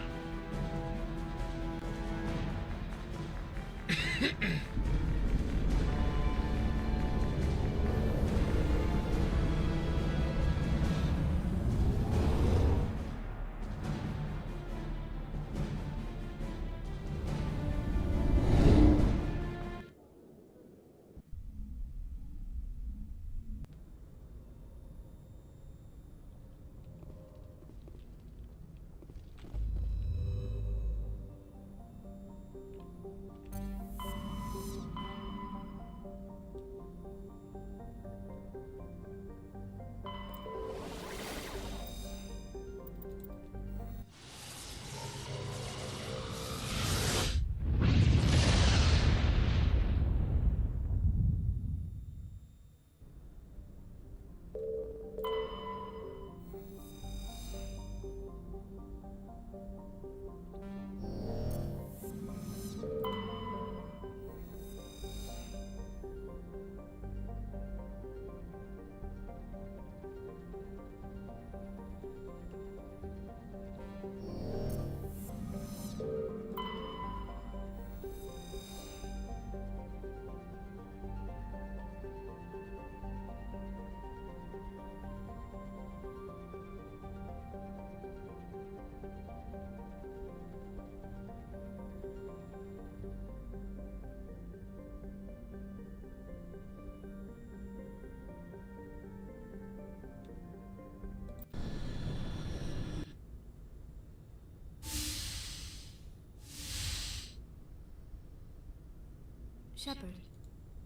Shepard,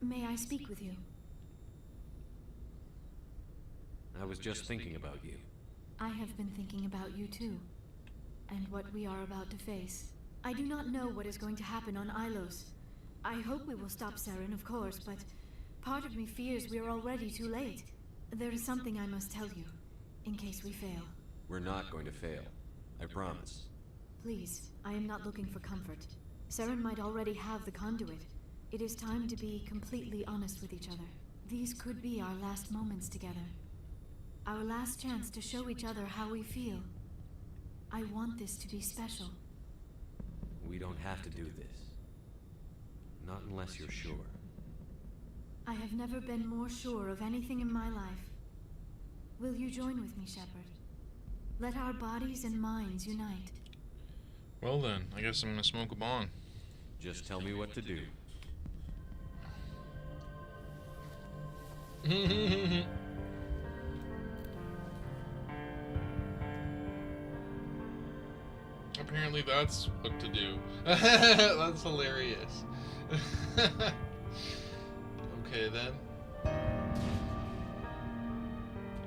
may I speak with you? I was just thinking about you. I have been thinking about you too, and what we are about to face. I do not know what is going to happen on Ilos. I hope we will stop Saren, of course, but part of me fears we are already too late. There is something I must tell you, in case we fail. We're not going to fail. I promise. Please, I am not looking for comfort. Saren might already have the conduit. It is time to be completely honest with each other. These could be our last moments together. Our last chance to show each other how we feel. I want this to be special. We don't have to do this. Not unless you're sure. I have never been more sure of anything in my life. Will you join with me, Shepard? Let our bodies and minds unite. Well then, I guess I'm gonna smoke a bong. Just tell me what to do. Apparently that's what to do. That's hilarious. Okay then.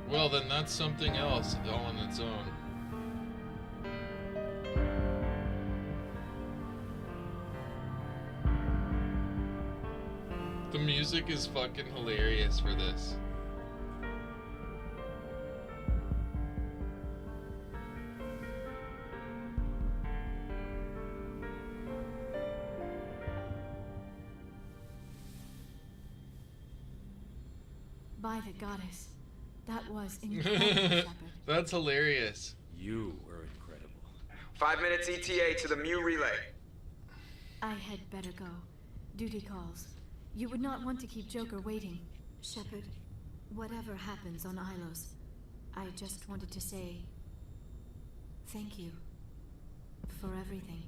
Well then, that's something else all on its own. The music is fucking hilarious for this. By the goddess, that was incredible, Shepard. That's hilarious. You were incredible. 5 minutes ETA to the ME relay. I had better go. Duty calls. You would not want to keep Joker waiting. Shepard, whatever happens on Ilos, I just wanted to say thank you for everything.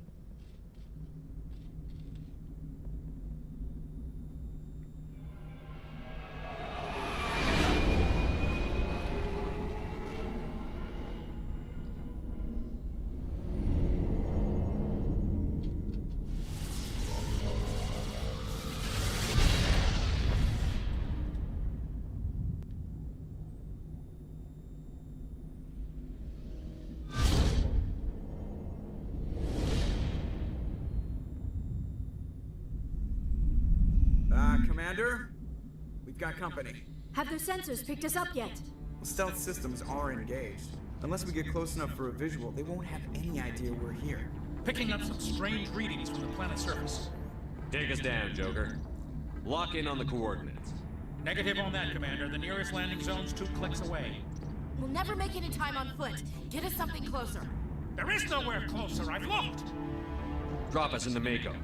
Commander? We've got company. Have their sensors picked us up yet? Well, stealth systems are engaged. Unless we get close enough for a visual, they won't have any idea we're here. Picking up some strange readings from the planet's surface. Take us down, Joker. Lock in on the coordinates. Negative on that, Commander. The nearest landing zone's 2 clicks away. We'll never make it in time on foot. Get us something closer. There is nowhere closer. I've looked. Drop us in the Mako.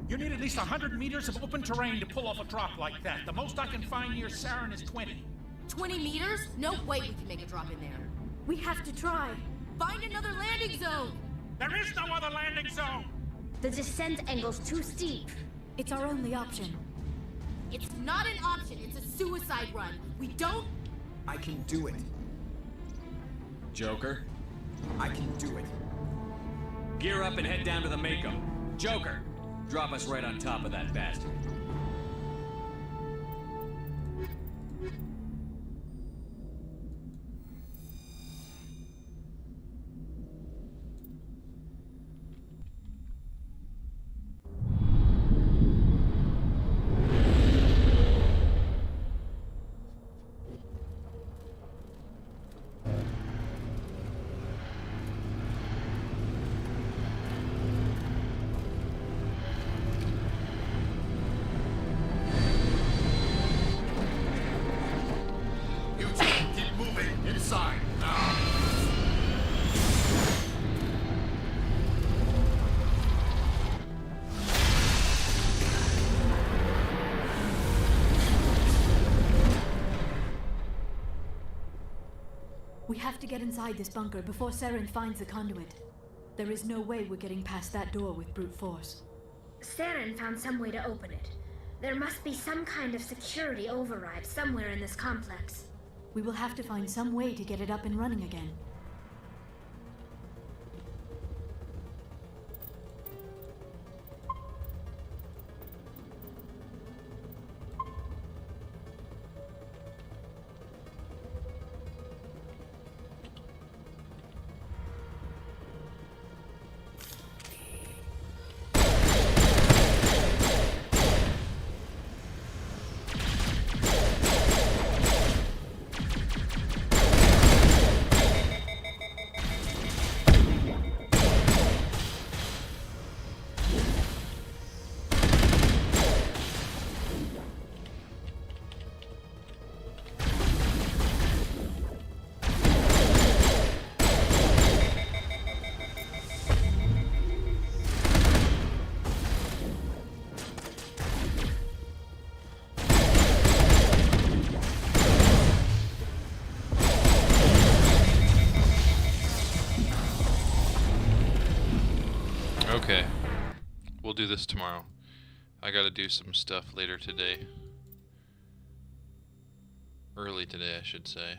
You need at least 100 meters of open terrain to pull off a drop like that. The most I can find near Saren is 20. 20 meters? No way we can make a drop in there. We have to try. Find another landing zone! There is no other landing zone! The descent angle's too steep. It's our only option. It's not an option, it's a suicide run. We don't... I can do it. Joker? I can do it. Gear up and head down to the Mako. Joker, drop us right on top of that bastard. We have to get inside this bunker before Saren finds the conduit. There is no way we're getting past that door with brute force. Saren found some way to open it. There must be some kind of security override somewhere in this complex. We will have to find some way to get it up and running again. do this tomorrow. I gotta do some stuff later today. Early today, I should say.